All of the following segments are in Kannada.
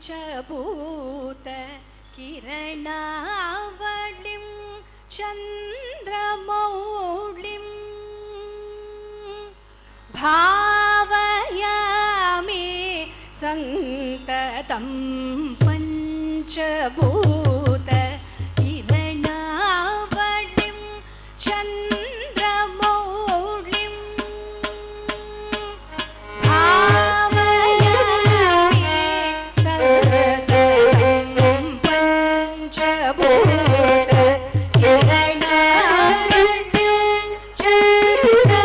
पंचभूत किरणावलिं चन्द्रमौलिं भावयामि सन्ततं पंचभूत किरणावलिं चन्द्रमौलिं पंचभूत किरणावलिं चन्द्रमौलिं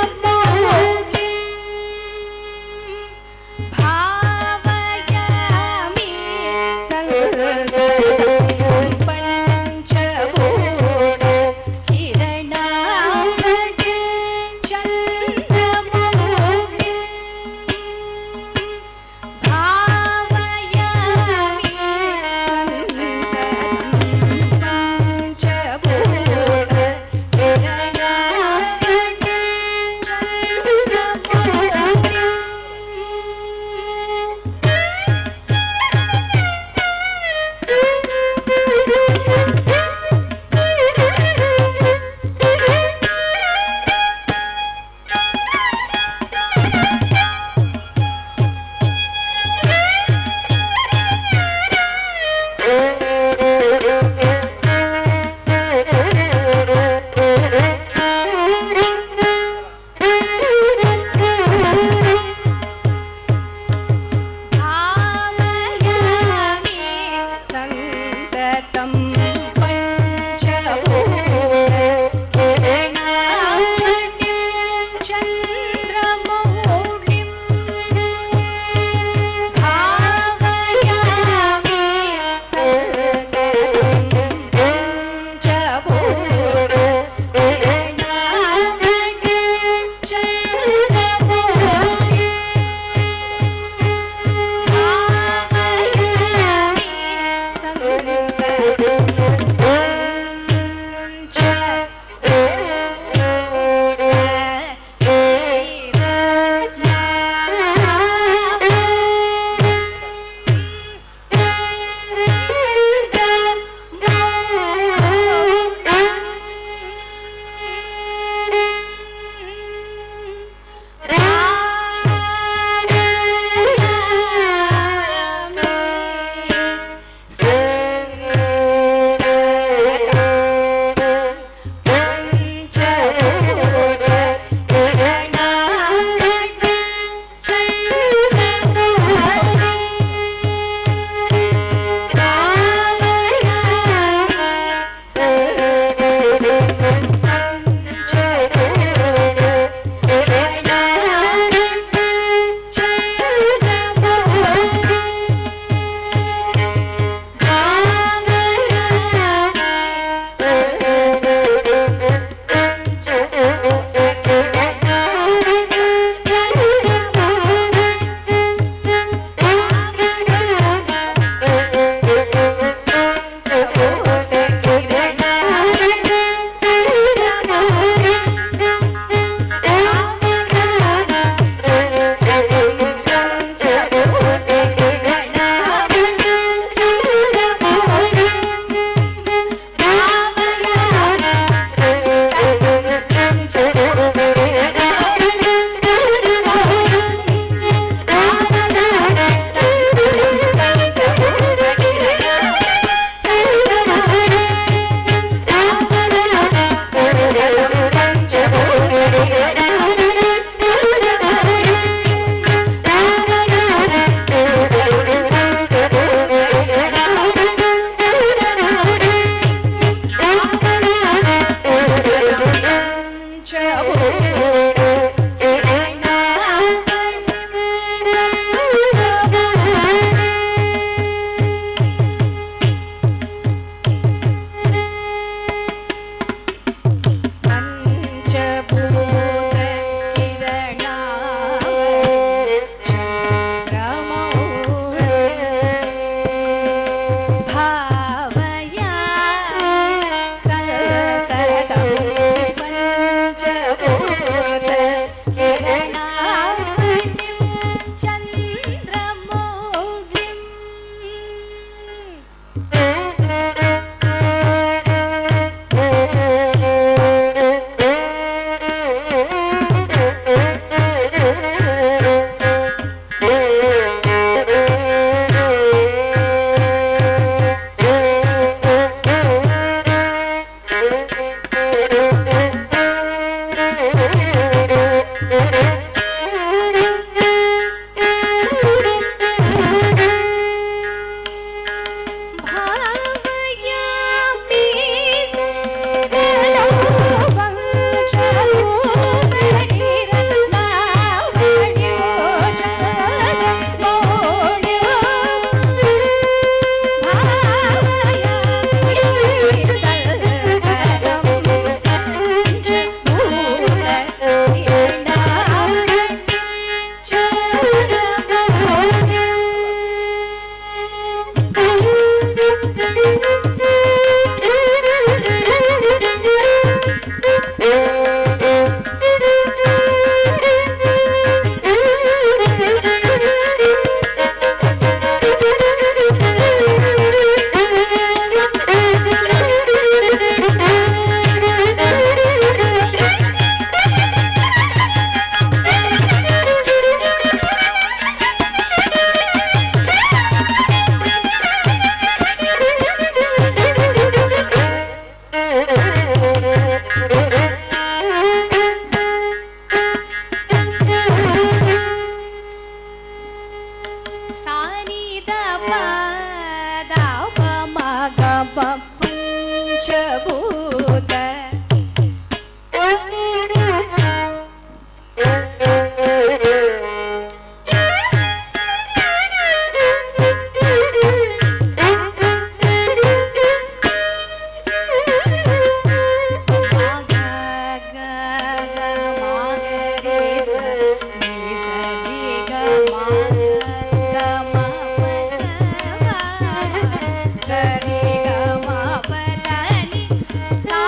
सा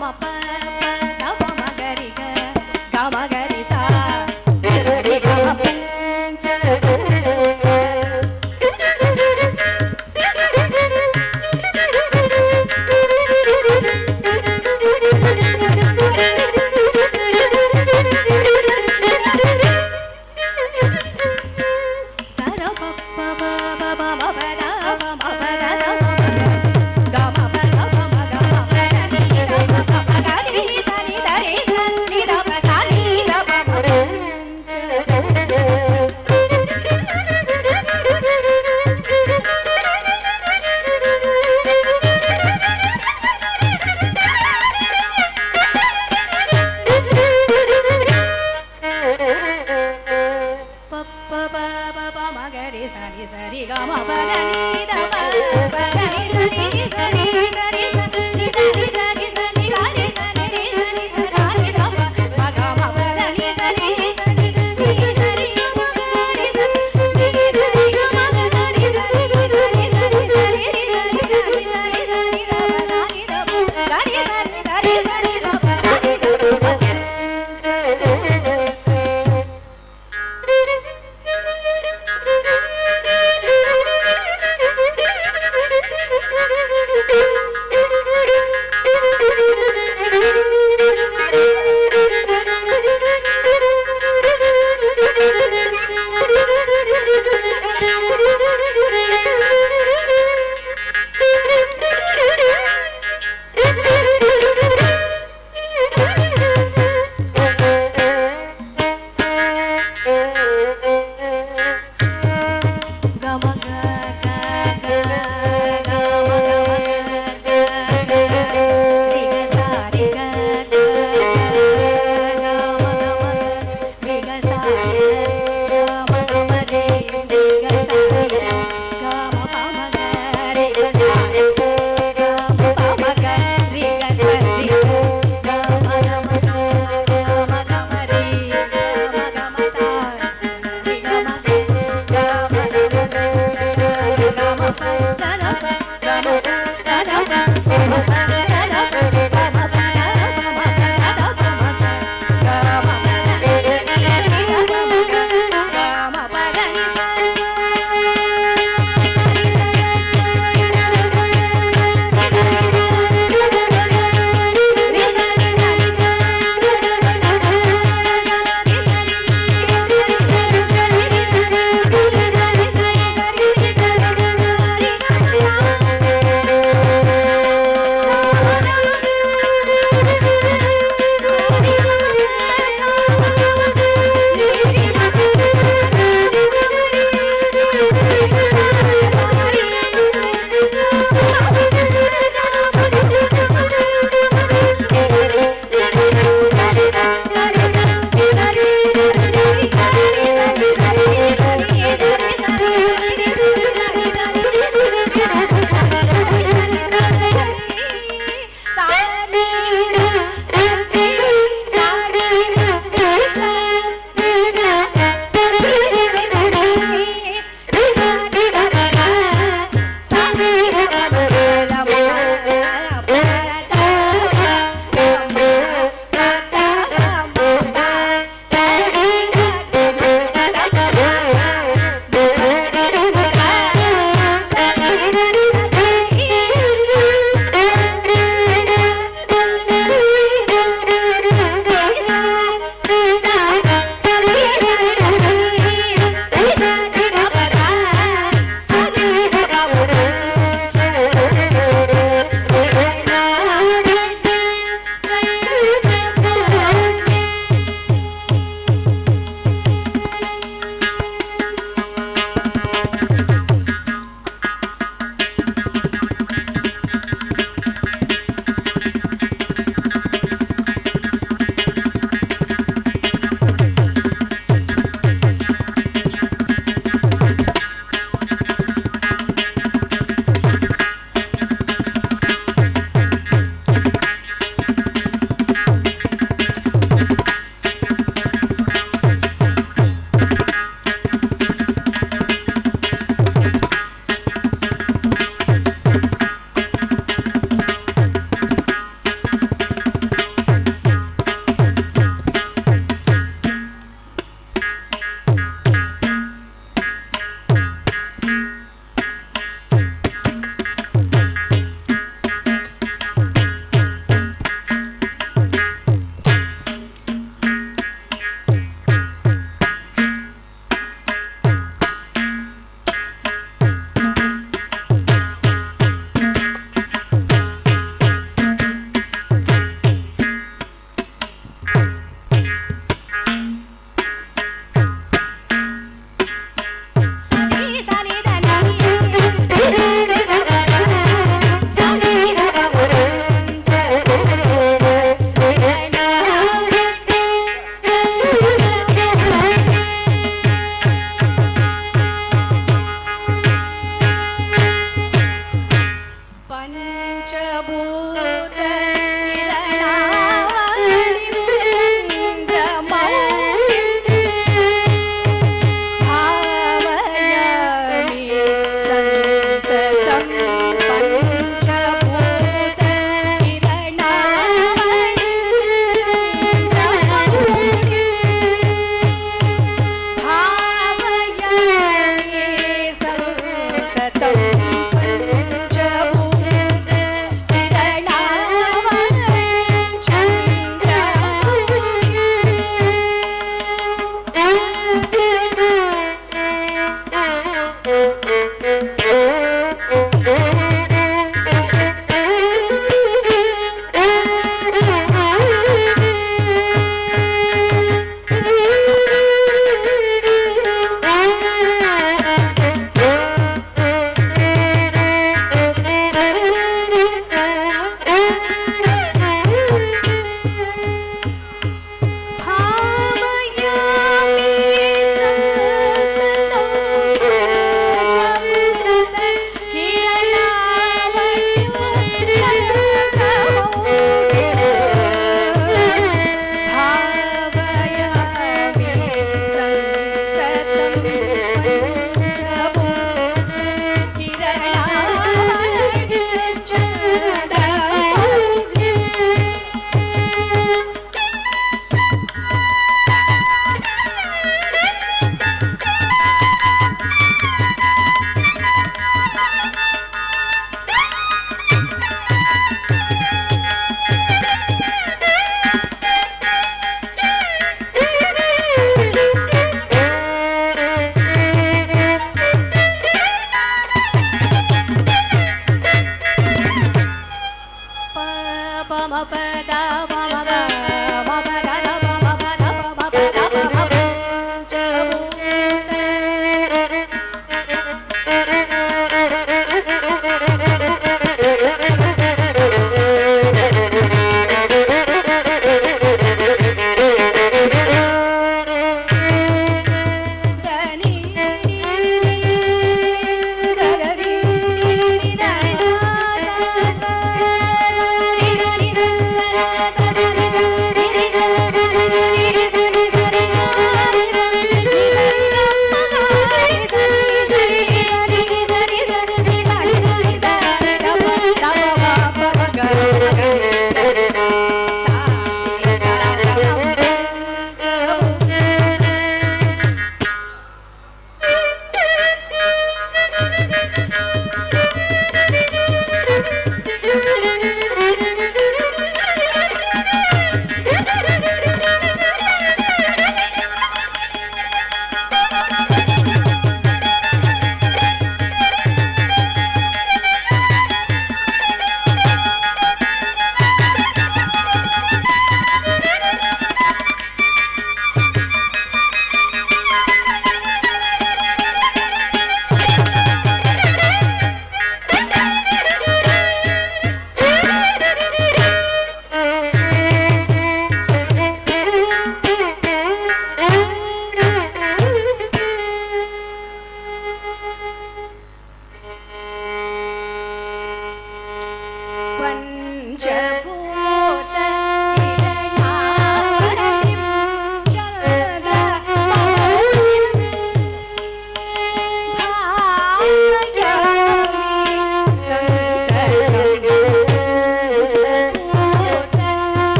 ಮ ಪ ಪ ದ ಪ ಮ ಗ ರಿ ಗ ಗ ಮ ಗ ರಿ ಸಾ ನಿ ಸ ರಿ ಗ ಮ ಪ ಚ ದ ಪ ಸ ನಿ ದ ಪ ಸ ನಿ ದ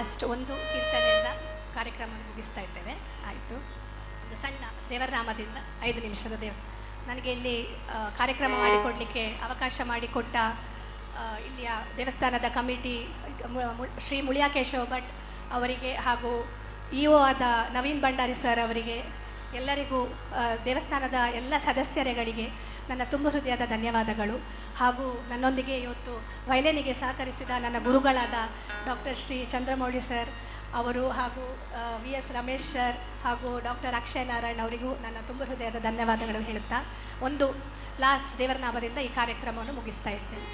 ಲಾಸ್ಟ್ ಒಂದು ಕೀರ್ತನೆಯಿಂದ ಕಾರ್ಯಕ್ರಮ ಮುಗಿಸ್ತಾ ಇದ್ದೇವೆ. ಆಯಿತು, ಒಂದು ಸಣ್ಣ ದೇವರನಾಮದಿಂದ 5 ನಿಮಿಷದ ನನಗೆ ಇಲ್ಲಿ ಕಾರ್ಯಕ್ರಮ ಮಾಡಿಕೊಡಲಿಕ್ಕೆ ಅವಕಾಶ ಮಾಡಿಕೊಟ್ಟ ಇಲ್ಲಿಯ ದೇವಸ್ಥಾನದ ಕಮಿಟಿ ಶ್ರೀ ಮುಳಿಯಾಕೇಶವ ಭಟ್ ಅವರಿಗೆ ಹಾಗೂ ಇಒ ಆದ ನವೀನ್ ಭಂಡಾರಿ ಸರ್ ಅವರಿಗೆ, ಎಲ್ಲರಿಗೂ ದೇವಸ್ಥಾನದ ಎಲ್ಲ ಸದಸ್ಯರುಗಳಿಗೆ ನನ್ನ ತುಂಬ ಹೃದಯದ ಧನ್ಯವಾದಗಳು. ಹಾಗೂ ನನ್ನೊಂದಿಗೆ ಇವತ್ತು ವಯಲಿನಿಗೆ ಸಹಕರಿಸಿದ ನನ್ನ ಗುರುಗಳಾದ ಡಾಕ್ಟರ್ ಶ್ರೀ ಚಂದ್ರಮೌಳಿ ಸರ್ ಅವರು ಹಾಗೂ VS ರಮೇಶ್ ಸರ್ ಹಾಗೂ ಡಾಕ್ಟರ್ ಅಕ್ಷಯ್ ನಾರಾಯಣ್ ಅವರಿಗೂ ನನ್ನ ತುಂಬ ಹೃದಯದ ಧನ್ಯವಾದಗಳು ಹೇಳುತ್ತಾ ಒಂದು ಲಾಸ್ಟ್ ದೇವರನಾಮದಿಂದ ಈ ಕಾರ್ಯಕ್ರಮವನ್ನು ಮುಗಿಸ್ತಾ ಇದ್ದೇನೆ.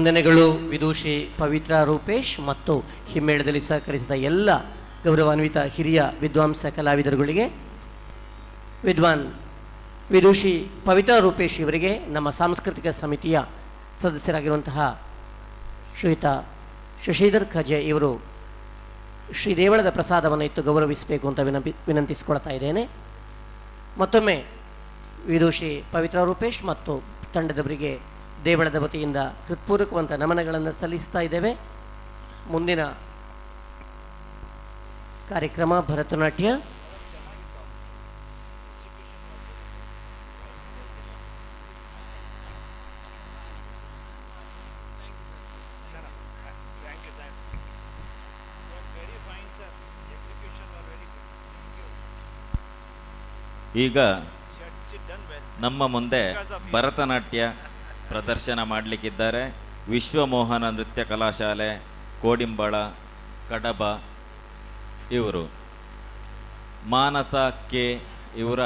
ವಂದನೆಗಳು ವಿದೂಷಿ ಪವಿತ್ರ ರೂಪೇಶ್ ಮತ್ತು ಹಿಮ್ಮೇಳದಲ್ಲಿ ಸಹಕರಿಸಿದ ಎಲ್ಲ ಗೌರವಾನ್ವಿತ ಹಿರಿಯ ವಿದ್ವಾಂಸ ಕಲಾವಿದರುಗಳಿಗೆ. ವಿದ್ವಾನ್ ವಿದೂಷಿ ಪವಿತ್ರ ರೂಪೇಶ್ ಇವರಿಗೆ ನಮ್ಮ ಸಾಂಸ್ಕೃತಿಕ ಸಮಿತಿಯ ಸದಸ್ಯರಾಗಿರುವಂತಹ ಶ್ರೀಯುತ ಶಶಿಧರ್ ಖಜೆ ಇವರು ಶ್ರೀ ದೇವಳದ ಪ್ರಸಾದವನ್ನು ಇತ್ತು ಗೌರವಿಸಬೇಕು ಅಂತ ವಿನಂತಿಸಿಕೊಳ್ತಾ ಇದ್ದೇನೆ. ಮತ್ತೊಮ್ಮೆ ವಿದೂಷಿ ಪವಿತ್ರ ರೂಪೇಶ್ ಮತ್ತು ತಂಡದವರಿಗೆ ದೇವಳದ ವತಿಯಿಂದ ಹೃತ್ಪೂರ್ವಕವಂತ ನಮನಗಳನ್ನು ಸಲ್ಲಿಸ್ತಾ ಇದ್ದೇವೆ. ಮುಂದಿನ ಕಾರ್ಯಕ್ರಮ ಭರತನಾಟ್ಯ. ಈಗ ನಮ್ಮ ಮುಂದೆ ಭರತನಾಟ್ಯ ಪ್ರದರ್ಶನ ಮಾಡಲಿಕ್ಕಿದ್ದಾರೆ ವಿಶ್ವಮೋಹನ ನೃತ್ಯ ಕಲಾಶಾಲೆ ಕೋಡಿಂಬಳ ಕಡಬ ಇವರು. ಮಾನಸ ಕೆ ಇವರ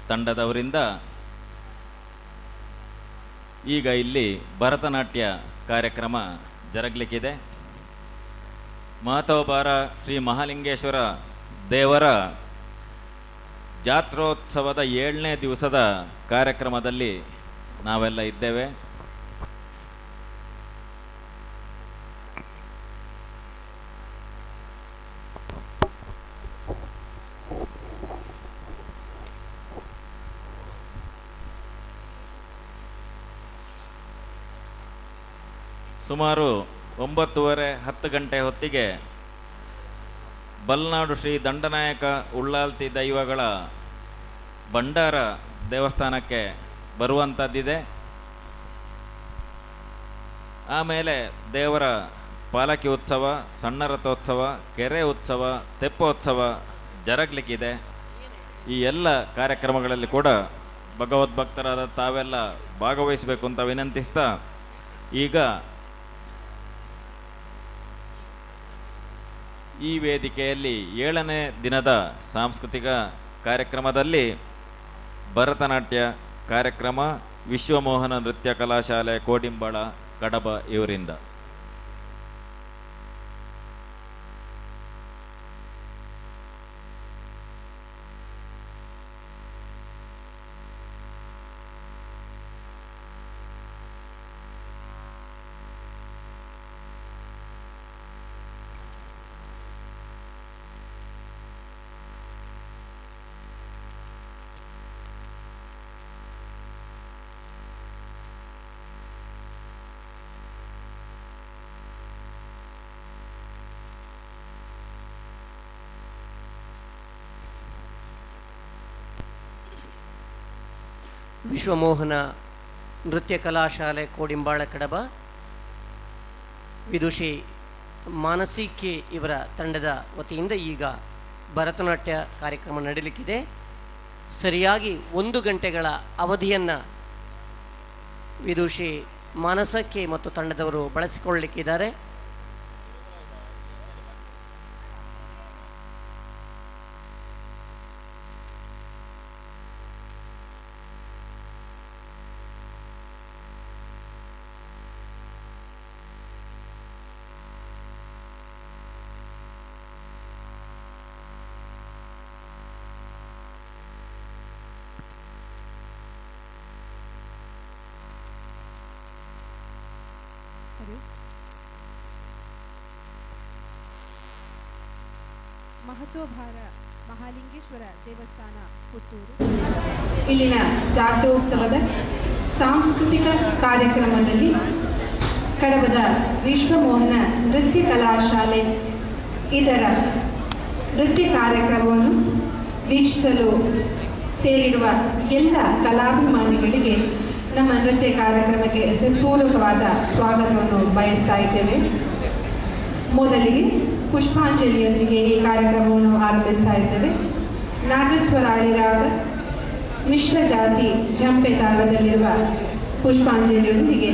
ತಂಡದವರಿಂದ ಈಗ ಇಲ್ಲಿ ಭರತನಾಟ್ಯ ಕಾರ್ಯಕ್ರಮ ಜರಗಲಿಕ್ಕಿದೆ. ಮಹತೋಬಾರ ಶ್ರೀ ಮಹಾಲಿಂಗೇಶ್ವರ ದೇವರ ಜಾತ್ರೋತ್ಸವದ 7ನೇ ದಿವಸದ ಕಾರ್ಯಕ್ರಮದಲ್ಲಿ ನಾವೆಲ್ಲ ಇದ್ದೇವೆ. ಸುಮಾರು 9:30-10 ಗಂಟೆ ಹೊತ್ತಿಗೆ ಬಲ್ನಾಡು ಶ್ರೀ ದಂಡನಾಯಕ ಉಳ್ಳಾಲ್ತಿ ದೈವಗಳ ಭಂಡಾರ ದೇವಸ್ಥಾನಕ್ಕೆ ಬರುವಂಥದ್ದಿದೆ. ಆಮೇಲೆ ದೇವರ ಪಾಲಕಿ ಉತ್ಸವ, ಸಣ್ಣ ರಥೋತ್ಸವ, ಕೆರೆ ಉತ್ಸವ, ತೆಪ್ಪೋತ್ಸವ ಜರಗಲಿಕ್ಕಿದೆ. ಈ ಎಲ್ಲ ಕಾರ್ಯಕ್ರಮಗಳಲ್ಲಿ ಕೂಡ ಭಗವದ್ಭಕ್ತರಾದ ತಾವೆಲ್ಲ ಭಾಗವಹಿಸಬೇಕು ಅಂತ ವಿನಂತಿಸ್ತಾ, ಈಗ ಈ ವೇದಿಕೆಯಲ್ಲಿ 7ನೇ ದಿನದ ಸಾಂಸ್ಕೃತಿಕ ಕಾರ್ಯಕ್ರಮದಲ್ಲಿ ಭರತನಾಟ್ಯ ಕಾರ್ಯಕ್ರಮ ವಿಶ್ವಮೋಹನ ನೃತ್ಯ ಕಲಾಶಾಲೆ ಕೋಡಿಂಬಳ ಕಡಬ ಇವರಿಂದ. ವಿಶ್ವಮೋಹನ ನೃತ್ಯ ಕಲಾಶಾಲೆ ಕೋಡಿಂಬಾಳ ಕಡಬ ವಿದುಷಿ ಮಾನಸಿ ಕೆ ಇವರ ತಂಡದ ವತಿಯಿಂದ ಈಗ ಭರತನಾಟ್ಯ ಕಾರ್ಯಕ್ರಮ ನಡೀಲಿಕ್ಕಿದೆ. ಸರಿಯಾಗಿ 1 ಗಂಟೆಗಳ ಅವಧಿಯನ್ನು ವಿದುಷಿ ಮಾನಸಕ್ಕೆ ಮತ್ತು ತಂಡದವರು ಬಳಸಿಕೊಳ್ಳಲಿಕ್ಕಿದ್ದಾರೆ. ಮಹತೋಭಾರ ಮಹಾಲಿಂಗೇಶ್ವರ ದೇವಸ್ಥಾನ ಪುತ್ತೂರು ಇಲ್ಲಿನ ಜಾತ್ರೋತ್ಸವದ ಸಾಂಸ್ಕೃತಿಕ ಕಾರ್ಯಕ್ರಮದಲ್ಲಿ ಕಡಬದ ವಿಶ್ವಮೋಹನ ನೃತ್ಯ ಕಲಾಶಾಲೆ ಇದರ ನೃತ್ಯ ಕಾರ್ಯಕ್ರಮವನ್ನು ವೀಕ್ಷಿಸಲು ಸೇರಿರುವ ಎಲ್ಲ ಕಲಾಭಿಮಾನಿಗಳಿಗೆ ನಮ್ಮ ನೃತ್ಯ ಕಾರ್ಯಕ್ರಮಕ್ಕೆ ಹೃತ್ಪೂರ್ವಕವಾದ ಸ್ವಾಗತವನ್ನು ಬಯಸ್ತಾ ಇದ್ದೇವೆ. ಮೊದಲಿಗೆ ಪುಷ್ಪಾಂಜಲಿಯೊಂದಿಗೆ ಈ ಕಾರ್ಯಕ್ರಮವನ್ನು ಆರಂಭಿಸ್ತಾ ಇದ್ದೇವೆ. ನಾಗಸ್ವರಾಳಿ ರಾಗ ಮಿಶ್ರ ಜಾತಿ ಜಂಪೆ ತಾಳದಲ್ಲಿರುವ ಪುಷ್ಪಾಂಜಲಿಯೊಂದಿಗೆ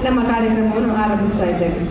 ನಮ್ಮ ಕಾರ್ಯಕ್ರಮವನ್ನು ಆರಂಭಿಸ್ತಾ ಇದ್ದೇವೆ.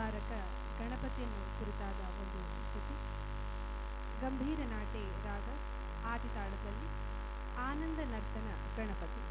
ನಿವಾರಕ ಗಣಪತಿಯನ್ನು ಕುರಿತಾದ ಒಂದು ಸ್ತುತಿ. ಗಂಭೀರ ನಾಟೆ ರಾಗ ಆದಿತಾಳದಲ್ಲಿ ಆನಂದ ನರ್ತನ ಗಣಪತಿ.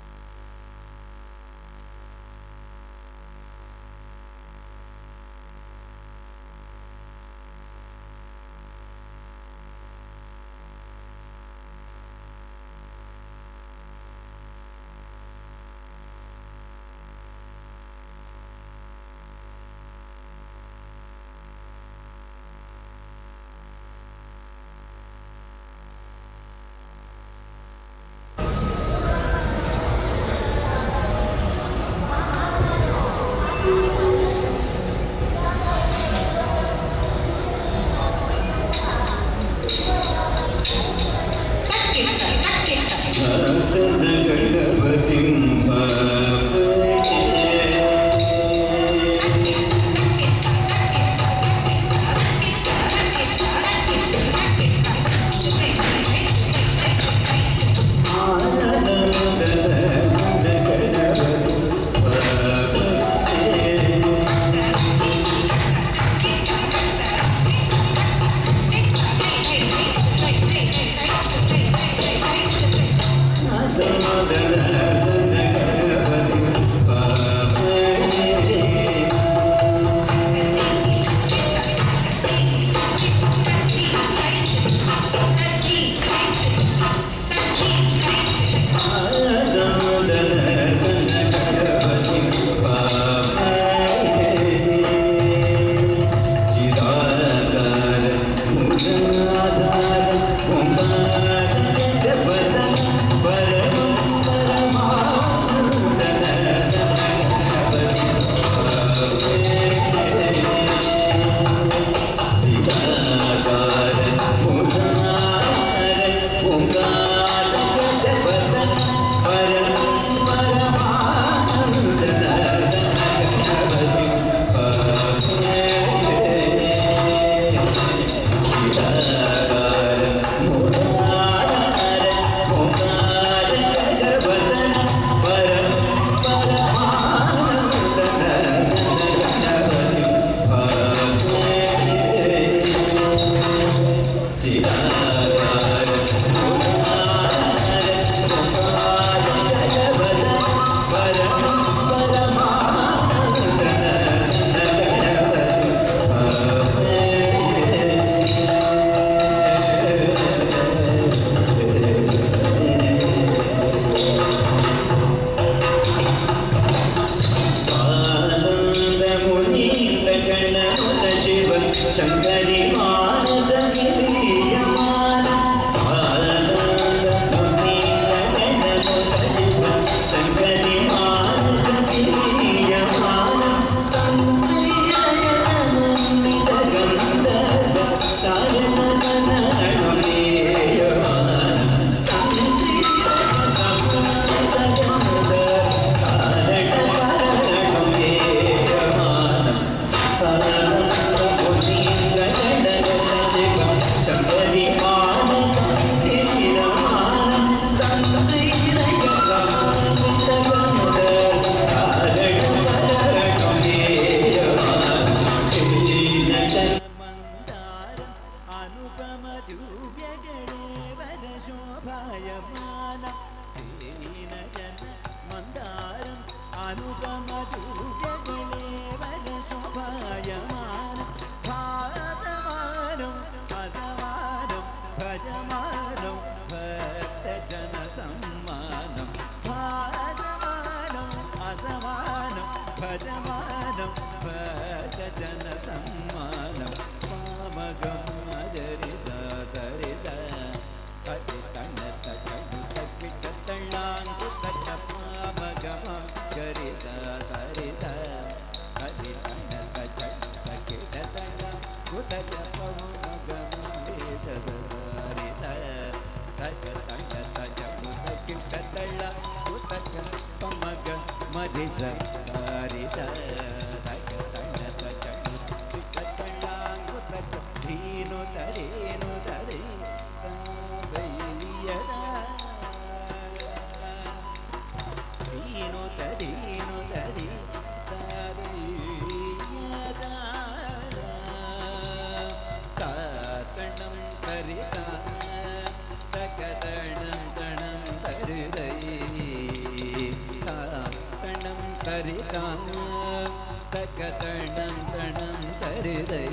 தகதணம் தணம் தருதை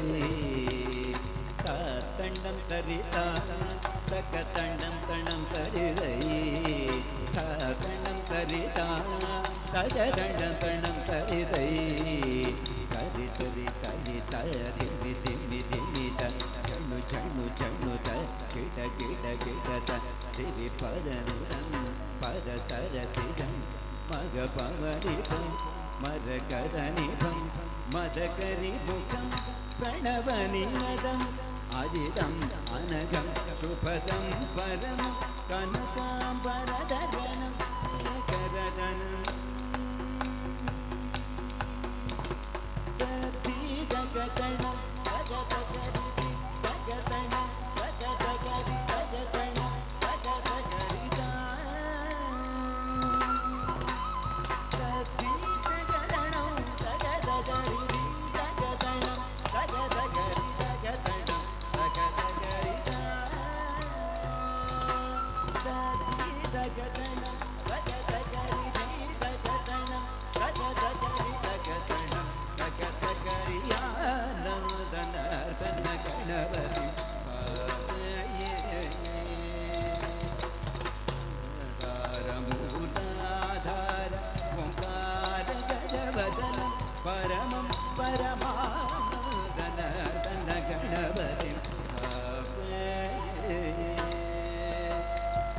தண்டம் தரிதா தகதண்டம் தணம் தருதை தண்டம் தரிதா தகதண்டம் தணம் தருதை கரி தரி கரி திமி திமி திமி தண்ணு சண்ணு சண்ணு கிட கிட கிட திரி பதனுடம் பத சரசிடம் மக பவனிபம் மரகதனிபம் மதகரிமுகம் பிரணவநிமதம் அதிதம் அனகம் சுபதம் பரம் கனகாம்பரதரணம் கரதனம் தகதணம் தகதகரி தகதணம் தகதகரி தகதணம் தகதகரிதா தகதகரணம் தகதகரி தகதணம் தகதகரி தகதணம் தகதகரிதா தகதகரணம் தகதகரி தகதணம் தகதகரி தகதணம் தகதகரியானந்தனர்தன கணவதி தாரமூலாதார ஓங்கார கஜவதனம் பரமம் பரமானந்தனர்தன கணவதி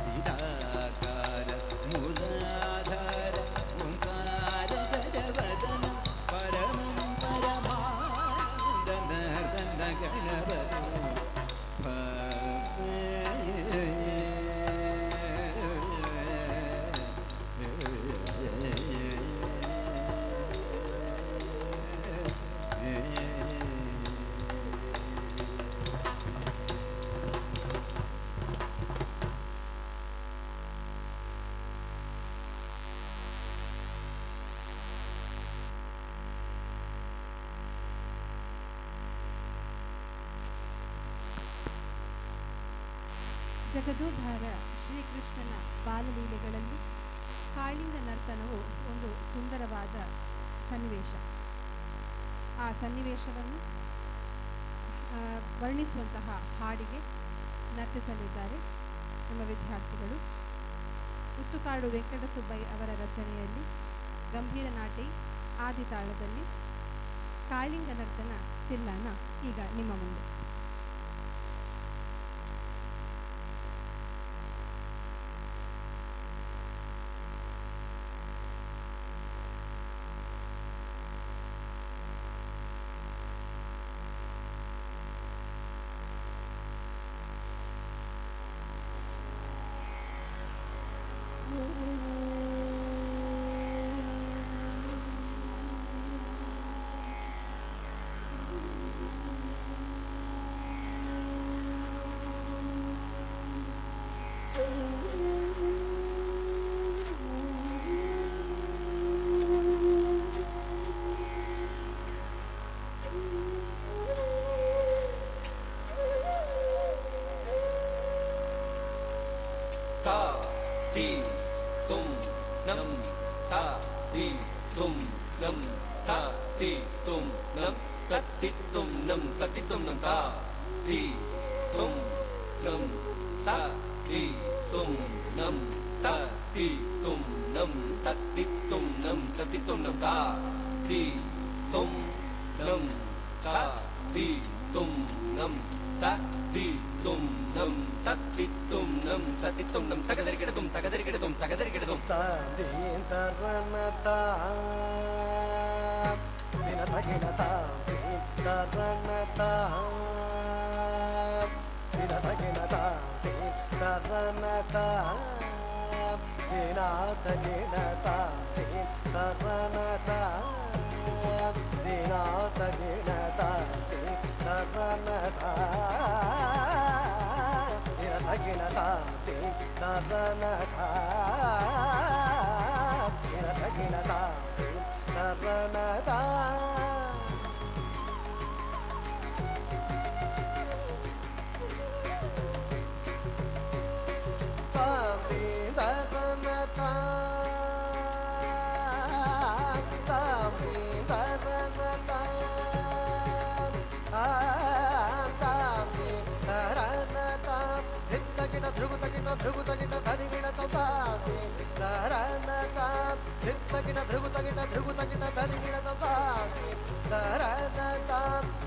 சிதாகார மூலாதார ஓங்கார கஜவதனம் பரமம் பரமானந்தனர்தன கணவதி ಜಗದೋದ್ಧಾರ ಶ್ರೀಕೃಷ್ಣನ ಬಾಲಲೀಲೆಗಳಲ್ಲಿ ಕಾಳಿಂಗ ನರ್ತನವು ಒಂದು ಸುಂದರವಾದ ಸನ್ನಿವೇಶ. ಆ ಸನ್ನಿವೇಶವನ್ನು ವರ್ಣಿಸುವಂತಹ ಹಾಡಿಗೆ ನರ್ತಿಸಲಿದ್ದಾರೆ ನಮ್ಮ ವಿದ್ಯಾರ್ಥಿಗಳು. ಉತ್ತುಕಾಡು ವೆಂಕಟಸುಬ್ಬಯ್ಯ ಅವರ ರಚನೆಯಲ್ಲಿ ಗಂಭೀರ ನಾಟಿ ಆದಿತಾಳದಲ್ಲಿ ಕಾಳಿಂಗ ನರ್ತನ ತಿಲ್ಲನ ಈಗ ನಿಮ್ಮ ಮುಂದೆ.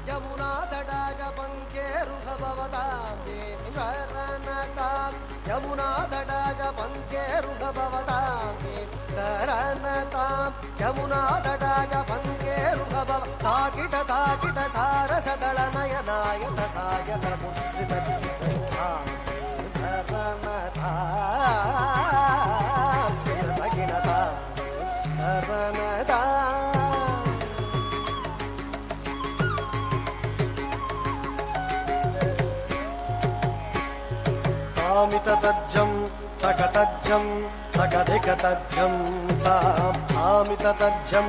ಯಮುನಾ ತಡಾಗ ಪಂಕೇರು ಭವತಾಂಬೆ ಯಮುನಾ ತಡಾಗ ಪಂಕೇರು ಭವತಾಂಬೆ ಯಮುನಾ ತಡಾಗ ಪಂಕೇರು ಭವ ತಾಕಿಟ ತಾಕಿಟ ಸಾರಸದಳ ನಯನಾಯತ ಸಾಯತ ಮುದ್ರಿತ तामिततज्जं तकतज्जं तकधिकतज्जं तामिततज्जं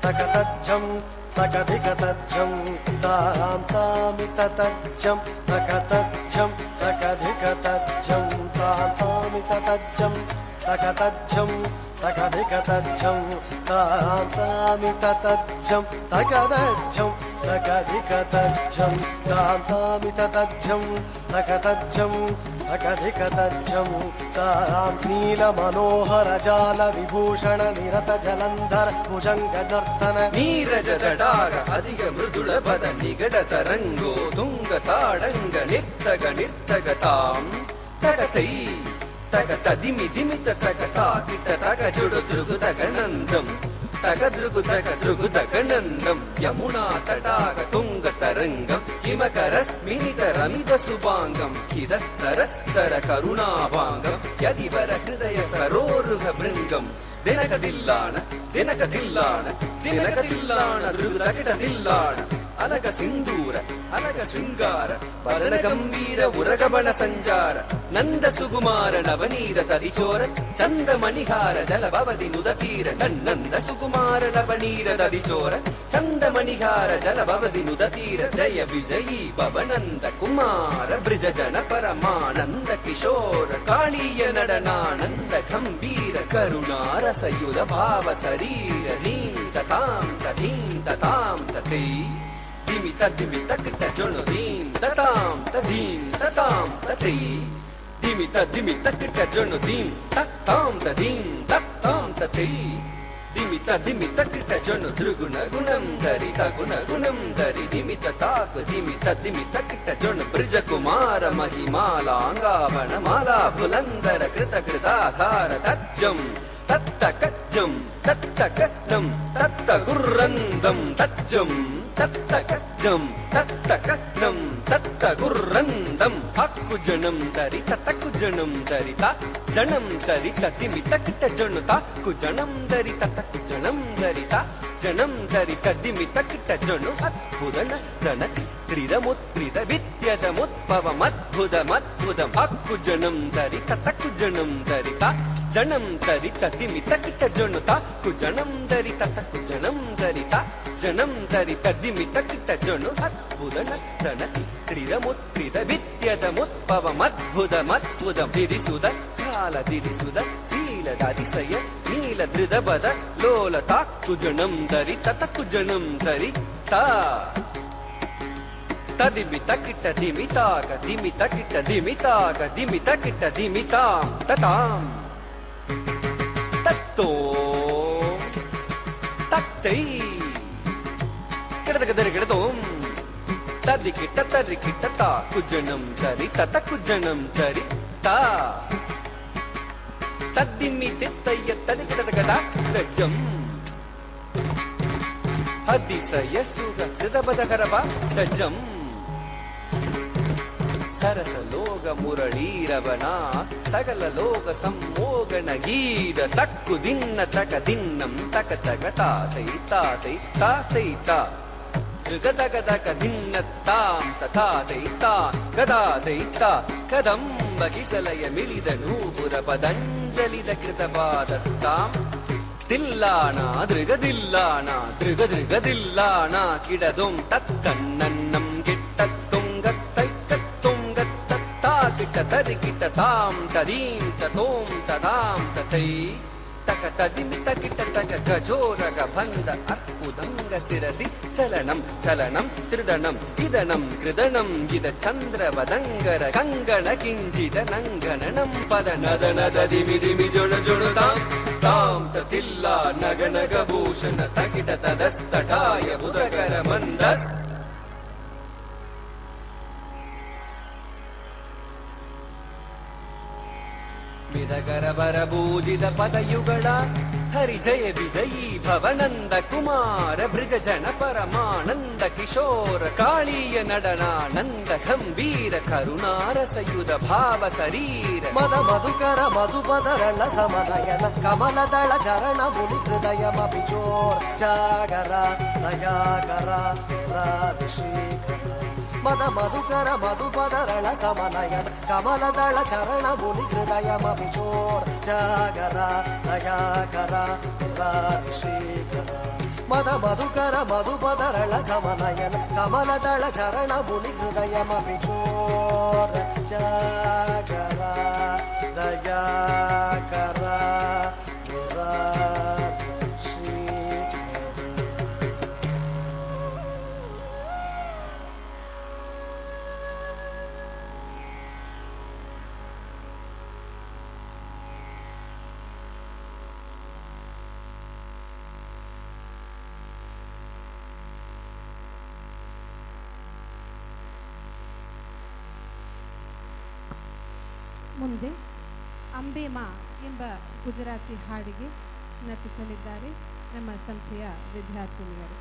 तकतज्जं तकधिकतज्जं तामिततज्जं तकतज्जं तकधिकतज्जं तामिततज्जं तकतज्जं तकधिकतज्जं तामिततज्जं तकतज्जं तकधिकतज्जं तामिततज्जं तकतज्जं तकधिकतज्जं नीलमनोहरजाल विभूषण निरत जलन्धर भुजङ्गनर्तन नीरज तडाग अधिक मृदुल पद निगड तरङ्गो तुङ्ग ताडङ्ग निर्तगतां तगतै तग तदिमि दिमित तग ताकिट तग जुडु दृगु तगनन्दं तग दृगु तगनन्दं यमुना तडाग तुङ्ग तरङ्गं हिमकरस्मिनित रमित सुभाङ्गं किदस्तरस्तर करुणाभाङ्गं यदिवर हृदय सरोरुह भृङ्गं दिनकदिल्लाण दृगुदगिटदिल्लाण अलग सिन्दूर अलग शृङ्गार वरण गम्भीर उरगबण सञ्चार नन्द सुकुमार नवनीर तदिचोर चन्द मणिहार जल भवति नुदतीर नन्द सुकुमार नवनीर तदिचोर चन्द मणिहार जल भवति नुदतीर जय विजयी भवनन्द कुमार ब्रज जन परमानन्द किशोर काळीय नडनानन्द गम्भीर करुणारसयुध भाव शरीर रीं ततां तते दिमित दिमित किट जोणु दीं ततां तते दिमित दिमित किट जोणु दीं ततां तते दिमित दिमित किट जोणु द्रुगुण गुणं धरि तगुण गुणं धरि दिमित ताकु दिमित दिमित किट जोणु ब्रज कुमार महिमालांगावण माला बुलंदर कृत कृताधार तज्जं तत्तकज्जं तत्तकज्जं तत्तगुर्रन्दं तज्जं तत्तकज्जं तत्तकज्जं तत्तगुर्रन्दं हक्कुजनं धरि तत्तकुजनं धरि जनं धरि तदिमित किट जोणु ताकुजनं धरि तत्तकुजनं धरि जनं धरि तदिमित किट जोणु अद्भुतन प्रणति त्रिदमुत्त्रिद विद्यदमुद्भवमद्भुतमद्भुतं हक्कुजनं धरि तत्तकुजनं धरि जनं धरि तदिमित किट जोणु ताकुजनं धरि तत्तकुजनं धरि जनं धरि तदिमित किट जोणु अद्भुतन प्रणति त्रिदमुत्त्रिद विद्यदमुद्भवमद्भुतमद्भुतं दिरिसुद कालदिरिसुद शीलदातिशय नीलधृदपद लोल ताकुजनं धरि तत्तकुजनं धरि तदिमित किट दिमिताक दिमित किट दिमिताक दिमित किट दिमितां ततां तत्तो तत्तै किडदगदरगिडदों तदिकिट तरिकिट ताकुजनं धरि तत्तकुजनं धरि तद्दिमितित्तय्य तदिकिडदगदाजं हदिशय सुग हृदबदकरबा तजं सरस लोग मुरळीरवना सकल लोक सम्मोगन गीत तक्कु दिन्न तक दिन्नं तक तक तातै तातै तातै ता गदगदक दिन्न तां तथातै ता गदातै ता कदम्ब किसलय मिलिद नूपुर पतञ्जलिद कृतपादत्तां दिल्लाना दृगदिल्लाना दृगदृगदिल्लाना किडदुं तत्कन्नन्नं किट्टत्तुं गत्तैकत्तुं गत्तत्ता किट्ट तरिकिट्ट तां तदीं ततों ततां ततै ತಕ ತದಿಮಿತ ಕಿಟ ತಕ ಗಜೋರಗ ಬಂದ ಅರ್ಪುದಂಗ ಸಿರಸಿ ಚಲನಂ ಚಲನಂ ತ್ರಿದಣಂ ಇದಣಂ ಕೃದಣಂ ಇದ ಚಂದ್ರವದಂಗರ ಕಂಗಣ ಕಿಂಚಿತ ನಂಗಣಂ ಪದ ನದ ನದ ದಿಮಿ ದಿಮಿ ಜೊಣು ಜೊಣು ತಾಂ ತಾಂ ತತಿಲ್ಲ ನಗ ನಗ ಭೂಷಣ ತಕಿಟ ತದಸ್ತಟಾಯ ಬುಧಕರ ಮಂದಸ್ ವಿಧಕರ ಬರಬೂಜಿದ ಪದಯುಗಳ ಹರಿಜಯ ವಿಜಯೀ ಭವನಂದ ಕುಮಾರ ಭೃಜ ಜನ ಪರಮಾನಂದ ಕಿಶೋರ ಕಾಳೀಯ ನಡನಾನಂದ ಗಂಭೀರ ಕರುಣಾರಸಯುಧ ಭಾವ ಶರೀರ ಮದ ಮಧುಕರ ಮಧುಪದರಣ ಸಮನಯನ ಕಮಲದಳ ಚರಣ ಮುನಿ ಹೃದಯ ಮಪಿಚೋರ್ ಜಾಗರ ನಯಾಗರ ಶ್ರೀಕರ ಮದ ಮಧುಕರ ಮಧುಪದರಣ ಸಮನಯನ ಕಮಲದಳ ಚರಣ ಮುನಿ ಹೃದಯ ಮಪಿಚೋರ್ ಜಾಗರ ನಯಾಗರ ಶ್ರೀಕರ ಮದ ಮಧುಕರ ಮಧುಪದರಳ ಸಮನಯನ ಕಮಲದಳ ಚರಣ ಮುನಿ ಹೃದಯ ಮಪಿಚೋರ್ ಜಾಗರ ದಯಾಕರ ಮುಂದೆ ಅಂಬೆ ಮಾ ಎಂಬ ಗುಜರಾತಿ ಹಾಡಿಗೆ ನಟಿಸಲಿದ್ದಾರೆ ನಮ್ಮ ಸಂಸ್ಥೆಯ ವಿದ್ಯಾರ್ಥಿನಿಯರು.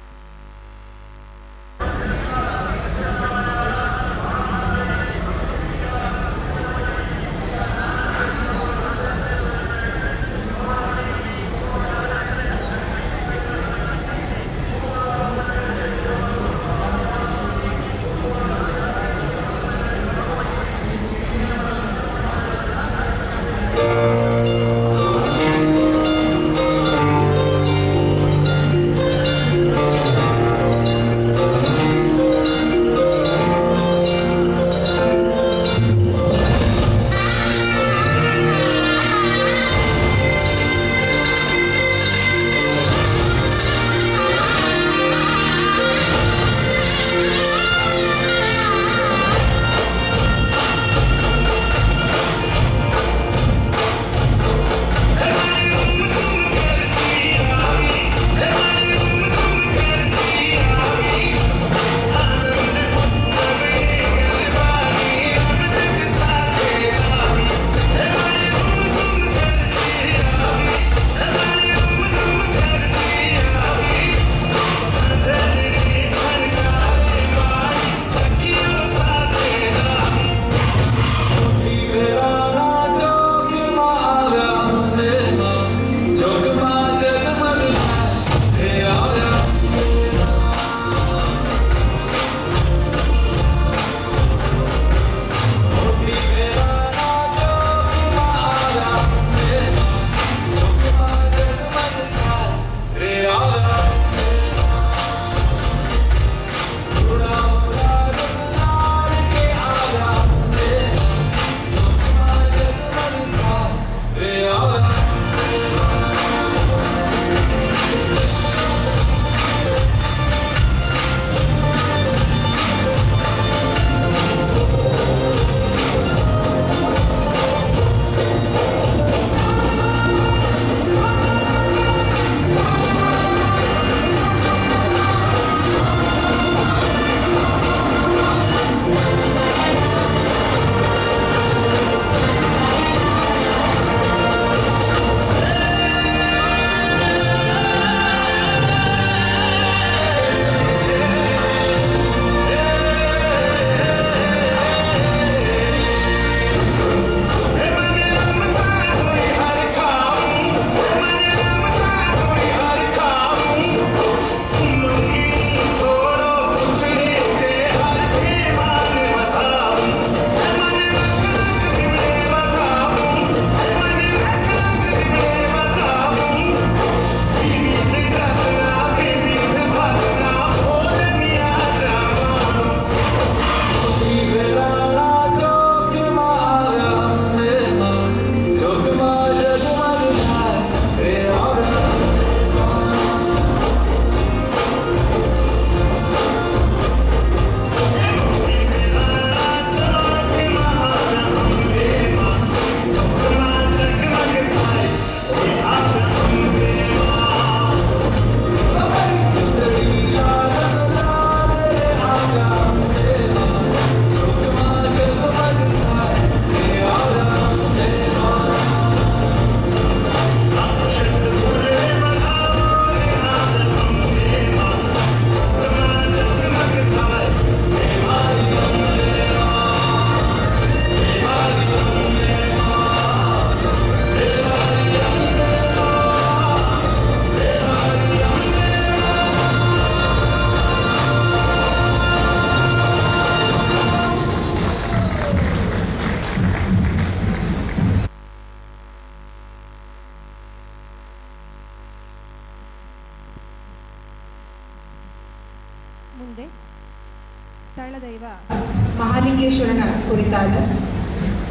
ಮಹಾಲಿಂಗೇಶ್ವರನ ಕುರಿತಾದ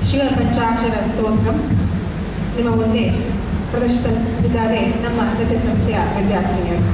ಶಿವ ಪಂಚಾಕ್ಷರ ಸ್ತೋತ್ರ ನಿಮ್ಮ ಮುಂದೆ ಪ್ರದರ್ಶಿಸಲಿದ್ದಾರೆ ನಮ್ಮ ನೃತ್ಯ ಸಂಸ್ಥೆಯ ವಿದ್ಯಾರ್ಥಿನಿಯರು.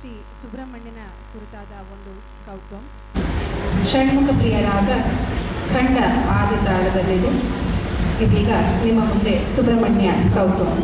ಶ್ರೀ ಸುಬ್ರಹ್ಮಣ್ಯನ ಕುರಿತಾದ ಒಂದು ಕೌಟುಂಬ. ಷಣ್ಮುಖ ಪ್ರಿಯರಾದ ಖಂಡ ಆದಿತಾಳದಲ್ಲಿದೆ. ಇದೀಗ ನಿಮ್ಮ ಮುಂದೆ ಸುಬ್ರಹ್ಮಣ್ಯ ಕೌಟುಂಬ.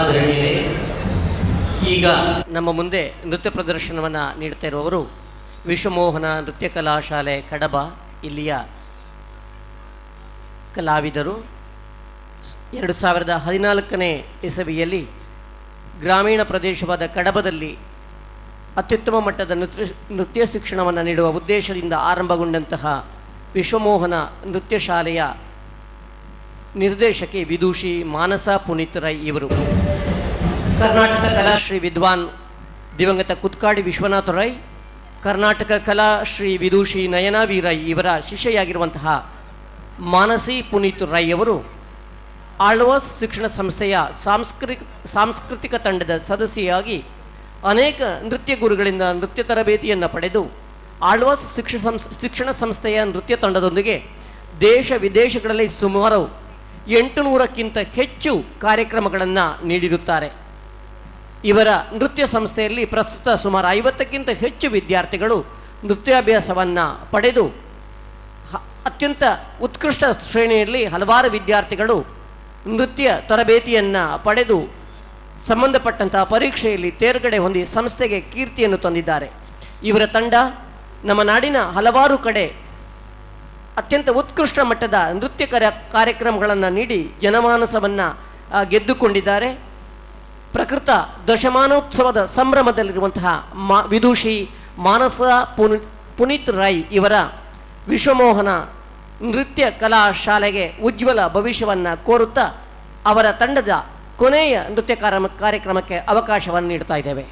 ಆದರಣೀಯರೇ, ಈಗ ನಮ್ಮ ಮುಂದೆ ನೃತ್ಯ ಪ್ರದರ್ಶನವನ್ನು ನೀಡ್ತಾ ಇರುವವರು ವಿಶ್ವಮೋಹನ ನೃತ್ಯ ಕಲಾಶಾಲೆ ಕಡಬ ಇಲ್ಲಿಯ ಕಲಾವಿದರು. 2014ನೇ ಇಸವಿಯಲ್ಲಿ ಗ್ರಾಮೀಣ ಪ್ರದೇಶವಾದ ಕಡಬದಲ್ಲಿ ಅತ್ಯುತ್ತಮ ಮಟ್ಟದ ನೃತ್ಯ ಶಿಕ್ಷಣವನ್ನು ನೀಡುವ ಉದ್ದೇಶದಿಂದ ಆರಂಭಗೊಂಡಂತಹ ವಿಶ್ವಮೋಹನ ನೃತ್ಯ ಶಾಲೆಯ ನಿರ್ದೇಶಕಿ ವಿದೂಷಿ ಮಾನಸ ಪುನೀತ್ ರೈ ಇವರು. ಕರ್ನಾಟಕ ಕಲಾಶ್ರೀ ವಿದ್ವಾನ್ ದಿವಂಗತ ಕುತ್ಕಾಡಿ ವಿಶ್ವನಾಥ ರೈ, ಕರ್ನಾಟಕ ಕಲಾಶ್ರೀ ವಿದೂಷಿ ನಯನಾ ವಿ ರೈ ಇವರ ಶಿಷ್ಯೆಯಾಗಿರುವಂತಹ ಮಾನಸಿ ಪುನೀತ್ ರೈ ಅವರು ಆಳ್ವಾಸ್ ಶಿಕ್ಷಣ ಸಂಸ್ಥೆಯ ಸಾಂಸ್ಕೃತಿಕ ತಂಡದ ಸದಸ್ಯೆಯಾಗಿ ಅನೇಕ ನೃತ್ಯ ಗುರುಗಳಿಂದ ನೃತ್ಯ ತರಬೇತಿಯನ್ನು ಪಡೆದು ಆಳ್ವಾಸ್ ಶಿಕ್ಷಣ ಸಂಸ್ಥೆಯ ನೃತ್ಯ ತಂಡದೊಂದಿಗೆ ದೇಶ ವಿದೇಶಗಳಲ್ಲಿ ಸುಮಾರು 800ಕ್ಕಿಂತ ಹೆಚ್ಚು ಕಾರ್ಯಕ್ರಮಗಳನ್ನು ನೀಡಿರುತ್ತಾರೆ. ಇವರ ನೃತ್ಯ ಸಂಸ್ಥೆಯಲ್ಲಿ ಪ್ರಸ್ತುತ ಸುಮಾರು 50ಕ್ಕಿಂತ ಹೆಚ್ಚು ವಿದ್ಯಾರ್ಥಿಗಳು ನೃತ್ಯಾಭ್ಯಾಸವನ್ನು ಪಡೆದು ಅತ್ಯಂತ ಉತ್ಕೃಷ್ಟ ಶ್ರೇಣಿಯಲ್ಲಿ ಹಲವಾರು ವಿದ್ಯಾರ್ಥಿಗಳು ನೃತ್ಯ ತರಬೇತಿಯನ್ನು ಪಡೆದು ಸಂಬಂಧಪಟ್ಟಂತಹ ಪರೀಕ್ಷೆಯಲ್ಲಿ ತೇರ್ಗಡೆ ಹೊಂದಿ ಸಂಸ್ಥೆಗೆ ಕೀರ್ತಿಯನ್ನು ತಂದಿದ್ದಾರೆ. ಇವರ ತಂಡ ನಮ್ಮ ನಾಡಿನ ಹಲವಾರು ಕಡೆ ಅತ್ಯಂತ ಉತ್ಕೃಷ್ಟ ಮಟ್ಟದ ನೃತ್ಯ ಕಾರ್ಯಕ್ರಮಗಳನ್ನು ನೀಡಿ ಜನಮಾನಸವನ್ನು ಗೆದ್ದುಕೊಂಡಿದ್ದಾರೆ. ಪ್ರಕೃತ ದಶಮಾನೋತ್ಸವದ ಸಂಭ್ರಮದಲ್ಲಿರುವಂತಹ ವಿದೂಷಿ ಮಾನಸ ಪುನೀತ್ ರೈ ಇವರ ವಿಶ್ವಮೋಹನ ನೃತ್ಯ ಕಲಾ ಶಾಲೆಗೆ ಉಜ್ವಲ ಭವಿಷ್ಯವನ್ನು ಕೋರುತ್ತಾ ಅವರ ತಂಡದ ಕೊನೆಯ ನೃತ್ಯ ಕಾರ್ಯಕ್ರಮಕ್ಕೆ ಅವಕಾಶವನ್ನು ನೀಡ್ತಾ ಇದ್ದೇವೆ.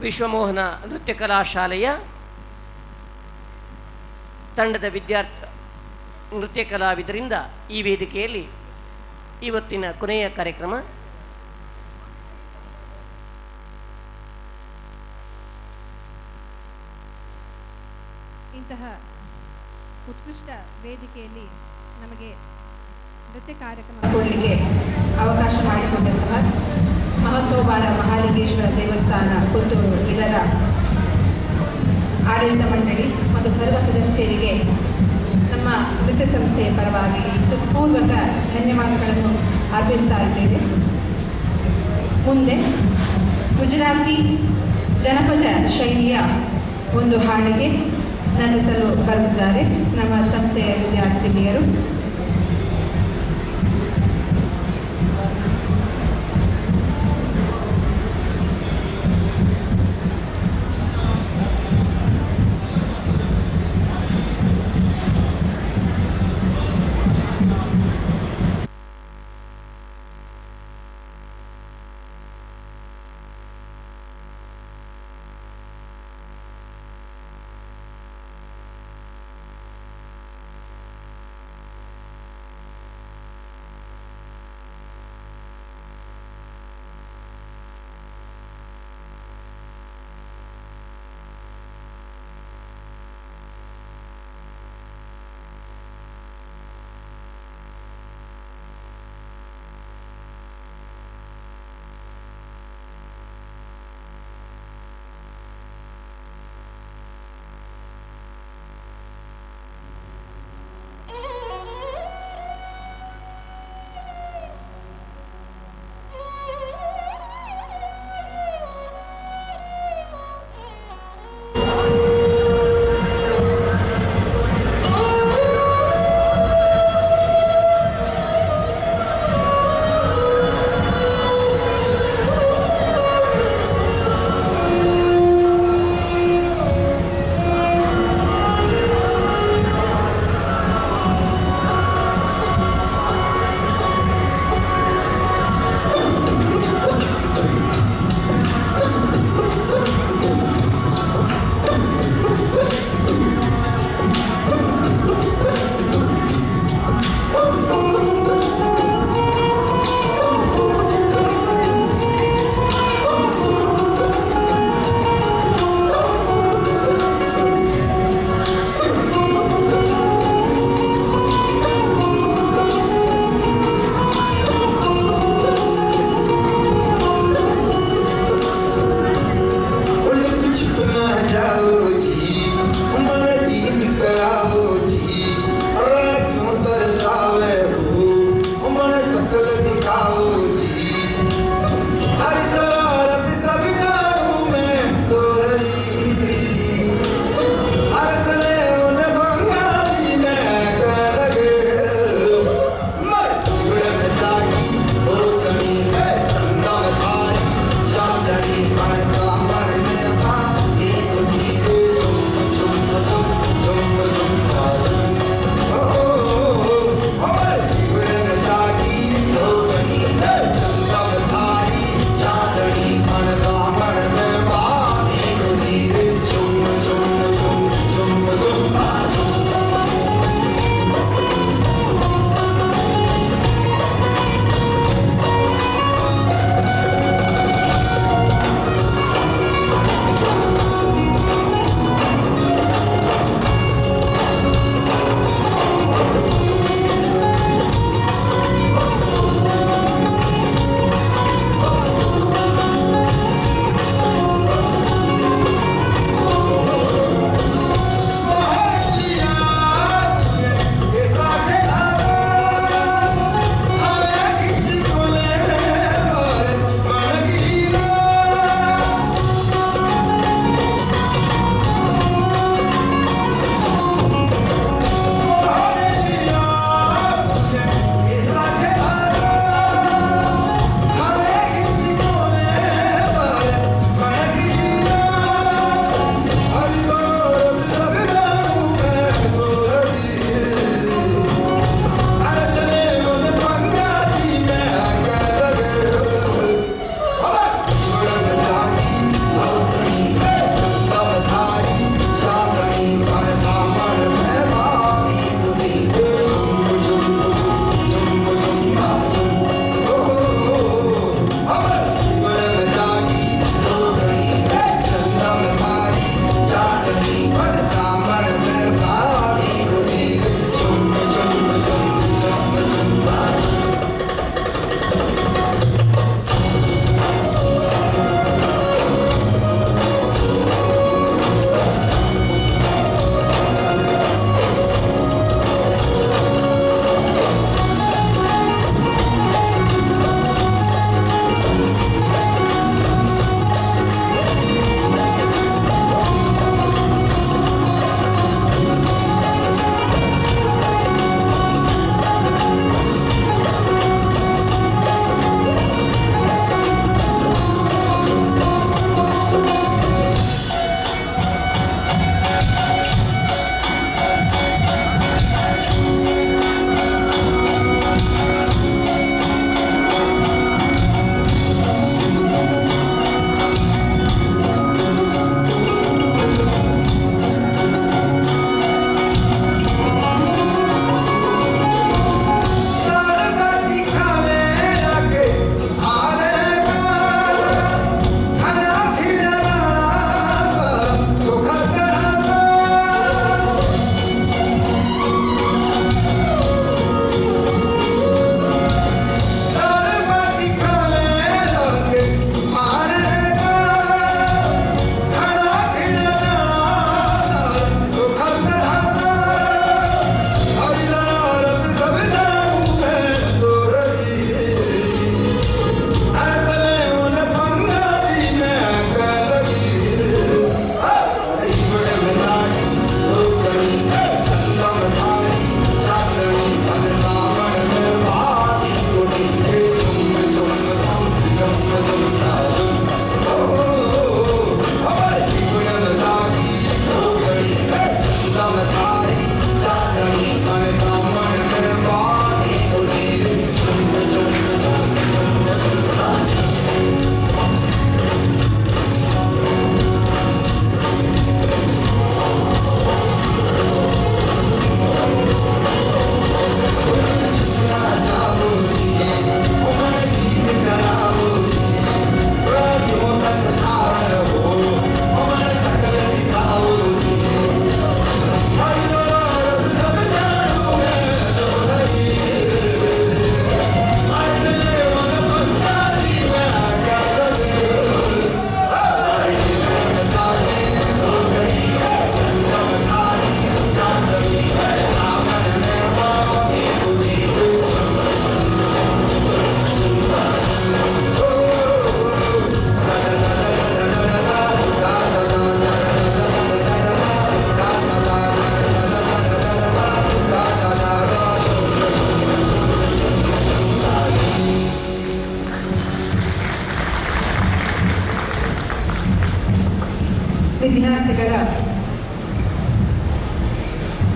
ವಿಶ್ವಮೋಹನ ನೃತ್ಯ ಕಲಾ ಶಾಲೆಯ ತಂಡದ ನೃತ್ಯ ಕಲಾವಿದರಿಂದ ಈ ವೇದಿಕೆಯಲ್ಲಿ ಇವತ್ತಿನ ಕೊನೆಯ ಕಾರ್ಯಕ್ರಮ. ಇಂತಹ ಉತ್ಕೃಷ್ಟ ವೇದಿಕೆಯಲ್ಲಿ ನಮಗೆ ನೃತ್ಯ ಕಾರ್ಯಕ್ರಮ ಕೊಳ್ಳಿಗೆ ಅವಕಾಶ ಮಾಡಿಕೊಂಡಂತಹ ಮಹತ್ವವಾದ ಮಹಾಲಿಂಗೇಶ್ವರ ದೇವಸ್ಥಾನ ಪುತ್ತೂರು ಇದರ ಆಡಳಿತ ಮಂಡಳಿ ಮತ್ತು ಸರ್ವ ಸದಸ್ಯರಿಗೆ ನಮ್ಮ ನೃತ್ಯ ಸಂಸ್ಥೆಯ ಪರವಾಗಿ ಪೂರ್ವಕ ಧನ್ಯವಾದಗಳನ್ನು ಅರ್ಪಿಸ್ತಾ ಇದ್ದೇವೆ. ಮುಂದೆ ಗುಜರಾತಿ ಜನಪದ ಶೈಲಿಯ ಒಂದು ಹಾಡಿಗೆ ನಟಿಸಲು ಬರುತ್ತಿದ್ದಾರೆ ನಮ್ಮ ಸಂಸ್ಥೆಯ ವಿದ್ಯಾರ್ಥಿನಿಯರು.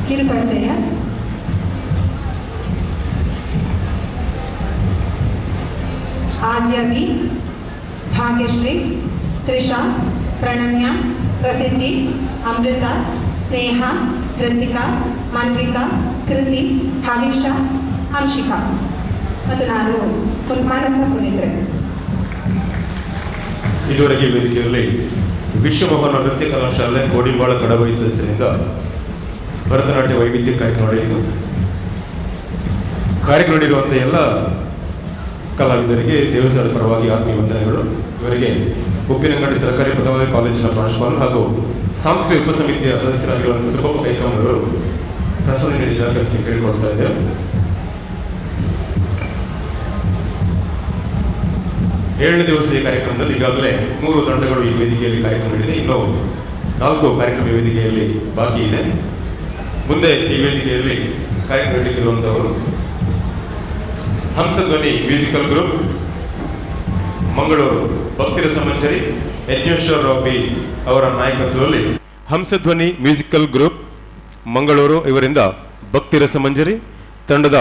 ಕಿರುಪರಿಚಯ. ಆದ್ಯ ವಿ, ಭಾಗ್ಯಶ್ರೀ, ತ್ರಿಷಾ, ಪ್ರಣಮ್ಯ, ಪ್ರಸಿದ್ಧಿ, ಅಮೃತ, ಸ್ನೇಹ, ಕೃತಿಕಾ, ಮನ್ವಿಕಾ, ಕೃತಿ, ಹವಿಷಾ, ಹಂಶಿಕಾ ಮತ್ತು ನಾನು ಮಾನಸ ಪುನೀತ್ರೆ. ಇದುವರೆಗೆ ವೇದಿಕೆಯಲ್ಲಿ ವಿಶ್ವಮೋಹನ ನೃತ್ಯ ಕಲಾಶಾಲೆ ಕೋಡಿಂಬಾಳ ಕಡಬ ಸದಸ್ಯರಿಂದ ಭರತನಾಟ್ಯ ವೈವಿಧ್ಯ ಕಾರ್ಯಕ್ರಮ ನಡೆಯಿತು. ಕಾರ್ಯಕ್ರಮ ನೀಡಿರುವಂಥ ಎಲ್ಲ ಕಲಾವಿದರಿಗೆ ದೇವಸ್ಥಾನದ ಪರವಾಗಿ ಆತ್ಮೀಯ ವಂದನೆಗಳು. ಇವರಿಗೆ ಉಪ್ಪಿನಂಗಡಿ ಸರ್ಕಾರಿ ಪದವಿ ಕಾಲೇಜಿನ ಪ್ರಾಂಶುಪಾಲರು ಹಾಗೂ ಸಾಂಸ್ಕೃತಿಕ ಉಪಸಮಿತಿಯ ಸದಸ್ಯರಾಗಿರುವಂಥ ಸುಬ್ಬಪ್ಪ ಕೈಕಮ್ಮನವರು ಪ್ರಸಾದ ನೀಡಿ ಸಹಕರಿಸಿ ಕೇಳಿಕೊಡ್ತಾ ಇದ್ದೇವೆ. ಏಳನೇ ದಿವಸ ಈ ಕಾರ್ಯಕ್ರಮದಲ್ಲಿ ಈಗಾಗಲೇ 3 ತಂಡಗಳು ಈ ವೇದಿಕೆಯಲ್ಲಿ ಕಾರ್ಯಕ್ರಮ ನೀಡಿದೆ. ಇನ್ನೂ 4 ಕಾರ್ಯಕ್ರಮ ವೇದಿಕೆಯಲ್ಲಿ ಬಾಕಿ ಇದೆ. ಮುಂದೆ ಈ ವೇದಿಕೆಯಲ್ಲಿ ಕಾರ್ಯಕ್ರಮ ನೀಡುತ್ತಿರುವಂಥವರು ಹಂಸಧ್ವನಿ ಮ್ಯೂಸಿಕಲ್ ಗ್ರೂಪ್ ಮಂಗಳೂರು, ಭಕ್ತಿರಸ ಮಂಜರಿ ಯಜ್ಞೇಶ್ವರ ರಾವ್ ಬಿ ಅವರ ನಾಯಕತ್ವದಲ್ಲಿ ಹಂಸಧ್ವನಿ ಮ್ಯೂಸಿಕಲ್ ಗ್ರೂಪ್ ಮಂಗಳೂರು ಇವರಿಂದ ಭಕ್ತಿರಸ ಮಂಜರಿ ತಂಡದ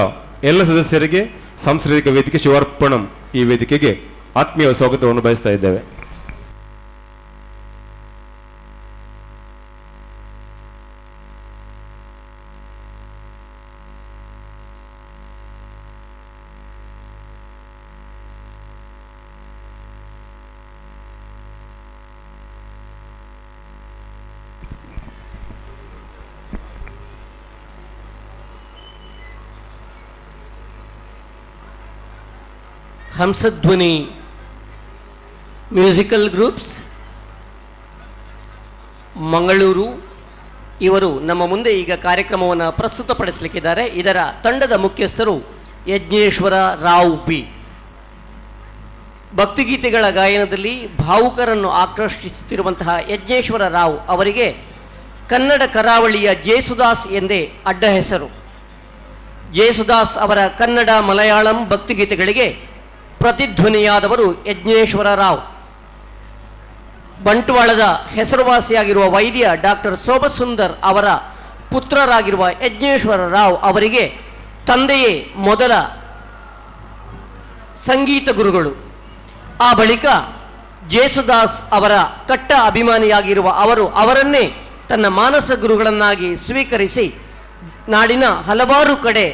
ಎಲ್ಲ ಸದಸ್ಯರಿಗೆ ಸಾಂಸ್ಕೃತಿಕ ವೇದಿಕೆ ಶಿವಾರ್ಪಣಂ ಈ ವೇದಿಕೆಗೆ ಆತ್ಮೀಯ ಸ್ವಾಗತವನ್ನು ಬಯಸ್ತಾ ಇದ್ದೇವೆ. ಹಂಸಧ್ವನಿ ಮ್ಯೂಸಿಕಲ್ ಗ್ರೂಪ್ಸ್ ಮಂಗಳೂರು ಇವರು ನಮ್ಮ ಮುಂದೆ ಈಗ ಕಾರ್ಯಕ್ರಮವನ್ನು ಪ್ರಸ್ತುತಪಡಿಸಲಿಕ್ಕಿದ್ದಾರೆ. ಇದರ ತಂಡದ ಮುಖ್ಯಸ್ಥರು ಯಜ್ಞೇಶ್ವರ ರಾವ್ ಬಿ. ಭಕ್ತಿಗೀತೆಗಳ ಗಾಯನದಲ್ಲಿ ಭಾವುಕರನ್ನು ಆಕರ್ಷಿಸುತ್ತಿರುವಂತಹ ಯಜ್ಞೇಶ್ವರ ರಾವ್ ಅವರಿಗೆ ಕನ್ನಡ ಕರಾವಳಿಯ ಜೇಸುದಾಸ್ ಎಂದೇ ಅಡ್ಡ ಹೆಸರು. ಜೇಸುದಾಸ್ ಅವರ ಕನ್ನಡ ಮಲಯಾಳಂ ಭಕ್ತಿಗೀತೆಗಳಿಗೆ ಪ್ರತಿಧ್ವನಿಯಾದವರು ಯಜ್ಞೇಶ್ವರ ರಾವ್. ಬಂಟ್ವಾಳದ ಹೆಸರುವಾಸಿಯಾಗಿರುವ ವೈದ್ಯ ಡಾಕ್ಟರ್ ಸೋಮಸುಂದರ್ ಅವರ ಪುತ್ರರಾಗಿರುವ ಯಜ್ಞೇಶ್ವರ ರಾವ್ ಅವರಿಗೆ ತಂದೆಯೇ ಮೊದಲ ಸಂಗೀತ ಗುರುಗಳು. ಆ ಬಳಿಕ ಜೇಸುದಾಸ್ ಅವರ ಕಟ್ಟ ಅಭಿಮಾನಿಯಾಗಿರುವ ಅವರನ್ನೇ ತನ್ನ ಮಾನಸ ಗುರುಗಳನ್ನಾಗಿ ಸ್ವೀಕರಿಸಿ ನಾಡಿನ ಹಲವಾರು ಕಡೆ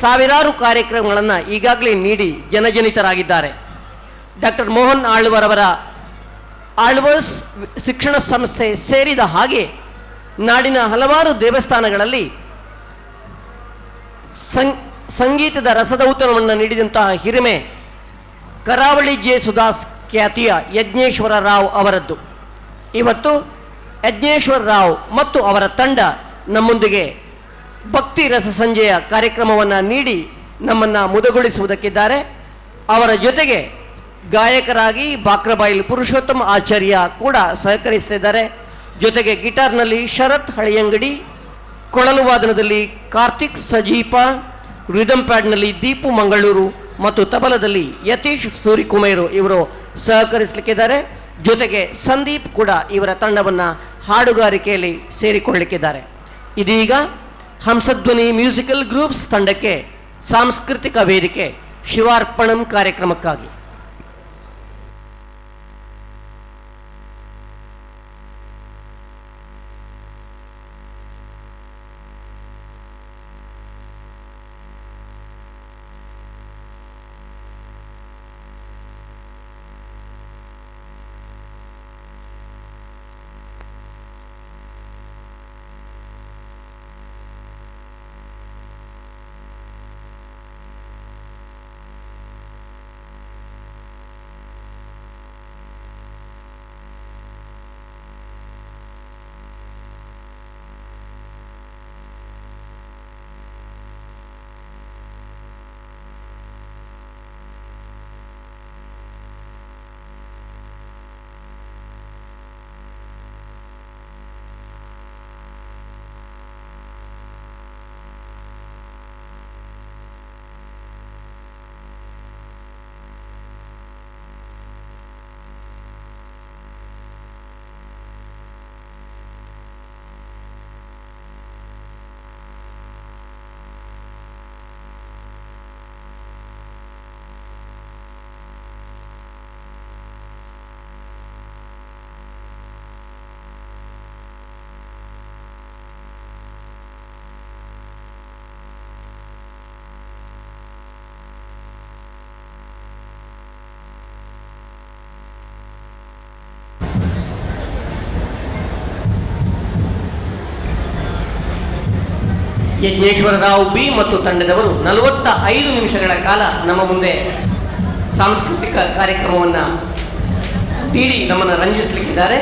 ಸಾವಿರಾರು ಕಾರ್ಯಕ್ರಮಗಳನ್ನು ಈಗಾಗಲೇ ನೀಡಿ ಜನಜನಿತರಾಗಿದ್ದಾರೆ. ಡಾಕ್ಟರ್ ಮೋಹನ್ ಆಳ್ವರವರ ಆಳ್ವರ್ಸ್ ಶಿಕ್ಷಣ ಸಂಸ್ಥೆ ಸೇರಿದ ಹಾಗೆ ನಾಡಿನ ಹಲವಾರು ದೇವಸ್ಥಾನಗಳಲ್ಲಿ ಸಂಗೀತದ ರಸದೌತಣವನ್ನು ನೀಡಿದಂತಹ ಹಿರಿಮೆ ಕರಾವಳಿ ಜೇಸುದಾಸ್ ಖ್ಯಾತಿಯ ಯಜ್ಞೇಶ್ವರ ರಾವ್ ಅವರದ್ದು. ಇವತ್ತು ಯಜ್ಞೇಶ್ವರ ರಾವ್ ಮತ್ತು ಅವರ ತಂಡ ನಮ್ಮೊಂದಿಗೆ ಭಕ್ತಿ ರಸ ಸಂಜೆಯ ಕಾರ್ಯಕ್ರಮವನ್ನು ನೀಡಿ ನಮ್ಮನ್ನು ಮುದಗೊಳಿಸುವುದಕ್ಕಿದ್ದಾರೆ. ಅವರ ಜೊತೆಗೆ ಗಾಯಕರಾಗಿ ಬಾಕ್ರಬಾಯಿಲ್ ಪುರುಷೋತ್ತಮ ಆಚಾರ್ಯ ಕೂಡ ಸಹಕರಿಸ್ತಿದ್ದಾರೆ. ಜೊತೆಗೆ ಗಿಟಾರ್ನಲ್ಲಿ ಶರತ್ ಹಳಿಯಂಗಡಿ, ಕೊಳಲು ವಾದನದಲ್ಲಿ ಕಾರ್ತಿಕ್ ಸಜೀಪ, ರಿದಮ್ ಪ್ಯಾಡ್ನಲ್ಲಿ ದೀಪು ಮಂಗಳೂರು ಮತ್ತು ತಬಲದಲ್ಲಿ ಯತೀಶ್ ಸೂರಿಕುಮೇರು ಇವರು ಸಹಕರಿಸಲಿಕ್ಕಿದ್ದಾರೆ. ಜೊತೆಗೆ ಸಂದೀಪ್ ಕೂಡ ಇವರ ತಂಡವನ್ನು ಹಾಡುಗಾರಿಕೆಯಲ್ಲಿ ಸೇರಿಕೊಳ್ಳಲಿಕ್ಕಿದ್ದಾರೆ. ಇದೀಗ ಹಂಸಧ್ವನಿ ಮ್ಯೂಸಿಕಲ್ ಗ್ರೂಪ್ಸ್ ತಂಡಕ್ಕೆ ಸಾಂಸ್ಕೃತಿಕ ವೇದಿಕೆ ಶಿವಾರ್ಪಣಂ ಕಾರ್ಯಕ್ರಮಕ್ಕಾಗಿ ಯಜ್ಞೇಶ್ವರರಾವ್ ಬಿ ಮತ್ತು ತಂಡದವರು 45 ನಿಮಿಷಗಳ ಕಾಲ ನಮ್ಮ ಮುಂದೆ ಸಾಂಸ್ಕೃತಿಕ ಕಾರ್ಯಕ್ರಮವನ್ನು ನೀಡಿ ನಮ್ಮನ್ನು ರಂಜಿಸಲಿಕ್ಕಿದ್ದಾರೆ.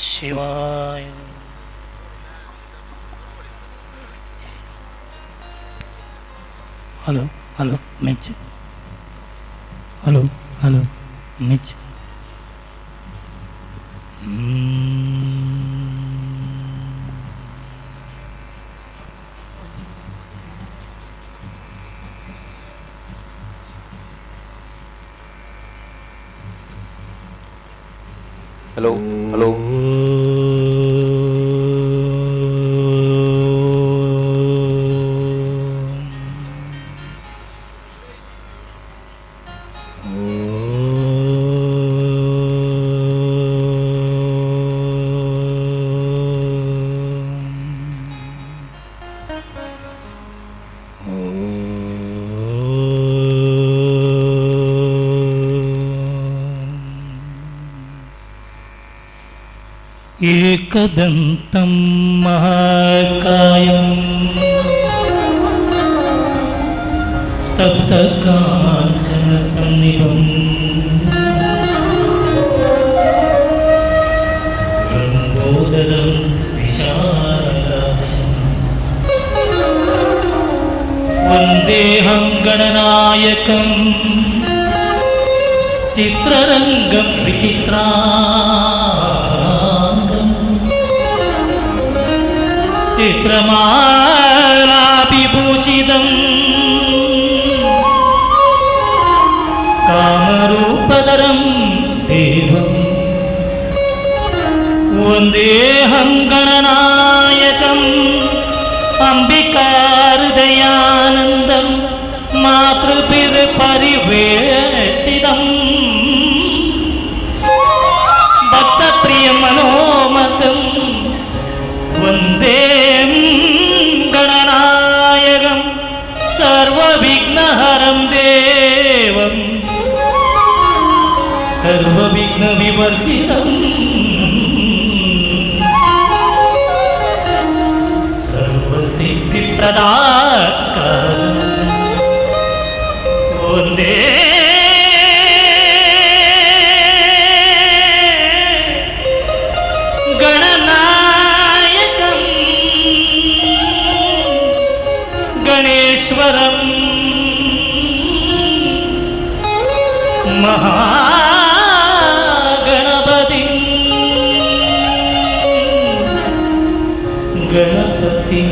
ಶಿವಾಯ. ಹಲೋ ಹಲೋ ಮೆಚ್. ಹಲೋ ಹಲೋ ಮೆಚ್. ಹಲೋ ಹಲೋ एकदन्तं महाकायं तप्तकाञ्चनसन्निभं लम्बोदरं विशालाक्षं वन्देऽहं गणनायकं चित्ररङ्गं विचित्रा चित्रमालाभिभूषितं कामरूपधरं देवं वन्देऽहं गणनायकम् अम्बिकाहृदयानन्दं मातृभिर्परिवेष्टितं भक्तप्रियमनोमदं वन्दे गणनायकं सर्वविघ्नहरं देवं सर्वविघ्नविवर्जितं सर्वसिद्धिप्रदायकं वन्दे गणेश्वरं महागणपतिं गणपतिं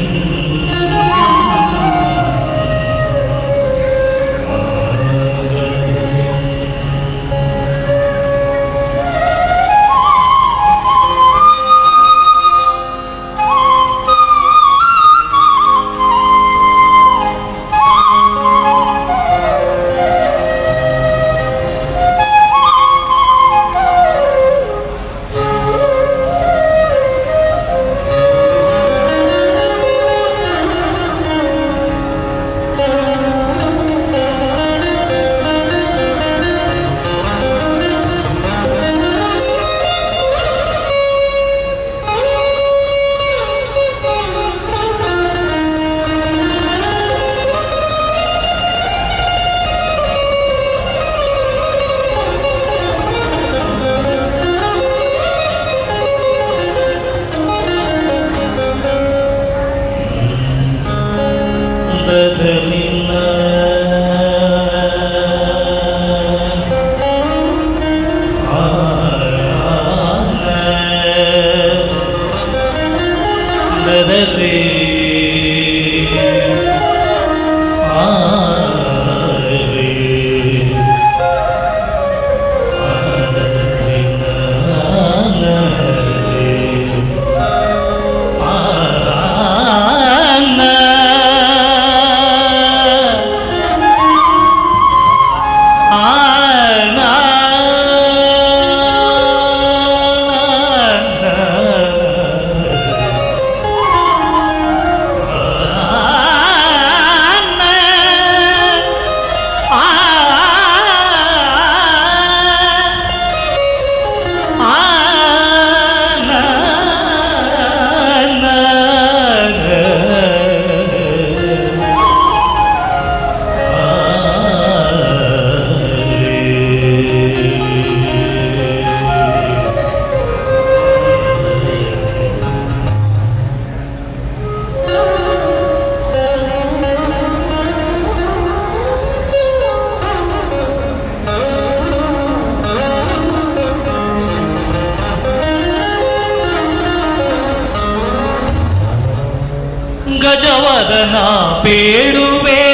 ಗಜವದನ ಬೇಡುವೆ.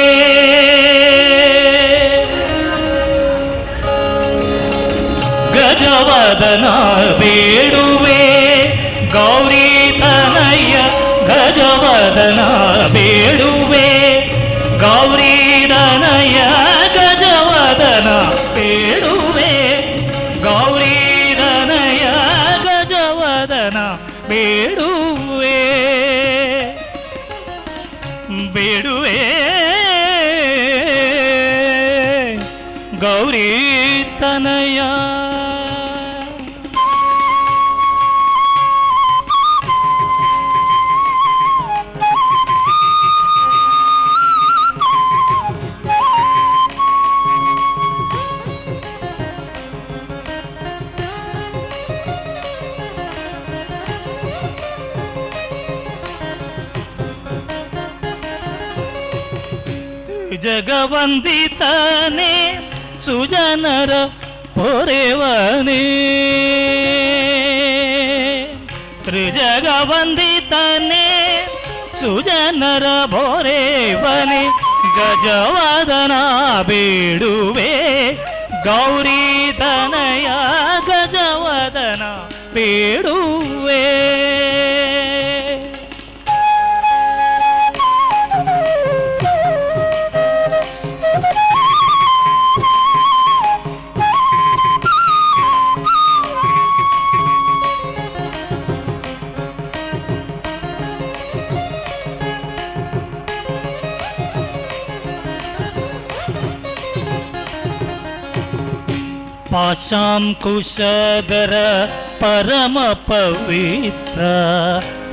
ಗಜವದನ ಬೇಡುವೆ ಗೌರಿ ತನಯ್ಯ. ಗಜವದನ ಬೇಡುವೆ ಗೌರಿ ತನಯ್ಯ. ಗಜವದನ ಬೇಡುವೆ ಗೌರಿ ತನಯ್ಯ. ಗಜವದನ ಬೇಡುವೆ ಬೇಡುವೆ ಗೌರಿ ತನಯ. ಜಗವಂದಿತನೇ ಸುಜನರ ಪೊರೆವನೇ. ತ್ರಿಜಗವಂದಿತನೇ ಸುಜನರ ಪೊರೆವನೇ. ಗಜವದನ ಬೇಡುವೆ ಗೌರಿ ತನಯ. ಗಜವದನ ಬೇಡುವೆ ಪಾಶಾಂಕುಶಧರ ಪರಮ ಪವಿತ್ರ.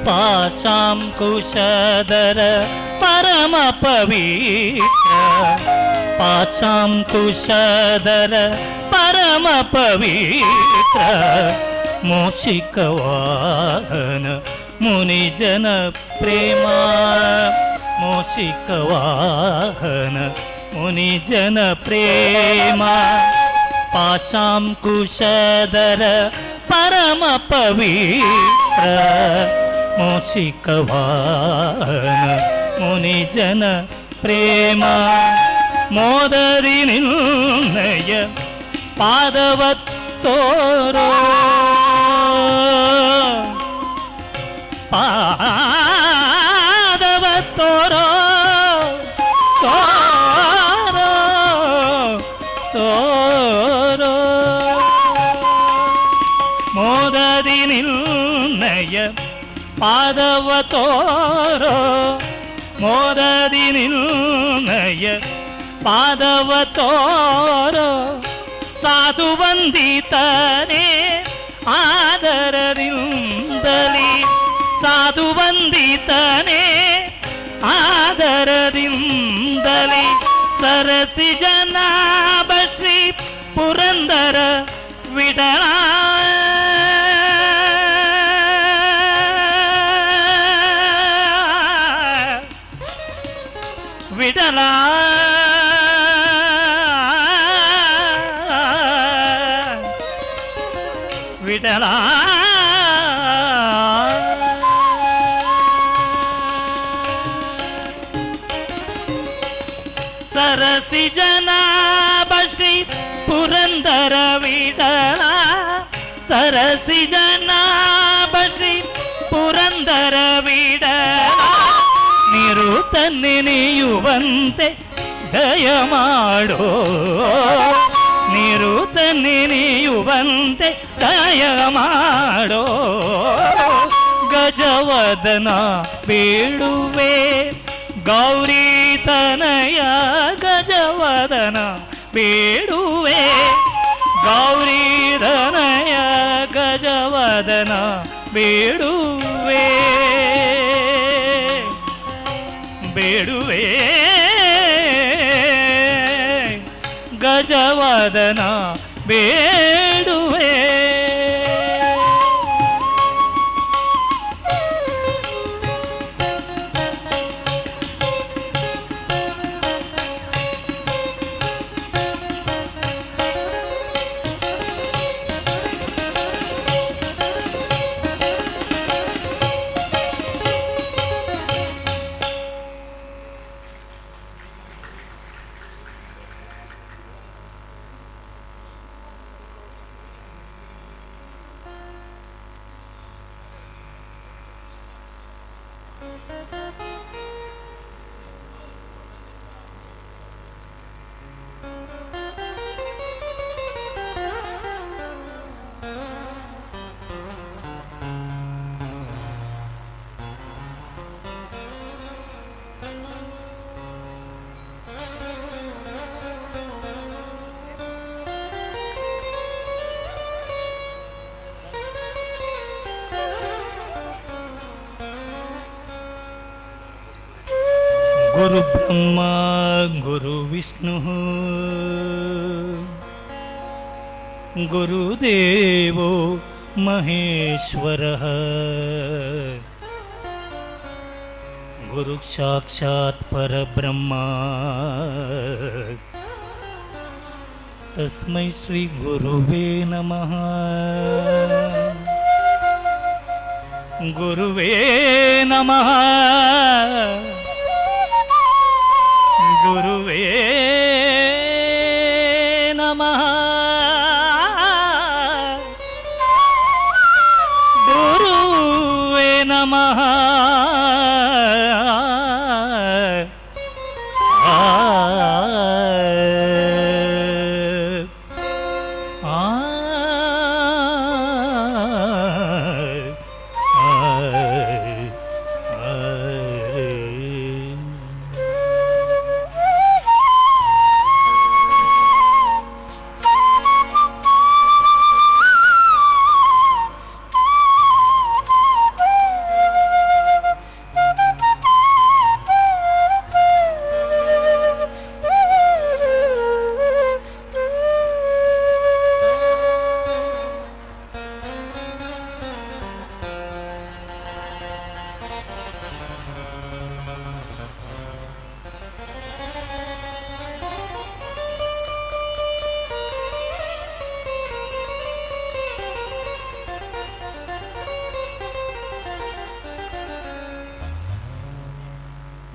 ಪಾಶಾಂಕುಶಧರ ಪರಮ ಪವಿತ್ರ. ಪಾಶಾಂಕುಶಧರ ಪರಮ ಪವಿತ್ರ. ಮೂಷಿಕ ವಾಹನ ಮುನಿಜನ ಪ್ರೇಮ. ಮೂಷಿಕ ವಾಹನ ಮುನಿಜನ ಪ್ರೇಮ. ಪಾಶಾಂಕುಶಧರ ಪರಮ ಪವಿತ್ರ. ಮೂಷಿಕ ವಾಹನ ಮುನಿಜನ ಪ್ರೇಮ. ಮೋದರಿ ನಿನ್ನಯ ಪಾದವ ತೋರೋ. ಪಾದವ ತೋರೋ ತೋರೋ ತೋರೋ. ಮೋದದಿ ನಿನ್ನಯ ಪಾದವ ತೋರೋ. ಮೋದದಿ ನಿನ್ನಯ ಪಾದವ ತೋರೋ. ಸಾಧು ವಂದಿತನೇ ಆದರದಿಂದಲಿ. ಸಾಧು ವಂದಿತನೇ ಆದರದಿಂದಲಿ. ಸರಸಿ ಜನಾಭ ಶ್ರೀ ಪುರಂದರ ವಿಠಲ. ವಿಠಲ ವಿಠಲ. ಸರಸಿ ಜನಾಭ ಶ್ರೀ ಪುರಂದರ ವಿಠಲ. ಸರಸಿ ಜನಾಭ ಶ್ರೀ ಪುರಂದರ ವಿಠಲ. ನಿರುತ ನೆನೆಯುವಂತೆ ದಯ ಮಾಡೋ. ನಿರುತ ನೆನೆಯುವಂತೆ ದಯ ಮಾಡೋ. ಗಜವದನ ಬೇಡುವೆ ಗೌರಿ ತನಯ. ಗಜವದನ ಬೇಡುವೆ ಗೌರಿ ತನಯ. ಗಜವದನ ಬೇಡುವೆ ಬೇಡುವೆ ಗಜವದನ ಬೇಡುವೆ. ಗುರು ಬ್ರಹ್ಮ ಗುರು ವಿಷ್ಣು ಗುರುದೇವೋ ಮಹೇಶ್ವರ ಗುರು ಸಾಕ್ಷಾತ್ ಪರಬ್ರಹ್ಮ ತಸ್ಮೈ ಶ್ರೀ ಗುರುವೇ ನಮಃ. ಗುರುವೇ ನಮಃ. ಗುರುವೇ ನಮಃ. ಗುರುವೇ ನಮಃ.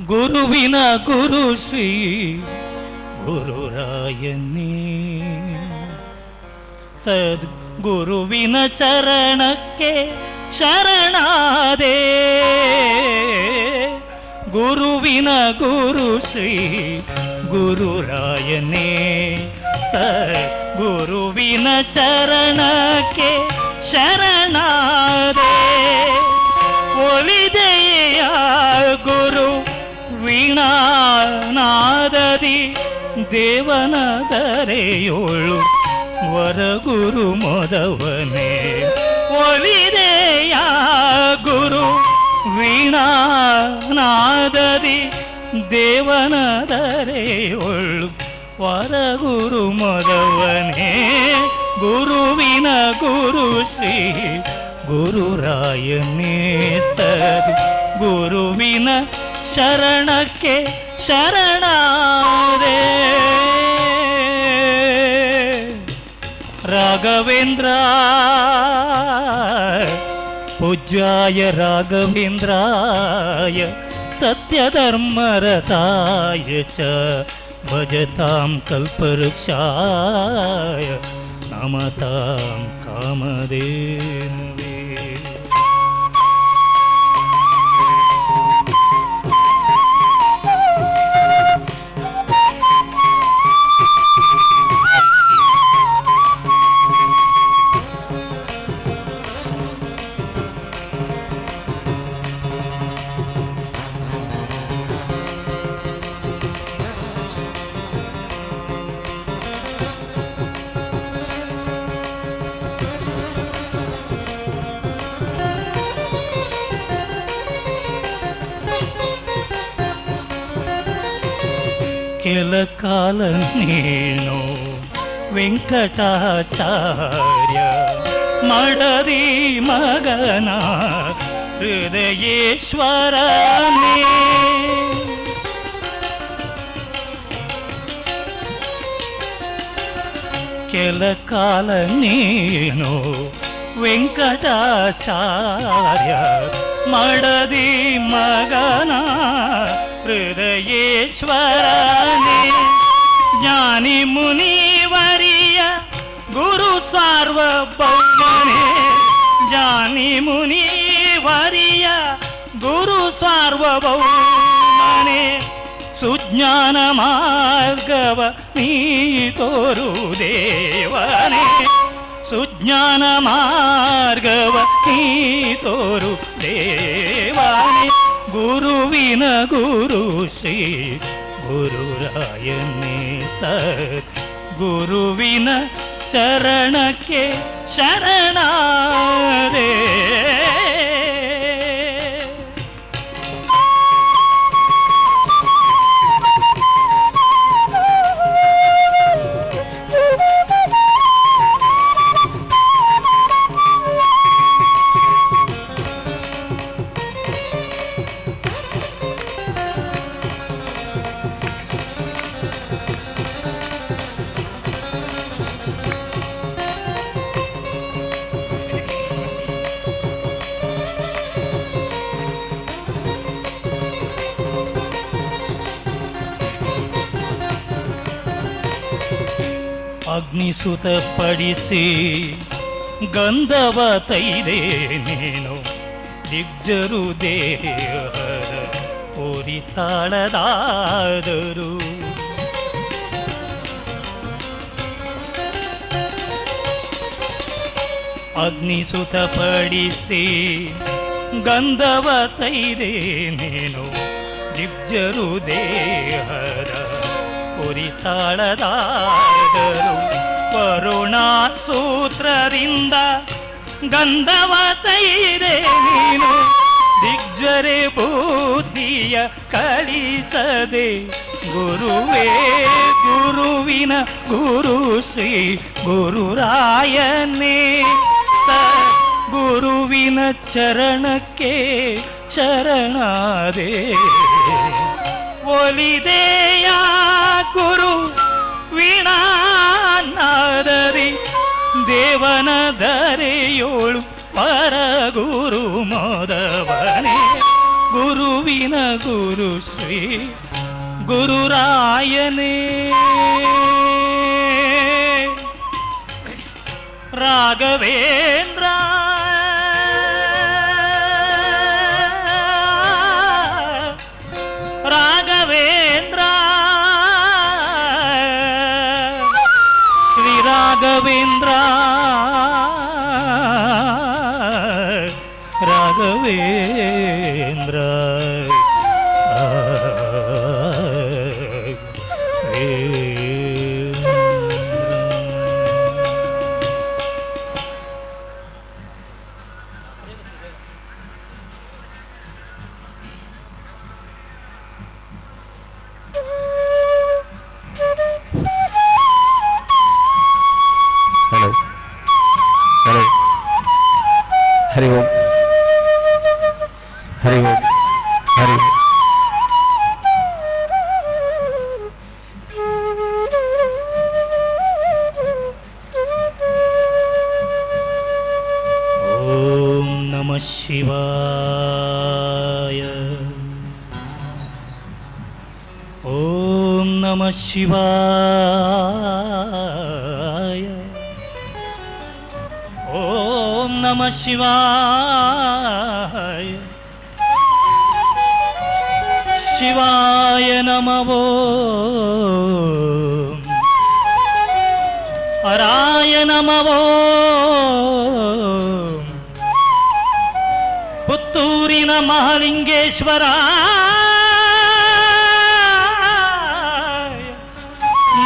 ಗುರುವಿನ ಗುರು ಶ್ರೀ ಗುರುರಾಯನೇ ಸದ್ಗುರುವಿನ ಚರಣಕ್ಕೆ ಶರಣಾದೆ. ಗುರುವಿನ ಗುರು ಶ್ರೀ ಗುರುರಾಯನೇ ಸದ್ಗುರುವಿನ ಚರಣಕ್ಕೆ ಶರಣಾದೆ. ಒಲಿದೆಯ ಗುರು ವೀಣಾನಾದದಿ ದೇವನದರೆಯೋಳು ವರಗುರು ಮೊದವನೇ. ಒಲಿದೆಯ ಗುರು ವೀಣಾನಾದದಿ ದೇವನದರೆಯೋಳು ವರಗುರು ಮೊದವನೇ. ಗುರುವಿನ ಗುರು ಶ್ರೀ ಗುರುರಾಯನೇ ಸದ್ ಗುರುವಿನ ಶರಣಕ್ಕೆ ಶರಣಾದೆ. ರಾಘವೇಂದ್ರ ಪೂಜ್ಯಾಯ ರಾಘವೇಂದ್ರಾಯ ಸತ್ಯಧರ್ಮರತಾಯ ಚ ಭಜತಾಂ ಕಲ್ಪವೃಕ್ಷಾಯ ನಮತಾಂ ಕಾಮಧೇನವೇ. ಕೆಲ ಕಾಲ ನೀನು ವೆಂಕಟಾಚಾರ್ಯ ಮಡದಿ ಮಗನ ಹೃದಯೇಶ್ವರನೇ. ಕೆಲ ಕಾಲ ನೀನು ವೆಂಕಟಾಚಾರ್ಯ ಮಡದಿ ಮಗನ ಹೃದಯೇಶ್ವರನೇ. ಜ್ಞಾನಿ ಮುನಿವರಿಯ ಗುರು ಸಾರ್ವಭೌಮನೇ. ಜ್ಞಾನಿ ಮುನಿವರಿಯ ಗುರು ಸಾರ್ವಭೌಮನೆ ಸುಜ್ಞಾನ ಮಾರ್ಗವ ನೀ ತೋರು ದೇವನೇ ಸುಜ್ಞಾನ ಮಾರ್ಗವ ನೀ ತೋರು ದೇವನೇ ಗುರುವಿನ ಗುರು ಶ್ರೀ ಗುರುರಾಯನೇ ಸತ್ ಗುರುವಿನ ಚರಣಕ್ಕೆ ಶರಣಾದೆ ಅಗ್ನಿಸುತ ಪಡಿಸಿ ಗಂಧವ ತೈದೆ ನೀನು ದಿಗ್ಜರು ದೇಹರ ಉರಿತಾಳದಾದರು ಅಗ್ನಿಸುತ ಪಡಿಸಿ ಗಂಧವ ತೈದೆ ನೀನು ದಿಗ್ಜರು ದೇಹರ ಕುರಿತಾಳದಾದರು ಕರುಣಾ ಸೂತ್ರದಿಂದ ಗಂಧವ ತೈದೆ ನೀನು ದಿಗ್ಜರೆ ಬುದ್ಧಿಯ ಕಳಿಸದೆ ಗುರುವೇ ಗುರುವಿನ ಗುರು ಶ್ರೀ ಗುರುರಾಯನೇ ಸ ಗುರುವಿನ ಚರಣಕ್ಕೆ ಶರಣಾದೆ ಒಲಿದೆಯ ಗುರು ವೀಣಾನಾದರಿ ದೇವನ ದರೆಯೋಳು ಪರಗುರು ಮೋದವನೇ ಗುರುವಿನ ಗುರು ಶ್ರೀ ಗುರುರಾಯನೇ ರಾಘವೇಂದ್ರ ರಾಘವೇಂದ್ರ ಶ್ರೀ ರಾಘವೇಂದ್ರ ರಾಘವೇಂದ್ರ ಹಲೋ ಹಲೋ ಹರಿ ಓಂ ಹರಿ ಓಂ ಹರಿ ಓಂ ನಮಃ ಶಿವಾಯ ಓಂ ನಮಃ ಶಿವಾಯ ಓಂ ನಮಃ ಶಿವಾಯ ಶಿವಾಯ ನಮಃ ಓಂ ಹರಾಯ ನಮಃ ಓಂ ಪುತ್ತೂರಿನ ಮಹಾಲಿಂಗೇಶ್ವರ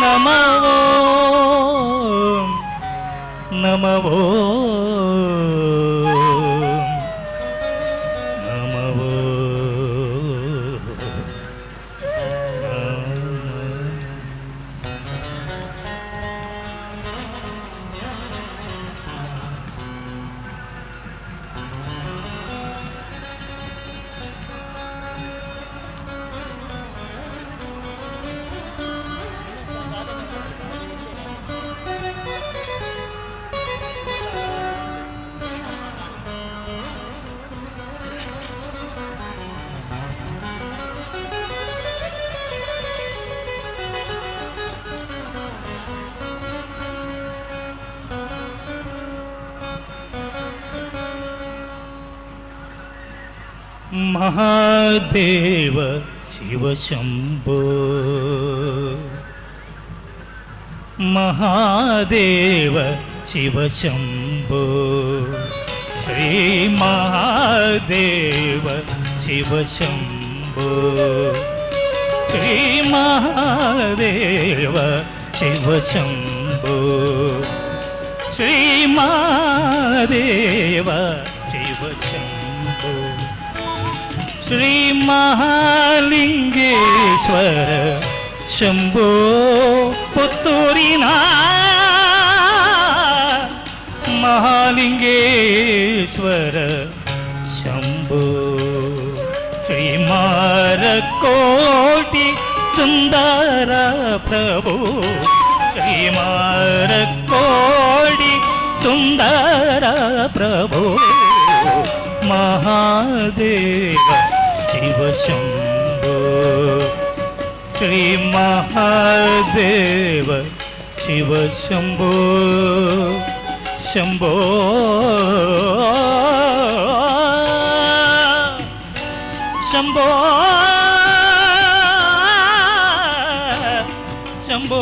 ನಮಃ ಓಂ ನಮಃ ಓಂ ನಮಃ महादेव शिव शंभो महादेव शिव शंभो श्री महादेव शिव शंभो श्री महादेव शिव शंभो श्री महादेव शिव शंभो श्री महालिंगेश्वर शंभो पुತ್ತೂರಿನ महालिंगेश्वर शंभो श्री मारकोटि सुंदर प्रभु श्री मारकोटि सुंदर प्रभु महादेव शिव शंभो श्री महादेव शिव शंभो शंभो शंभो शंभो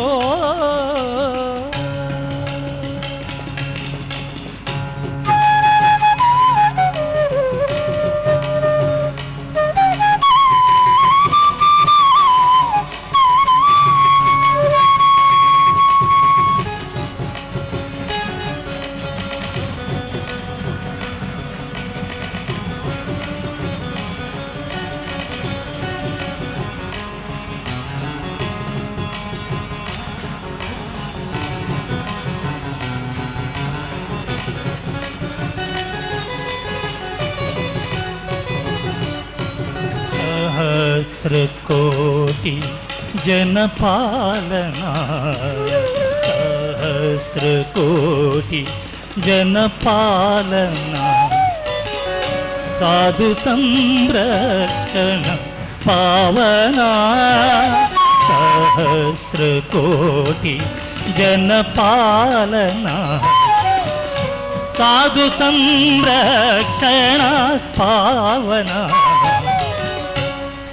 सहस्रकोटि जनपालना सहस्रकोटि जनपालना साधु संरक्षण पावना सहस्रकोटि जनपालना साधु संरक्षण पावना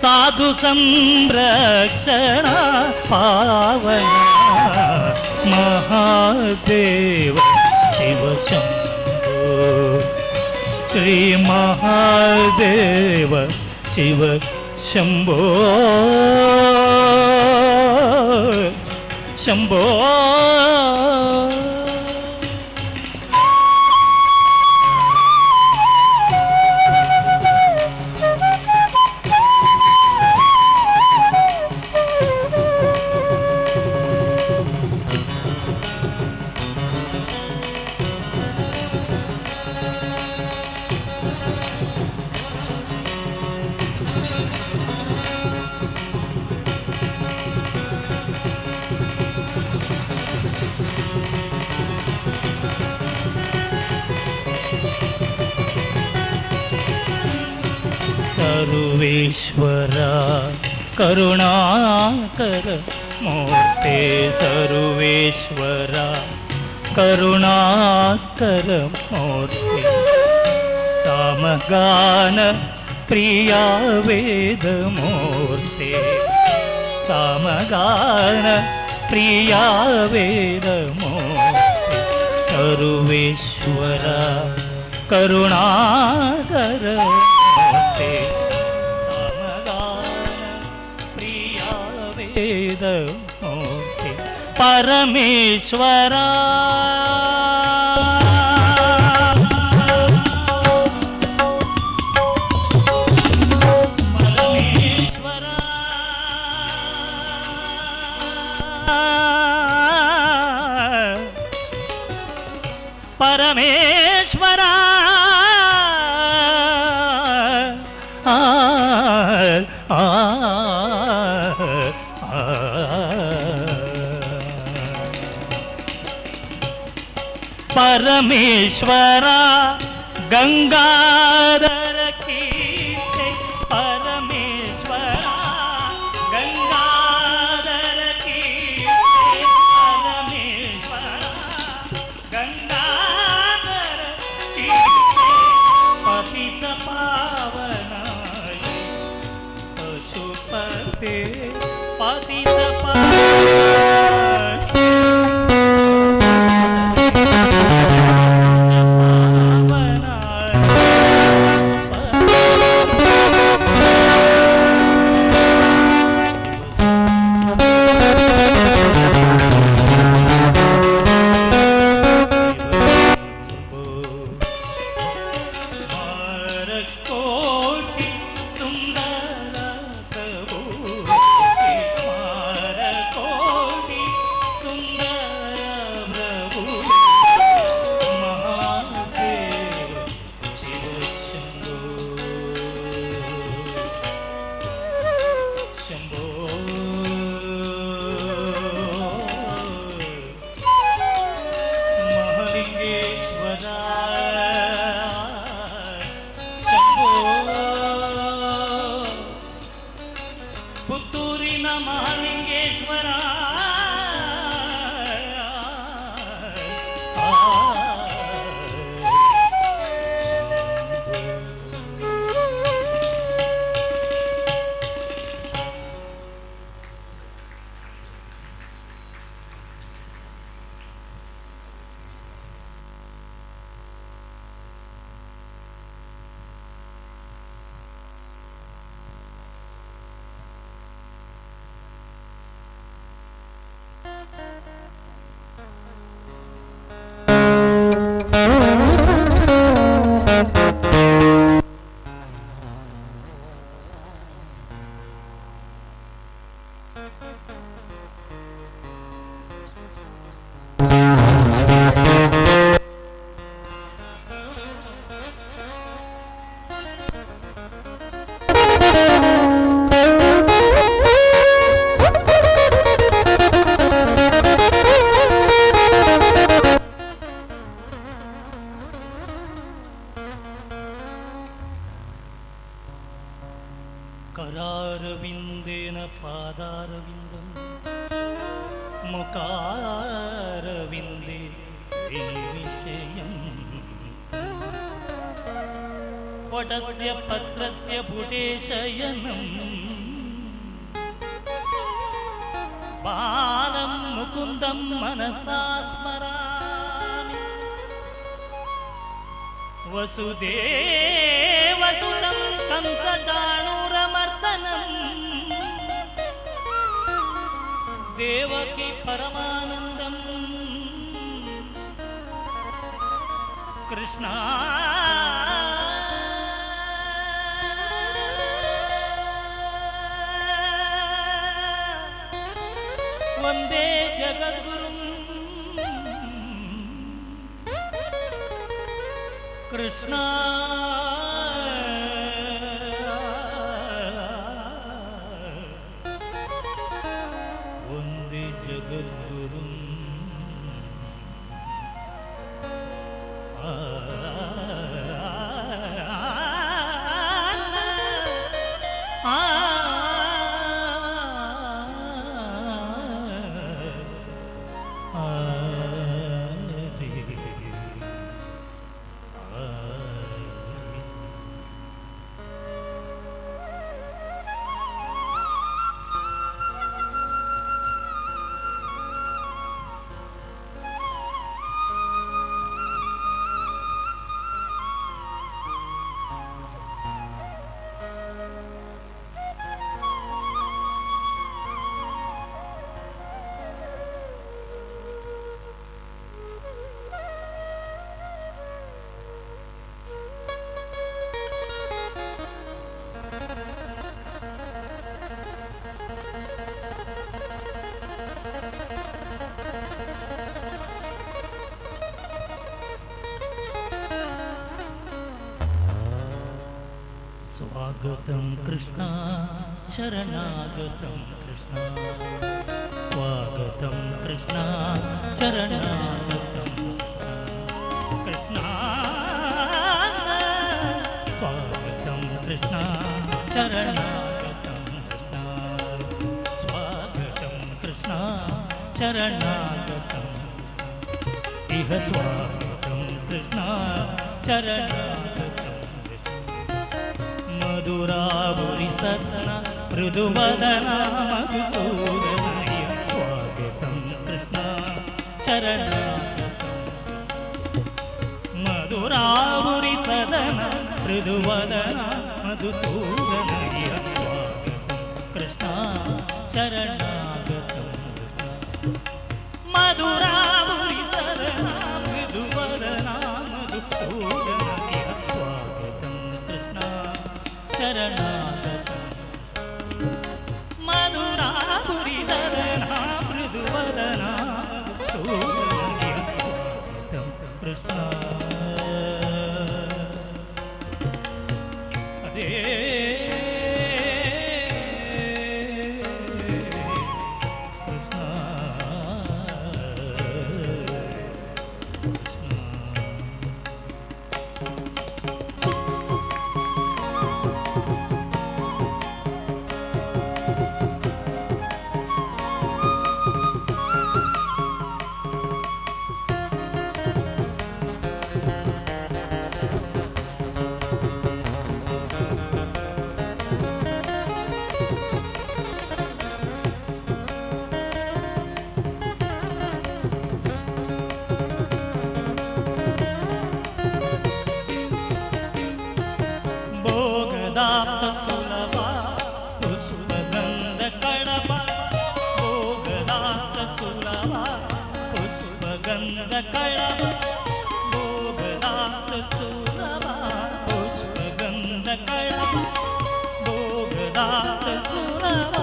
साधु संरक्षण पावना महादेव शिव शंभो श्री महादेव शिव शंभो शंभो सर्वेश्वरा करुणाकर मूर्ते सर्वेश्वरा करुणाकर मूर्ते सामगान प्रिया वेदमूर्ते सामगान प्रिया वेदमूर्ते सर्वेश्वरा करुणाकर मूर्ते वेदमूर्ति परमेश्वरा परमेश्वरा परमेश्वरा गंगाधर कीर्ते परमेश्वरा गंगाधर कीर्ते परमेश्वरा गंगाधर कीर्ते पतित पावना पाते पतित पावनाय ಪುತ್ತೂರಿನ ಮಹಾಲಿಂಗೇಶ್ವರ करारविन्देन पादारविन्दं मुखारविन्दे विषयम् वटस्य पत्रस्य पुटे शयनम् बालं मुकुन्दं मनसा स्मरामि वसुदेवसुतं कंसचाणूरमर्दनम् देवकी परमानन्दम् कृष्णा वन्दे जगद्गुरुं कृष्णा वन्दे जगद्गुरुं स्वागतं कृष्णा शरणागतं कृष्णा स्वागतं कृष्णा शरणागतं कृष्णा स्वागतं कृष्णा शरणागतं कृष्णा स्वागतं कृष्णा शरणागतं इह स्वागतं कृष्णा शरणागतं मधुरापुरी सत्ना ಮೃದುವದನ ಮಧುಸೂದನಯ್ಯ ಸ್ವಾಗತಂ ಕೃಷ್ಣ ಶರಣಾಗತಂ ಮಧುರಾವುರಿ ಸದನ ಮೃದುವದನ ಮಧುಸೂದನಯ್ಯ ಸ್ವಾಗತಂ ಕೃಷ್ಣ ಶರಣಾಗತಂ ಮಧುರಾವುರಿ ಸದನ ಮೃದುವದನ ಮಧುಸೂದನಯ್ಯ ಸ್ವಾಗತಂ ಕೃಷ್ಣ ಶರಣಾಗತಂ ಮಧುರಾಪುರಿ ದರನ ಮೃದುವದನ ಮಧುಸೂದನಯ್ಯ ಸ್ವಾಗತಂ ಕೃಷ್ಣ ಅದೇ ಕೃಷ್ಣ ಭೋಗದಾಪ್ತ ಸುಲಭ ಪುಷ್ಪಗಂಧ ಕಡಪ ಭೋಗದಾಪ್ತ ಸುಲಭ ಪುಷ್ಪಗಂಧ ಕಡಪ ಭೋಗದಾಪ್ತ ಸುಲಭ ಪುಷ್ಪಗಂಧ ಕಡಪ ಭೋಗದಾಪ್ತ ಸುಲಭ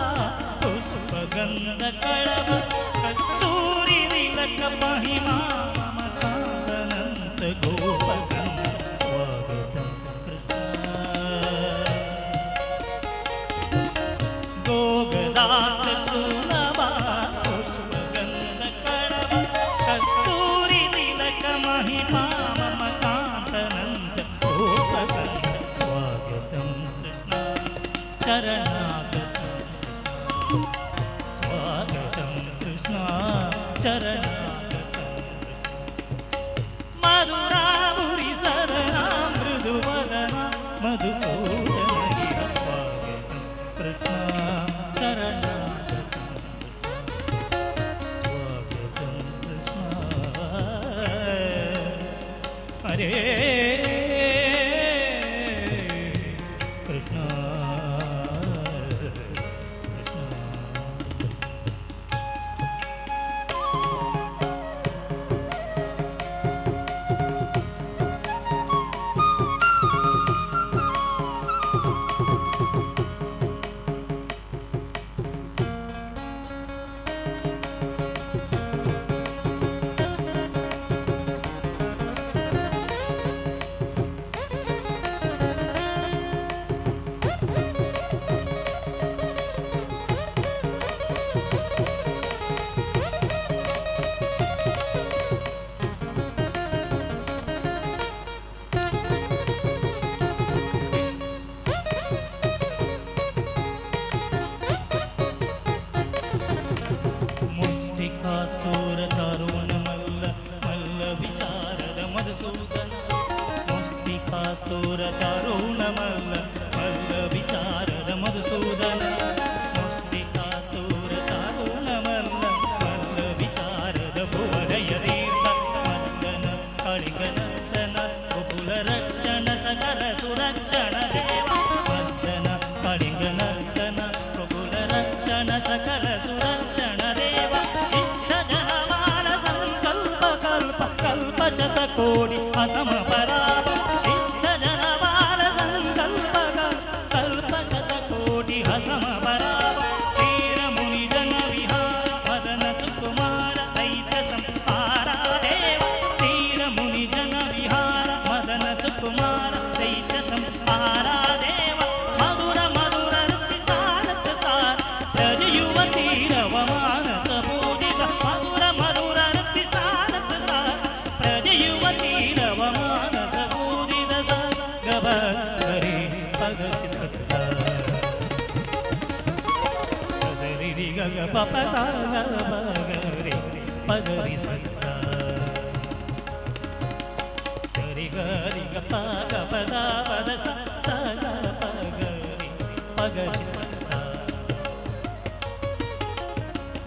ಪುಷ್ಪಗಂಧ ಕಡಪ ಕಸ್ತೂರಿ ತಿಲಕ ಮಹಿಮಾ ಮಮಕಾನಂತ ಗೋಪಗಂಧ ಸ್ವಾಗತಂ ಗೋಗದಾತ ಸುಲಭ ಪುಷ್ಪಗಂಧ ಕಡಪ ಕಸ್ತೂರಿ ತಿಲಕ ಮಹಿಮಾ ಮಮಕಾಂತನಂತ ಗೋಪಗಂಧ ಸ್ವಾಗತಂ ಕೃಷ್ಣ ಶರಣಾಗತಂ ಸ್ವಾಗತಂ ಕೃಷ್ಣ ಶರಣಾಗತಂ ಮಧುರಾಪುರಿ ಸರಣ ಮೃದುವದನ ಮಧುಸೂದನಯ್ಯ ಸ್ವಾಗತಂ ಕೃಷ್ಣ ಶರಣಾಗತಂ ಸ್ವಾಗತಂ ಕೃಷ್ಣ ಹರೇ ಕೃಷ್ಣ ಕೋಡಿ ಅಸಮ ಪರಾಪ ಇಷ್ಟ ಜನವಾಲ ಸಂಕಲ್ಪ ಕಲ್ಪ ಶತ ಕೋಟಿ ಹಸಮ ಪರಾಪ ತೀರ ಮುನಿ ಜನ ವಿಹಾರ ಮದನ ಸುಕುಮಾರ ದೈತ ಸಂಹಾರ ದೇವ ತೀರ ಮುನಿ ಜನ ವಿಹಾರ ಮದನ ಸುಕುಮಾರ ದೈತ ಸಂಹಾರ ದೇವ ಮಧುರ ಮಧುರ ಋತಿ ಸಾರಥ ಸಾರ ತರಿಯುವ ತೀರವ ಮಾನಸ ಬೋಧಿತ ಮಧುರ ಮಧುರ ಋತಿ ಸಾರಥ ಸಾರ ಪ್ರಜೆಯುವ ತೀರವ ಮಾನಸ ಬೋಧಿತ ಸ ಗಬ ಗರಿ ಪಗತಿ ಸ ಗರಿ ಗಗ ಪಪ ಸ ಗಬ ಗರಿ ಪಗರಿ ಸ ಗರಿ ಗರಿ ಗ ಪ ಗ ಪದ ಪದ ಸ ಸ ಗ ಪ ಗರಿ ಪಗರಿ ಸ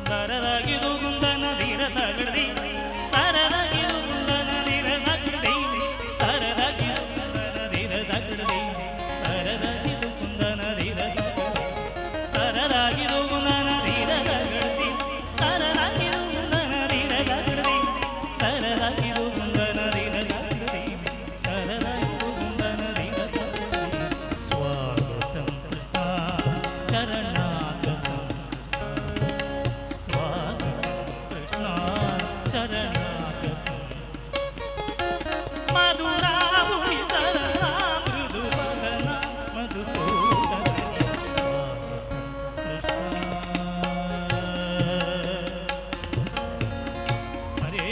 ತರದಾಗಿದು ಗುಂದನ ಧೀರ ತಗಡಿ ತರದಾಗಿದು ಗುಂದನ ಧೀರ ತಗಡಿ ತರದಾಗಿದು ಗುಂದನ ಧೀರ ತಗಡಿ ತರದಾಗಿದು ಗುಂದನ ಧೀರ ತರದಾಗಿದು ಗುಂದನ ಧೀರ ತಗಡಿ ತರದಾಗಿದು ಗುಂದನ ಧೀರ ತಗಡಿ ತರದಾಗಿದು ಗುಂದನ ಧೀರ ತಗಡಿ ತರದಾಗಿದು ಗುಂದನ ಧೀರ ತಗಡಿ ಸ್ವಾಗತಂ ಕೃಷ್ಣ ಶರಣಾಗತಂ ಸ್ವಾಗತಂ ಕೃಷ್ಣ ಶರಣಾಗತಂ ಮಧುರಾಭುವಿ ಸರಳ ಮೃದು ವದನ ಮಧುಸೂದನ ಹರೇ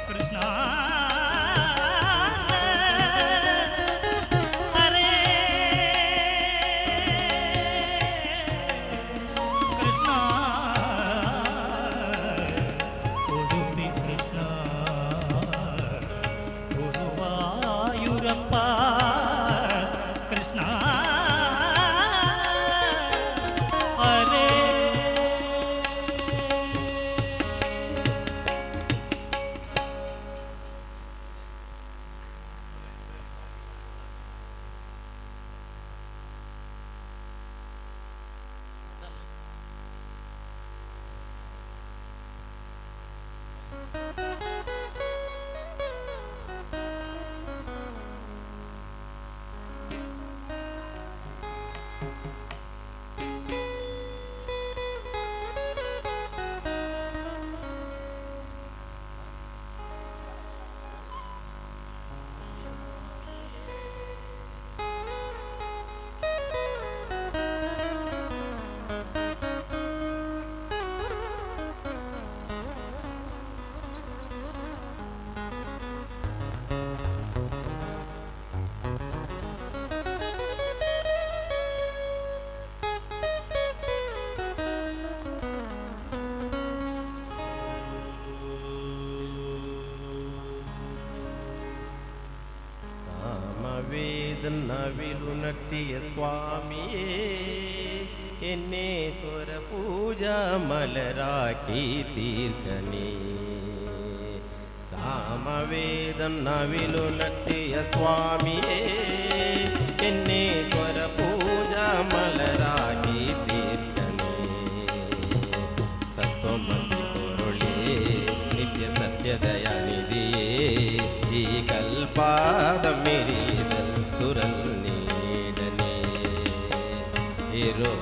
ಕೃಷ್ಣ ಹರೇ ಕೃಷ್ಣ ಉಡುಪಿ ಕೃಷ್ಣ ಗುರುವಾಯೂರಪ್ಪ ಕೃಷ್ಣ ಹರೇ ನವಿಲು ನಟ್ಟಿಯ ಸ್ವಾಮಿಯೇ ಎನ್ನೆ ಸ್ವರ ಪೂಜಾ ಮಲರಾಕಿ ತೀರ್ಥನೇ ಸಾಮವೇದ ನವಿಲು ನಟ್ಟಿಯ ಸ್ವಾಮಿಯೇ ಎನ್ನೆ ಸ್ವರ ಪೂಜಾ ಮಲರಾಕಿ ತೀರ್ಥನೇ ತತ್ವಮಸಿ ಪೊರುಳೇ ನಿತ್ಯ ಸತ್ಯ ದಯಾನಿಧಿಯೇ ಈ ಕಲ್ಪಾದ ಮಿರಿದ ತುರನ್ನೀಡನೆ ಇರೋ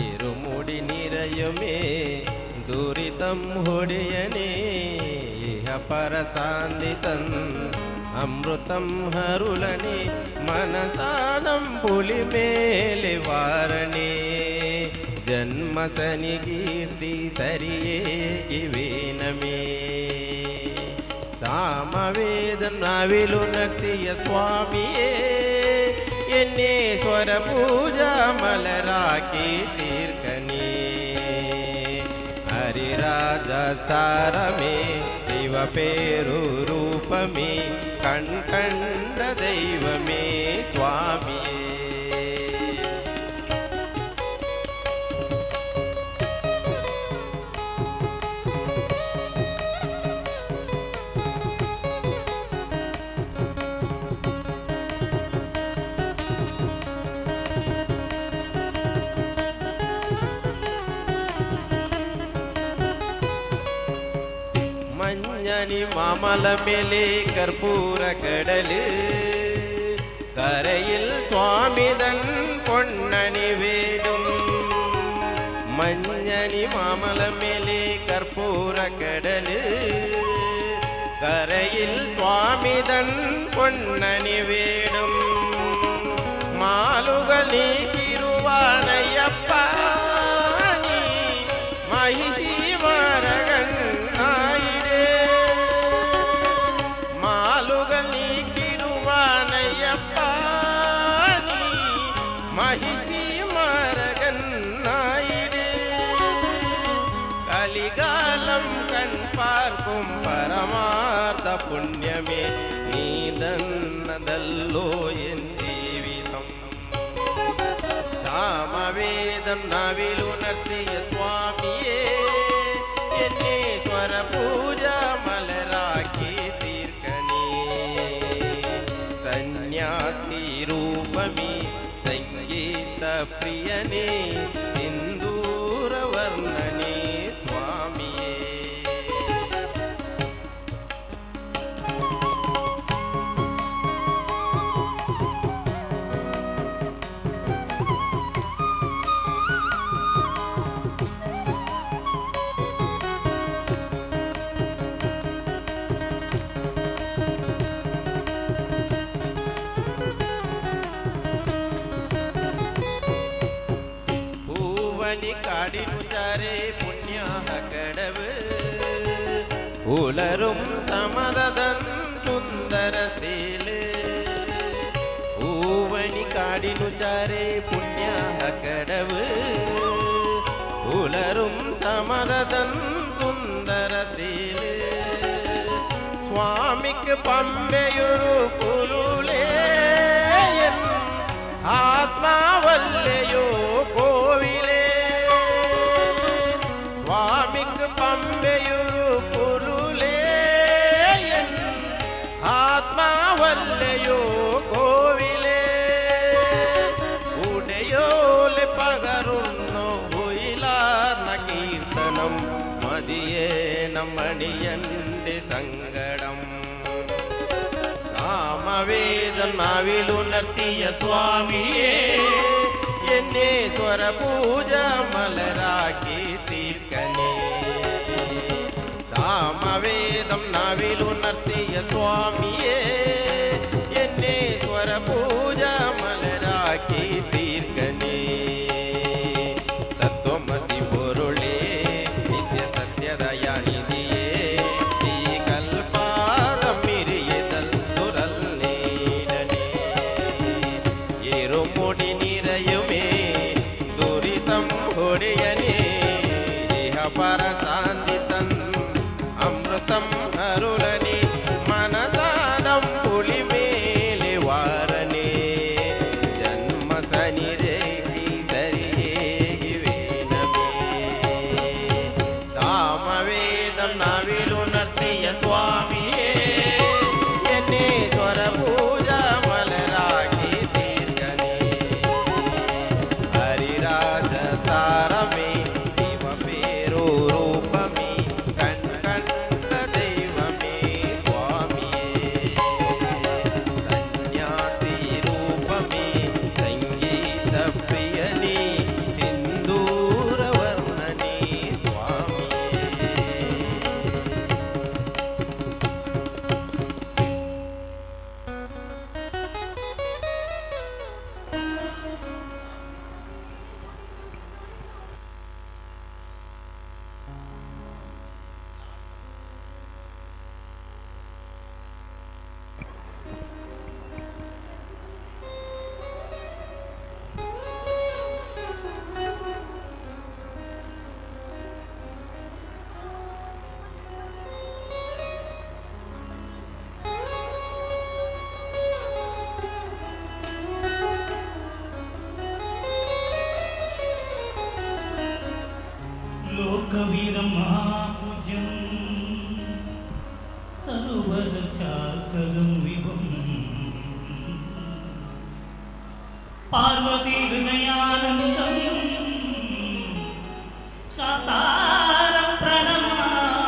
இருமுடி நிறையுமே துரிதம் ಹೊಡೆಯನೇ ಇಹ ಪರಸಾಂದಿತಂ ಅಮೃತಂ ಹರುಳನೆ ಮನಸಾನಂ ಪುಲಿ ಮೇಲೆ ವಾರಣೆ ಜನ್ಮ ಸನಿ ಕೀರ್ತಿ ಸರಿಯೇ ಕಿವೇನಮೇ ಸಾಮವೇದ ನವಿಲು ನರ್ತಿಯ ಸ್ವಾಮಿಯೇ ಎನ್ನೆ ಸ್ವರ ಪೂಜಾ ಮಲರಾಕಿ ತೀರ್ಥನೇ ಹರಿರಾಜ ಸಾರಮೇ ಶಿವ ಪೇರು ರೂಪಮೇ ಕಣ್ಕಂಡ ದೈವಮೇ ಸ್ವಾಮಿಯೇ மஞ்சனி மாமல மேலே கற்பூர கடலு கரையில் சுவாமிதன் பொன்னணி வேடும் மஞ்சனி மாமல மேலே கற்பூர கடலு கரையில் சுவாமிதன் பொன்னணி வேடும் மாலுகளி கிருவானையப்பா நீ மகிஷி மரகன் மகிஷி மரகன் நாயிடு கலிகாலம் പരമാർത്ഥ പുണ്യമേ നീതന്നതല്ലോ എൻ ജീവിതം സാമവേദം നാവിലുണർത്തിയ സ്വാമിയേ എന്നെ സ്വരപൂജ മലരാക്കി തീർക്കണേ സന്യാസി രൂപമേ സംഗീത പ്രിയനേ സിന്ദൂരവർണ്ണനേ സ്വാമിയേ കാടിനുചാരേ പുണ്യ കടവ് ഉലരും സമതതൻ സുന്ദരശീല് പൂവനി കാടിനുചാരേ പുണ്യ കടവ് ഉലരും സമതതൻ സുന്ദരശീല് സ്വാമിക്ക് പമ്പയൊരു പുലുലേ ആത്മാവല്ലയോ കോവിലേ സ്വാമിക്ക് പമ്പയൊരു പൊരുളേ ആത്മാവല്ലയോ കോവിലേ ഉടയോലെ പകരുന്നു ഉയിലാർന്ന കീർത്തനം മതിയേ നമ്മണിയന്റെ സങ്കടം സാമവേദം നാവിലുണർത്തിയ സ്വാമിയേ എന്നെ സ്വരപൂജ മലരാക്കി തീർക്കനേ സാമവേദം നാവിലുണർത്തിയ സ്വാമിയേ എന്നെ സ്വരപൂജ മലരാക്കി തീർക്കനേ തത്വമസി പൊരുളേ നിത്യ സത്യദയാനിധിയേ ഈ കൽപ്പാടമിരിയതൽ തുരൽ നീടനേ ഏറുമുടി നിറയുമേ ദുരിതം ഒടിയനേ പരശാന്തി തൻ അമൃതം അരുളനേ മനസാദം പുലിമേലെ വാരനേ ജന്മസനിരേകി സരിയേകി വേണമേ സാമവേദം നാവിലുണർത്തിയ സ്വാമിയേ എന്നെ സ്വരപൂജ മലരാക്കി തീർക്കനേ ഹരിരാജ സാരമേ രൂപമേ കൺകണ്ട ദൈവമേ സ്വാമിയേ സന്യാസി രൂപമേ സംഗീത പ്രിയനേ സിന്ദൂരവർണ്ണനേ സ്വാമിയേ लोकवीरं महापूज्यं सर्वरक्षाकरं विभुं पार्वती हृदयानन्दं शास्तारं प्रणमाम्यहं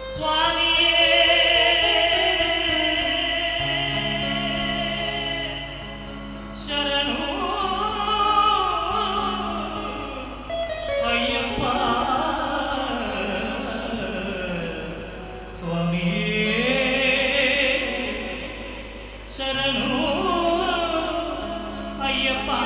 स्वामिये शरणो अय्यप्पा स्वामिये शरणो अय्यप्पा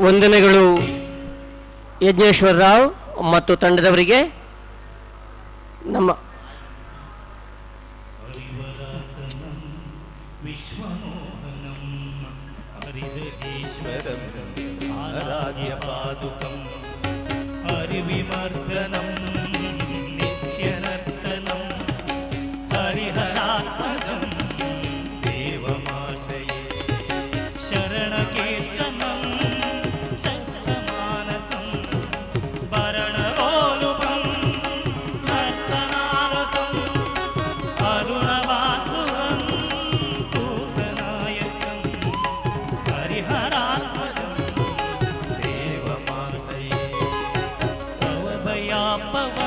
ವಂದನೆಗಳು ಯಜ್ಞೇಶ್ವರ ರಾವ್ ಮತ್ತು ತಂಡದವರಿಗೆ. ನಮ್ಮ ಆರಾಧ್ಯ ಪಾದುಕಂ ಹರಿವಿಮರ್ದನಂ ನಿತ್ಯನರ್ತನಂ ಹರಿಹರಾತ್ಮಜಂ ದೇವಮಾಶ್ರಯೇ ಶರಣಕೀರ್ತನಂ ಶಕ್ತಮಾನಸಂ ಭರಣರೋಲುಪಂ ನರ್ತನಾರಸಂ ಅರುಣವಾಸುರಂ ಭೂತನಾಯಕಂ ಹರಿಹರಾತ್ಮಜಂ ದೇವಮಾಶ್ರಯೇ ಭವಭಯಾಪವ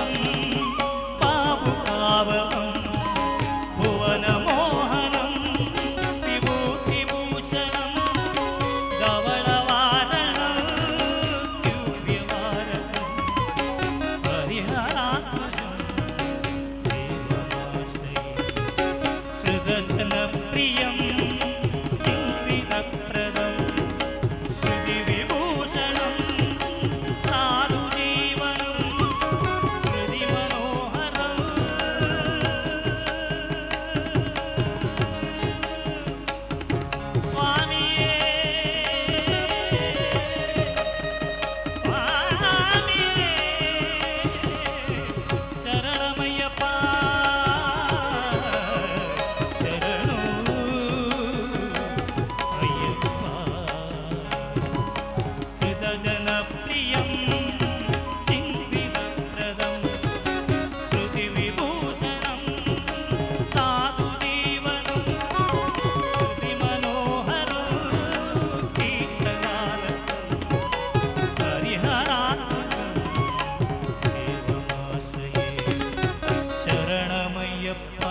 ಶರಣಮಯ್ಯಪ್ಪ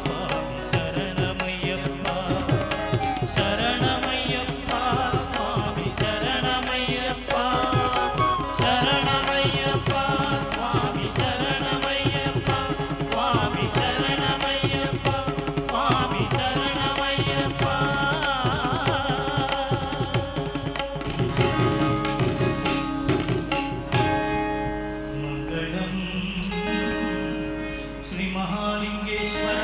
ಸ್ವಾಮಿ ಶರಣಮಯ್ಯಪ್ಪ ಶರಣಮಯ್ಯಪ್ಪ ಸ್ವಾಮಿ ಶರಣಮಯ್ಯಪ್ಪ ಶರಣಮಯ್ಯಪ್ಪ ಸ್ವಾಮಿ ಶರಣಮಯ್ಯಪ್ಪ ಸ್ವಾಮಿ ಶರಣಮಯ್ಯಪ್ಪ ಸ್ವಾಮಿ ಶರಣಮಯ್ಯಪ್ಪ ಮಂಗಳಂ ಶ್ರೀ ಮಹಾಲಿಂಗೇಶ್ವರ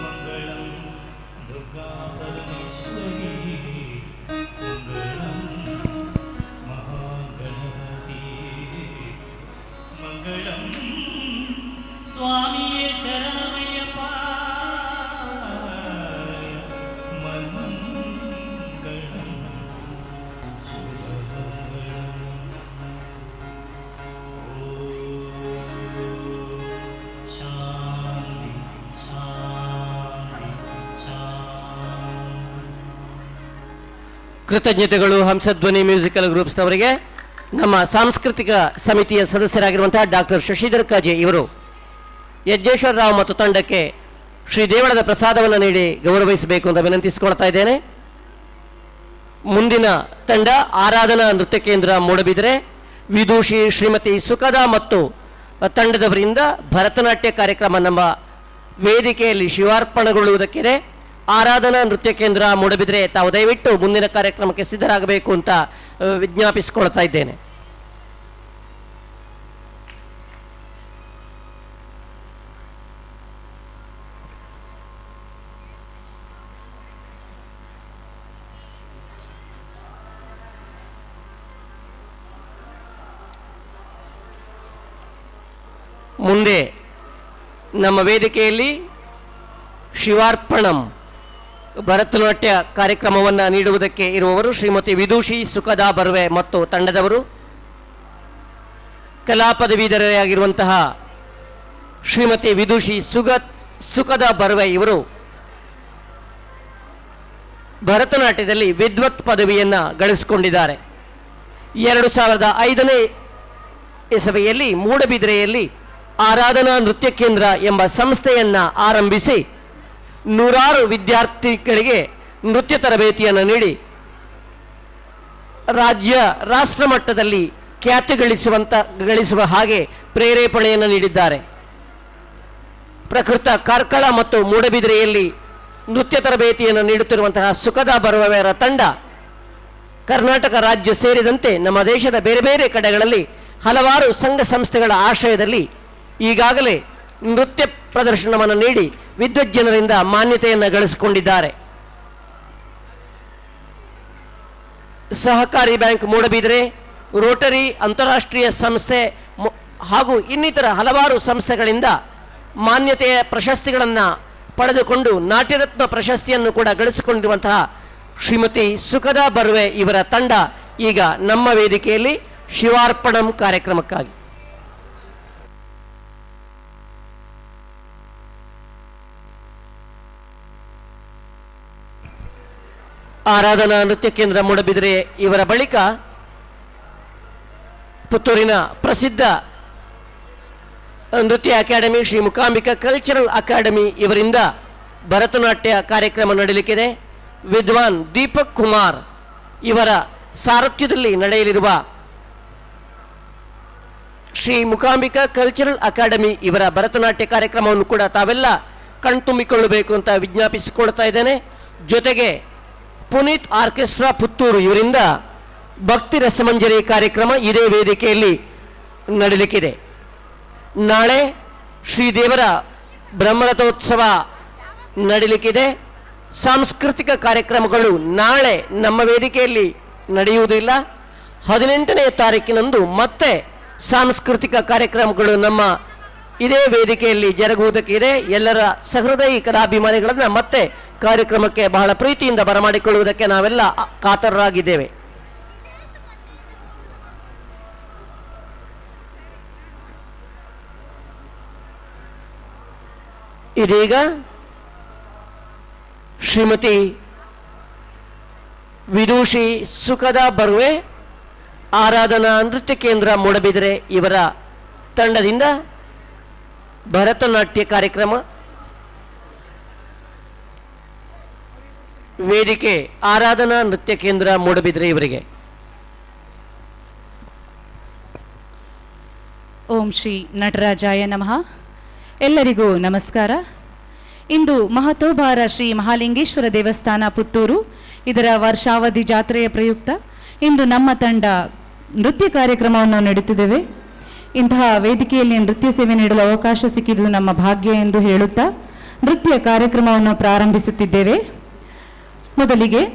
ಮಂಗಳಂ ದುರ್ಗಾ ಪರಮೇಶ್ವರಿ ಮಂಗಳಂ ಮಹಾಗಣಪತಿ ಮಂಗಳಂ ಸ್ವಾಮಿಯೇ ಶರಣಮಯ್ಯಪ್ಪ ಮಂಗಳಂ ಶುಭಮಂಗಳಂ ಶಾಂತಿ ಶಾಂತಿ ಶಾಂತಿ. ಕೃತಜ್ಞತೆಗಳು ಹಂಸಧ್ವನಿ ಮ್ಯೂಸಿಕಲ್ ಗ್ರೂಪ್ಸ್ನವರಿಗೆ. ನಮ್ಮ ಸಾಂಸ್ಕೃತಿಕ ಸಮಿತಿಯ ಸದಸ್ಯರಾಗಿರುವಂತಹ ಡಾಕ್ಟರ್ ಶಶಿಧರ್ ಕಾಜೆ ಇವರು ಯಜ್ಞೇಶ್ವರ ರಾವ್ ಮತ್ತು ತಂಡಕ್ಕೆ ಶ್ರೀ ದೇವಳದ ಪ್ರಸಾದವನ್ನು ನೀಡಿ ಗೌರವಿಸಬೇಕು ಅಂತ ವಿನಂತಿಸಿಕೊಳ್ತಾ ಇದ್ದೇನೆ. ಮುಂದಿನ ತಂಡ ಆರಾಧನಾ ನೃತ್ಯ ಕೇಂದ್ರ ಮೂಡಬಿದರೆ, ವಿದೂಷಿ ಶ್ರೀಮತಿ ಸುಖದ ಮತ್ತು ತಂಡದವರಿಂದ ಭರತನಾಟ್ಯ ಕಾರ್ಯಕ್ರಮ ನಮ್ಮ ವೇದಿಕೆಯಲ್ಲಿ ಶಿವಾರ್ಪಣೆಗೊಳ್ಳುವುದಕ್ಕಿದೆ. ಆರಾಧನಾ ನೃತ್ಯ ಕೇಂದ್ರ ಮೂಡಬಿದರೆ ತಾವು ದಯವಿಟ್ಟು ಮುಂದಿನ ಕಾರ್ಯಕ್ರಮಕ್ಕೆ ಸಿದ್ಧರಾಗಬೇಕು ಅಂತ ವಿಜ್ಞಾಪಿಸಿಕೊಳ್ತಾ ಇದ್ದೇನೆ. ಮುಂದೆ ನಮ್ಮ ವೇದಿಕೆಯಲ್ಲಿ ಶಿವಾರ್ಪಣಂ ಭರತನಾಟ್ಯ ಕಾರ್ಯಕ್ರಮವನ್ನು ನೀಡುವುದಕ್ಕೆ ಇರುವವರು ಶ್ರೀಮತಿ ವಿದೂಷಿ ಸುಖದ ಬರ್ವೆ ಮತ್ತು ತಂಡದವರು. ಕಲಾ ಪದವೀಧರೆಯಾಗಿರುವಂತಹ ಶ್ರೀಮತಿ ವಿದೂಷಿ ಸುಖದ ಬರ್ವೆ ಇವರು ಭರತನಾಟ್ಯದಲ್ಲಿ ವಿದ್ವತ್ ಪದವಿಯನ್ನು ಗಳಿಸಿಕೊಂಡಿದ್ದಾರೆ. 2005ನೇ ಇಸವಿಯಲ್ಲಿ ಮೂಡಬಿದಿರೆಯಲ್ಲಿ ಆರಾಧನಾ ನೃತ್ಯ ಕೇಂದ್ರ ಎಂಬ ಸಂಸ್ಥೆಯನ್ನು ಆರಂಭಿಸಿ ನೂರಾರು ವಿದ್ಯಾರ್ಥಿಗಳಿಗೆ ನೃತ್ಯ ತರಬೇತಿಯನ್ನು ನೀಡಿ ರಾಷ್ಟ್ರ ಮಟ್ಟದಲ್ಲಿ ಖ್ಯಾತಿ ಗಳಿಸುವ ಹಾಗೆ ಪ್ರೇರೇಪಣೆಯನ್ನು ನೀಡಿದ್ದಾರೆ. ಪ್ರಕೃತ ಕಾರ್ಕಳ ಮತ್ತು ಮೂಡಬಿದಿರೆಯಲ್ಲಿ ನೃತ್ಯ ತರಬೇತಿಯನ್ನು ನೀಡುತ್ತಿರುವಂತಹ ಸುಖದ ಬರುವವರ ತಂಡ ಕರ್ನಾಟಕ ರಾಜ್ಯ ಸೇರಿದಂತೆ ನಮ್ಮ ದೇಶದ ಬೇರೆ ಬೇರೆ ಕಡೆಗಳಲ್ಲಿ ಹಲವಾರು ಸಂಘ ಸಂಸ್ಥೆಗಳ ಆಶ್ರಯದಲ್ಲಿ ಈಗಾಗಲೇ ನೃತ್ಯ ಪ್ರದರ್ಶನವನ್ನು ನೀಡಿ ವಿದ್ವಜ್ಜನರಿಂದ ಮಾನ್ಯತೆಯನ್ನು ಗಳಿಸಿಕೊಂಡಿದ್ದಾರೆ. ಸಹಕಾರಿ ಬ್ಯಾಂಕ್ ಮೂಡಬಿದರೆ, ರೋಟರಿ ಅಂತಾರಾಷ್ಟ್ರೀಯ ಸಂಸ್ಥೆ ಹಾಗೂ ಇನ್ನಿತರ ಹಲವಾರು ಸಂಸ್ಥೆಗಳಿಂದ ಮಾನ್ಯತೆಯ ಪ್ರಶಸ್ತಿಗಳನ್ನು ಪಡೆದುಕೊಂಡು ನಾಟ್ಯರತ್ನ ಪ್ರಶಸ್ತಿಯನ್ನು ಕೂಡ ಗಳಿಸಿಕೊಂಡಿರುವಂತಹ ಶ್ರೀಮತಿ ಸುಖದ ಬರ್ವೆ ಇವರ ತಂಡ ಈಗ ನಮ್ಮ ವೇದಿಕೆಯಲ್ಲಿ ಶಿವಾರ್ಪಣಂ ಕಾರ್ಯಕ್ರಮಕ್ಕಾಗಿ ಆರಾಧನಾ ನೃತ್ಯ ಕೇಂದ್ರ ಮೂಡಬಿದರೆ ಇವರ ಬಳಿಕ ಪುತ್ತೂರಿನ ಪ್ರಸಿದ್ಧ ನೃತ್ಯ academy Shri Mookambika cultural academy ಇವರಿಂದ ಭರತನಾಟ್ಯ ಕಾರ್ಯಕ್ರಮ ನಡೆಯಲಿಕ್ಕಿದೆ. ವಿದ್ವಾನ್ ದೀಪಕ್ ಕುಮಾರ್ ಇವರ ಸಾರಥ್ಯದಲ್ಲಿ ನಡೆಯಲಿರುವ ಶ್ರೀ ಮುಕಾಂಬಿಕಾ ಕಲ್ಚರಲ್ ಅಕಾಡೆಮಿ ಇವರ ಭರತನಾಟ್ಯ ಕಾರ್ಯಕ್ರಮವನ್ನು ಕೂಡ ತಾವೆಲ್ಲ ಕಣ್ತುಂಬಿಕೊಳ್ಳಬೇಕು ಅಂತ ವಿಜ್ಞಾಪಿಸಿಕೊಳ್ತಾ ಇದ್ದೇನೆ. ಜೊತೆಗೆ ಪುನೀತ್ ಆರ್ಕೆಸ್ಟ್ರಾ ಪುತ್ತೂರು ಇವರಿಂದ ಭಕ್ತಿ ರಸಮಂಜರಿ ಕಾರ್ಯಕ್ರಮ ಇದೇ ವೇದಿಕೆಯಲ್ಲಿ ನಡೆಯಲಿಕ್ಕಿದೆ. ನಾಳೆ ಶ್ರೀದೇವರ ಬ್ರಹ್ಮರಥೋತ್ಸವ ನಡೆಯಲಿಕ್ಕಿದೆ. ಸಾಂಸ್ಕೃತಿಕ ಕಾರ್ಯಕ್ರಮಗಳು ನಾಳೆ ನಮ್ಮ ವೇದಿಕೆಯಲ್ಲಿ ನಡೆಯುವುದಿಲ್ಲ. 18ನೇ ತಾರೀಕಿನಂದು ಮತ್ತೆ ಸಾಂಸ್ಕೃತಿಕ ಕಾರ್ಯಕ್ರಮಗಳು ನಮ್ಮ ಇದೇ ವೇದಿಕೆಯಲ್ಲಿ ಜರುಗುವುದಕ್ಕಿದೆ. ಎಲ್ಲರ ಸಹೃದಯಿ ಕಲಾಭಿಮಾನಿಗಳನ್ನು ಮತ್ತೆ ಕಾರ್ಯಕ್ರಮಕ್ಕೆ ಬಹಳ ಪ್ರೀತಿಯಿಂದ ಬರಮಾಡಿಕೊಳ್ಳುವುದಕ್ಕೆ ನಾವೆಲ್ಲ ಕಾತರರಾಗಿದ್ದೇವೆ. ಇದೀಗ ಶ್ರೀಮತಿ ವಿದೂಷಿ ಸುಖದ ಬರ್ವೆ ಆರಾಧನಾ ನೃತ್ಯ ಕೇಂದ್ರ ಮೂಡಬಿದರೆ ಇವರ ತಂಡದಿಂದ ಭರತನಾಟ್ಯ ಕಾರ್ಯಕ್ರಮ. ವೇದಿಕೆ ಆರಾಧನಾ ನೃತ್ಯ ಕೇಂದ್ರ ಮೂಡಬಿದ್ರೆ ಇವರಿಗೆ. ಓಂ ಶ್ರೀ ನಟರಾಜಾಯ ನಮಃ. ಎಲ್ಲರಿಗೂ ನಮಸ್ಕಾರ. ಇಂದು ಮಹತೋಬಾರ ಶ್ರೀ ಮಹಾಲಿಂಗೇಶ್ವರ ದೇವಸ್ಥಾನ ಪುತ್ತೂರು ಇದರ ವರ್ಷಾವಧಿ ಜಾತ್ರೆಯ ಪ್ರಯುಕ್ತ ಇಂದು ನಮ್ಮ ತಂಡ ನೃತ್ಯ ಕಾರ್ಯಕ್ರಮವನ್ನು ನಡೆಯುತ್ತಿದ್ದೇವೆ. ಇಂತಹ ವೇದಿಕೆಯಲ್ಲಿ ನೃತ್ಯ ಸೇವೆ ನೀಡಲು ಅವಕಾಶ ಸಿಕ್ಕಿದ್ದು ನಮ್ಮ ಭಾಗ್ಯ ಎಂದು ಹೇಳುತ್ತಾ ನೃತ್ಯ ಕಾರ್ಯಕ್ರಮವನ್ನು ಪ್ರಾರಂಭಿಸುತ್ತಿದ್ದೇವೆ. ಮೊದಲಿಗೆ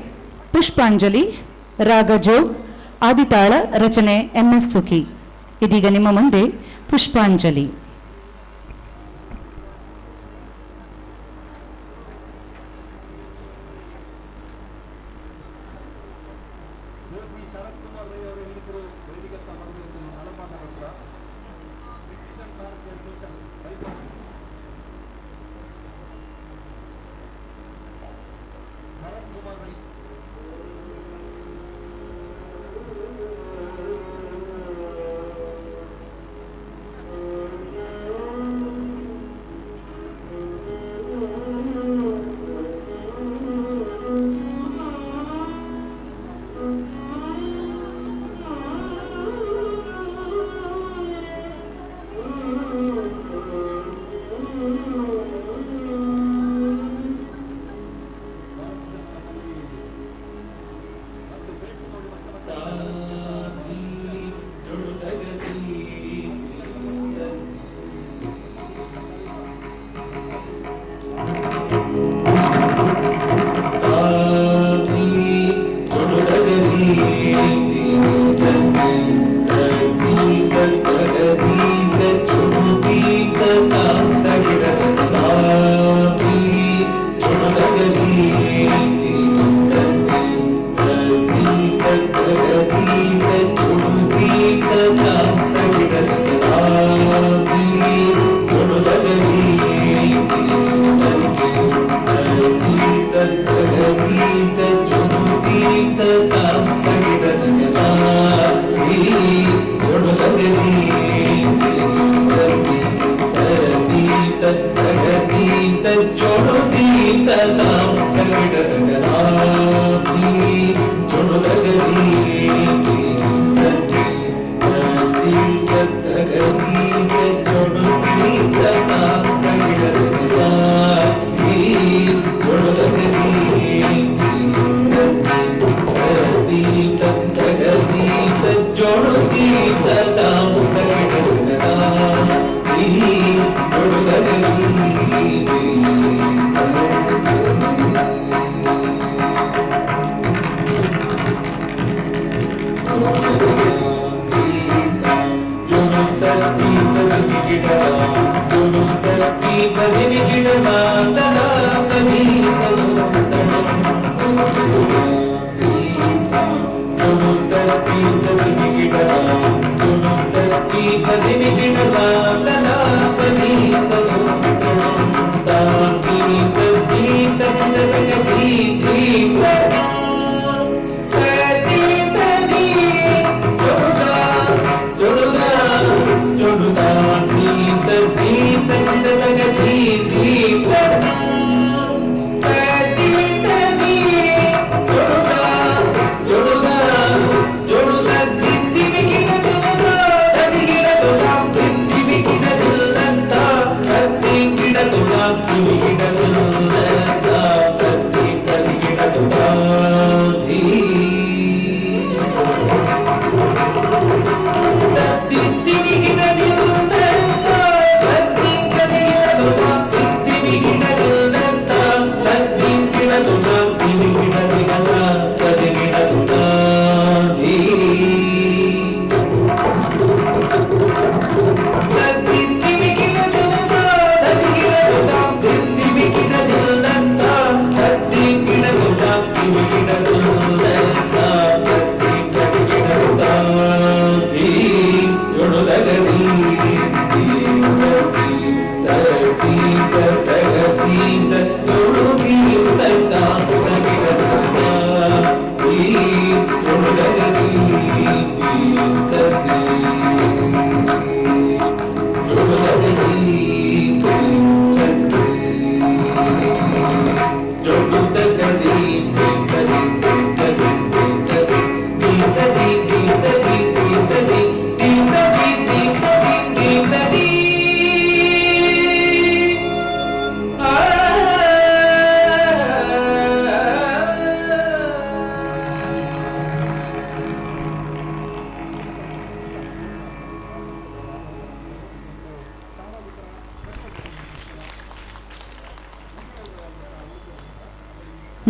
ಪುಷ್ಪಾಂಜಲಿ, ರಾಗ ಜೋಗ್, ಆದಿತಾಳ, ರಚನೆ MS ಸುಖಿ. ಇದೀಗ ನಿಮ್ಮ ಮುಂದೆ ಪುಷ್ಪಾಂಜಲಿ.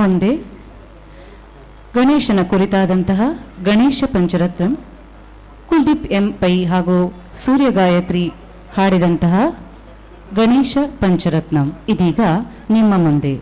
ಮುಂದೆ ಗಣೇಶನ ಕುರಿತಾದಂತಹ ಗಣೇಶ ಪಂಚರತ್ನಂ ಕುಲ್ದೀಪ್ ಎಂ ಪೈ ಹಾಗೂ ಸೂರ್ಯ ಗಾಯತ್ರಿ ಹಾಡಿದಂತಹ ಗಣೇಶ ಪಂಚರತ್ನಂ ಇದೀಗ ನಿಮ್ಮ ಮುಂದೆ.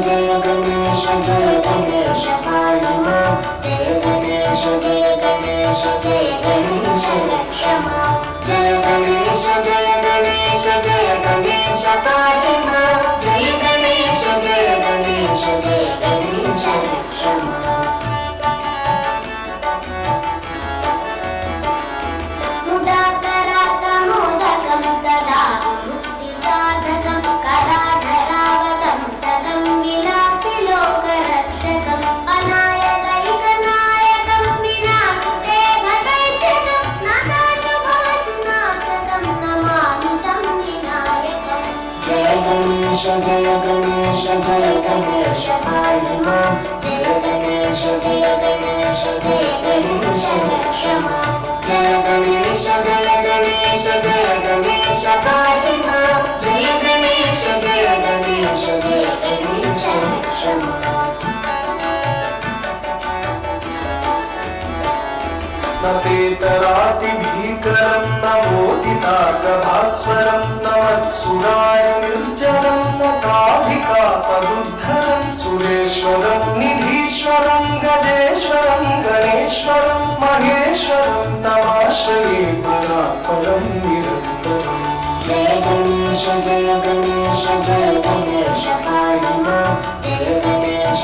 जय गणेश पाहि मां जय गणेश रक्ष मां जय गणेश पाहि मां जय गणेश रक्ष मां मुदाकरातमोदकं सदा मुक्तिसाधकं कराधरावतं तदं विलासि लोकरक्षकं अनायकैकनायकं विनाशिते भदैत्यजं नाशाशुभाशुनाशकं नमामि तं विनायकं जय गणेश पाहि मां जय गणेश रक्ष मां जय गणेश पाहि मां जय गणेश रक्ष मां नतेतरातिभीकरं नवोदिताकभास्वरं नवत्सुराय निर्जरं नताधिकापदुद्धरं सुरेश्वरं निधीश्वरं गजेश्वरं गणेश्वरं महेश्वरं तमाश्रये परात्परं निरन्तरम् जय गणेश पाहि मां जय गणेश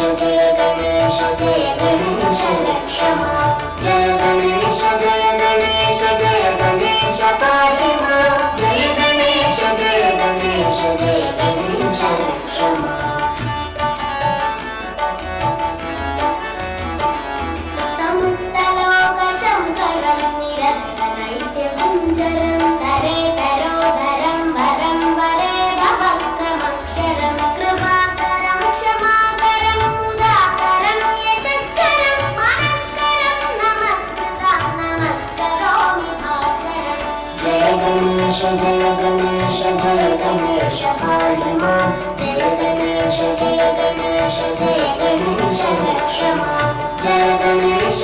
रक्ष मां जय गणेश पाहि मां जय गणेश रक्ष मां समस्तलोकशङ्करं निरस्तनैत्यकुञ्जरं तरेतरोदरं वरं वरे भवक्रमक्षरं कृपाकरं क्षमाकरं मुदाकरं यशस्करं मनस्करं नमस्करोमि भास्करं जय गणेश पाहि मां जय गणेश रक्ष मां जय गणेश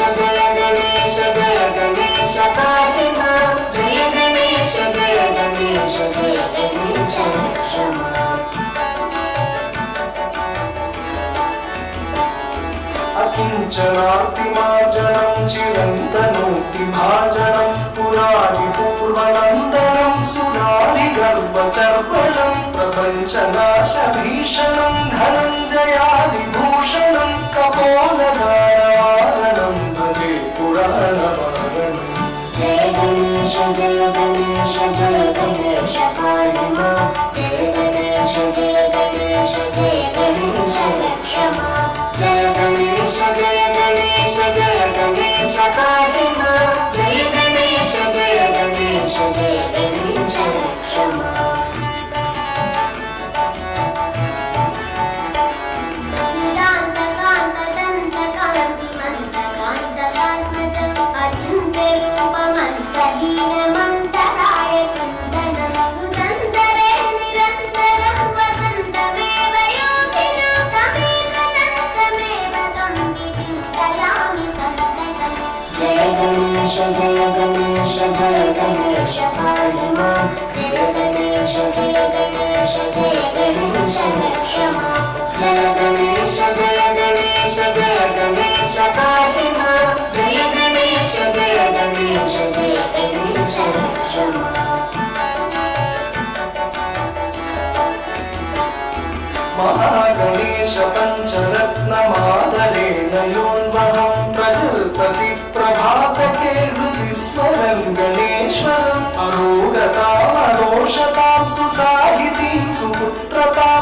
पाहि मां जय गणेश रक्ष मां अकिञ्चनातिमार्जनं चिरन्तनोतिभाजनं पुरारिपूर्वनन्दनं सुरारिगर्भचर्वणं प्रपञ्चनाशभीषणं धनञ्जयादिभूषणं कपोलधारवारणं भजे पुराणवारणम् जय गणेश पाहि मां जय गणेश रक्ष मां जय गणेश पाहि मां जय गणेश रक्ष मां निदान्तकान्तदन्तकान्तिमन्तकान्तकात्मजम् अचिन्त्यरूपमन्तहीनमन्तराय चिन्तनं रुदन्तरे निरन्तरं वसन्तमेव योगिनं तमेकदन्तमेव तं विचिन्तयामि सन्ततं जय गणेश पाहि मां जय गणेश रक्ष मां जय गणेश पाहि मां जय गणेश रक्ष मां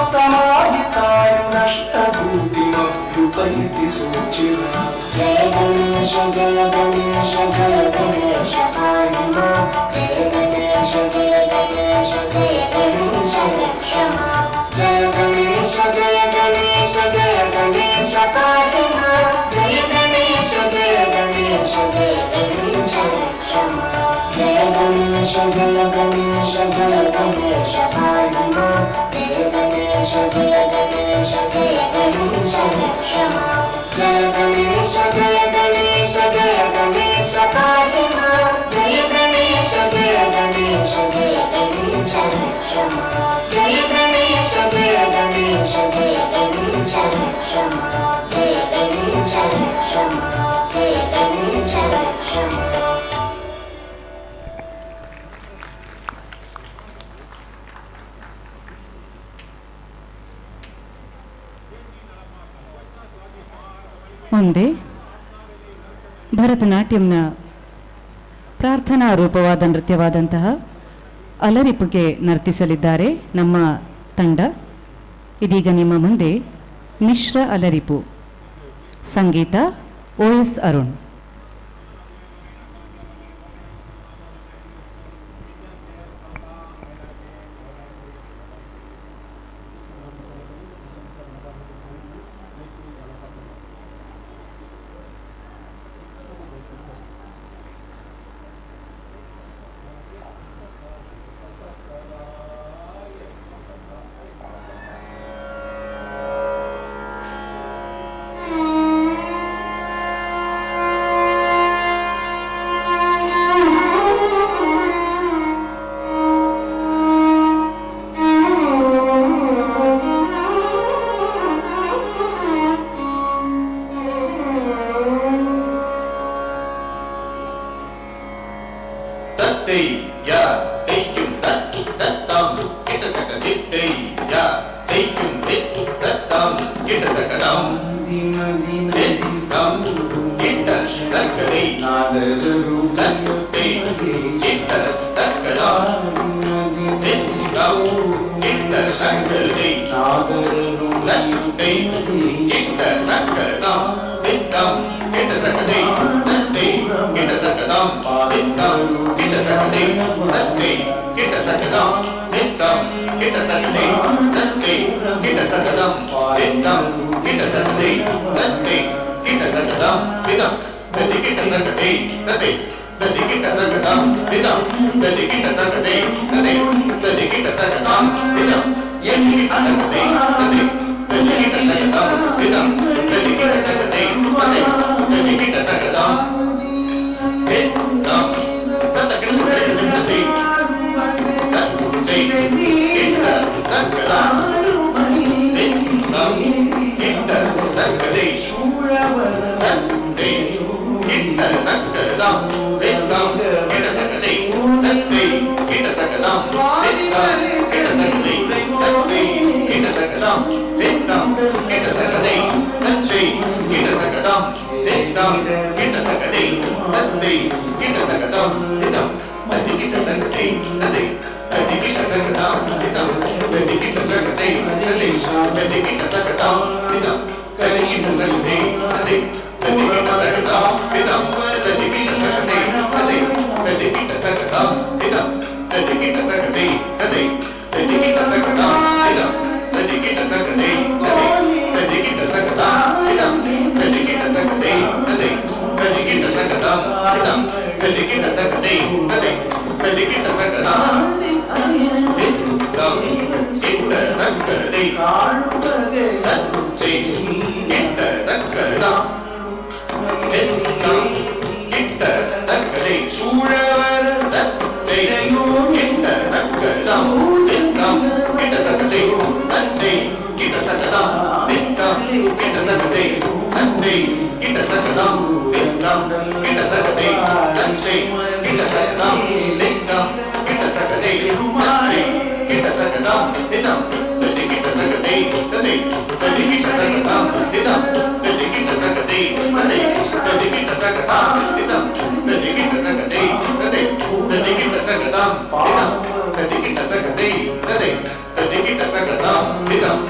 समाप्तमाहितायुनष्टभूतिमभ्युपैति सूचिरा जय गणेश जय गणेश जय गणेश पाहि मां जय गणेश जय गणेश जय गणेश रक्ष मां जय गणेश जय गणेश जय गणेश पाहि मां जय गणेश जय गणेश जय गणेश रक्ष मां जय गणेश जय गणेश जय गणेश पाहि मां जय गणेश जय गणेश जय गणेश रक्ष मां जय गणेश जय गणेश जय गणेश पाहि मां जय गणेश जय गणेश जय गणेश रक्ष मां जय गणेश जय गणेश जय गणेश रक्ष मां जय गणेश रक्ष मां जय गणेश रक्ष मां ಮುಂದೆ ಭರತನಾಟ್ಯಂನ ಪ್ರಾರ್ಥನಾ ರೂಪವಾದ ನೃತ್ಯವಾದಂತಹ ಅಲರಿಪುಗೆ ನರ್ತಿಸಲಿದ್ದಾರೆ ನಮ್ಮ ತಂಡ. ಇದೀಗ ನಿಮ್ಮ ಮುಂದೆ ಮಿಶ್ರ ಅಲರಿಪು. ಸಂಗೀತ OS ಅರುಣ್. Vidam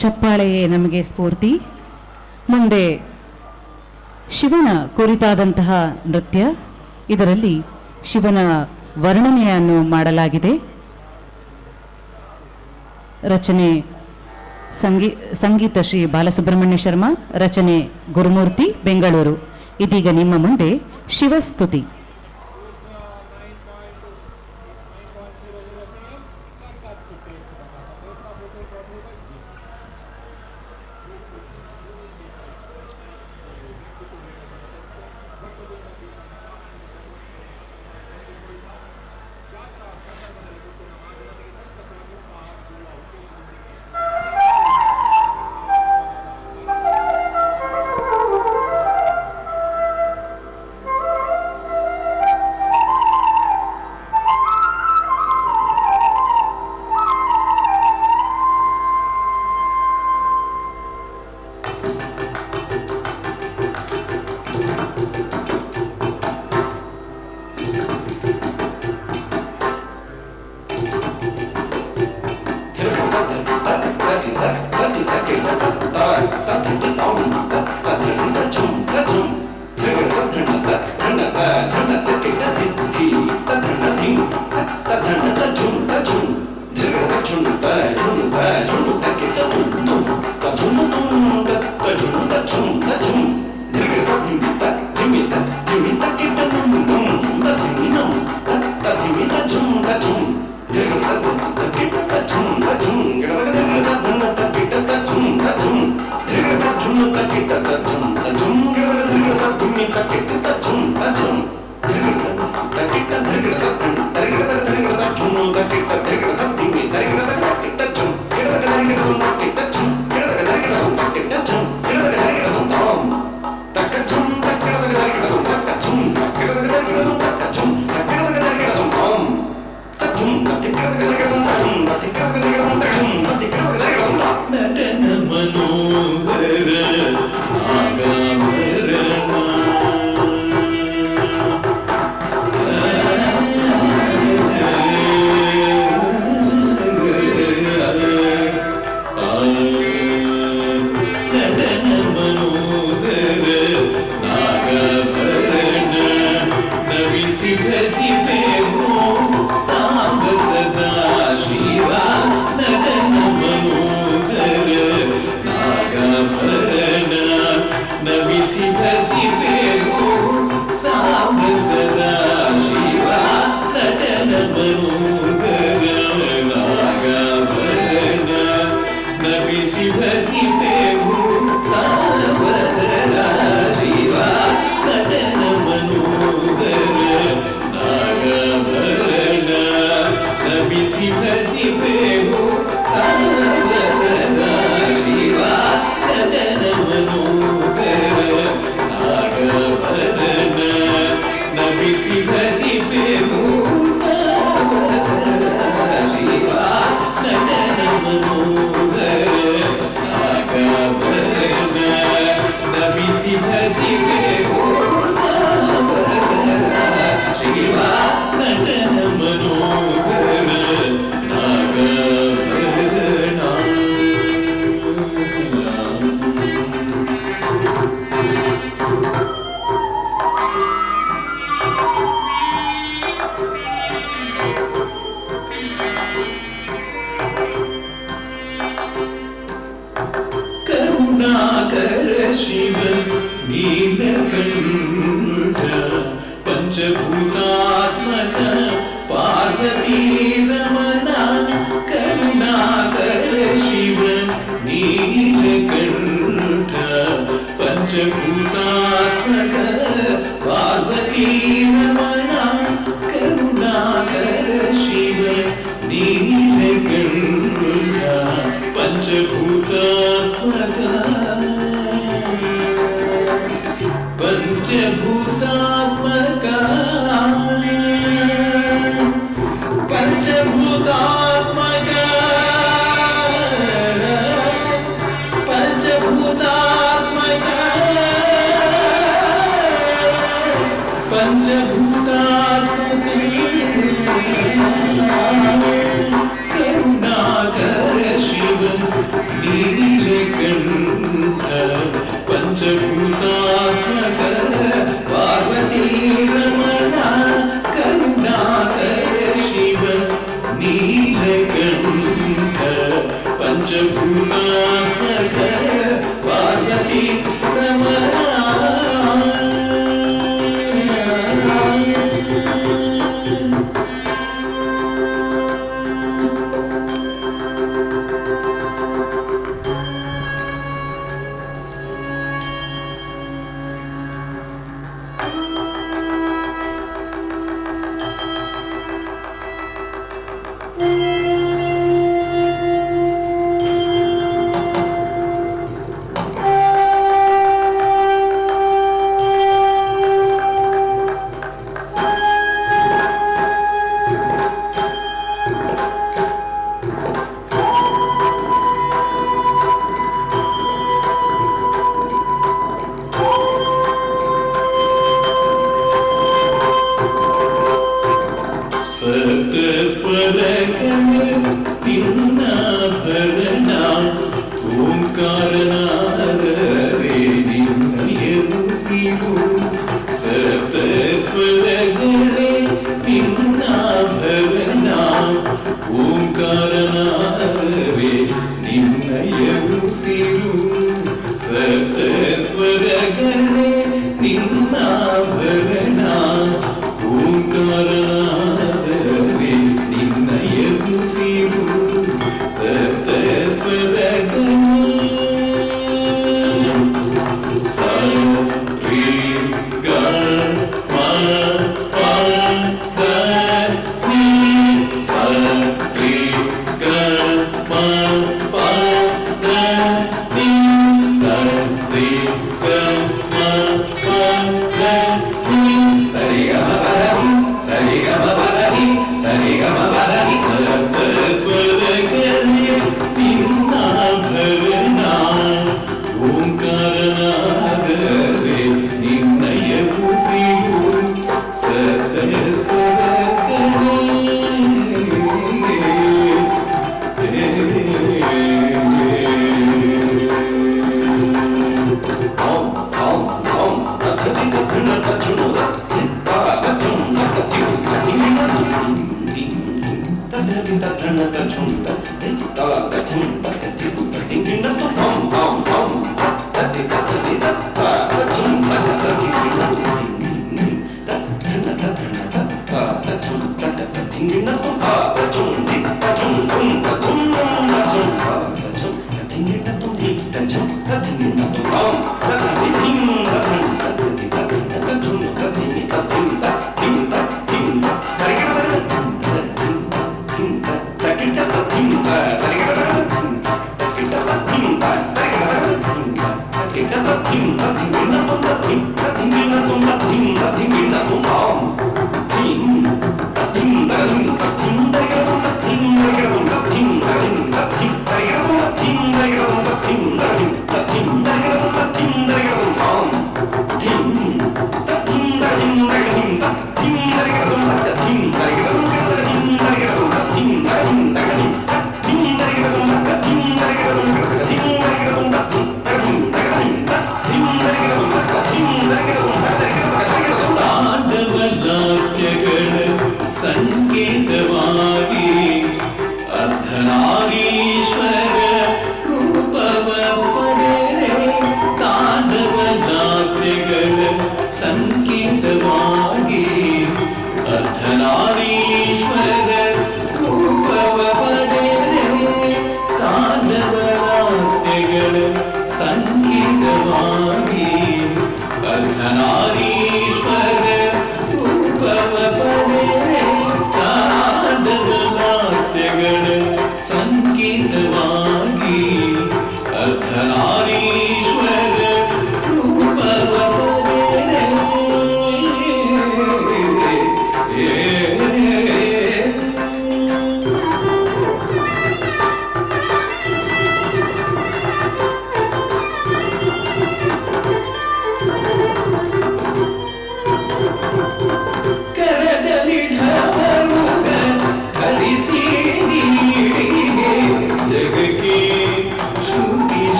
ಚಪ್ಪಾಳೆಯೇ ನಮಗೆ ಸ್ಫೂರ್ತಿ. ಮುಂದೆ ಶಿವನ ಕುರಿತಾದಂತಹ ನೃತ್ಯ, ಇದರಲ್ಲಿ ಶಿವನ ವರ್ಣನೆಯನ್ನು ಮಾಡಲಾಗಿದೆ. ರಚನೆ ಸಂಗೀತ ಶ್ರೀ ಬಾಲಸುಬ್ರಹ್ಮಣ್ಯ ಶರ್ಮಾ, ರಚನೆ ಗುರುಮೂರ್ತಿ, ಬೆಂಗಳೂರು. ಇದೀಗ ನಿಮ್ಮ ಮುಂದೆ ಶಿವಸ್ತುತಿ. Shiva, ನೀಲಕಂಠ ಪಂಚಭೂತಾತ್ಮಕ ಪಾರ್ವತೀ ರಮಣ ಕರುಣಾಕರ ಶಿವ ನೀಲಕಂಠ ಪಂಚಭೂತಾತ್ಮಕ ಪಾರ್ವತೀ ರಮಣ ಕರುಣಾಕರ ಶಿವ ನೀಲಕಂಠ ಪಂಚಭೂತಾತ್ಮಕ ಪಂಚಭೂತಾತ್ಮಕ ಪಂಚಭೂತಾತ್ಮಕ ಪಂಚಭೂತಾತ್ಮಕ ಪಂಚಭೂತಾತ್ಮಕ ಕರುಣಾಕರ ಶಿವ ನೀಲಕಂಠ ಪಂಚಭೂತಾತ್ಮಕ ಪಾರ್ವತೀ ರಮಣ ಕರುಣಾಕರ ಶಿವ ನೀಲಕಂಠ ಪಂಚಭೂತಾತ್ಮಕ ಪಾರ್ವತೀ ರಮಣ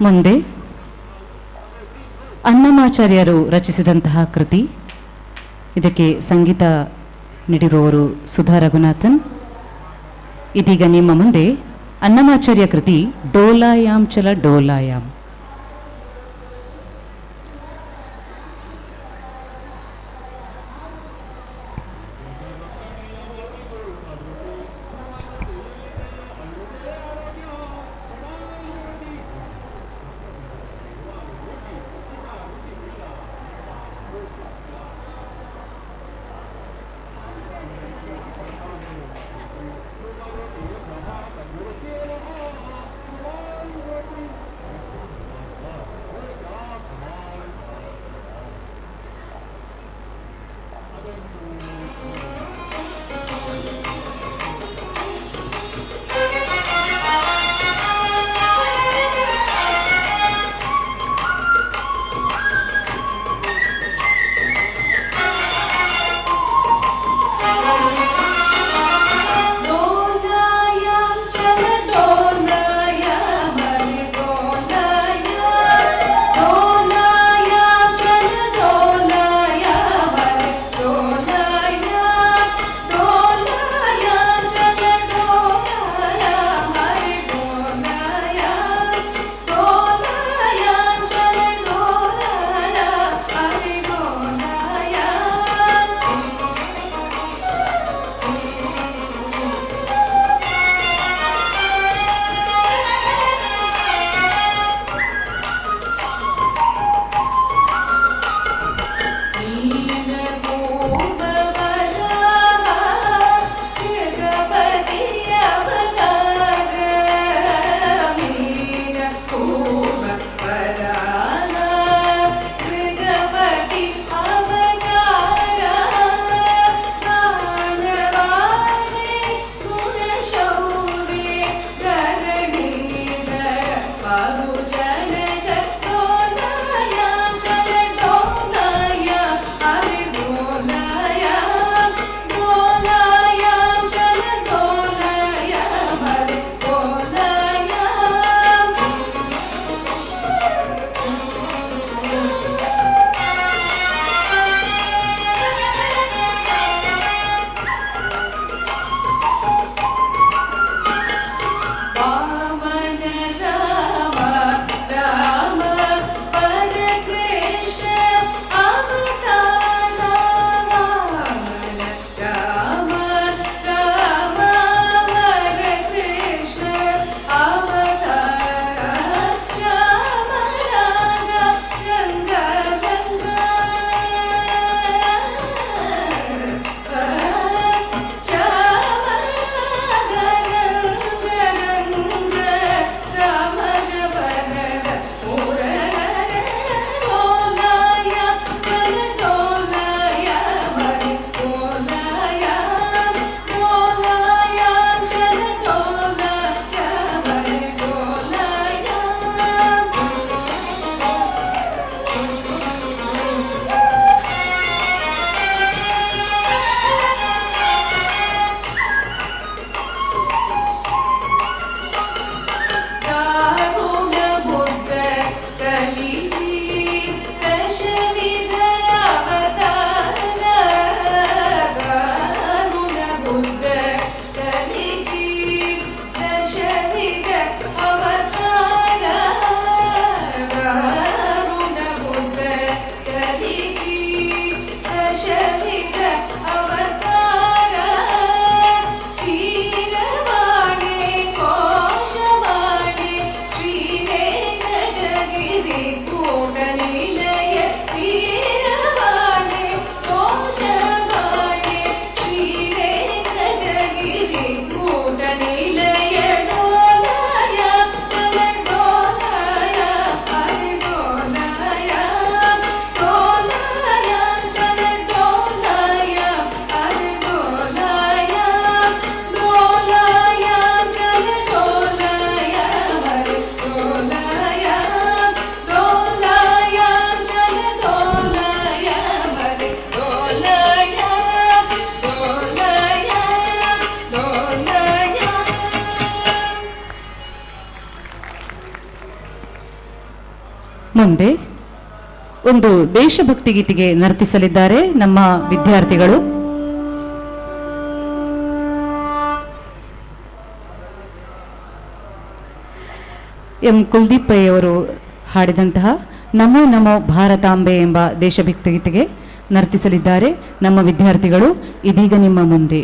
ಮುಂದೆ ಅನ್ನಮಾಚಾರ್ಯರು ರಚಿಸಿದಂತಹ ಕೃತಿ, ಇದಕ್ಕೆ ಸಂಗೀತ ನೀಡಿರುವವರು ಸುಧಾ ರಘುನಾಥನ್. ಇದೀಗ ನಿಮ್ಮ ಮುಂದೆ ಅನ್ನಮಾಚಾರ್ಯ ಕೃತಿ ಡೋಲಾಯಾಮ್ ಚಲ ಡೋಲಾಯಾಮ್. Dolaya ಮುಂದೆ ಒಂದು ದೇಶಭಕ್ತಿ ಗೀತೆಗೆ ನರ್ತಿಸಲಿದ್ದಾರೆ ನಮ್ಮ ವಿದ್ಯಾರ್ಥಿಗಳು. ಎಂ ಕುಲ್ದೀಪ್ ಪೈ ಅವರು ಹಾಡಿದಂತಹ ನಮೋ ನಮೋ ಭಾರತಾಂಬೆ ಎಂಬ ದೇಶಭಕ್ತಿ ಗೀತೆಗೆ ನರ್ತಿಸಲಿದ್ದಾರೆ ನಮ್ಮ ವಿದ್ಯಾರ್ಥಿಗಳು. ಇದೀಗ ನಿಮ್ಮ ಮುಂದೆ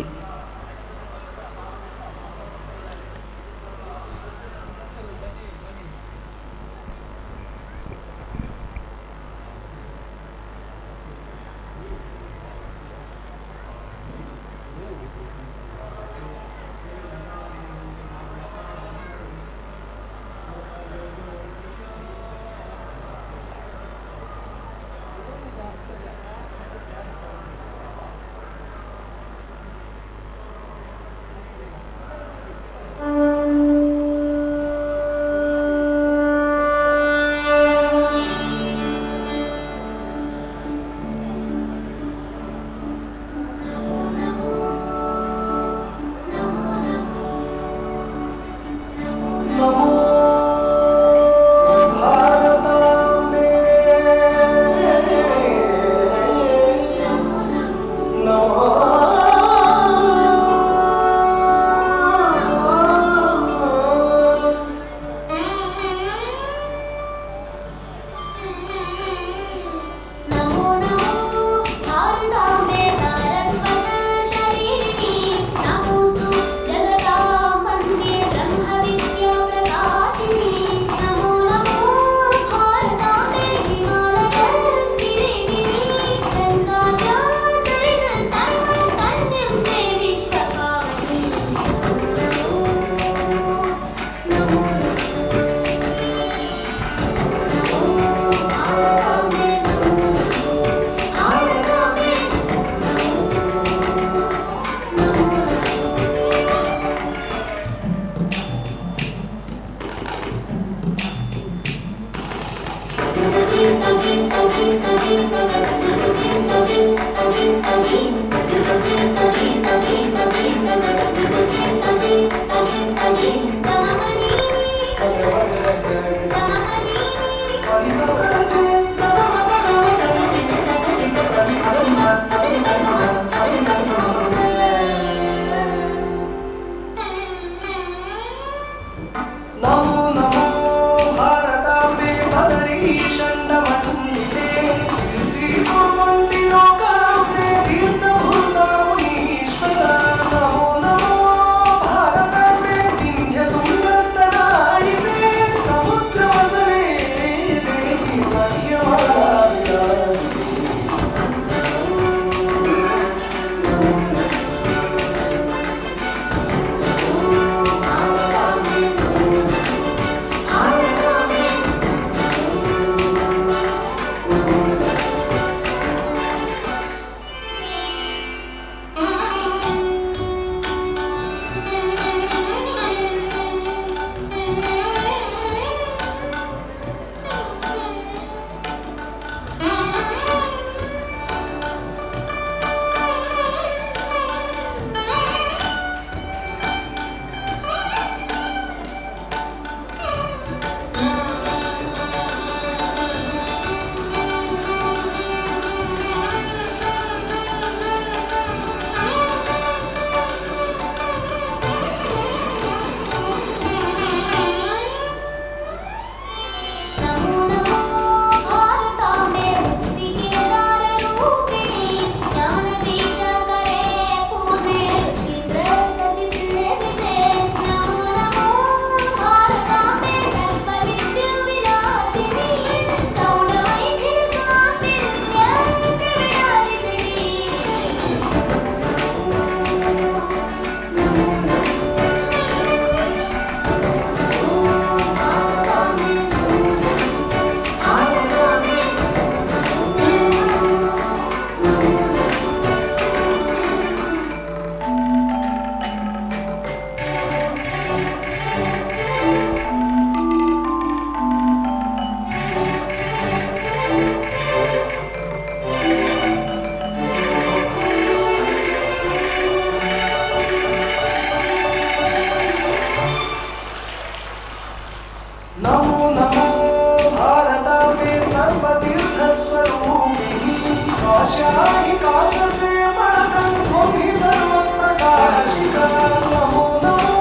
शाही काश से मदन हो भी सर्व प्रकाश का नमो नमो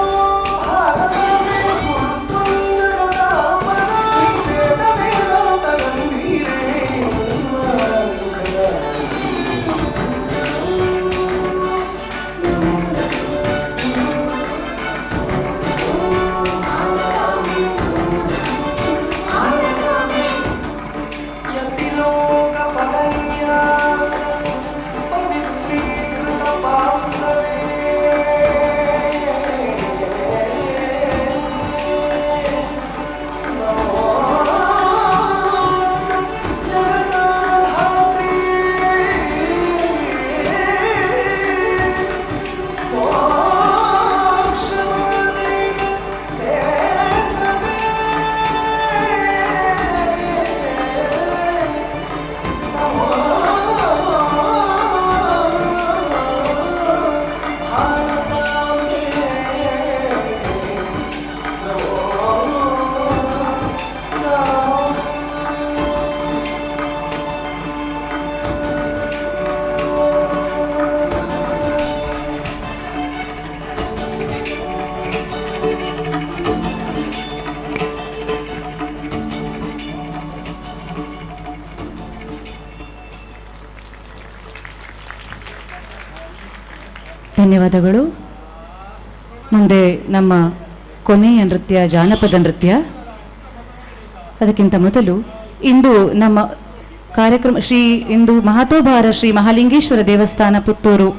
हर में पुरुष सुंदरता वेद वेदांत गंभीरे ಧನ್ಯವಾದಗಳು. ಮುಂದೆ ನಮ್ಮ ಕೊನೆಯ ನೃತ್ಯ ಜಾನಪದ ನೃತ್ಯ. ಅದಕ್ಕಿಂತ ಮೊದಲು ಇಂದು ನಮ್ಮ ಕಾರ್ಯಕ್ರಮ ಇಂದು ಮಹತೋಬಾರ ಶ್ರೀ ಮಹಾಲಿಂಗೇಶ್ವರ ದೇವಸ್ಥಾನ ಪುತ್ತೂರು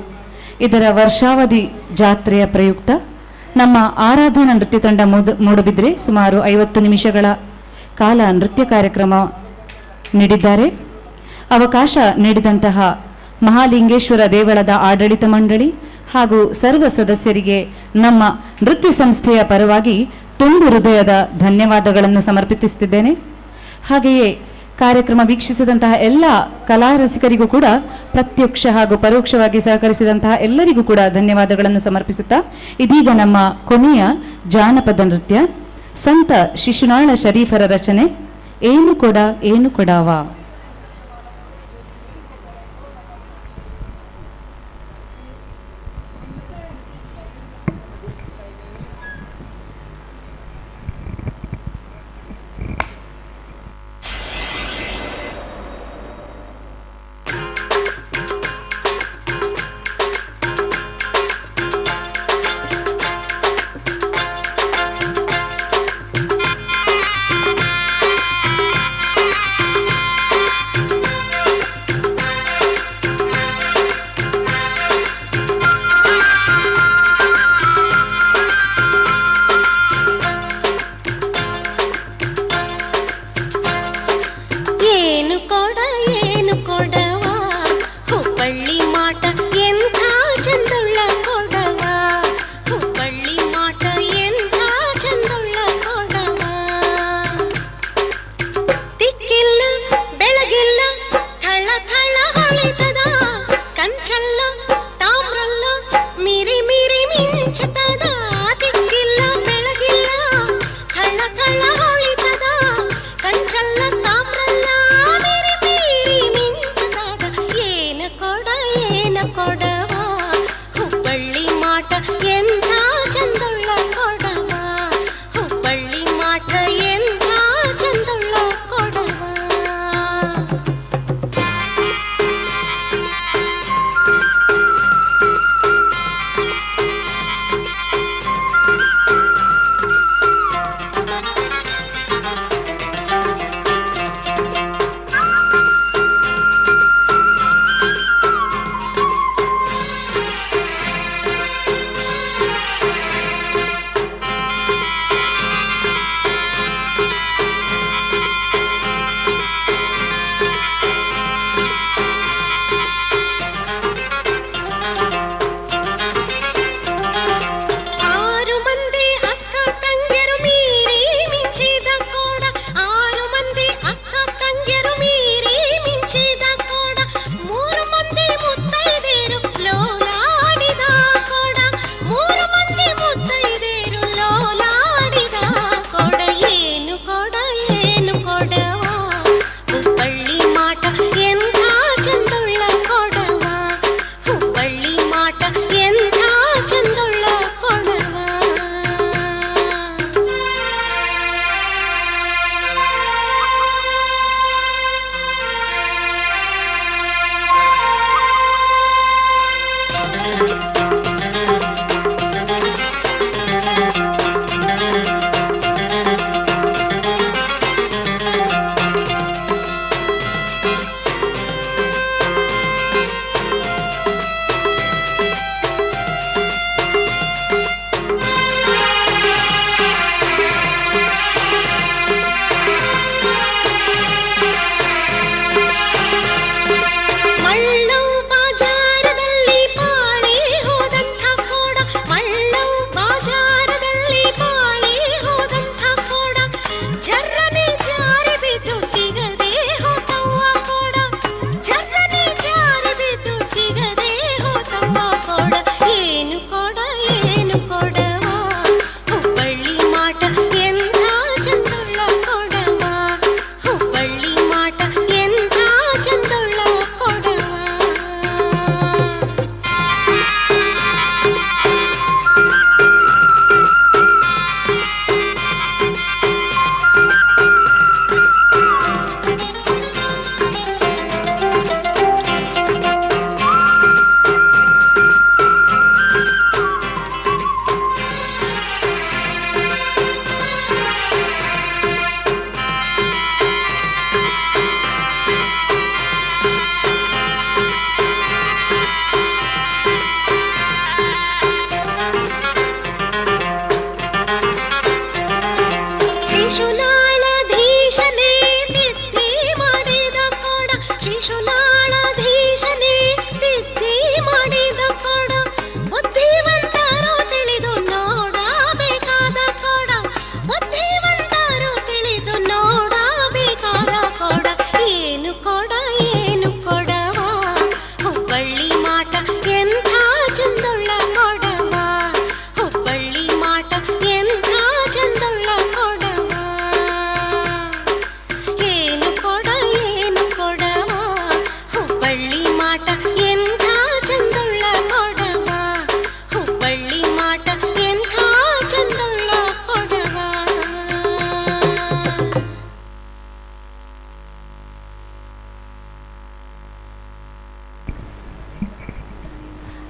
ಇದರ ವರ್ಷಾವಧಿ ಜಾತ್ರೆಯ ಪ್ರಯುಕ್ತ ನಮ್ಮ ಆರಾಧನಾ ನೃತ್ಯ ತಂಡ ಮೂಡಬಿದ್ರೆ ಸುಮಾರು 50 ನಿಮಿಷಗಳ ಕಾಲ ನೃತ್ಯ ಕಾರ್ಯಕ್ರಮ ನೀಡಿದ್ದಾರೆ. ಅವಕಾಶ ನೀಡಿದಂತಹ ಮಹಾಲಿಂಗೇಶ್ವರ ದೇವಳದ ಆಡಳಿತ ಮಂಡಳಿ ಹಾಗೂ ಸರ್ವ ಸದಸ್ಯರಿಗೆ ನಮ್ಮ ನೃತ್ಯ ಸಂಸ್ಥೆಯ ಪರವಾಗಿ ತುಂಬು ಹೃದಯದ ಧನ್ಯವಾದಗಳನ್ನು ಸಮರ್ಪಿಸುತ್ತಿದ್ದೇನೆ. ಹಾಗೆಯೇ ಕಾರ್ಯಕ್ರಮ ವೀಕ್ಷಿಸಿದಂತಹ ಎಲ್ಲ ಕಲಾ ರಸಿಕರಿಗೂ ಕೂಡ ಪ್ರತ್ಯಕ್ಷ ಹಾಗೂ ಪರೋಕ್ಷವಾಗಿ ಸಹಕರಿಸಿದಂತಹ ಎಲ್ಲರಿಗೂ ಕೂಡ ಧನ್ಯವಾದಗಳನ್ನು ಸಮರ್ಪಿಸುತ್ತಾ ಇದೀಗ ನಮ್ಮ ಕೊನೆಯ ಜಾನಪದ ನೃತ್ಯ ಸಂತ ಶಿಶುನಾಳ ಶರೀಫರ ರಚನೆ ಏನು ಕೊಡ ಏನು ಕೊಡಾವ.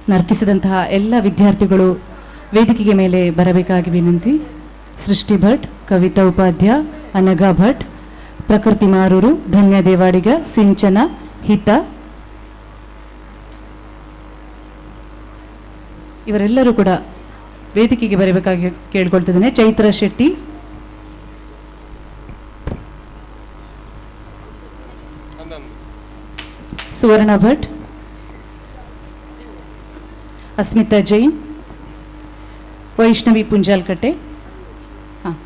ನರ್ತಿಸಿದಂತಹ ಎಲ್ಲ ವಿದ್ಯಾರ್ಥಿಗಳು ವೇದಿಕೆಗೆ ಮೇಲೆ ಬರಬೇಕಾಗಿ ವಿನಂತಿ. ಸೃಷ್ಟಿ ಭಟ್, ಕವಿತಾ ಉಪಾಧ್ಯ, ಅನಘಾ ಭಟ್, ಪ್ರಕೃತಿ ಮಾರೂರು, ಧನ್ಯ ದೇವಾಡಿಗ, ಸಿಂಚನ, ಹಿತ ಇವರೆಲ್ಲರೂ ಕೂಡ ವೇದಿಕೆಗೆ ಬರಬೇಕಾಗಿ ಕೇಳ್ಕೊಳ್ತಿದ್ದೇನೆ. ಚೈತ್ರ ಶೆಟ್ಟಿ, ಸುವರ್ಣ ಭಟ್, ಅಸ್ಮಿತಾ ಜೈನ್, ವೈಷ್ಣವಿ ಪುಂಜಾಲ್ಕಟ್ಟೆ. ಹಾಂ,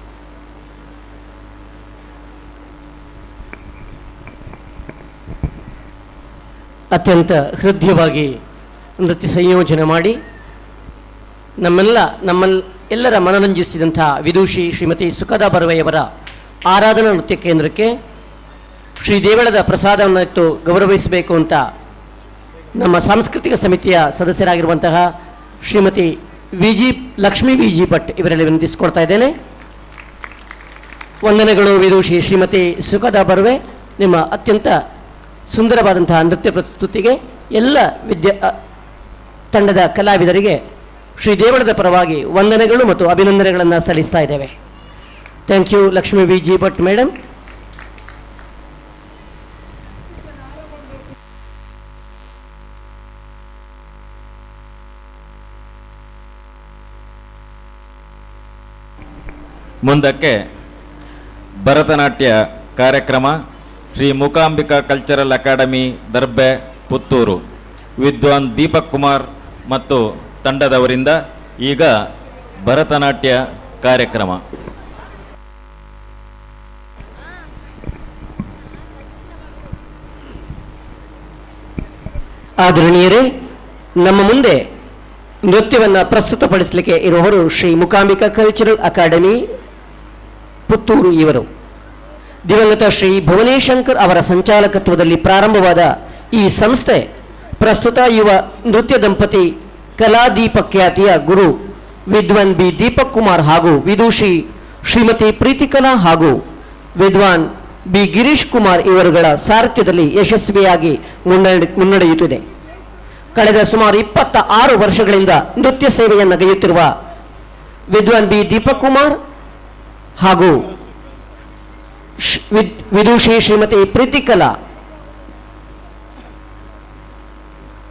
ಅತ್ಯಂತ ಹೃದಯವಾಗಿ ನೃತ್ಯ ಸಂಯೋಜನೆ ಮಾಡಿ ಎಲ್ಲರ ಮನರಂಜಿಸಿದಂಥ ವಿದೂಷಿ ಶ್ರೀಮತಿ ಸುಖದಾ ಬರ್ವೆಯವರ ಆರಾಧನಾ ನೃತ್ಯ ಕೇಂದ್ರಕ್ಕೆ ಶ್ರೀ ದೇವಳದ ಪ್ರಸಾದವನ್ನು ಇಟ್ಟು ಗೌರವಿಸಬೇಕು ಅಂತ ನಮ್ಮ ಸಾಂಸ್ಕೃತಿಕ ಸಮಿತಿಯ ಸದಸ್ಯರಾಗಿರುವಂತಹ ಶ್ರೀಮತಿ ಲಕ್ಷ್ಮೀ ವಿ.ಜಿ. ಭಟ್ ಇವರಲ್ಲಿ ವಿನಂತಿಸಿಕೊಳ್ತಾ ಇದ್ದೇನೆ. ವಂದನೆಗಳು ವಿದೂಷಿ ಶ್ರೀಮತಿ ಸುಖದಾ ಬರ್ವೆ. ನಿಮ್ಮ ಅತ್ಯಂತ ಸುಂದರವಾದಂತಹ ನೃತ್ಯ ಪ್ರಸ್ತುತಿಗೆ ಎಲ್ಲ ತಂಡದ ಕಲಾವಿದರಿಗೆ ಶ್ರೀ ದೇವಳದ ಪರವಾಗಿ ವಂದನೆಗಳು ಮತ್ತು ಅಭಿನಂದನೆಗಳನ್ನು ಸಲ್ಲಿಸ್ತಾ ಇದ್ದೇವೆ. Thank you Lakshmi V G. Bhat madam. ಮುಂದಕ್ಕೆ ಭರತನಾಟ್ಯ ಕಾರ್ಯಕ್ರಮ ಶ್ರೀ ಮೂಕಾಂಬಿಕಾ ಕಲ್ಚರಲ್ ಅಕಾಡೆಮಿ ದರ್ಬೆ ಪುತ್ತೂರು ವಿದ್ವಾನ್ ದೀಪಕ್ ಕುಮಾರ್ ಮತ್ತು ತಂಡದವರಿಂದ ಈಗ ಭರತನಾಟ್ಯ ಕಾರ್ಯಕ್ರಮ. ಆದರಣೀಯರೇ, ನಮ್ಮ ಮುಂದೆ ನೃತ್ಯವನ್ನು ಪ್ರಸ್ತುತಪಡಿಸಲಿಕ್ಕೆ ಇರುವವರು ಶ್ರೀ ಮೂಕಾಂಬಿಕಾ ಕಲ್ಚರಲ್ ಅಕಾಡೆಮಿ ಪುತ್ತೂರು. ಇವರು ದಿವಂಗತ ಶ್ರೀ ಭುವನೇಶಂಕರ್ ಅವರ ಸಂಚಾಲಕತ್ವದಲ್ಲಿ ಪ್ರಾರಂಭವಾದ ಈ ಸಂಸ್ಥೆ ಪ್ರಸ್ತುತ ಯುವ ನೃತ್ಯ ದಂಪತಿ ಕಲಾದೀಪಕ್ ಖ್ಯಾತಿಯ ಗುರು ವಿದ್ವಾನ್ ಬಿ ದೀಪಕ್ ಕುಮಾರ್ ಹಾಗೂ ವಿದೂಷಿ ಶ್ರೀಮತಿ ಪ್ರೀತಿಕಲಾ ಹಾಗೂ ವಿದ್ವಾನ್ ಬಿ ಗಿರೀಶ್ ಕುಮಾರ್ ಇವರುಗಳ ಸಾರಥ್ಯದಲ್ಲಿ ಯಶಸ್ವಿಯಾಗಿ ಮುನ್ನಡೆಯುತ್ತಿದೆ. ಕಳೆದ ಸುಮಾರು 26 ವರ್ಷಗಳಿಂದ ನೃತ್ಯ ಸೇವೆಯನ್ನು ಗೈಯುತ್ತಿರುವ ವಿದ್ವಾನ್ ಬಿ ದೀಪಕ್ ಕುಮಾರ್ ಹಾಗೂ ವಿದೂಷಿ ಶ್ರೀಮತಿ ಪ್ರೀತಿಕಲಾ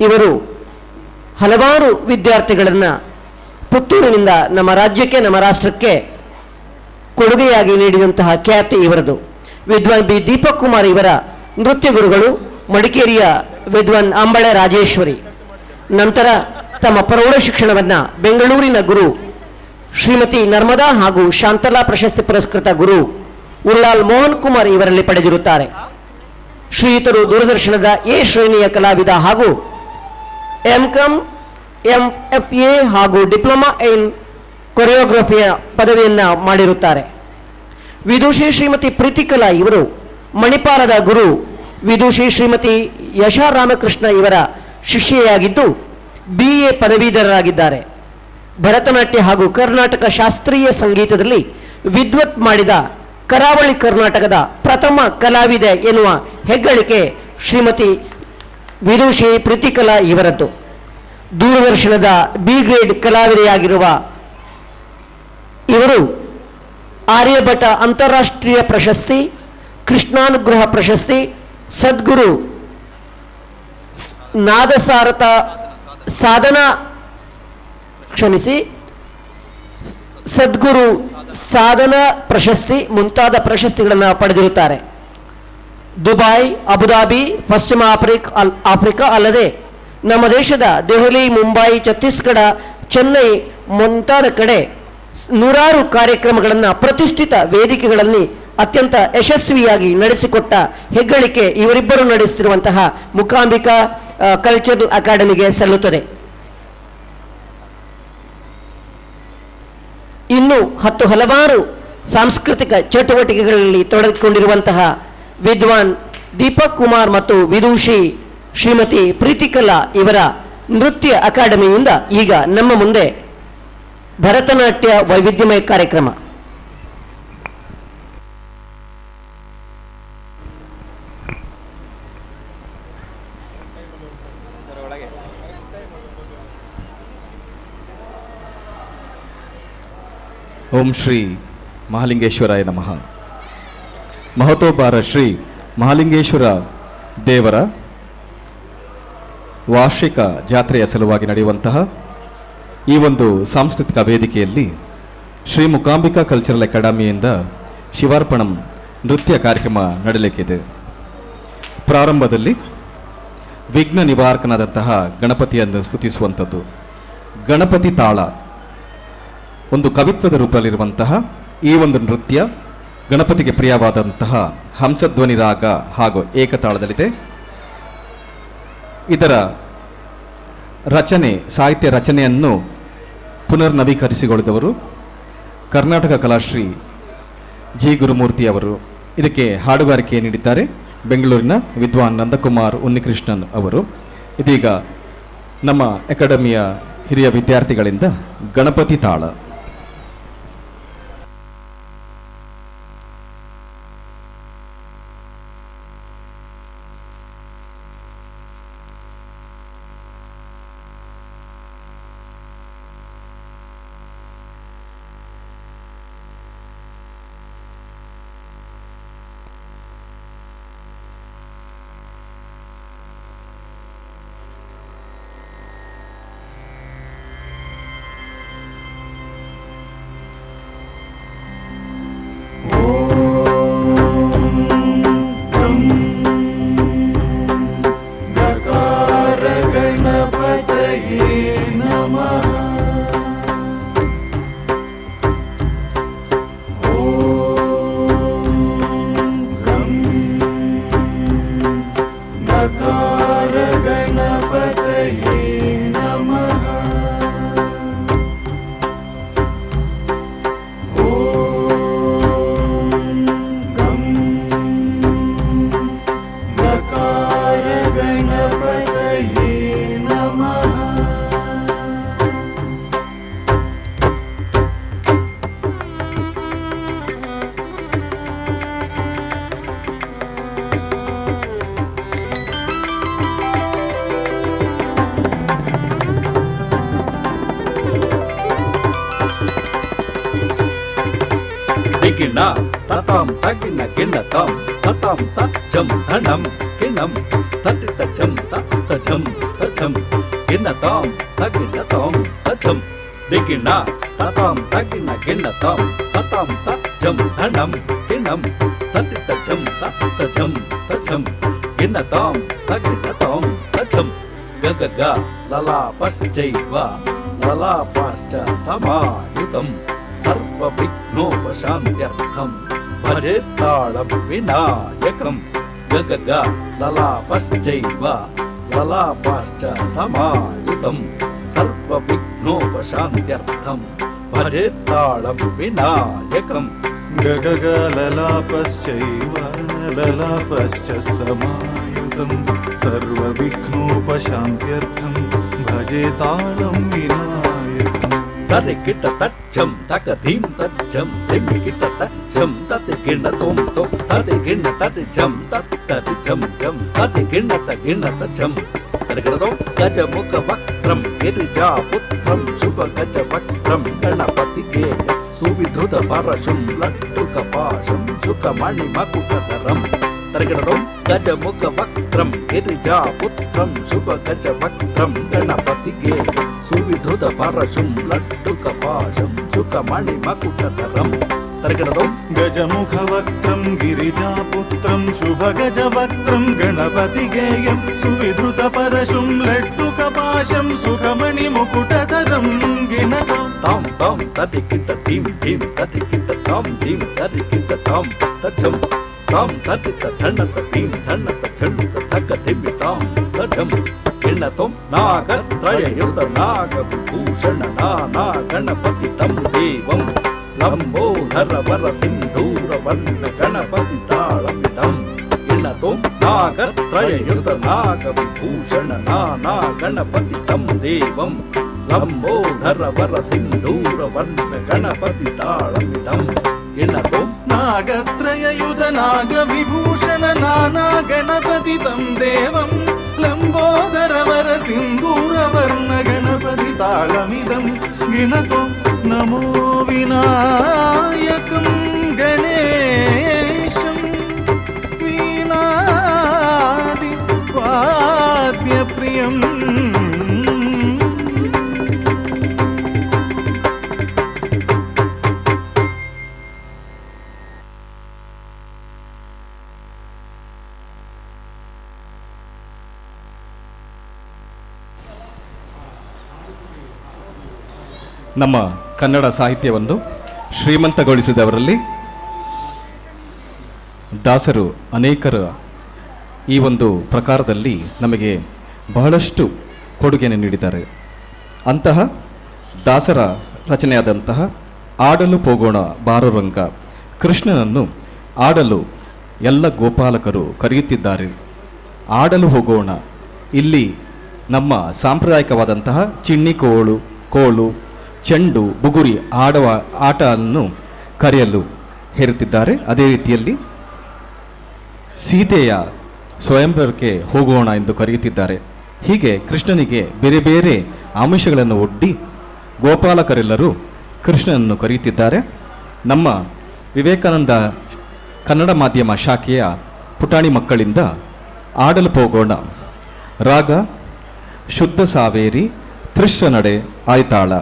ಇವರು ಹಲವಾರು ವಿದ್ಯಾರ್ಥಿಗಳನ್ನು ಪುತ್ತೂರಿನಿಂದ ನಮ್ಮ ರಾಜ್ಯಕ್ಕೆ, ನಮ್ಮ ರಾಷ್ಟ್ರಕ್ಕೆ ಕೊಡುಗೆಯಾಗಿ ನೀಡಿದಂತಹ ಖ್ಯಾತಿ ಇವರದು. ವಿದ್ವಾನ್ ಬಿ ದೀಪಕ್ ಕುಮಾರ್ ಇವರ ನೃತ್ಯ ಗುರುಗಳು ಮಡಿಕೇರಿಯ ವಿದ್ವಾನ್ ಅಂಬಳೆ ರಾಜೇಶ್ವರಿ. ನಂತರ ತಮ್ಮ ಪ್ರೌಢ ಶಿಕ್ಷಣವನ್ನು ಬೆಂಗಳೂರಿನ ಗುರು ಶ್ರೀಮತಿ ನರ್ಮದಾ ಹಾಗೂ ಶಾಂತಲಾ ಪ್ರಶಸ್ತಿ ಪುರಸ್ಕೃತ ಗುರು ಉಳ್ಳಾಲ್ ಮೋಹನ್ ಕುಮಾರ್ ಇವರಲ್ಲಿ ಪಡೆದಿರುತ್ತಾರೆ. ಶ್ರೀಯುತರು ದೂರದರ್ಶನದ ಎ ಶ್ರೇಣಿಯ ಕಲಾವಿದ ಹಾಗೂ ಎಂ.ಕಾಮ್, ಎಂ.ಎಫ್.ಎ ಹಾಗೂ ಡಿಪ್ಲೊಮಾ ಇನ್ ಕೊರಿಯೋಗ್ರಫಿಯ ಪದವಿಯನ್ನು ಮಾಡಿರುತ್ತಾರೆ. ವಿದೂಷಿ ಶ್ರೀಮತಿ ಪ್ರೀತಿಕಲಾ ಇವರು ಮಣಿಪಾಲದ ಗುರು ವಿದೂಷಿ ಶ್ರೀಮತಿ ಯಶಾ ರಾಮಕೃಷ್ಣ ಇವರ ಶಿಷ್ಯೆಯಾಗಿದ್ದು BA ಪದವೀಧರರಾಗಿದ್ದಾರೆ. ಭರತನಾಟ್ಯ ಹಾಗೂ ಕರ್ನಾಟಕ ಶಾಸ್ತ್ರೀಯ ಸಂಗೀತದಲ್ಲಿ ವಿದ್ವತ್ ಮಾಡಿದ ಕರಾವಳಿ ಕರ್ನಾಟಕದ ಪ್ರಥಮ ಕಲಾವಿದೆ ಎನ್ನುವ ಹೆಗ್ಗಳಿಕೆ ಶ್ರೀಮತಿ ವಿದೂಷಿ ಪ್ರೀತಿಕಲಾ ಇವರದ್ದು. ದೂರದರ್ಶನದ B ಗ್ರೇಡ್ ಕಲಾವಿದೆಯಾಗಿರುವ ಇವರು ಆರ್ಯಭಟ ಅಂತಾರಾಷ್ಟ್ರೀಯ ಪ್ರಶಸ್ತಿ, ಕೃಷ್ಣಾನುಗ್ರಹ ಪ್ರಶಸ್ತಿ, ಸದ್ಗುರು ನಾದಸಾರಥ ಸದ್ಗುರು ಸಾಧನಾ ಪ್ರಶಸ್ತಿ ಮುಂತಾದ ಪ್ರಶಸ್ತಿಗಳನ್ನು ಪಡೆದಿರುತ್ತಾರೆ. ದುಬೈ, ಅಬುದಾಬಿ, ಪಶ್ಚಿಮ ಆಫ್ರಿಕಾ ಅಲ್ಲದೆ ನಮ್ಮ ದೇಶದ ದೆಹಲಿ, ಮುಂಬೈ, ಛತ್ತೀಸ್ಗಢ, ಚೆನ್ನೈ ಮುಂತಾದ ಕಡೆ ನೂರಾರು ಕಾರ್ಯಕ್ರಮಗಳನ್ನು ಪ್ರತಿಷ್ಠಿತ ವೇದಿಕೆಗಳಲ್ಲಿ ಅತ್ಯಂತ ಯಶಸ್ವಿಯಾಗಿ ನಡೆಸಿಕೊಟ್ಟ ಹೆಗ್ಗಳಿಕೆ ಇವರಿಬ್ಬರು ನಡೆಸುತ್ತಿರುವಂತಹ ಮೂಕಾಂಬಿಕಾ ಕಲ್ಚರಲ್ ಅಕಾಡೆಮಿಗೆ ಸಲ್ಲುತ್ತದೆ. ಇನ್ನು ಹಲವಾರು ಸಾಂಸ್ಕೃತಿಕ ಚಟುವಟಿಕೆಗಳಲ್ಲಿ ತೊಡಗಿಕೊಂಡಿರುವಂತಹ ವಿದ್ವಾನ್ ದೀಪಕ್ ಕುಮಾರ್ ಮತ್ತು ವಿದೂಷಿ ಶ್ರೀಮತಿ ಪ್ರೀತಿಕಲಾ ಇವರ ನೃತ್ಯ ಅಕಾಡೆಮಿಯಿಂದ ಈಗ ನಮ್ಮ ಮುಂದೆ ಭರತನಾಟ್ಯ ವೈವಿಧ್ಯಮಯ ಕಾರ್ಯಕ್ರಮ. ಓಂ ಶ್ರೀ ಮಹಾಲಿಂಗೇಶ್ವರಾಯ ನಮಃ. ಮಹತೋಬಾರ ಶ್ರೀ ಮಹಾಲಿಂಗೇಶ್ವರ ದೇವರ ವಾರ್ಷಿಕ ಜಾತ್ರೆಯ ಸಲುವಾಗಿ ನಡೆಯುವಂತಹ ಈ ಒಂದು ಸಾಂಸ್ಕೃತಿಕ ವೇದಿಕೆಯಲ್ಲಿ ಶ್ರೀ ಮೂಕಾಂಬಿಕಾ ಕಲ್ಚರಲ್ ಅಕಾಡೆಮಿಯಿಂದ ಶಿವಾರ್ಪಣಂ ನೃತ್ಯ ಕಾರ್ಯಕ್ರಮ ನಡೆಯಲಿಕ್ಕಿದೆ. ಪ್ರಾರಂಭದಲ್ಲಿ ವಿಘ್ನ ನಿವಾರಕನಾದಂತಹ ಗಣಪತಿಯನ್ನು ಸ್ತುತಿಸುವಂಥದ್ದು. ಗಣಪತಿ ತಾಳ ಒಂದು ಕವಿತ್ವದ ರೂಪದಲ್ಲಿರುವಂತಹ ಈ ಒಂದು ನೃತ್ಯ ಗಣಪತಿಗೆ ಪ್ರಿಯವಾದಂತಹ ಹಂಸಧ್ವನಿ ರಾಗ ಹಾಗೂ ಏಕತಾಳದಲ್ಲಿದೆ. ಇದರ ರಚನೆ, ಸಾಹಿತ್ಯ ರಚನೆಯನ್ನು ಪುನರ್ನವೀಕರಿಸಿಕೊಳ್ಳುವವರು ಕರ್ನಾಟಕ ಕಲಾಶ್ರೀ ಜಿ ಗುರುಮೂರ್ತಿ ಅವರು. ಇದಕ್ಕೆ ಹಾಡುಗಾರಿಕೆ ನೀಡಿದ್ದಾರೆ ಬೆಂಗಳೂರಿನ ವಿದ್ವಾನ್ ನಂದಕುಮಾರ್ ಉನ್ನಿಕೃಷ್ಣನ್ ಅವರು. ಇದೀಗ ನಮ್ಮ ಅಕಾಡೆಮಿಯ ಹಿರಿಯ ವಿದ್ಯಾರ್ಥಿಗಳಿಂದ ಗಣಪತಿ ತಾಳ. ಗಿಣ ತತಾಂ ತಗಿನ ಗಿಣ ತಾಂ ತತಾಂ ತಚ್ಚಂ ಧನಂ ಗಿಣಂ ತಟಿತ ಛಂ ತತ್ತ ಛಂ ತಛಂ ಗಿಣ ತಾಂ ತಗಿನ ತಾಂ ತಛಂ ದಿಗಿಣ ತತಾಂ ತಗಿನ ಗಿಣ ತಾಂ ತತಾಂ ತಚ್ಚಂ ಧನಂ ಗಿಣಂ ತಟಿತ ಛಂ ತತ್ತ ಛಂ ತಛಂ ಗಿಣ ತಾಂ ತಗಿನ ತಾಂ ತಛಂ ಗಗಗ ಲಲಾಪಶ್ಚೈವ ಲಲಾಪಾಶ್ಚ ಸಮಾಯುತಂ ಸರ್ವವಿಘ್ನೋಪಶಾಂತ್ಯರ್ಥಂ ಭಜೇತ್ತಾಳಂ ವಿನಾಯಕಂ ಗಗಗ ಲಲಾಪಶ್ಚೈವ ಲಲಾಪಾಶ್ಚ ಸಮಾಯುತಂ ಸರ್ವವಿಘ್ನೋಪಶಾಂತ್ಯರ್ಥಂ ಭಜೇತ್ತಾಳಂ ವಿನಾಯಕಂ ಗಗಗ ಲಲಾಪಶ್ಚೈವ ಲಲಾಪಶ್ಚ ಸಮಾಯುತಂ ಸರ್ವವಿಘ್ನೋಪಶಾಂತ್ಯರ್ಥಂ ಭಜೇತಾಳಂ ವಿನಾಯಕಂ ತರಿ ಕಿಟ ತಚ್ಚಂ ತಕ ಧೀಂ ತಚ್ಚಂ ಧಿಮ್ಮಿ ಕಿಟ ತಚ್ಚಂ ತತಿ ಗಿಣ್ಣ ತೋಂ ತೋಂ ತತಿ ಗಿಣ್ಣ ತತಿ ಛಂ ತತಿ ಛಂ ಛಂ ತತಿ ಗಿಣ್ಣ ಛಂ ತರಿಗಿಡದೋ ಗಜ ಮುಖ ವಕ್ರಂ ಗಿರಿಜಾ ಪುತ್ರಂ ಶುಭ ಗಜ ವಕ್ರಂ ಗಣಪತಿಗೆ ಸುವಿಧೃತ ಪರಶುಂ ಲಡ್ಡು ಕಪಾಶಂ ಸುಖ ಮಣಿ ಮಕುಟಧರಂ ತರಿಗಿಡದೋ ಗಜ ಮುಖ ವಕ್ರಂ ಗಿರಿಜಾ ಪುತ್ರಂ ಶುಭ ಗಜ ವಕ್ರಂ ಗಣಪತಿಗೆ ಸುವಿಧೃತ ಪರಶುಂ ಲಡ್ಡು ಕಪಾಶಂ ಸುಖ ಮಣಿ ಮಕುಟಧರಂ ತರಿಗಿಡದೋ ಗಜಮುಖ ವಕ್ರಂ ಗಿರಿಜಾ ಪುತ್ರಂ ಶುಭ ಗಜ ವಕ್ರಂ ಗಣಪತಿಗೇಯಂ ಸುವಿಧೃತ ಪರಶುಂ ಲಡ್ಡು ಕಪಾಶಂ ಸುಖಮಣಿ ಮುಕುಟಧರಂ ಗಿಣತಾಂ ತಾಂ ತಾಂ ತಟಿ ಕಿಟ ಧೀಂ ಧೀಂ ತಟಿ ಕಿಟ ತಾಂ ಧೀಂ ತಟಿ ಕಿಟ ತಾಂ ತಛಂ ತಾಂ ತಟಿತ ಧಣ್ಣತ ಧೀಂ ಧಣ್ಣತ ಛಣ್ಣತ ತಕ ಧಿಮ್ಮಿ ತಾಂ ತಛಂ ಗಿಣ್ಣತೋಂ ನಾಗತ್ರಯಯುತ ನಾಗವಿಭೂಷಣ ನಾನಾ ಗಣಪತಿ ತಂ ದೇವಂ ಲಂಬೋಧರ ವರ ಸಿಂಧೂರ ವರ್ಣ ಗಣಪತಿ ತಾಳಮಿದಂ ಗಿಣ್ಣತೋಂ ನಾಗತ್ರಯಯುತ ನಾಗವಿಭೂಷಣ ನಾನಾ ಗಣಪತಿ ತಂ ದೇವಂ ಲಂಬೋಧರ ವರ ಸಿಂಧೂರ ವರ್ಣ ಗಣಪತಿ ತಾಳಮಿದಂ ಗಿಣ್ಣತೋಂ ನಾಗತ್ರಯಯುತ ನಾಗವಿಭೂಷಣ ನಾನಾ ಗಣಪತಿ ತಂ ದೇವಂ ಲಂಬೋದರ ವರ ಸಿಂಧೂರ ವರ್ಣ ಗಣಪತಿ ತಾಳಮಿದಂ ಗಿಣತೋಂ ನಮೋ विनायकं गणेशं वीणादिवाद्यप्रियम् ನಮ್ಮ ಕನ್ನಡ ಸಾಹಿತ್ಯವನ್ನು ಶ್ರೀಮಂತಗೊಳಿಸಿದವರಲ್ಲಿ ದಾಸರು ಅನೇಕರ ಈ ಒಂದು ಪ್ರಕಾರದಲ್ಲಿ ನಮಗೆ ಬಹಳಷ್ಟು ಕೊಡುಗೆಯನ್ನು ನೀಡಿದ್ದಾರೆ. ಅಂತಹ ದಾಸರ ರಚನೆಯಾದಂತಹ ಆಡಲು ಹೋಗೋಣ ಬಾರರಂಗ ಕೃಷ್ಣನನ್ನು ಆಡಲು ಎಲ್ಲ ಗೋಪಾಲಕರು ಕರೆಯುತ್ತಿದ್ದಾರೆ. ಆಡಲು ಹೋಗೋಣ ಇಲ್ಲಿ ನಮ್ಮ ಸಾಂಪ್ರದಾಯಿಕವಾದಂತಹ ಚಿಣ್ಣಿ ಕೋಲು ಚೆಂಡು ಬುಗುರಿ ಆಡುವ ಆಟವನ್ನು ಕರೆಯಲು ಹೇರುತ್ತಿದ್ದಾರೆ. ಅದೇ ರೀತಿಯಲ್ಲಿ ಸೀತೆಯ ಸ್ವಯಂವರಕ್ಕೆ ಹೋಗೋಣ ಎಂದು ಕರೆಯುತ್ತಿದ್ದಾರೆ. ಹೀಗೆ ಕೃಷ್ಣನಿಗೆ ಬೇರೆ ಬೇರೆ ಆಮಿಷಗಳನ್ನು ಒಡ್ಡಿ ಗೋಪಾಲಕರೆಲ್ಲರೂ ಕೃಷ್ಣನನ್ನು ಕರೆಯುತ್ತಿದ್ದಾರೆ. ನಮ್ಮ ವಿವೇಕಾನಂದ ಕನ್ನಡ ಮಾಧ್ಯಮ ಶಾಖೆಯ ಪುಟಾಣಿ ಮಕ್ಕಳಿಂದ ಆಡಲು ಹೋಗೋಣ ರಾಗ ಶುದ್ಧ ಸಾವೇರಿ ತ್ರಿಶ್ರ ನಡೆ ಆಯ್ತಾಳ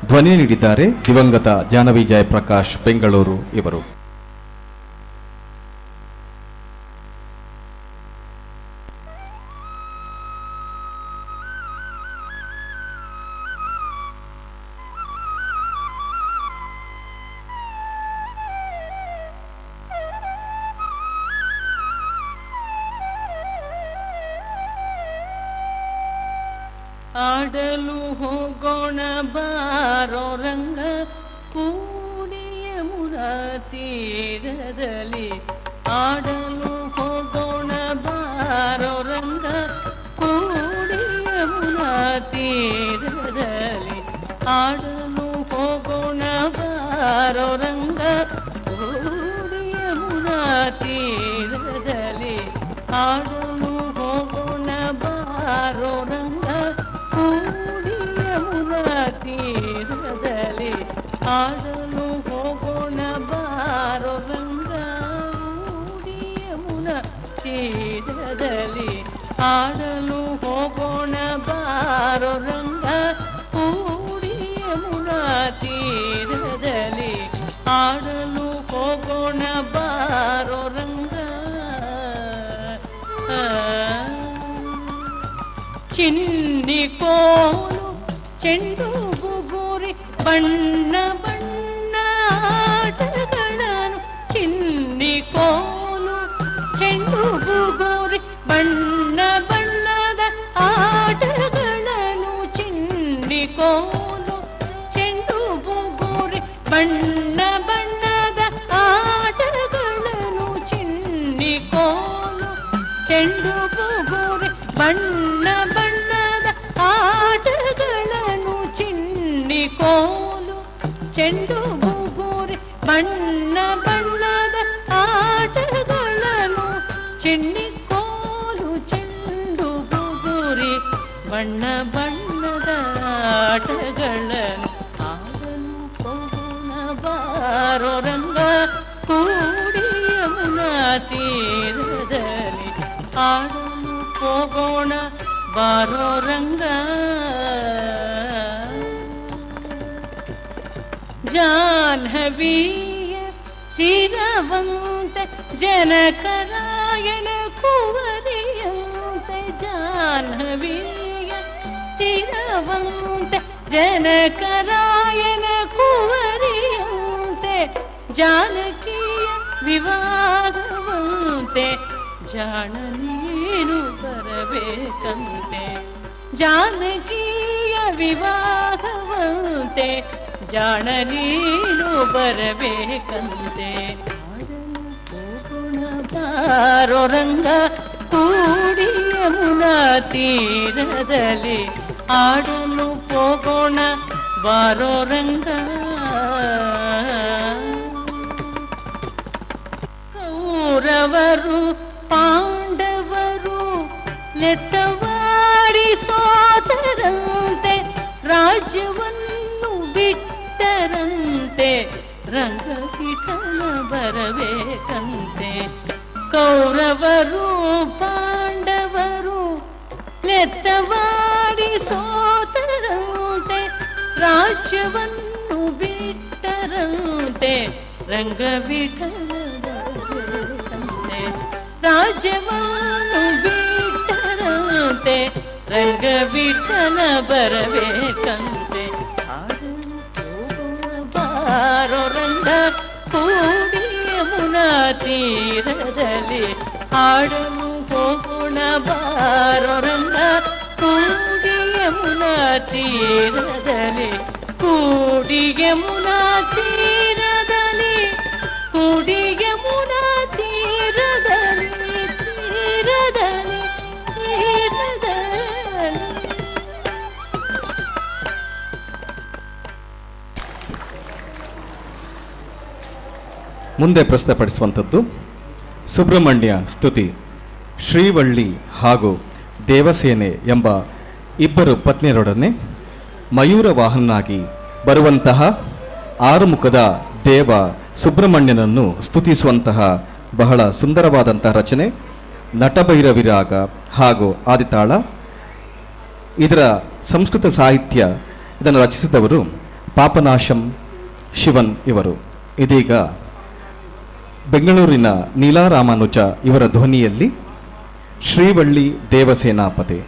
ಧ್ವನಿ ನೀಡಿದ್ದಾರೆ ದಿವಂಗತ ಜಾಹ್ನವಿ ಜಯಪ್ರಕಾಶ್ ಬೆಂಗಳೂರು ಇವರು. ಆಡಲು ಹೋಗೋಣ ಬಾರೋ ರಂಗ ಕೂಡಿಯ ಮುರಾ ತೀರದಲ್ಲಿ ಆಡಲು ಹೋಗೋಣ ಬಾರೋ ರಂಗ ಕೂಡಿಯ ಮುರಾ ತೀರದಲ್ಲಿ ಆಡಲು ಹೋಗೋಣ ಬಾರೋ ರಂಗ ಕೂಡಿಯ ಮುರಾ ತೀರದಲ್ಲಿ ಆಡಲು ಹೋಗೋಣ ಬಾರೋ ರಂಗ ಕೂಡಿಯ ಮುರಾ ತೀರದಲ್ಲಿ ಆಡಲು ಹೋಗೋಣ ಬಾರೋ ರಂಗ ಕೂಡಿಯ ಮುರಾ ತೀರದಲ್ಲಿ ಆಡಲು ಹೋಗೋಣ ಬಾರೋ ರಂಗ ಕೂಡಿಯ ಮುರಾ ತೀರದಲ್ಲಿ ಆಡಲು ಹೋಗೋಣ ಬಾರೋ ರಂಗ ಚಿನ್ನಿ ಕೋಲು ಚೆಂಡು ಬುಗುರಿ ಬಣ್ಣ ಬಣ್ಣ ಆಟಗಳನ್ನು ಚಿನ್ನಿ ಕೋಲು ಚೆಂಡು ಬುಗುರಿ ಬಣ್ಣ ಬಣ್ಣದ ಆಟಗಳನ್ನು ಚಿನ್ನಿ ಕೋಲು ಚೆಂಡು ಬುಗುರಿ ಬಣ್ಣ ಬಣ್ಣದ ಆಟಗಳನ್ನು ಚಿನ್ನಿ ಕೋಲು ಚೆಂಡು ಬುಗುರಿ ಬಣ್ಣ ಬಣ್ಣದ ಆಟಗಳನ್ನು ಚಿನ್ನಿ ಕೋಲು ಚೆಂಡು ಬುಗುರಿ ಬಣ್ಣ ಬಣ್ಣದ ಆಟಗಳನ್ನು ಚಿನ್ನಿ ಕೋಲು ಚೆಂಡು ಬುಗುರಿ ಬಣ್ಣ ಬಣ್ಣದ ಆಟಗಳನ್ನು ಆಡಲು ಹೋಗೋಣ ಬಾರೋ ರಂಗ ಕೂಡಿಯ ಮುರಾ ತೀರದಲ್ಲಿ ಆಡಲು ಹೋಗೋಣ ಬಾರೋ ರಂಗ ಜಾಹ್ನವಿಯ ತೀರವಂತೆ ಜನಕರಾಯಣ ಕುವರಿಯಂತೆ ಜಾಹ್ನವಿಯ ತೀರವಂತೆ ಜನಕರಾಯಣ ಕುವರಿಯಂತೆ ಜಾನಕಿಯ ವಿವಾದವಂತೆ ಜಾಣ ನೀನು ಬರಬೇಕಂತೆ ಜಾನಕಿಯ ವಿವಾಹವಂತೆ ಜಾಣ ನೀನು ಬರಬೇಕಂತೆ ಆಡಲು ಹೋಗೋಣ ಬಾರೋ ರಂಗ ಕೂಡಿಯ ಮುರಾ ತೀರದಲ್ಲಿ ಆಡಲು ಹೋಗೋಣ ಬಾರೋ ರಂಗ ಕೌರವರು ಪಾಂಡವರು ಲೆತ್ತವಾಡಿ ಸೋತರಂತೆ ರಾಜ್ಯವನ್ನು ಬಿಟ್ಟರಂತೆ ವಿಠಲ ಬರಬೇಕಂತೆ. ಕೌರವರು ಪಾಂಡವರು ಲೆತ್ತವಾಡಿ ಸೋತರಂತೆ, ರಾಜ್ಯವನ್ನು ಬಿಟ್ಟರಂತೆ. ರಂಗ ವಿಠಲ ಬರಬೇಕಂತೆ, ರಾಜ್ಯವನ್ನು ಬಿಟ್ಟರಂತೆ. ರಂಗ ವಿಠಲ ಬರಬೇಕಂತೆ. ಬಾರೋ ರಂಗ ಕೂಡಿ ಯಮುನಾ ತೀರದಲ್ಲಿ ಹಾಡಲು ಹೋಗೋಣ. ಬಾರೋ ರಂಗ ಕೂಡಿ ಯಮುನಾ ತೀರದಲ್ಲಿ, ಕೂಡಿ ಯಮುನಾ ತೀರದಲ್ಲಿ, ಕೂಡಿ ಯಮುನಾ ತೀರದಲ್ಲಿ, ತೀರದಲ್ಲಿ, ತೀರದಲ್ಲಿ. ಮುಂದೆ ಪ್ರಸ್ತುತಪಡಿಸುವಂಥದ್ದು ಸುಬ್ರಹ್ಮಣ್ಯ ಸ್ತುತಿ. ಶ್ರೀವಳ್ಳಿ ಹಾಗೂ ದೇವಸೇನೆ ಎಂಬ ಇಬ್ಬರು ಪತ್ನಿಯರೊಡನೆ ಮಯೂರ ವಾಹನನಾಗಿ ಬರುವಂತಹ ಆರುಮುಖದ ದೇವ ಸುಬ್ರಹ್ಮಣ್ಯನನ್ನು ಸ್ತುತಿಸುವಂತಹ ಬಹಳ ಸುಂದರವಾದಂತಹ ರಚನೆ ನಟಭೈರವಿರಾಗ ಹಾಗೂ ಆದಿತಾಳ. ಇದರ ಸಂಸ್ಕೃತ ಸಾಹಿತ್ಯ ಇದನ್ನು ರಚಿಸಿದವರು ಪಾಪನಾಶಂ ಶಿವನ್ ಇವರು. ಇದೀಗ ಬೆಂಗಳೂರಿನ ನೀಲಾರಾಮಾನುಜ ಇವರ ಧ್ವನಿಯಲ್ಲಿ ಶ್ರೀವಳ್ಳಿ ದೇವಸೇನಾಪತಿ.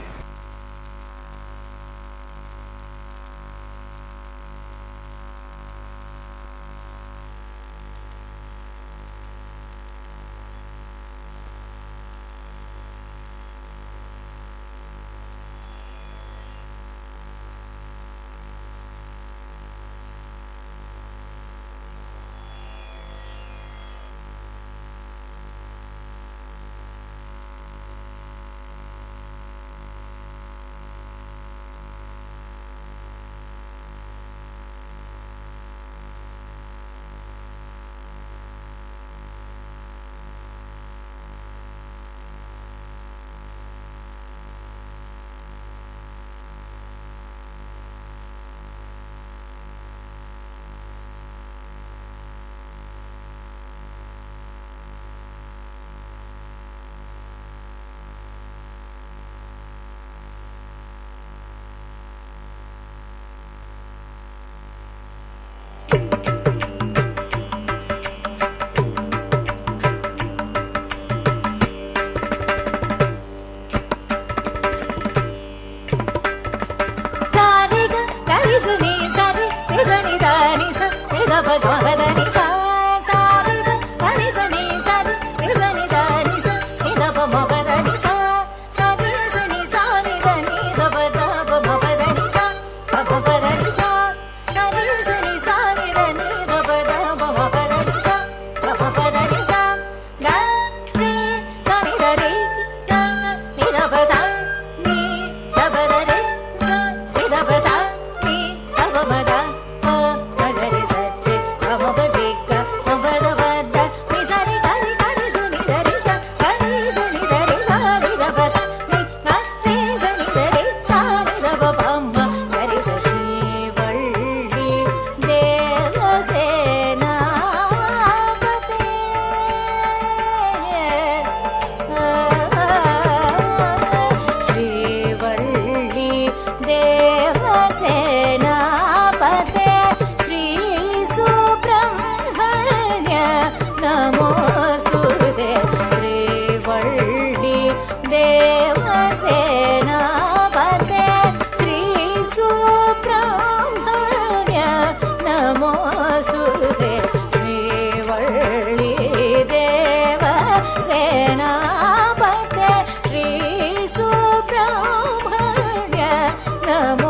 Namo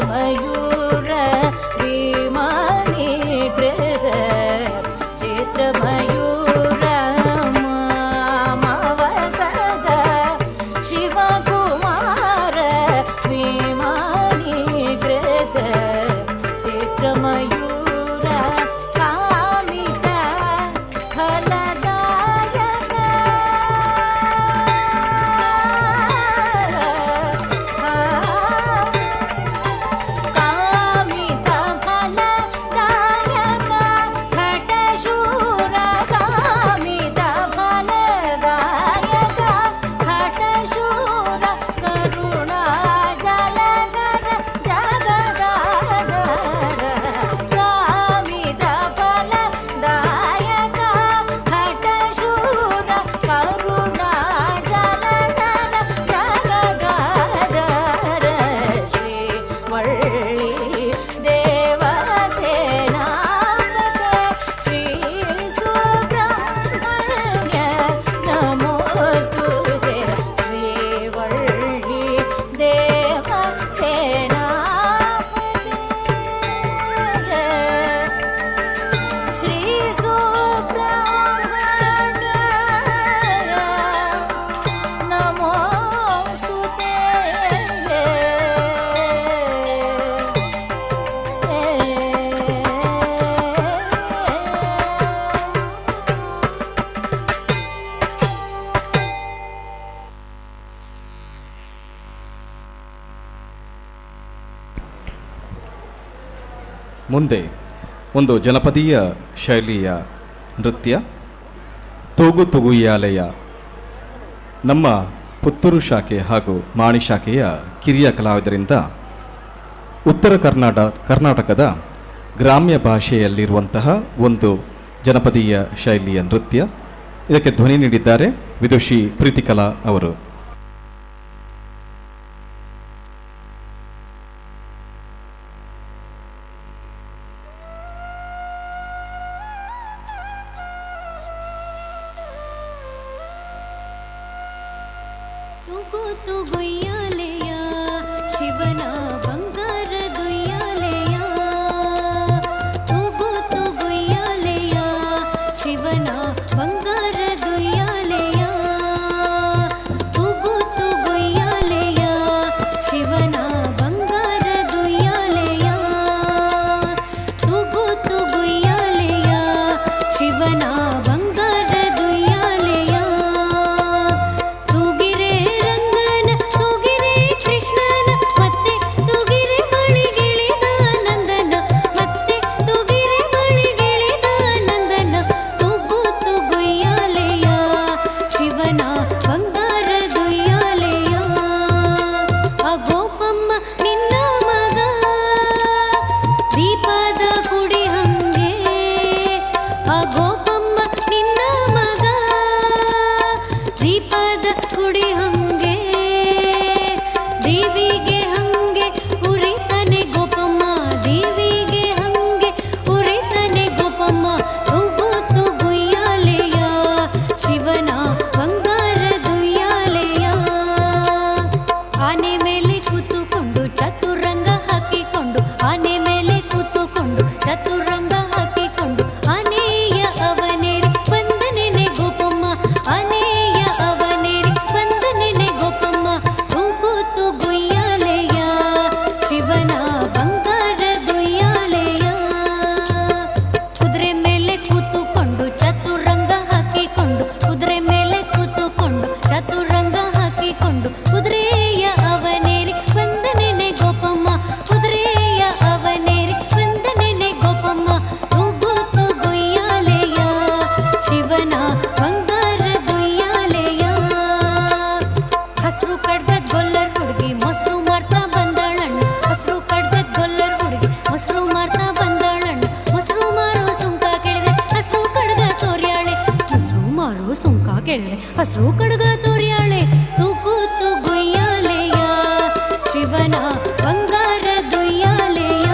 ಚಿತ್ರಮಯೂರ ವಿಮಾನೀಕೃತ ಚಿತ್ರಮಯೂರ ಮಾಮವಸದ ಶಿವಕುಮಾರ ವಿಮಾನೀಕೃತ ಚಿತ್ರಮಯೂರ ಕಾಮಿತ ಫಲದಾಯಕ ಕಾಮಿತ ಫಲದಾಯಕ ಘಟಶೂರ ಕಾಮಿತ ಫಲದಾಯಕ ಘಟಶೂರ ಕರುಣಾ ಜಲಧರ ಜಗದಾಧರ ಕಾಮಿತ ಫಲದಾಯಕ ಘಟಶೂರ ಕರುಣಾ ಜಲಧರ ಜಗದಾಧರ ಶ್ರೀ ವಳ್ಳಿ ದೇವಸೇನಾಪತೆ ಶ್ರೀ ಸುಬ್ರಹ್ಮಣ್ಯ ನಮೋಸ್ತುತೆ ಶ್ರೀ ವಳ್ಳಿ ದೇವಸೇನಾಪತೆ ಶ್ರೀ ಸುಬ್ರಹ್ಮಣ್ಯ ನಮೋಸ್ತುತೆ ಮುಂದೆ ಒಂದು ಜನಪದೀಯ ಶೈಲಿಯ ನೃತ್ಯ ತೂಗು ತುಗುಯಾಲೆಯ ನಮ್ಮ ಪುತ್ತೂರು ಶಾಖೆ ಹಾಗೂ ಮಾಣಿ ಶಾಖೆಯ ಕಿರಿಯ ಕಲಾವಿದರಿಂದ ಉತ್ತರ ಕರ್ನಾಟಕದ ಗ್ರಾಮ್ಯ ಭಾಷೆಯಲ್ಲಿರುವಂತಹ ಒಂದು ಜನಪದೀಯ ಶೈಲಿಯ ನೃತ್ಯ. ಇದಕ್ಕೆ ಧ್ವನಿ ನೀಡಿದ್ದಾರೆ ವಿದುಷಿ ಪ್ರೀತಿಕಲಾ ಅವರು. ತುಗು ತುಗುಯ್ಯಾಲೆಯ ಶಿವನ ಬಂಗಾರದುಯ್ಯಾಲೆಯ ತುಗು ತುಗುಯ್ಯಾಲೆಯ ಶಿವನ ಬಂಗಾರದುಯ್ಯಾಲೆಯ ತುಗು ತುಗುಯ್ಯಾಲೆಯ ಶಿವನ ಬಂಗಾರದುಯ್ಯಾಲೆಯ ತುಗು ತುಗುಯ್ಯಾಲೆಯ ಶಿವನ ಬಂಗಾರದುಯ್ಯಾಲೆಯ ತುಗಿರೆ ರಂಗನ ತುಗಿರೆ ಕೃಷ್ಣನ ಮತ್ತೆ ತುಗಿರೆ ಬಳಿಗಿಳಿದ ನಂದನ ಮತ್ತೆ ತುಗಿರೆ ಬಳಿಗಿಳಿದ ನಂದನ ತುಗು ತುಗುಯ್ಯಾಲೆಯ ಶಿವನ ಬಂಗಾರದುಯ್ಯಾಲೆಯ ಆ ಗೋಪಮ್ಮ ನಿನ್ನ ಮಗ ದೀಪದ ಕುಡಿ ಹಂಗೆ ಆ ಗೋಪಮ್ಮ ನಿನ್ನ ಮಗ ದೀಪದ ಕುಡಿ ಹಂಗೆ ದೇವಿಗೆ ಹಂಗೆ ಉರಿತನೆ ಗೋಪಮ್ಮ ದೇವಿಗೆ ಹಂಗೆ ಉರಿತನೆ ಗೋಪಮ್ಮ ತುಗು ತುಗುಯ್ಯಾಲೆಯ ಶಿವನ ಬಂಗಾರದುಯ್ಯಾಲೆಯ ಆನೆ ಮೇಲೆ ಕೂತುಕೊಂಡು ಚತುರಂಗ ಹಾಕಿಕೊಂಡು ಆನೆ ಮೇಲೆ ಕೂತುಕೊಂಡು ಚತುರಂಗ ಹಾಕಿಕೊಂಡು ಆನೆಯ ಅವನೇರಿ ಬಂದನೆನೆ ಗೋಪಮ್ಮ ಆನೆಯ ಅವನೇರಿ ಬಂದನೆನೆ ಗೋಪಮ್ಮ ತುಗು ತುಗುಯ್ಯಾಲೆಯ ಶಿವನ ಬಂಗಾರದುಯ್ಯಾಲೆಯ ಕುದುರೆ ಮೇಲೆ ಕೂತುಕೊಂಡು ಚತುರಂಗ ಹಾಕಿಕೊಂಡು ಕುದುರೆ ಮೇಲೆ ಕೂತುಕೊಂಡು ಚತುರಂಗ ಹಾಕಿಕೊಂಡು ಕುದುರೆಯ ಅವನೇರಿ ಬಂದನೆನೆ ಗೋಪಮ್ಮ ಕುದುರೆಯ ಅವನೇರಿ ಬಂದನೆನೆ ಗೋಪಮ್ಮ ತುಗು ತುಗುಯ್ಯಾಲೆಯ ಶಿವನ ಬಂಗಾರದುಯ್ಯಾಲೆಯ ಹಸ್ರು ಕಡ್ಗದ್ ಗೊಲ್ಲರ್ ಹುಡುಗಿ ಮೊಸರು ಮಾರ್ತಾ ಬಂದಾಳಣ್ಣ ಹಸ್ರು ಕಡ್ಗದ್ ಗೊಲ್ಲರ್ ಹುಡುಗಿ ಮೊಸರು ಮಾರ್ತಾ ಬಂದಾಳಣ್ಣ ಮೊಸರು ಮಾರೋ ಸುಂಕ ಕೇಳಿದ್ರೆ ಹಸ್ರು ಕಡ್ಗ ತೋರ್ಯಾಳೆ ಮೊಸರು ಮಾರೋ ಸುಂಕ ಕೇಳಿದ್ರೆ ಹಸ್ರು ಕಡ್ಗ ತೋರ್ಯಾಳೆ ತುಗು ತುಗುಯ್ಯಾಲೆಯ ಶಿವನ ಬಂಗಾರದುಯ್ಯಾಲೆಯ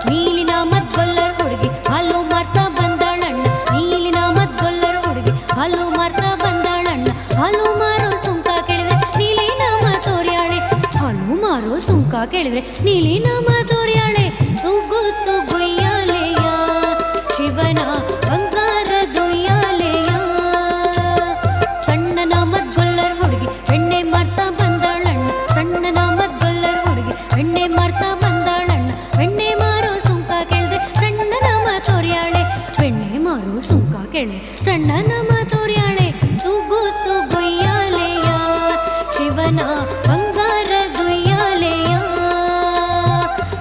ನೀಲಿನ ಮತ್ ಗೊಲ್ಲರ್ ಹುಡುಗಿ ಹಾಲು ಮಾರ್ತಾ ಬಂದಾಳಣ್ಣ ನೀಲಿನ ಮತ್ ಗೊಲ್ಲರ್ ಹುಡುಗಿ ಹಾಲು ಮಾರ್ತಾ ಬಂದಾಳಣ್ಣ ಹಾಲು ಮಾರೋ ಸುಂಕ ಕೇಳಿದ್ರೆ ನೀಲಿನ ತೋರ್ಯಾಳೆ ಹಾಲು ಮಾರೋ ಸುಂಕ ಕೇಳಿದ್ರೆ ನೀಲಿ ನಮ ದೊರೆಯಾಳೆ ತುಗು ತುಗುಯ್ಯಾಲೆಯ ಶಿವನ ಬಂಗಾರ ದೊಯ್ಯಾಲೆಯ ಸಣ್ಣ ನಾಮದ್ ಗೊಲ್ಲರ್ ಹುಡುಗಿ ಬೆಣ್ಣೆ ಮಾರ್ತಾ ಬಂದಾಳಣ್ಣ ಸಣ್ಣ ನಾಮದ್ ಗೊಲ್ಲರ್ ಹುಡುಗಿ ಬೆಣ್ಣೆ ಮಾರ್ತಾ ಬಂದಾಳಣ್ಣ ಬೆಣ್ಣೆ ಮಾರೋ ಸುಂಕ ಕೇಳಿದ್ರೆ ಸಣ್ಣ ನಾಮ ತೋರ್ಯಾಳೆ ಬೆಣ್ಣೆ ಮಾರೋ ಸುಂಕ ಕೇಳಿದ್ರೆ ಸಣ್ಣ ನಾಮ ತೋರ್ಯಾಳೆ ತುಗು ತುಗುಯ್ಯಾಲೆಯ ಶಿವನ ಬಂಗಾರ ದೊಯ್ಯಾಲೆಯ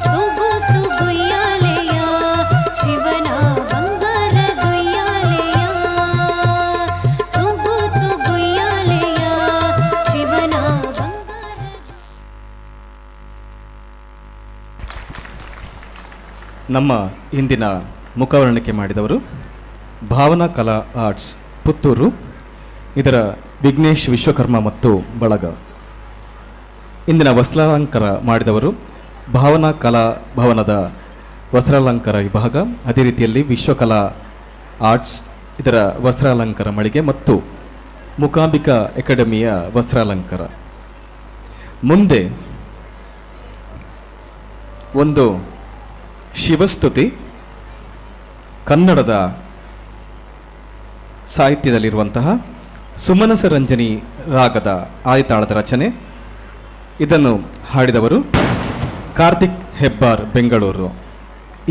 ತುಗು ತುಗುಯ್ಯಾಲೆಯ ಶಿವನ ಬಂಗಾರ ದೊಯ್ಯಾಲೆಯ ತುಗು ತುಗುಯ್ಯಾಲೆಯ ಶಿವನ ನಮ್ಮ ಇಂದಿನ ಮುಖವರ್ಣಿಕೆ ಮಾಡಿದವರು ಭಾವನಾ ಕಲಾ ಆರ್ಟ್ಸ್ ಪುತ್ತೂರು, ಇದರ ವಿಘ್ನೇಶ್ ವಿಶ್ವಕರ್ಮ ಮತ್ತು ಬಳಗ. ಇಂದಿನ ವಸ್ತ್ರಾಲಂಕಾರ ಮಾಡಿದವರು ಭಾವನಾ ಕಲಾ ಭವನದ ವಸ್ತ್ರಾಲಂಕಾರ ವಿಭಾಗ, ಅದೇ ರೀತಿಯಲ್ಲಿ ವಿಶ್ವಕಲಾ ಆರ್ಟ್ಸ್ ಇದರ ವಸ್ತ್ರಾಲಂಕಾರ ಮಳಿಗೆ ಮತ್ತು ಮೂಕಾಂಬಿಕಾ ಅಕಾಡೆಮಿಯ ವಸ್ತ್ರಾಲಂಕಾರ. ಮುಂದೆ ಒಂದು ಶಿವಸ್ತುತಿ ಕನ್ನಡದ ಸಾಹಿತ್ಯದಲ್ಲಿರುವಂತಹ ಸುಮನಸ ರಂಜನಿ ರಾಗದ ಆದಿತಾಳದ ರಚನೆ. ಇದನ್ನು ಹಾಡಿದವರು ಕಾರ್ತಿಕ್ ಹೆಬ್ಬಾರ್, ಬೆಂಗಳೂರು.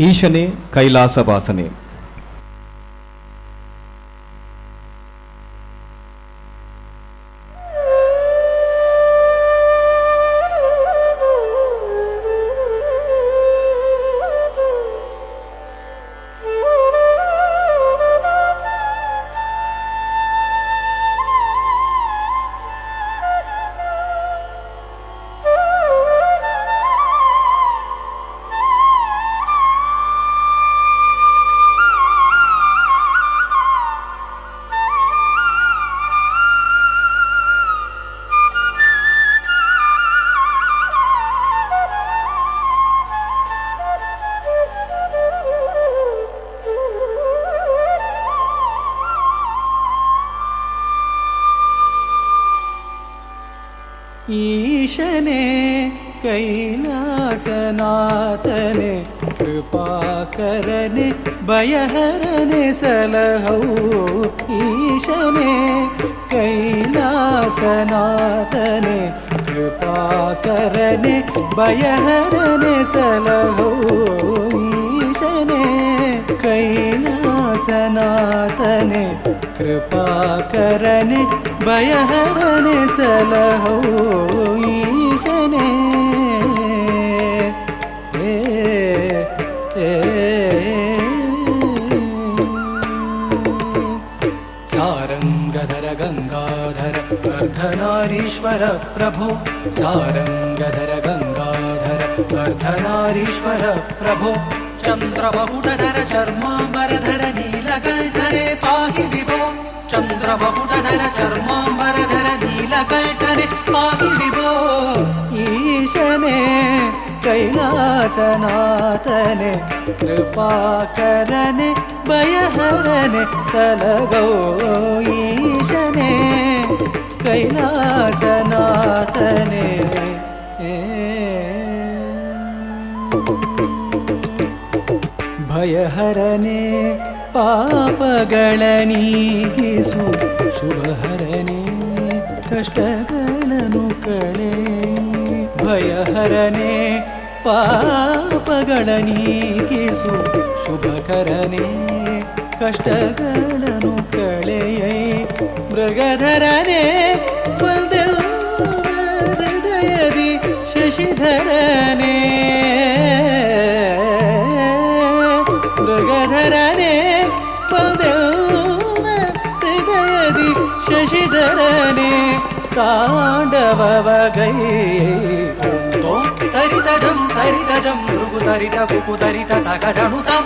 ಈಶನೇ ಕೈಲಾಸ ವಾಸನೆ. ಈಶನೇ ಕೈಲಾಸನಾಥನೆ ಕೃಪಾಕರನೆ ಭಯಹರನೆ ಸಲಹೌ. ಈಶನೇ ಕೈಲಾಸನಾಥನೆ ಕೃಪಾಕರನೆ ಭಯಹರನೆ ಸಲಹೌ. ಈಶನೇ ಕೈಲಾಸನಾಥನೆ ಕೃಪಾಕರನೆ ಭಯಹರನೆ ಸಲಹೋ. ಈಶನೇ ಸಾರಂಗಧರ ಗಂಗಾಧರ ಅರ್ಧನಾರೀಶ್ವರ ಪ್ರಭೋ. ಸಾರಂಗಧರ ಗಂಗಾಧರ ಅರ್ಧನಾರೀಶ್ವರ ಪ್ರಭೋ. ಚಂದ್ರಮಕುಟಧರ ಚರ್ಮಾಂಬರಧರ ನೀಲಕಂಠನೆ ಪಾಹಿ ವಿಭೋ. ಚಂದ್ರಮಕುಟಧರ ಚರ್ಮಾಂಬರಧರ ನೀಲಕಂಠನೆ ಪಾಹಿ ವಿಭೋ. ಈಶನೇ ಕೈಲಾಸನಾಥನೆ ಕೃಪಾಕರನೆ ಭಯಹರನೆ ಸಲಗೋ. ಈಶನೇ ಕೈಲಾಸನಾಥನೆ ಭಯಹರನೆ ಪಾಪಗಳ ನೀಗಿಸು. ಶುಭಹರನೆ ಕಷ್ಟಗಳನ್ನು ಕಳೆ. ಭಯಹರನೆ ಪಾಪಗಳ ನೀಗಿಸು. ಶುಭಕರನೆ ಕಷ್ಟಗಳನ್ನು ಕಳೆಯೈ. ಮೃಗಧರನೆ ಹೃದಯದಿ ಶಶಿಧರನೆ. ಮೃಗಧರನೆ ಹೃದಯದಿ ಶಶಿಧರನೆ ತಾಂಡವಗೈ. ತರಿತಜಂ ತರಿತಜಂ ಮೃಗು ತರಿತ ಕುಕು ತರಿತ ತಕ ಜಣುತಂ.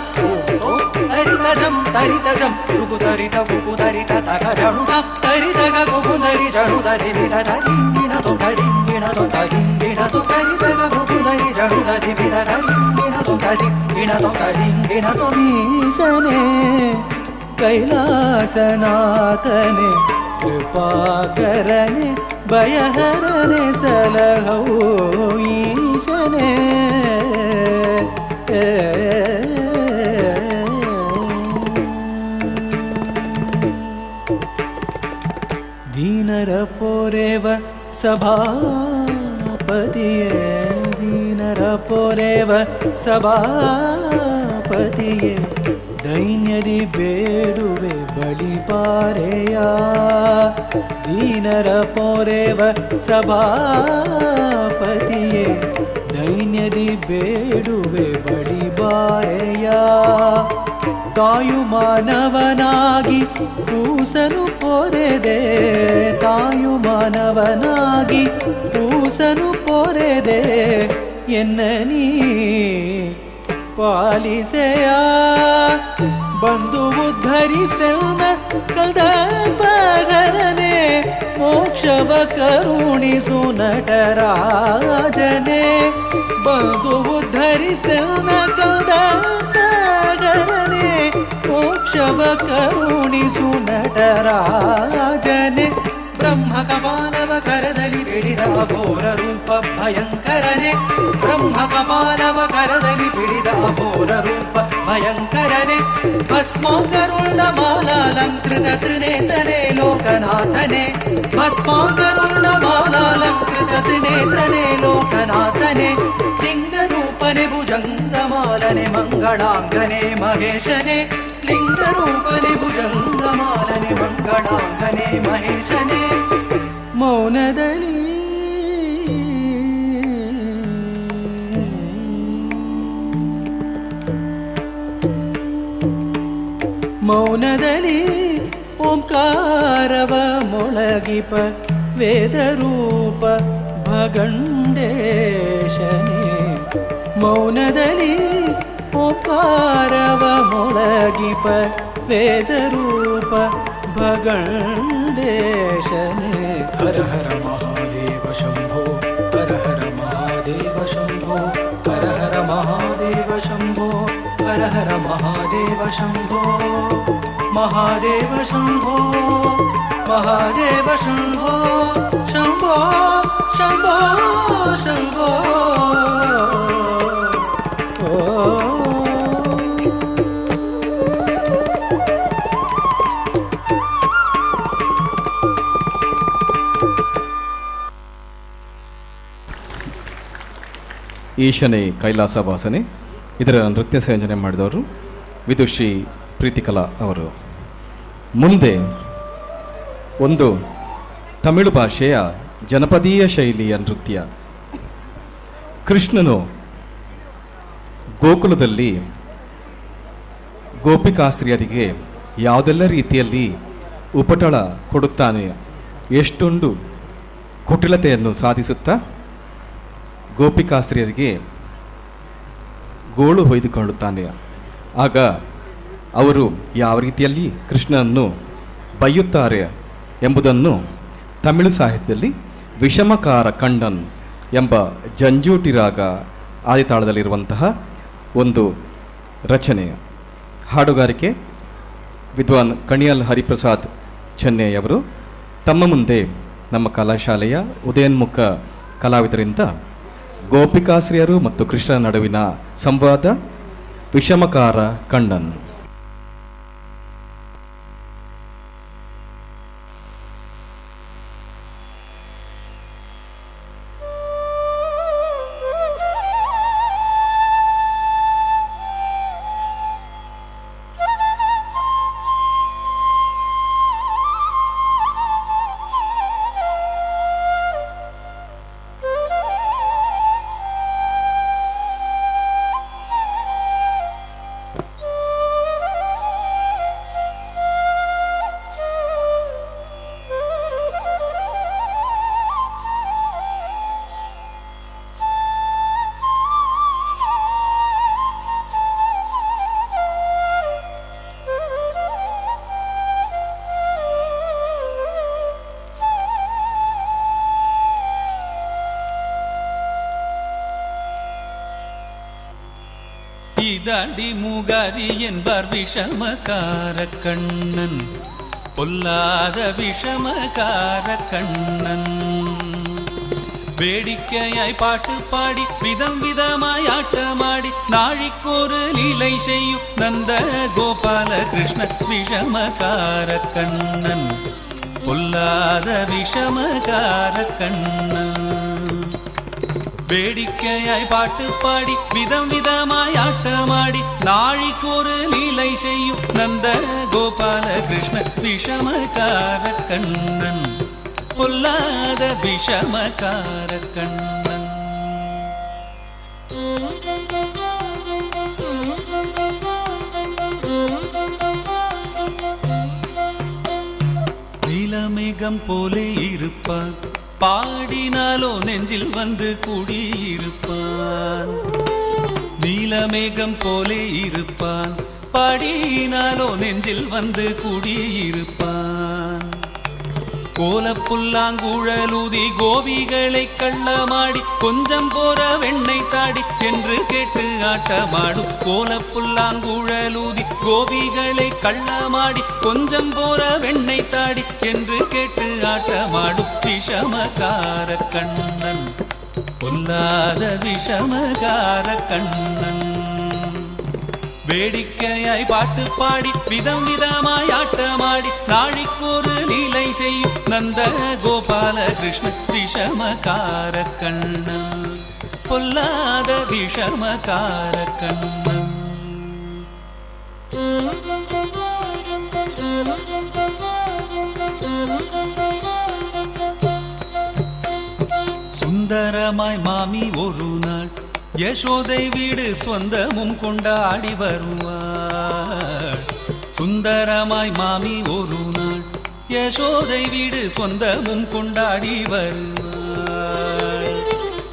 ತರಿತಜಂ ತರಿತಜಂ ಮೃಗು ತರಿತ ಕುಕು ತರಿತ ತಕ ಜಣುತಂ. ತರಿತಗ ಕುಕು ತರಿ ಜಣುತ ದಿಮಿತ ದಿಂಗಿಣ ತೊ ದಿಂಗಿಣ ತೊ ದಿಂಗಿಣ ತೊ ತರಿತಗ ಕುಕು ತರಿ ಜಣುತ ದಿಮಿತ ದಿಂಗಿಣ ತೊ ದಿಂಗಿಣ ತೊ ದಿಂಗಿಣ ತೊ. ಈಶನೇ ಕೈಲಾಸನಾಥನೆ ಕೃಪಾಕರನೆ ಭಯಹರನೆ ಸಲಹೋ ಈಶನೇ ದೀನರ ಪೋರೆವ ಸಭಾಪತಿಯೇ ದೀನರ ಪೋರೆವ ಸಭಾಪತಿಯೇ ದೈನ್ಯದಿ ಬೇಡುವೆ ಬಳಿಪಾರೆಯ ದೀನರ ಪೋರೆವ ಸಭಾಪತಿಯೇ ದೈನ್ಯದಿ ಬೇಡುವೆ ಬಳಿಬಾರೆಯ ತಾಯು ಮಾನವನಾಗಿ ಕೂಸನು ಪೊರೆದೆ ತಾಯು ಮಾನವನಾಗಿ ಕೂಸನು ಪೊರೆದೆ ಎನ್ನನೀ ಪಾಲಿಸೆಯ ಬಂದು ಉದ್ಧರಿಸೆನ್ನ ಕಲ್ದಪಗರನೆ ಮೋಕ್ಷವ ಕರುಣಿಸು ನಟರಾಜನೆ ಬಂದು ಉದ್ಧರಿಸೆನ್ನ ಕಲ್ದಪಗರನೆ ಮೋಕ್ಷವ ಕರುಣಿಸು ನಟರಾಜನೆ ಬ್ರಹ್ಮ ಕಪಾಲವ ಕರದಲ್ಲಿ ಬಿಡಿದ ಘೋರ ರೂಪ ಭಯಂಕರನೆ ಬ್ರಹ್ಮ ಕಪಾಲವ ಕರದಲ್ಲಿ ಬಿಡಿದ ಘೋರ ರೂಪ ಭಯಂಕರನೆ ಭಸ್ಮಾಂಗರುಂಡ ಮಾಲಾಲಂಕೃತ ತ್ರಿನೇತ್ರನೇ ಲೋಕನಾಥನೆ ಭಸ್ಮಾಂಗರುಂಡ ಮಾಲಾಲಂಕೃತ ತ್ರಿನೇತ್ರನೇ ಲೋಕನಾಥನೆ ಲಿಂಗರೂಪನೆ ಭುಜಂಗಮಾಲನೆ ಮಂಗಳಾಂಗನೆ ಮಹೇಶನೆ ಲಿಂಗರೂಪನೆ ಭುಜಂಗಮಾಲನೆ ಮಂಗಳಾಂಗನೆ ಮಹೇಶನೆ ಮೌನದಲ್ಲಿ ಮೌನದಲ್ಲಿ ಓಂಕಾರವ ಮೊಳಗಿಪ ವೇದರೂಪ ಭಗಂಡೇಶನೇ ಮೌನದಲ್ಲಿ ಓಂಕಾರವ ಮೊಳಗಿಪ ವೇದರೂಪ ಭಗಂಡೇಶನೇ ಹರ ಹರ ಮಹಾದೇವ ಶಂಭೋ ಹರ ಹರ ಮಹಾದೇವ ಶಂಭೋ ಹರ ಹರ ಮಹಾದೇವ ಶಂಭೋ ಹರ ಹರ ಮಹಾದೇವ ಶಂಭೋ ಮಹಾದೇವ ಶಂಭೋ ಮಹಾದೇವ ಶಂಭೋ ಶಂಭೋ ಶಂಭೋ ಶಂಭೋ ಈಶನೇ ಕೈಲಾಸವಾಸನೆ ಇದರ ನೃತ್ಯ ಸಂಯೋಜನೆ ಮಾಡಿದವರು ವಿದುಷಿ ಪ್ರೀತಿಕಲಾ ಅವರು. ಮುಂದೆ ಒಂದು ತಮಿಳು ಭಾಷೆಯ ಜನಪದೀಯ ಶೈಲಿಯ ನೃತ್ಯ. ಕೃಷ್ಣನು ಗೋಕುಲದಲ್ಲಿ ಗೋಪಿಕಾಸ್ತ್ರೀಯರಿಗೆ ಯಾವುದೆಲ್ಲ ರೀತಿಯಲ್ಲಿ ಉಪಟಳ ಕೊಡುತ್ತಾನೆ, ಎಷ್ಟೊಂದು ಕುಟಿಲತೆಯನ್ನು ಸಾಧಿಸುತ್ತಾ ಗೋಪಿಕಾಸ್ತ್ರೀಯರಿಗೆ ಗೋಳು ಹೊಯ್ದುಕೊಳ್ಳುತ್ತಾನೆ. ಆಗ ಅವರು ಯಾವ ರೀತಿಯಲ್ಲಿ ಕೃಷ್ಣನನ್ನು ಬೈಯುತ್ತಾರೆ ಎಂಬುದನ್ನು ತಮಿಳು ಸಾಹಿತ್ಯದಲ್ಲಿ ವಿಷಮಕಾರ ಖಂಡನ್ ಎಂಬ ಜಂಜೂಟಿ ರಾಗ ಆದಿತಾಳದಲ್ಲಿರುವಂತಹ ಒಂದು ರಚನೆ. ಹಾಡುಗಾರಿಕೆ ವಿದ್ವಾನ್ ಕಣಿಯಲ್ ಹರಿಪ್ರಸಾದ್ ಚೆನ್ನೈಯವರು. ತಮ್ಮ ಮುಂದೆ ನಮ್ಮ ಕಲಾಶಾಲೆಯ ಉದಯೋನ್ಮುಖ ಕಲಾವಿದರಿಂದ ಗೋಪಿಕಾಶ್ರೀಯರು ಮತ್ತು ಕೃಷ್ಣ ನಡುವಿನ ಸಂವಾದ ವಿಷಮಕಾರ ಖಂಡನ್. இதடி முகரி என்பார் விஷமகார கண்ணன், பொல்லாத விஷமகார கண்ணன். வேடிக்கையாய் பாட்டு பாடி விதம் விதமாய் ஆட்டமாடி நாழிக்கொரு லீலை செய்யும் நந்த கோபால கிருஷ்ண விஷமகார கண்ணன் பொல்லாத விஷமகார கண்ணன். வேடிக்கையாய் பாட்டு பாடி விதம் விதமாய் ஆட்டமாடி நாழிக்கொரு லீலை செய்யும் நந்த கோபால கிருஷ்ண விஷமகார கண்ணன் பொல்லாத விஷமகார கண்ணன். நீலமேகம் போலே இருப்பான் பாடினாலோ நெஞ்சில் வந்து கூடியிருப்பான். நீலமேகம் போலே இருப்பான் பாடினாலோ நெஞ்சில் வந்து கூடியிருப்பான். கோலப்புல்லாங்குழலூதி கோபிகளை கள்ளமாடி கொஞ்சம் போற வெண்ணெய் தாடி என்று கேட்டு ஆட்டமாடும். கோலப்புல்லாங்குழலூதி கோபிகளை கள்ளமாடி கொஞ்சம் போற வெண்ணெய் தாடி என்று கேட்டு ஆட்டமாடும் விஷமகார கண்ணன் பொல்லாத விஷமகார கண்ணன். வேடிக்கையாய் பாட்டு பாடி விதம் விதமாய் ஆட்டமாடி நாழிக்கொரு லீலை செய்யும் நந்த கோபால கிருஷ்ண விஷமகார கண்ணன் பொல்லாத விஷமகார கண்ணன். சுந்தரமாய் மாமி ஒரு நாள் யசோதை வீடு சொந்தமும் கொண்டாடி வருவாள். சுந்தரமாய் மாமி ஒரு நாள் யசோதை வீடு சொந்தமும் கொண்டாடி வருவாள்.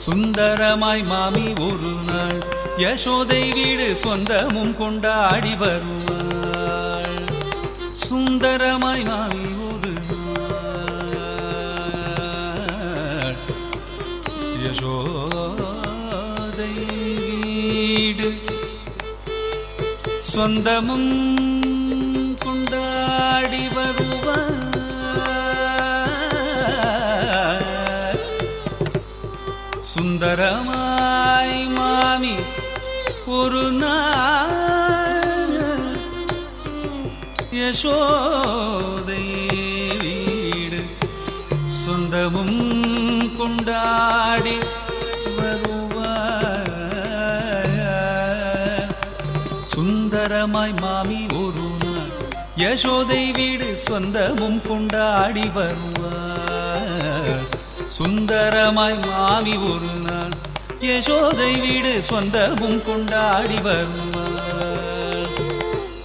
சுந்தரமாய் மாமி ஒரு நாள் யசோதை வீடு சொந்தமும் கொண்டாடி வருவாள். சுந்தரமாய் மாமி ஒரு நாள் யசோதை வீடு சொந்தமும் கொண்டாடி வருவார். சுந்தரமாய் மாமி ஒரு நாள் யசோதை வீடு சொந்தமும் கொண்டாடி வருவார். சுந்தரமாய் மாமி ஒரு நாள் யசோதை வீடு சொந்தமும் கொண்டாடி வருவார். சுந்தரமாய் மாமி ஒரு நாள் யசோதை வீடு சொந்தமும் கொண்டாடி வருவார்.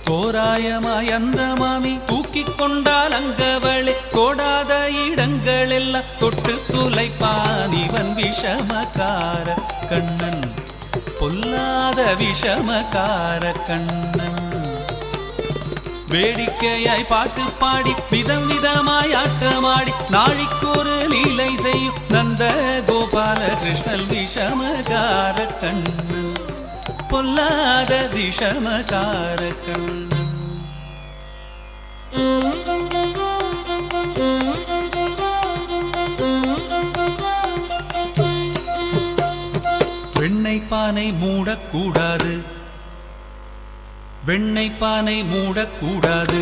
தோராயமாய் அந்த மாமி தூக்கிக் கொண்டால் அங்கவளை கோடாத இடங்கள் எல்லாம் தொட்டு துளைப்பான் இவன் விஷமகார கண்ணன் பொல்லாத விஷமகார கண்ணன். வேடிக்கையாய் பாட்டு பாடி விதம் விதமாய் ஆட்டமாடி நாழிக்கொரு லீலை செய்யும் நந்த கோபால கிருஷ்ணன் விஷமகார கண்ணன் பொல்லாத விஷமகார கண்ணன். வெண்ணெய் பானை மூடக்கூடாது வெண்ணெய் பானை மூடக்கூடாது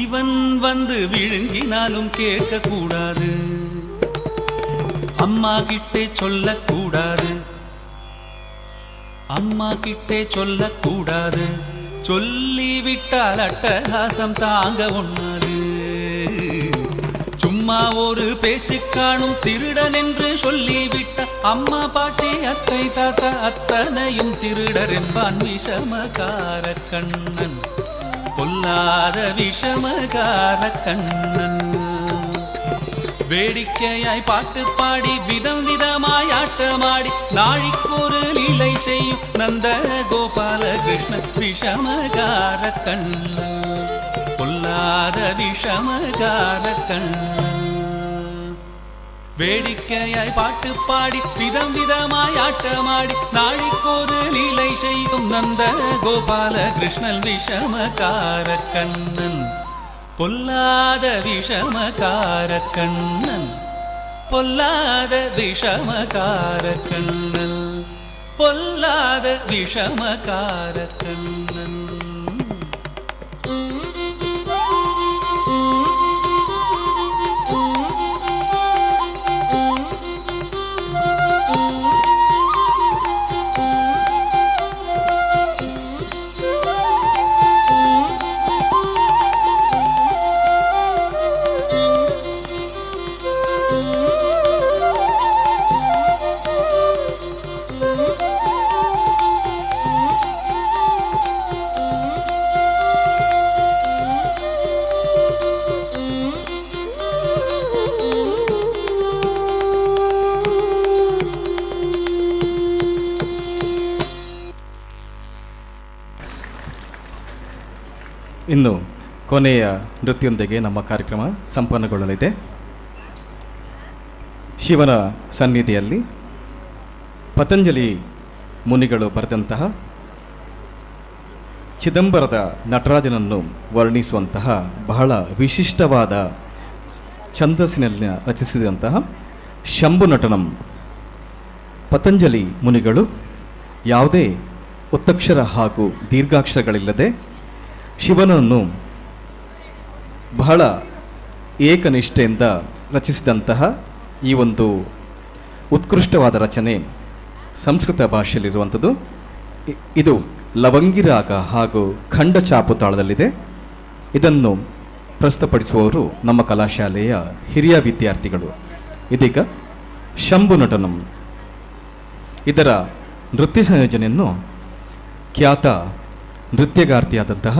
இவன் வந்து விழுங்கினாலும் கேட்கக்கூடாது. அம்மா கிட்டே சொல்லக்கூடாது அம்மா கிட்டே சொல்லக்கூடாது சொல்லிவிட்டால் அட்டகாசம் தாங்க ஒண்ணாது. சும்மா ஒரு பேச்சு காணும் திருடன் என்று சொல்லிவிட்ட அம்மா பாட்டி அத்தை தாத்தா அத்தனையும் திருடர் என்பான் விஷமகார கண்ணன் பொல்லாத விஷமகார கண்ணன். வேடிக்கையாய் பாட்டு பாடி விதம் விதமாய் ஆட்டமாடி நாழிக்கொரு லீலை செய்யும் நந்த கோபால கிருஷ்ண விஷமகார கண்ணன் பொல்லாத விஷமகார கண்ணன். வேடிக்கையாய் பாட்டு பாடி விதம் விதமாய் ஆட்டமாடி நாழிக்கொரு லீலை செய்யும் நந்த கோபால கிருஷ்ணன் விஷமகார கண்ணன் பொல்லாத விஷமகார கண்ணன் பொல்லாத விஷமகார கண்ணன், பொல்லாத விஷமகார கண்ணன். ಇನ್ನು ಕೊನೆಯ ನೃತ್ಯದೊಂದಿಗೆ ನಮ್ಮ ಕಾರ್ಯಕ್ರಮ ಸಂಪನ್ನಗೊಳ್ಳಲಿದೆ. ಶಿವನ ಸನ್ನಿಧಿಯಲ್ಲಿ ಪತಂಜಲಿ ಮುನಿಗಳು ಬರೆದಂತಹ ಚಿದಂಬರದ ನಟರಾಜನನ್ನು ವರ್ಣಿಸುವಂತಹ ಬಹಳ ವಿಶಿಷ್ಟವಾದ ಛಂದಸ್ಸಿನಲ್ಲಿ ರಚಿಸಿದಂತಹ ಶಂಭು ನಟನಂ. ಪತಂಜಲಿ ಮುನಿಗಳು ಯಾವುದೇ ಒತ್ತಕ್ಷರ ಹಾಗೂ ದೀರ್ಘಾಕ್ಷರಗಳಿಲ್ಲದೆ ಶಿವನನ್ನು ಬಹಳ ಏಕನಿಷ್ಠೆಯಿಂದ ರಚಿಸಿದಂತಹ ಈ ಒಂದು ಉತ್ಕೃಷ್ಟವಾದ ರಚನೆ ಸಂಸ್ಕೃತ ಭಾಷೆಯಲ್ಲಿರುವಂಥದ್ದು. ಇದು ಲವಂಗಿರಾಗ ಹಾಗೂ ಖಂಡ ಚಾಪು ತಾಳದಲ್ಲಿದೆ. ಇದನ್ನು ಪ್ರಸ್ತುತಪಡಿಸುವವರು ನಮ್ಮ ಕಲಾಶಾಲೆಯ ಹಿರಿಯ ವಿದ್ಯಾರ್ಥಿಗಳು. ಇದೀಗ ಶಂಭು ನಟನಂ. ಇದರ ನೃತ್ಯ ಸಂಯೋಜನೆಯನ್ನು ಖ್ಯಾತ ನೃತ್ಯಗಾರ್ತಿಯಾದಂತಹ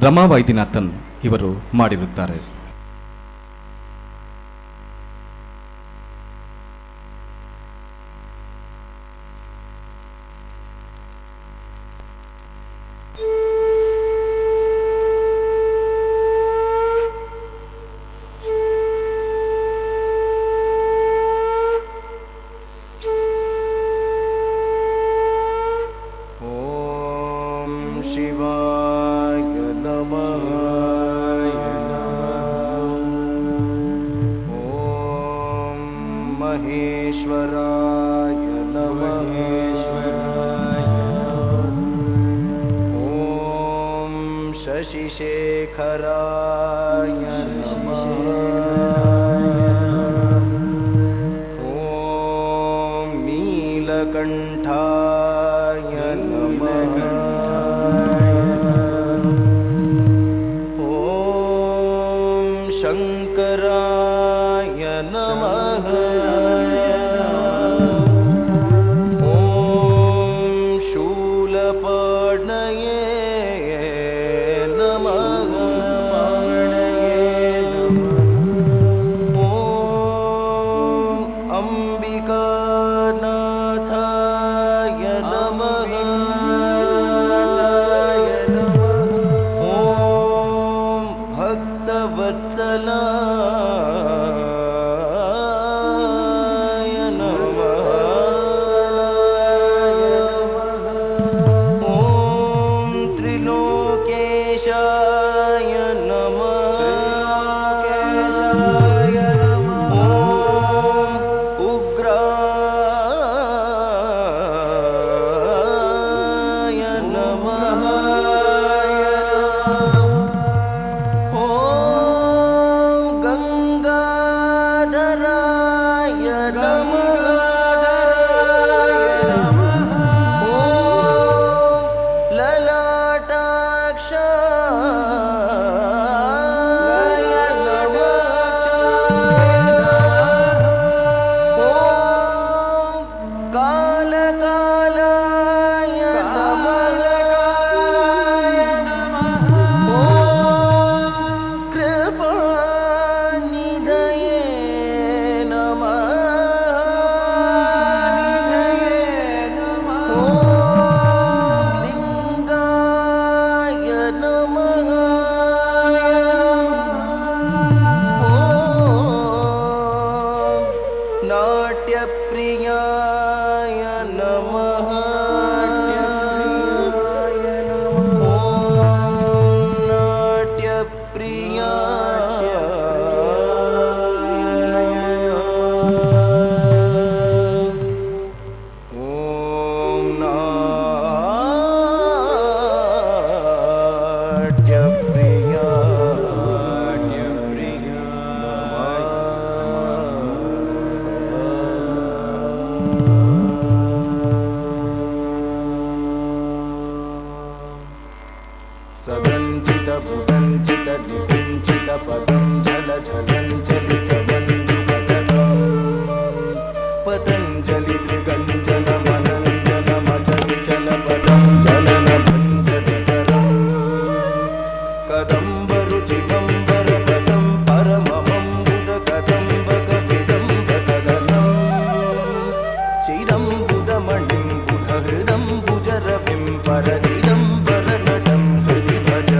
ರಮಾ ವೈದ್ಯನಾಥನ್ ಇವರು ಮಾಡಿರುತ್ತಾರೆ. महेश्वराय नमः। ॐ शशिशेखराय नमः। ॐ नीलकण्ठाय नमः। ॐ शङ्कराय नमः। नाट्यप्रियाय नमः। रमणिं बुधहृदं भुजरविं परदिदं वरनटं हृदि भज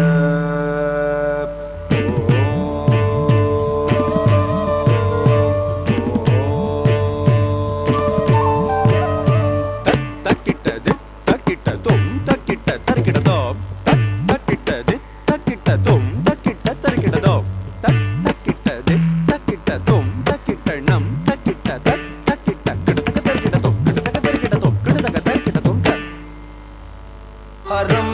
हरं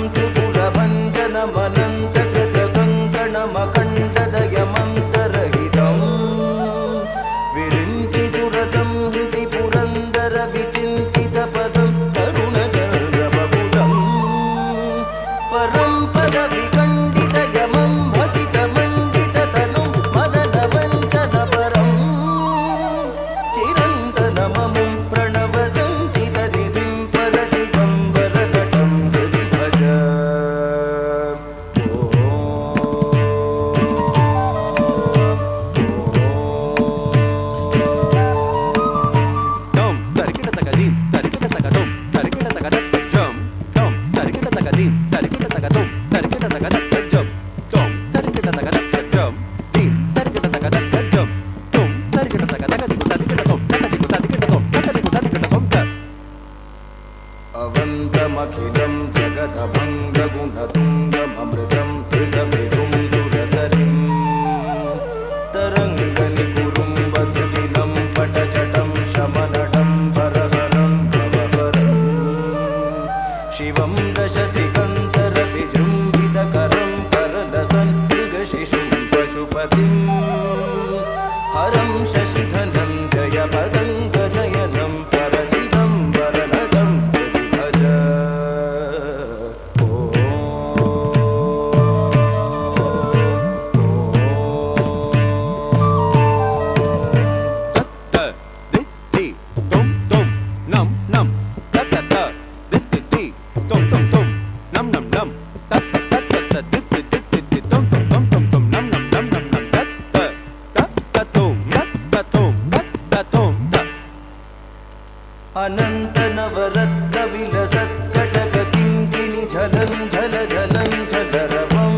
त्रिपुरभञ्जनमनन्तकृतकङ्कणमखण्डदयमन्तरहितं विरिञ्चि सुरसंहृति पुरन्दरविचिन्तितपदं तरुणचन्द्रबहुलं परं पदविखण्डितयमं भसितमण्डिततनुं मदनवञ्चनपरं चिरन्तनममुं प्रणवसञ्चितनिधिं परचिदं वरनटं हृदि भज अवन्तमखिलं जगदभङ्गगुणतुङ्गममृतं हृदमिदुं सुरसरिं तरङ्गनिकुरुम्बधृतिलं पटचटं शमनटं परहरं भवहरं शिवं दशदिगन्तरतिजृम्भितकरं करलसन् मृगशिशुं पशुपतिं हरं शशिधनं जयपदं गनयनं परचिदं वरनटं हृदि भज अनन्तनवरत्नविलसत्कटककिङ्किणि झलं झल झलं झलरवं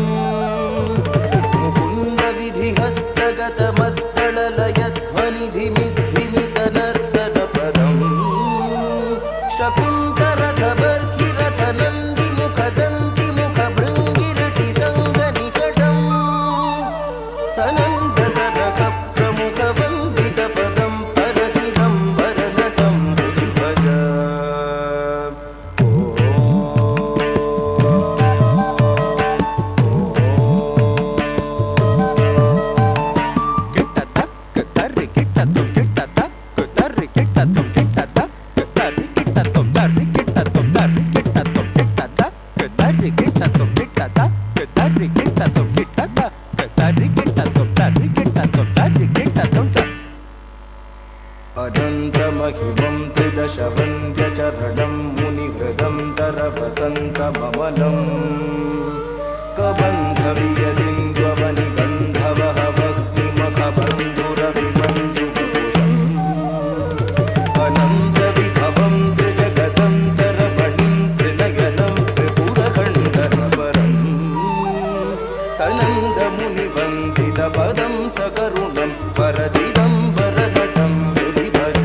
मुकुन्दविधिहस्तगतमत्तळलयध्वनिधिमिद्धिमितनर्तनपदं शकुन्तरथबर्हिरथनन्दिमुखदन्तिमुखभृङ्गिरटिसङ्गनिकटं सनन्दसदकप्रमुखवन्दितपदं परचिदं वरनटं हृदि भज अनन्तमहिमं त्रिदशवन्द्यचरणं मुनिहृदं तरवसन्तममलं कबन्धवियदिन्द्ववनिगन्धवहवग्निमखबन्धुरविबन्धुपुरुषम् अनन्तविभवं त्रिजगतं तरपणिं त्रिनयनं त्रिपुरखण्डनपरं सनन्दमुनिवन्दितपदं सकरुणं परचिदं वरनटं हृदि भज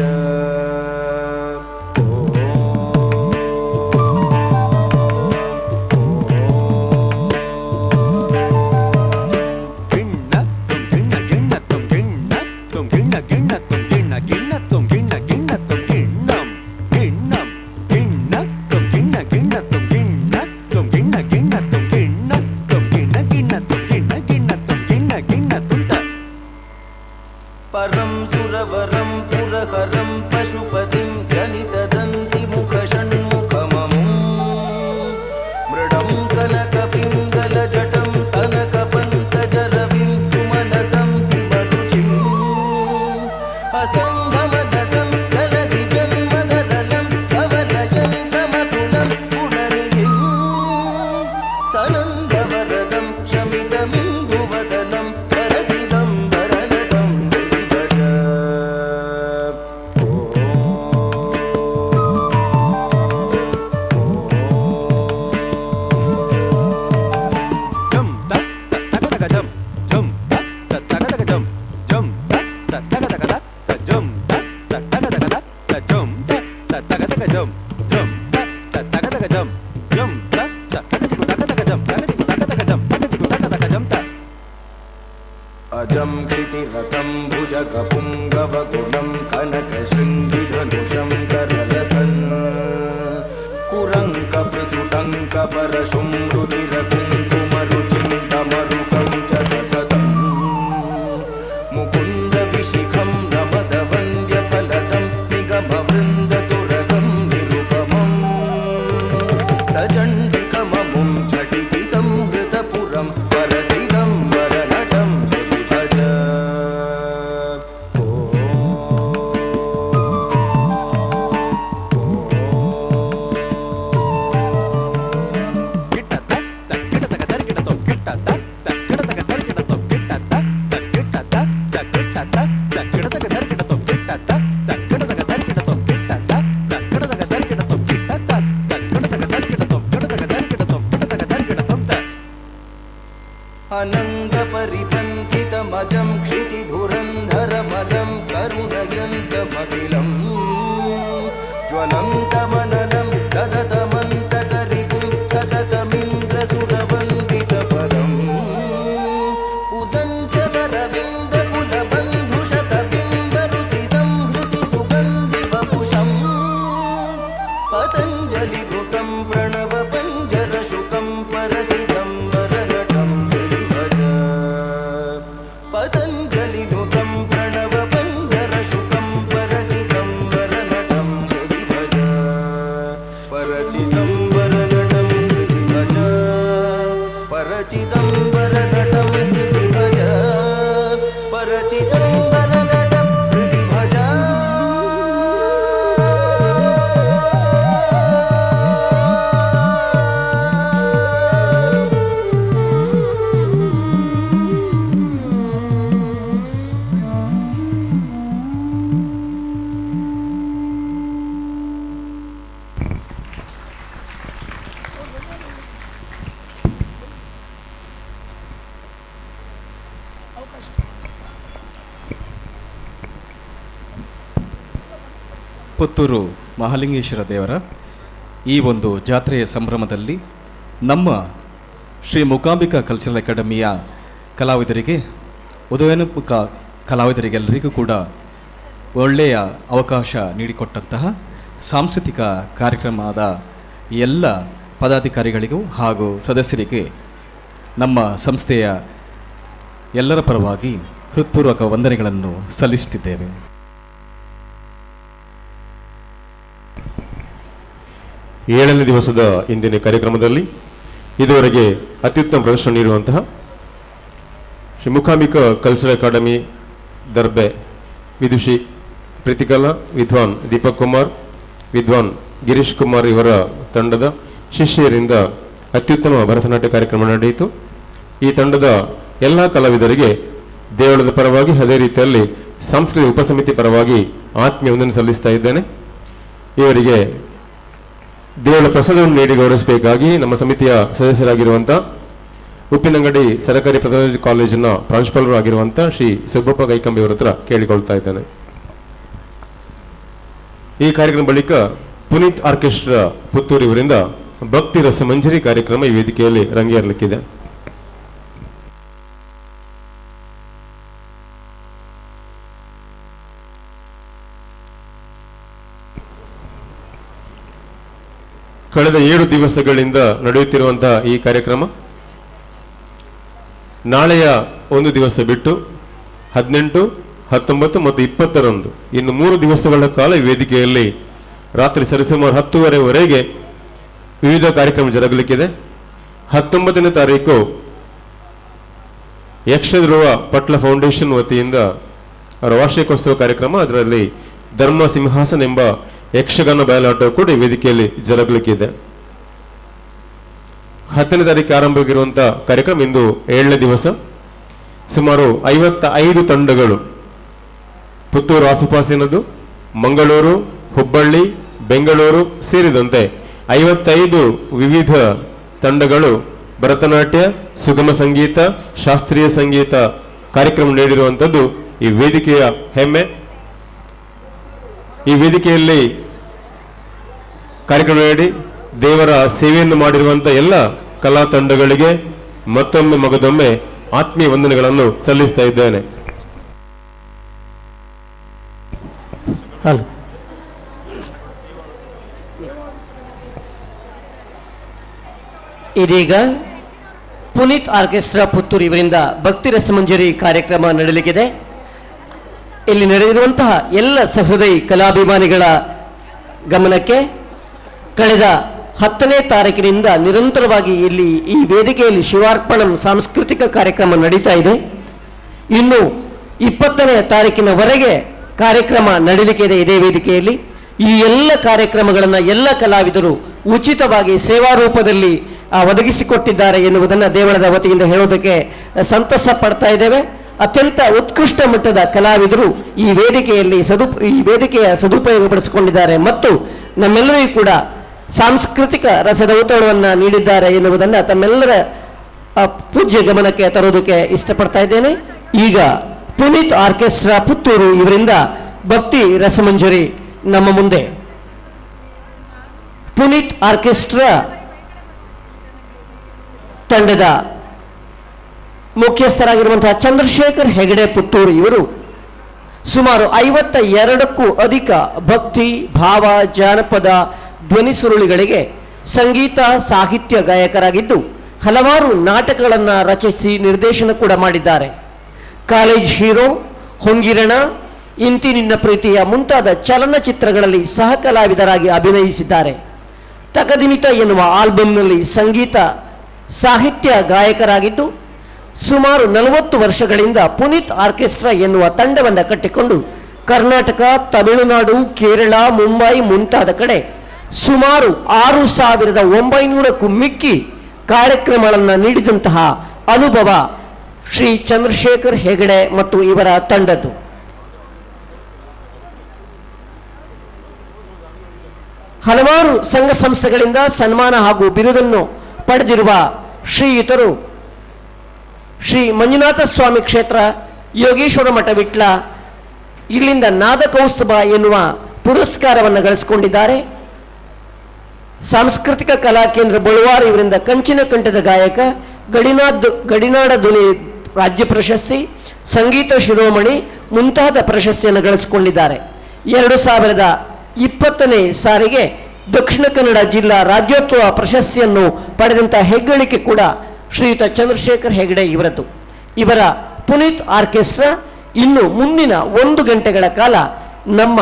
ಜಂ ತಕ ತಕ ಜಂ ಜಂ ತಕ ತಿಕು ತಕ ತಕ ಜಂ ತಕ ತಿಕು ತಕ ತಕ ಜಂ ತಕ ತಿಕು ತಕ ತಕ ಜಂ ತ अजं क्षितिरथं भुजगपुङ्गवगुणं कनकशृङ्गिधनुषं करलसन् कुरङ्कपृथुटङ्कपरशुं रुचिरकुङ्कुमरुचिन्तमरुकं च दधतं मुकुन्दविशिखं नमदवन्द्यफलदं निगमवृन्दतुरगं निरुपमं सचण्डिकममुं झटिति संहृतपुरं परचिदं वरनटं भज अनङ्गपरिपन्थितमजं क्षितिधुरन्धरमलं करुणयन्तमखिलं ज्वलन्तमनलं ददतमन्तकरिपुं सततमिन्द्रसुरवन्दितपदम् उदञ्चदरविन्दकुलबन्धुशतबिम्बरुचिसंहृतिसुगन्धिवपुषं पतञ्जलिभृतं प्रणवपञ्जरशुकं परचिदं वरनटं हृदि भज पतञ्जलिभृतं प्रणवपञ्जरशुकं परचिदं वरनटं हृदि भज परचिदं वरनटं हृदि भज परचिदं वरनटं हृदि भज परचिदं वरनटं हृदि भज ಪುತ್ತೂರು ಮಹಾಲಿಂಗೇಶ್ವರ ದೇವರ ಈ ಒಂದು ಜಾತ್ರೆಯ ಸಂಭ್ರಮದಲ್ಲಿ ನಮ್ಮ ಶ್ರೀ ಮೂಕಾಂಬಿಕಾ ಕಲ್ಚರಲ್ ಅಕಾಡೆಮಿಯ ಕಲಾವಿದರಿಗೆ ಉದಯೋನ್ಮುಖ ಕಲಾವಿದರಿಗೆಲ್ಲರಿಗೂ ಕೂಡ ಒಳ್ಳೆಯ ಅವಕಾಶ ನೀಡಿಕೊಟ್ಟಂತಹ ಸಾಂಸ್ಕೃತಿಕ ಕಾರ್ಯಕ್ರಮದ ಎಲ್ಲ ಪದಾಧಿಕಾರಿಗಳಿಗೂ ಹಾಗೂ ಸದಸ್ಯರಿಗೆ ನಮ್ಮ ಸಂಸ್ಥೆಯ ಎಲ್ಲರ ಪರವಾಗಿ ಹೃತ್ಪೂರ್ವಕ ವಂದನೆಗಳನ್ನು ಸಲ್ಲಿಸುತ್ತಿದ್ದೇವೆ. ಏಳನೇ ದಿವಸದ ಇಂದಿನ ಕಾರ್ಯಕ್ರಮದಲ್ಲಿ ಇದುವರೆಗೆ ಅತ್ಯುತ್ತಮ ಪ್ರದರ್ಶನ ನೀಡುವಂತಹ ಶ್ರೀ ಮೂಕಾಂಬಿಕಾ ಕಲ್ಚರಲ್ ಅಕಾಡೆಮಿ ದರ್ಬೆ ವಿದುಷಿ ಪ್ರೀತಿಕಲಾ, ವಿದ್ವಾನ್ ದೀಪಕ್ ಕುಮಾರ್, ವಿದ್ವಾನ್ ಗಿರೀಶ್ ಕುಮಾರ್ ಇವರ ತಂಡದ ಶಿಷ್ಯರಿಂದ ಅತ್ಯುತ್ತಮ ಭರತನಾಟ್ಯ ಕಾರ್ಯಕ್ರಮ ನಡೆಯಿತು. ಈ ತಂಡದ ಎಲ್ಲ ಕಲಾವಿದರಿಗೆ ದೇವಳದ ಪರವಾಗಿ ಅದೇ ರೀತಿಯಲ್ಲಿ ಸಾಂಸ್ಕೃತಿಕ ಉಪಸಮಿತಿ ಪರವಾಗಿ ಆತ್ಮೀಯ ವಂದನೆ ಸಲ್ಲಿಸ್ತಾ ಇದ್ದೇನೆ. ಇವರಿಗೆ ದೇವಳ ಪ್ರಸಾದವನ್ನು ನೀಡಿ ಗೌರವಿಸಬೇಕಾಗಿ ನಮ್ಮ ಸಮಿತಿಯ ಸದಸ್ಯರಾಗಿರುವಂಥ ಉಪ್ಪಿನಂಗಡಿ ಸರ್ಕಾರಿ ಪ್ರಥಮ ಕಾಲೇಜಿನ ಪ್ರಾಂಶುಪಾಲರು ಆಗಿರುವಂಥ ಶ್ರೀ ಸುಬ್ಬಪ್ಪ ಗೈಕಂಬಿ ಅವರ ಹತ್ರ ಕೇಳಿಕೊಳ್ತಾ ಇದ್ದೇನೆ. ಈ ಕಾರ್ಯಕ್ರಮ ಬಳಿಕ ಪುನೀತ್ ಆರ್ಕೆಸ್ಟ್ರಾ ಪುತ್ತೂರು ಇವರಿಂದ ಭಕ್ತಿ ರಸ ಮಂಜರಿ ಕಾರ್ಯಕ್ರಮ ಈ ವೇದಿಕೆಯಲ್ಲಿ ರಂಗೇರಲಿಕ್ಕಿದೆ. ಕಳೆದ 7 ದಿವಸಗಳಿಂದ ನಡೆಯುತ್ತಿರುವಂತಹ ಈ ಕಾರ್ಯಕ್ರಮ ನಾಳೆಯ ಒಂದು ದಿವಸ ಬಿಟ್ಟು 18, 19 ಮತ್ತು 20ರಂದು ಇನ್ನು 3 ದಿವಸಗಳ ಕಾಲ ಈ ವೇದಿಕೆಯಲ್ಲಿ ರಾತ್ರಿ ಸರಿಸುಮಾರು 10:30ವರೆಗೆ ವಿವಿಧ ಕಾರ್ಯಕ್ರಮ ಜರುಗಲಿಕ್ಕಿದೆ. 19ನೇ ತಾರೀಕು ಯಕ್ಷಧ್ರುವ ಪಟ್ಲ ಫೌಂಡೇಶನ್ ವತಿಯಿಂದ ಅವರ ವಾರ್ಷಿಕೋತ್ಸವ ಕಾರ್ಯಕ್ರಮ, ಅದರಲ್ಲಿ ಧರ್ಮ ಸಿಂಹಾಸನ ಎಂಬ ಯಕ್ಷಗಾನ ಬಯಲಾಟ ಕೂಡ ಈ ವೇದಿಕೆಯಲ್ಲಿ ಜರುಗಲಿಕ್ಕಿದೆ. 10ನೇ ತಾರೀಕು ಆರಂಭವಾಗಿರುವಂತಹ ಕಾರ್ಯಕ್ರಮ ಇಂದು 7ನೇ ದಿವಸ. ಸುಮಾರು 55 ತಂಡಗಳು ಪುತ್ತೂರು ಆಸುಪಾಸಿನದು, ಮಂಗಳೂರು, ಹುಬ್ಬಳ್ಳಿ, ಬೆಂಗಳೂರು ಸೇರಿದಂತೆ 55 ವಿವಿಧ ತಂಡಗಳು ಭರತನಾಟ್ಯ, ಸುಗಮ ಸಂಗೀತ, ಶಾಸ್ತ್ರೀಯ ಸಂಗೀತ ಕಾರ್ಯಕ್ರಮ ನೀಡಿರುವಂಥದ್ದು ಈ ವೇದಿಕೆಯ ಹೆಮ್ಮೆ. ಈ ವೇದಿಕೆಯಲ್ಲಿ ಕಾರ್ಯಕ್ರಮದಡಿ ದೇವರ ಸೇವೆಯನ್ನು ಮಾಡಿರುವಂಥ ಎಲ್ಲ ಕಲಾ ತಂಡಗಳಿಗೆ ಮತ್ತೊಮ್ಮೆ ಮಗದೊಮ್ಮೆ ಆತ್ಮೀಯ ವಂದನೆಗಳನ್ನು ಸಲ್ಲಿಸ್ತಾ ಇದ್ದೇನೆ. ಇದೀಗ ಪುನೀತ್ ಆರ್ಕೆಸ್ಟ್ರಾ ಪುತ್ತೂರು ಇವರಿಂದ ಭಕ್ತಿ ರಸಮಂಜರಿ ಕಾರ್ಯಕ್ರಮ ನಡೆಯಲಿಕ್ಕಿದೆ. ಇಲ್ಲಿ ನಡೆದಿರುವಂತಹ ಎಲ್ಲ ಸಹೃದಯಿ ಕಲಾಭಿಮಾನಿಗಳ ಗಮನಕ್ಕೆ ಕಳೆದ 10ನೇ ತಾರೀಕಿನಿಂದ ನಿರಂತರವಾಗಿ ಇಲ್ಲಿ ಈ ವೇದಿಕೆಯಲ್ಲಿ ಶಿವಾರ್ಪಣಂ ಸಾಂಸ್ಕೃತಿಕ ಕಾರ್ಯಕ್ರಮ ನಡೀತಾ ಇದೆ. ಇನ್ನು 20ನೇ ತಾರೀಕಿನವರೆಗೆ ಕಾರ್ಯಕ್ರಮ ನಡೀಲಿಕ್ಕಿದೆ ಇದೇ ವೇದಿಕೆಯಲ್ಲಿ. ಈ ಎಲ್ಲ ಕಾರ್ಯಕ್ರಮಗಳನ್ನು ಎಲ್ಲ ಕಲಾವಿದರು ಉಚಿತವಾಗಿ ಸೇವಾ ರೂಪದಲ್ಲಿ ಒದಗಿಸಿಕೊಟ್ಟಿದ್ದಾರೆ ಎನ್ನುವುದನ್ನು ದೇವಳದ ವತಿಯಿಂದ ಹೇಳೋದಕ್ಕೆ ಸಂತಸ ಪಡ್ತಾ ಇದ್ದೇವೆ. ಅತ್ಯಂತ ಉತ್ಕೃಷ್ಟ ಮಟ್ಟದ ಕಲಾವಿದರು ಈ ವೇದಿಕೆಯ ಸದುಪಯೋಗಪಡಿಸಿಕೊಂಡಿದ್ದಾರೆ ಮತ್ತು ನಮ್ಮೆಲ್ಲರಿಗೂ ಕೂಡ ಸಾಂಸ್ಕೃತಿಕ ರಸದೌತಣವನ್ನು ನೀಡಿದ್ದಾರೆ ಎನ್ನುವುದನ್ನು ತಮ್ಮೆಲ್ಲರ ಪೂಜ್ಯ ಗಮನಕ್ಕೆ ತರೋದಕ್ಕೆ ಇಷ್ಟಪಡ್ತಾ ಇದ್ದೇನೆ. ಈಗ ಪುನೀತ್ ಆರ್ಕೆಸ್ಟ್ರಾ ಪುತ್ತೂರು ಇವರಿಂದ ಭಕ್ತಿ ರಸಮಂಜರಿ ನಮ್ಮ ಮುಂದೆ. ಪುನೀತ್ ಆರ್ಕೆಸ್ಟ್ರಾ ತಂಡದ ಮುಖ್ಯಸ್ಥರಾಗಿರುವಂತಹ ಚಂದ್ರಶೇಖರ್ ಹೆಗಡೆ ಪುತ್ತೂರು ಇವರು ಸುಮಾರು 52ಕ್ಕೂ ಅಧಿಕ ಭಕ್ತಿ, ಭಾವ, ಜಾನಪದ ಧ್ವನಿ ಸುರುಳಿಗಳಿಗೆ ಸಂಗೀತ ಸಾಹಿತ್ಯ ಗಾಯಕರಾಗಿದ್ದು ಹಲವಾರು ನಾಟಕಗಳನ್ನು ರಚಿಸಿ ನಿರ್ದೇಶನ ಕೂಡ ಮಾಡಿದ್ದಾರೆ. ಕಾಲೇಜ್ ಹೀರೋ, ಹೊಂಗಿರಣ, ಇಂತಿ ನಿನ್ನ ಪ್ರೀತಿಯ ಮುಂತಾದ ಚಲನಚಿತ್ರಗಳಲ್ಲಿ ಸಹ ಕಲಾವಿದರಾಗಿ ಅಭಿನಯಿಸಿದ್ದಾರೆ. ತಕದಿಮಿತ ಎನ್ನುವ ಆಲ್ಬಂನಲ್ಲಿ ಸಂಗೀತ ಸಾಹಿತ್ಯ ಗಾಯಕರಾಗಿದ್ದು ಸುಮಾರು 40 ವರ್ಷಗಳಿಂದ ಪುನೀತ್ ಆರ್ಕೆಸ್ಟ್ರಾ ಎನ್ನುವ ತಂಡವನ್ನು ಕಟ್ಟಿಕೊಂಡು ಕರ್ನಾಟಕ, ತಮಿಳುನಾಡು, ಕೇರಳ, ಮುಂಬೈ ಮುಂತಾದ ಕಡೆ ಸುಮಾರು 6900ಕ್ಕೂ ಮಿಕ್ಕಿ ಕಾರ್ಯಕ್ರಮಗಳನ್ನು ನೀಡಿದಂತಹ ಅನುಭವ ಶ್ರೀ ಚಂದ್ರಶೇಖರ್ ಹೆಗಡೆ ಮತ್ತು ಇವರ ತಂಡದ್ದು. ಹಲವಾರು ಸಂಘ ಸಂಸ್ಥೆಗಳಿಂದ ಸನ್ಮಾನ ಹಾಗೂ ಬಿರುದನ್ನು ಪಡೆದಿರುವ ಶ್ರೀಯುತರು ಶ್ರೀ ಮಂಜುನಾಥ ಸ್ವಾಮಿ ಕ್ಷೇತ್ರ, ಯೋಗೇಶ್ವರ ಮಠ ವಿಟ್ಲ ಇಲ್ಲಿಂದ ನಾದಕೌಸ್ತುಭ ಎನ್ನುವ ಪುರಸ್ಕಾರವನ್ನು ಗಳಿಸಿಕೊಂಡಿದ್ದಾರೆ. ಸಾಂಸ್ಕೃತಿಕ ಕಲಾ ಕೇಂದ್ರ ಬಳುವಾರ ಇವರಿಂದ ಕಂಚಿನ ಕಂಠದ ಗಾಯಕ, ಗಡಿನಾಡ ಧ್ವನಿ ರಾಜ್ಯ ಪ್ರಶಸ್ತಿ, ಸಂಗೀತ ಶಿರೋಮಣಿ ಮುಂತಾದ ಪ್ರಶಸ್ತಿಯನ್ನು ಗಳಿಸಿಕೊಂಡಿದ್ದಾರೆ. 2020ನೇ ಸಾರಿಗೆ ದಕ್ಷಿಣ ಕನ್ನಡ ಜಿಲ್ಲಾ ರಾಜ್ಯೋತ್ಸವ ಪ್ರಶಸ್ತಿಯನ್ನು ಪಡೆದಂತಹ ಹೆಗ್ಗಳಿಕೆ ಕೂಡ ಶ್ರೀಯುತ ಚಂದ್ರಶೇಖರ್ ಹೆಗಡೆ ಇವರದ್ದು. ಇವರ ಪುನೀತ್ ಆರ್ಕೆಸ್ಟ್ರಾ ಇನ್ನು ಮುಂದಿನ 1 ಗಂಟೆಗಳ ಕಾಲ ನಮ್ಮ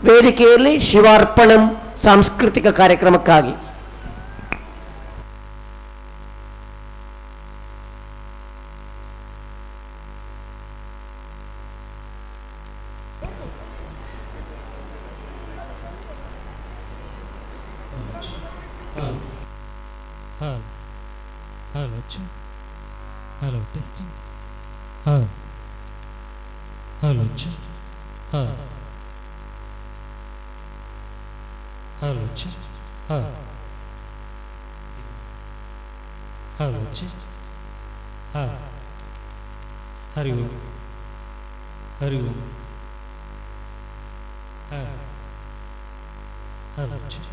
ವೇದಿಕೆಯಲ್ಲಿ ಶಿವಾರ್ಪಣಂ ಸಾಂಸ್ಕೃತಿಕ ಕಾರ್ಯಕ್ರಮಕ್ಕಾಗಿ Hello, testing. Hello, hello, hello, hello, hello, hello, hello, Hari Om, Hari Om, hello, hello.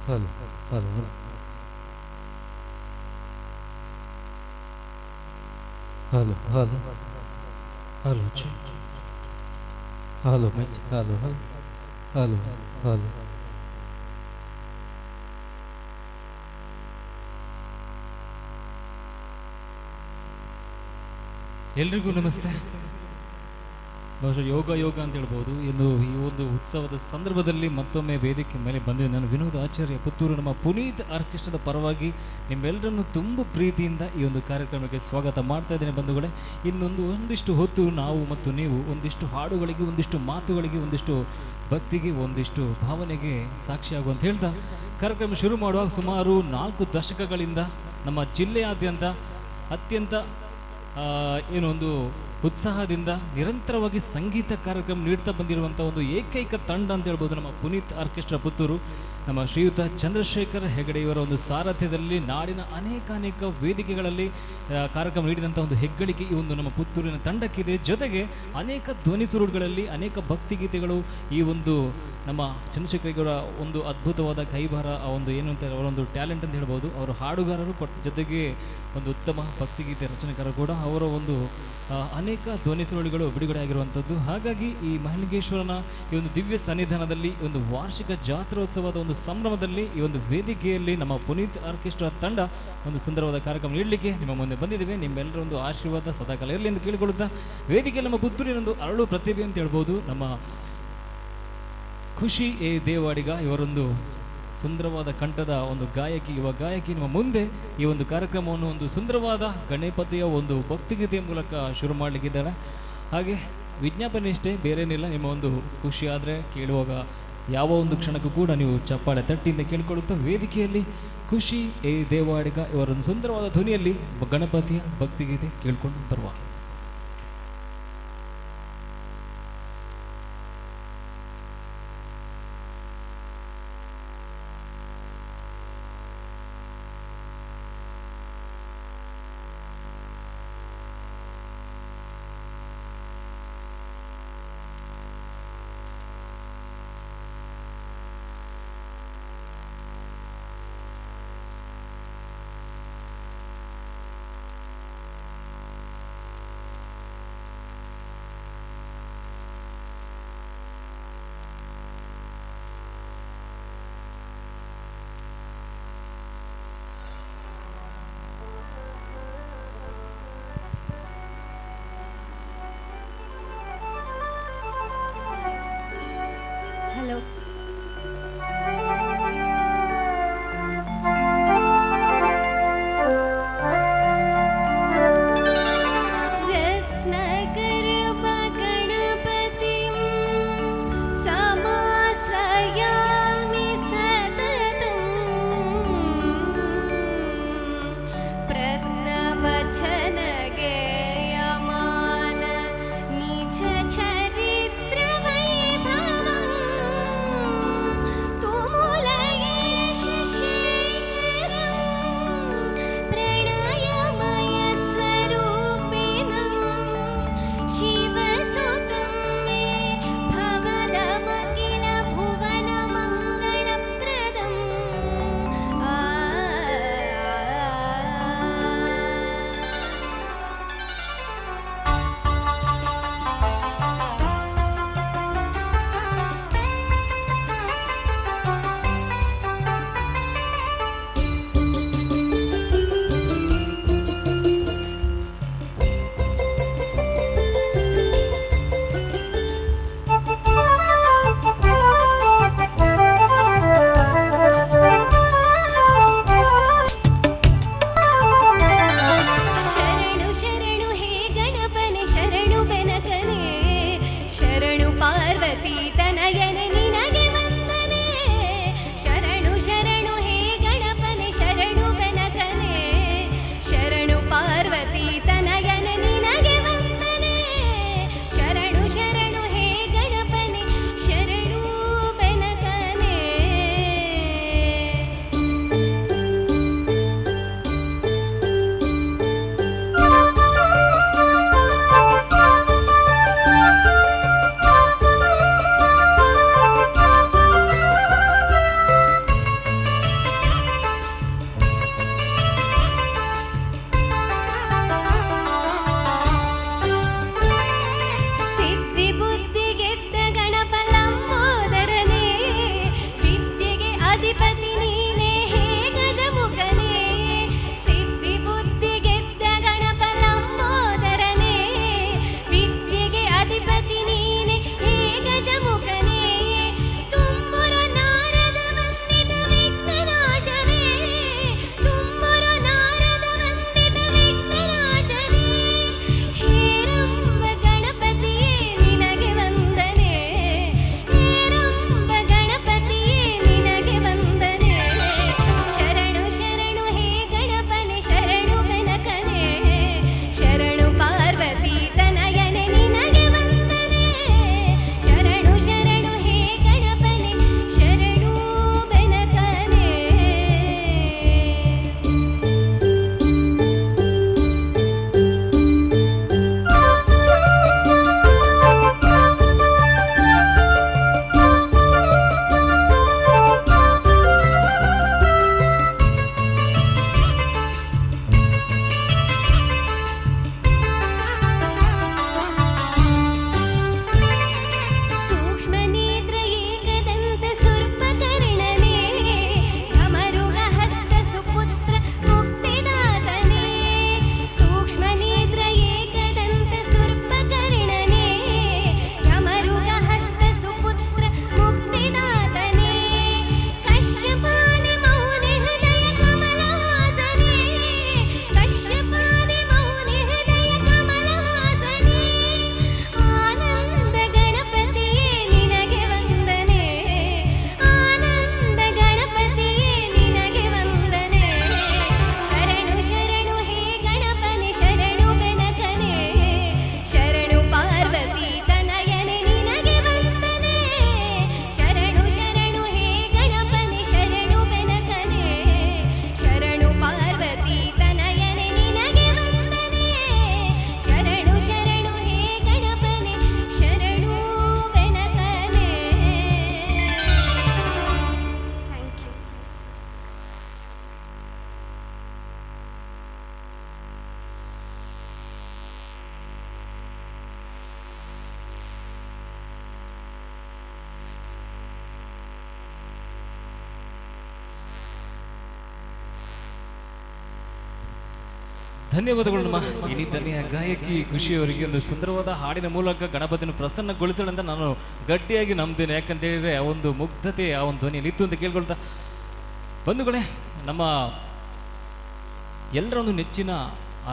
Hello, hello, hello, hello, hello. Hello, hello, mate. Hello, hello, hello, hello. ಎಲ್ರಿಗೂ ನಮಸ್ತೆ. ಬಹುಶಃ ಯೋಗ ಅಂತ ಹೇಳ್ಬೋದು. ಇನ್ನು ಈ ಒಂದು ಉತ್ಸವದ ಸಂದರ್ಭದಲ್ಲಿ ಮತ್ತೊಮ್ಮೆ ವೇದಿಕೆ ಮೇಲೆ ಬಂದಿದೆ. ನಾನು ವಿನೋದ್ ಆಚಾರ್ಯ, ಪುತ್ತೂರು. ನಮ್ಮ ಪುನೀತ್ ಆರ್ಕೆಸ್ಟ್ರಾದ ಪರವಾಗಿ ನಿಮ್ಮೆಲ್ಲರನ್ನು ತುಂಬ ಪ್ರೀತಿಯಿಂದ ಈ ಒಂದು ಕಾರ್ಯಕ್ರಮಕ್ಕೆ ಸ್ವಾಗತ ಮಾಡ್ತಾ ಇದ್ದೇನೆ ಬಂಧುಗಳೇ. ಒಂದಿಷ್ಟು ಹೊತ್ತು ನಾವು ಮತ್ತು ನೀವು ಒಂದಿಷ್ಟು ಹಾಡುಗಳಿಗೆ, ಒಂದಿಷ್ಟು ಮಾತುಗಳಿಗೆ, ಒಂದಿಷ್ಟು ಭಕ್ತಿಗೆ, ಒಂದಿಷ್ಟು ಭಾವನೆಗೆ ಸಾಕ್ಷಿಯಾಗುವಂತ ಹೇಳ್ತಾ ಕಾರ್ಯಕ್ರಮ ಶುರು ಮಾಡುವಾಗ ಸುಮಾರು 4 ದಶಕಗಳಿಂದ ನಮ್ಮ ಜಿಲ್ಲೆಯಾದ್ಯಂತ ಅತ್ಯಂತ ಒಂದು ಉತ್ಸಾಹದಿಂದ ನಿರಂತರವಾಗಿ ಸಂಗೀತ ಕಾರ್ಯಕ್ರಮ ನೀಡ್ತಾ ಬಂದಿರುವಂಥ ಒಂದು ಏಕೈಕ ತಂಡ ಅಂತ ಹೇಳ್ಬೋದು ನಮ್ಮ ಪುನೀತ್ ಆರ್ಕೆಸ್ಟ್ರಾ ಪುತ್ತೂರು. ನಮ್ಮ ಶ್ರೀಯುತ ಚಂದ್ರಶೇಖರ್ ಹೆಗಡೆ ಇವರ ಒಂದು ಸಾರಥ್ಯದಲ್ಲಿ ನಾಡಿನ ಅನೇಕ ವೇದಿಕೆಗಳಲ್ಲಿ ಕಾರ್ಯಕ್ರಮ ನೀಡಿದಂಥ ಒಂದು ಹೆಗ್ಗಳಿಕೆ ಈ ಒಂದು ನಮ್ಮ ಪುತ್ತೂರಿನ ತಂಡಕ್ಕಿದೆ. ಜೊತೆಗೆ ಅನೇಕ ಧ್ವನಿ ಸುರುಳುಗಳಲ್ಲಿ ಅನೇಕ ಭಕ್ತಿಗೀತೆಗಳು ಈ ಒಂದು ನಮ್ಮ ಚಂದ್ರಶೇಖರ್ ಅವರ ಒಂದು ಅದ್ಭುತವಾದ ಕೈಬಾರ, ಆ ಒಂದು ಏನು ಅಂತ ಅವರ ಒಂದು ಟ್ಯಾಲೆಂಟ್ ಅಂತ ಹೇಳ್ಬೋದು. ಅವರು ಹಾಡುಗಾರರು ಜೊತೆಗೆ ಒಂದು ಉತ್ತಮ ಭಕ್ತಿಗೀತೆ ರಚನೆಕಾರ ಕೂಡ. ಅವರ ಒಂದು ಅನೇಕ ಧ್ವನಿ ಸುರುಳುಗಳು ಬಿಡುಗಡೆ ಆಗಿರುವಂಥದ್ದು. ಹಾಗಾಗಿ ಈ ಮಹಾಲಿಂಗೇಶ್ವರನ ಈ ಒಂದು ದಿವ್ಯ ಸನ್ನಿಧಾನದಲ್ಲಿ ಒಂದು ವಾರ್ಷಿಕ ಜಾತ್ರೋತ್ಸವದ ಒಂದು ಸಂಭ್ರಮದಲ್ಲಿ ಈ ಒಂದು ವೇದಿಕೆಯಲ್ಲಿ ನಮ್ಮ ಪುನೀತ್ ಆರ್ಕೆಸ್ಟ್ರಾ ತಂಡ ಒಂದು ಸುಂದರವಾದ ಕಾರ್ಯಕ್ರಮ ನೀಡಲಿಕ್ಕೆ ನಿಮ್ಮ ಮುಂದೆ ಬಂದಿದ್ದೇವೆ. ನಿಮ್ಮೆಲ್ಲರ ಒಂದು ಆಶೀರ್ವಾದ ಸದಾಕಾಲ ಇರಲಿ ಎಂದು ಕೇಳಿಕೊಳ್ಳುತ್ತಾ, ವೇದಿಕೆಯಲ್ಲಿ ನಮ್ಮ ಪುತ್ತೂರಿನೊಂದು ಅರಳು ಪ್ರತಿಭೆ ಅಂತ ಹೇಳ್ಬೋದು. ನಮ್ಮ ಖುಷಿ ದೇವಾಡಿಗ ಇವರೊಂದು ಸುಂದರವಾದ ಕಂಠದ ಒಂದು ಯುವ ಗಾಯಕಿ ನಿಮ್ಮ ಮುಂದೆ ಈ ಒಂದು ಕಾರ್ಯಕ್ರಮವನ್ನು ಒಂದು ಸುಂದರವಾದ ಗಣಪತಿಯ ಒಂದು ಭಕ್ತಿಗೀತೆಯ ಮೂಲಕ ಶುರು ಮಾಡಲಿಕ್ಕಿದ್ದಾರೆ. ಹಾಗೆ ವಿಜ್ಞಾಪನೆ ಇಷ್ಟೇ, ಬೇರೇನಿಲ್ಲ. ನಿಮ್ಮ ಒಂದು ಖುಷಿ ಆದರೆ ಕೇಳುವಾಗ ಯಾವ ಒಂದು ಕ್ಷಣಕ್ಕೂ ಕೂಡ ನೀವು ಚಪ್ಪಾಳೆ ತಟ್ಟಿಯಿಂದ ಕೇಳಿಕೊಳ್ಳುತ್ತಾ ವೇದಿಕೆಯಲ್ಲಿ ಖುಷಿ ದೇವಾಡಿಗ ಇವರೊಂದು ಸುಂದರವಾದ ಧ್ವನಿಯಲ್ಲಿ ಗಣಪತಿಯ ಭಕ್ತಿಗೀತೆ ಕೇಳ್ಕೊಂಡು ಬರುವ. ಅಧಿಪತಿ ನೀನೆ ಹೇ ಗಜಮುಖನೇ ತುಂಬುರು ನಾರದ ವಂದಿತ ವಿಘ್ನನಾಶನೇ ತುಂಬುರು ನಾರದ ವಂದಿತ ವಿಘ್ನನಾಶನೇ ಹೇರಂಬ ಗಣಪತಿಯೇ ನಿನಗೆ ವಂದನೆ ಹೇರಂಬ ಗಣಪತಿಯೇ ನಿನಗೆ ವಂದನೆ ಶರಣು ಶರಣು ಹೇ ಗಣಪನೆ ಶರಣು ಬೆನಕನೆ ಶರಣು ಪಾರ್ವತಿ ತನಯನೆ ನಿನಗೆ ವಂದನೆ ಶರಣು ಶರಣು ಹೇ ಗಣಪನೆ ಶರಣು ಬೆನಕನೆ सूक्ष्मनेत्र एकदन्त सुर्पकर्णने धमरुगहस्त सुपुत्र मुक्तिदातने सूक्ष्मनेत्र एकदन्त सुर्पकर्णने धमरुगहस्त सुपुत्र मुक्तिदातने कश्यपानि मौनि हृदय कमलवासने कश्यपानि मौनि हृदय कमलवासने ಆನಂದ ಗಣಪತಿಯೇ ನಿನಗೆ ವಂದನೆ ಆನಂದ ಗಣಪತಿಯೇ ನಿನಗೆ ವಂದನೆ ಶರಣು ಶರಣು ಹೇ ಗಣಪನೆ ಶರಣು ಬೆನಕನೆ ಶರಣು ಪಾರ್ವತಿ ತನಯನೆ ನಿನಗೆ ವಂದನೆ ಶರಣು ಶರಣು ಹೇ ಗಣಪನೆ ಶರಣು ಬೆನಕನೆ ಶರಣು ಪಾರ್ವತಿ ತನಯನೆ ನಿನಗೆ ವಂದನೆ ಶರಣು ಶರಣು ಹೇ ಗಣಪನೆ ಶರಣು ಬೆನಕನೆ ಥ್ಯಾಂಕ್ ಯು ಧನ್ಯವಾದಗಳು ನಮ್ಮ ಇನಿ ದನಿಯ ಗಾಯಕಿ ಖುಷಿಯವರಿಗೆ ಒಂದು ಸುಂದರವಾದ ಹಾಡಿನ ಮೂಲಕ ಗಣಪತಿಯನ್ನು ಪ್ರಸನ್ನಗೊಳಿಸೋಣ ಅಂತ ನಾನು ಗಟ್ಟಿಯಾಗಿ ನಂಬ್ತೇನೆ. ಯಾಕಂತ ಹೇಳಿದ್ರೆ ಆ ಒಂದು ಮುಗ್ಧತೆ ಆ ಒಂದು ಧ್ವನಿಯಲ್ಲಿ ಇತ್ತು ಅಂತ ಕೇಳ್ಕೊಳ್ತಾ ಬಂಧುಗಳೇ, ನಮ್ಮ ಎಲ್ಲರ ಒಂದು ನೆಚ್ಚಿನ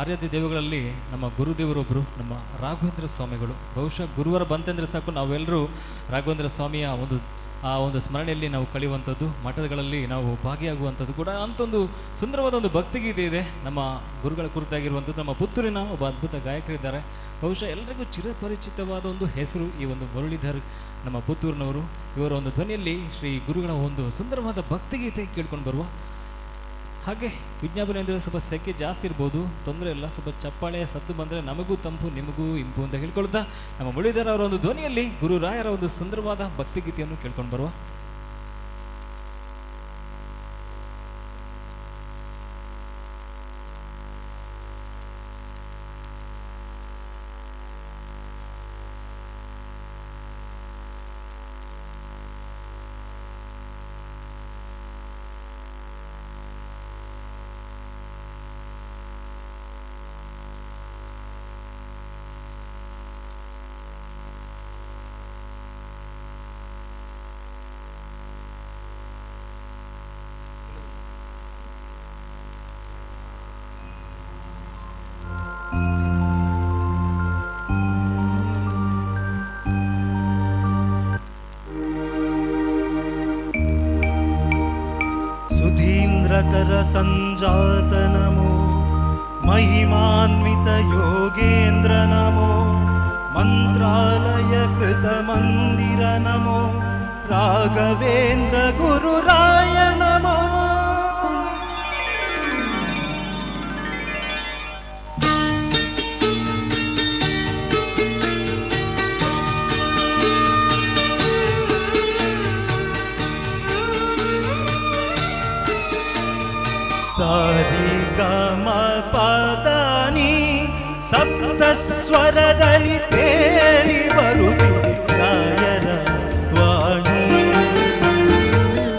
ಆರಾಧ್ಯ ದೇವಗಳಲ್ಲಿ ನಮ್ಮ ಗುರುದೇವರೊಬ್ಬರು ನಮ್ಮ ರಾಘವೇಂದ್ರ ಸ್ವಾಮಿಗಳು. ಬಹುಶಃ ಗುರುವಾರ ಬಂತೆಂದರೆ ಸಾಕು ನಾವೆಲ್ಲರೂ ರಾಘವೇಂದ್ರ ಸ್ವಾಮಿಯ ಆ ಒಂದು ಸ್ಮರಣೆಯಲ್ಲಿ ನಾವು ಕಳೆಯುವಂಥದ್ದು, ಮಠಗಳಲ್ಲಿ ನಾವು ಭಾಗಿಯಾಗುವಂಥದ್ದು ಕೂಡ ಅಂಥೊಂದು ಸುಂದರವಾದ ಒಂದು ಭಕ್ತಿಗೀತೆ ಇದೆ ನಮ್ಮ ಗುರುಗಳ ಕುರಿತಾಗಿರುವಂಥದ್ದು. ನಮ್ಮ ಪುತ್ತೂರಿನ ಒಬ್ಬ ಅದ್ಭುತ ಗಾಯಕರಿದ್ದಾರೆ. ಬಹುಶಃ ಎಲ್ಲರಿಗೂ ಚಿರಪರಿಚಿತವಾದ ಒಂದು ಹೆಸರು ಈ ಒಂದು ಮುರಳೀಧರ್ ನಮ್ಮ ಪುತ್ತೂರಿನವರು. ಇವರ ಒಂದು ಧ್ವನಿಯಲ್ಲಿ ಶ್ರೀ ಗುರುಗಳ ಒಂದು ಸುಂದರವಾದ ಭಕ್ತಿಗೀತೆ ಕೇಳ್ಕೊಂಡು ಬರುವ ಹಾಗೆ ವಿಜ್ಞಾಪನೆ ಅಂದರೆ ಸ್ವಲ್ಪ ಸೆಕೆ ಜಾಸ್ತಿ ಇರ್ಬೋದು, ತೊಂದರೆ ಇಲ್ಲ. ಸ್ವಲ್ಪ ಚಪ್ಪಾಳೆ ಸತ್ತು ಬಂದರೆ ನಮಗೂ ತಂಪು ನಿಮಗೂ ಇಂಪು ಅಂತ ಹೇಳ್ಕೊಳ್ತಾ ನಮ್ಮ ಮುರಳೀಧರ್ ಅವರ ಒಂದು ಧ್ವನಿಯಲ್ಲಿ ಗುರುರಾಯರ ಒಂದು ಸುಂದರವಾದ ಭಕ್ತಿಗೀತೆಯನ್ನು ಕೇಳ್ಕೊಂಡು ಬರುವ. सुधीन्द्रकर सञ्जात नमो महिमान्वित योगेन्द्र नमो मन्त्रालय कृत मन्दिर नमो राघवेन्द्र गुरुराय नमो सारी गम पदनी सप्त स्वरदली तेरी बरुति रायर वाणी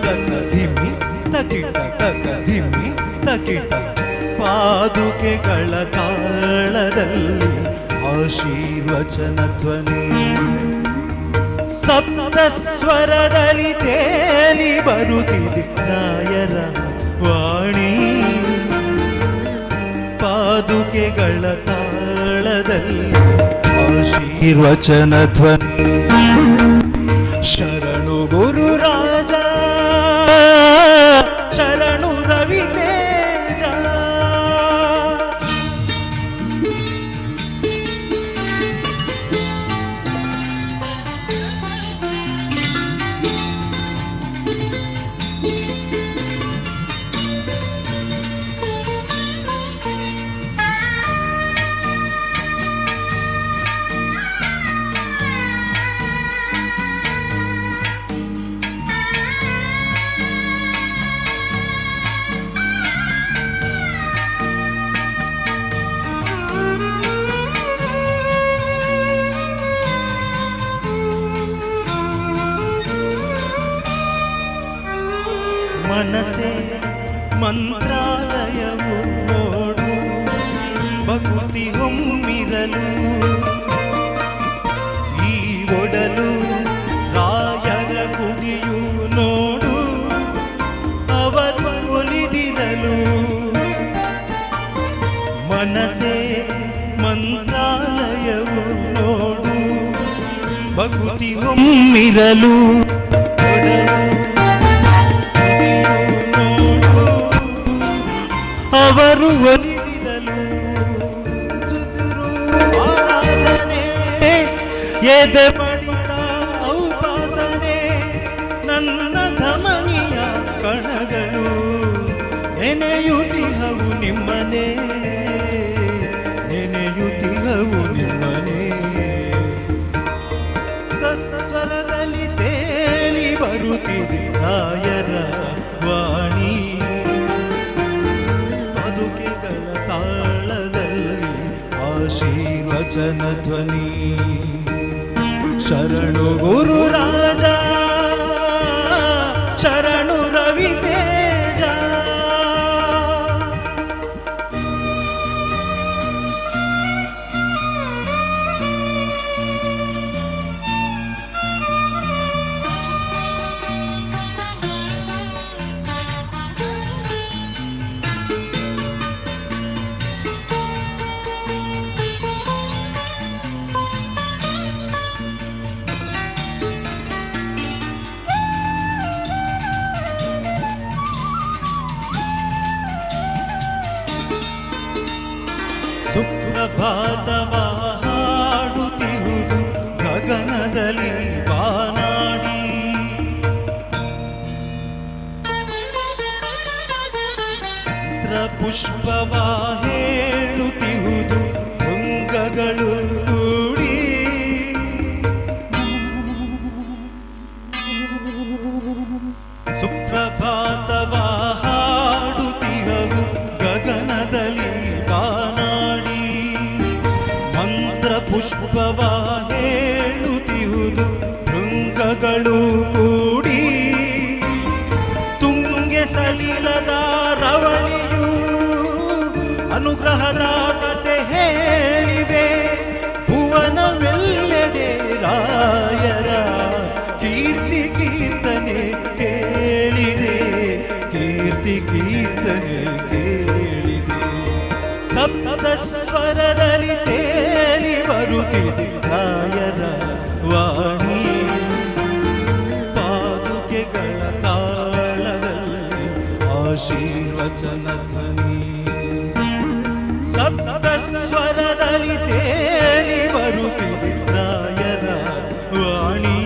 तकधिमि तकिट तकधिमि तकिट पादुकेಗಳ ತಾಳದಲ್ಲಿ ಆಶೀರ್ವಾದ ಆಶೀರ್ವಚನ ಧ್ವನಿ ಸಪ್ತ ಸ್ವರದಲ್ಲಿ ತೇಲಿ ಬರುತ್ತಿದೆ ರಾಯರ ವಾಣಿ ಪಾದುಕೆಗಳ ತಾಳದಲ್ಲಿ ಆಶೀರ್ವಚನ ಧ್ವನಿ ಶರಣು ಗುರು ರಾಜ ಶರಣು ರವಿ ತೇಜ ಮನಸೆ ಮಂತ್ರಾಲಯವು ನೋಡು ಭಕ್ತಿ ಹೊಮ್ಮಿರಲು ಈ ಒಡಲು ರಾಯರ ಗುಡಿಯು ನೋಡು ಅವರು ಒಲಿದಿರಲು ಮನಸೆ ಮಂತ್ರಾಲಯವು ನೋಡು ಭಕ್ತಿ ಹೊಮ್ಮಿರಲು ಅವರು ಒಲಿದಿರಲು ಆರಾಧನೆ ಎದೆ ಬಡಿತ ಔಪಾಸನೆ ನನ್ನ ಧಮನಿಯ ಕಣಗಳು ನೆನೆಯುತ್ತಿಹವು ನಿಮ್ಮನೆ ನೆನೆಯುತ್ತಿಹವು ನಿಮ್ಮನೆ ಸ್ವರದಲ್ಲಿ ತೇಲಿ ಬರುತ್ತಿದೆ ರಾಯರ ವಾಣಿ ಪಾದುಕೆಗಳ ತಾಳದಲ್ಲಿ ಆಶೀರ್ವಚನ ಧ್ವನಿ ಶರಣು ಗುರು ರಾಜ ಶರಣು ರವಿ ತೇಜ ಸುಪ್ರಭಾತವ ಹಾಡುತ್ತಿರುವುದು ಗಗನದಲ್ಲಿ ಬಾನಾಡಿ ಪುಷ್ಪವ ಹೇಳುತ್ತಿರುವುದು ಶೃಂಗಗಳು ಕೂಡಿ ಸುಪ್ರಭಾತವ ಹಾಡುತ್ತಿರುವುದು ಗಗನದಲ್ಲಿ ಬಾನಾಡಿ ಮಂತ್ರ ಪುಷ್ಪವ ಹೇಳುತ್ತಿರುವುದು ಶೃಂಗಗಳು ಕೂಡಿ ತುಂಗೆ ಸಲಿಲದ ರವಳಿಯು ಅನುಗ್ರಹದ ಕತೆ ಹೇಳಿವೆ ಭುವನವೆಲ್ಲೆಡೆ ರಾಯರ ಕೀರ್ತಿ ಕೀರ್ತನೆ ಕೇಳಿದೆ ಕೀರ್ತಿ ಕೀರ್ತನೆ ಕೇಳಿದೆ ಸಪ್ತ ಸ್ವರದಲ್ಲಿ ತೇಲಿ ಬರುತ್ತಿದೆ ರಾಯರ ವಾಣಿ ಪಾದುಕೆಗಳ ತಾಳದಲ್ಲಿ ಆಶೀರ್ವಚನ ಧ್ವನಿ ಸಪ್ತ ಸ್ವರದಲ್ಲಿ ತೇಲಿ ಬರುತ್ತಿದೆ ರಾಯರ ವಾಣಿ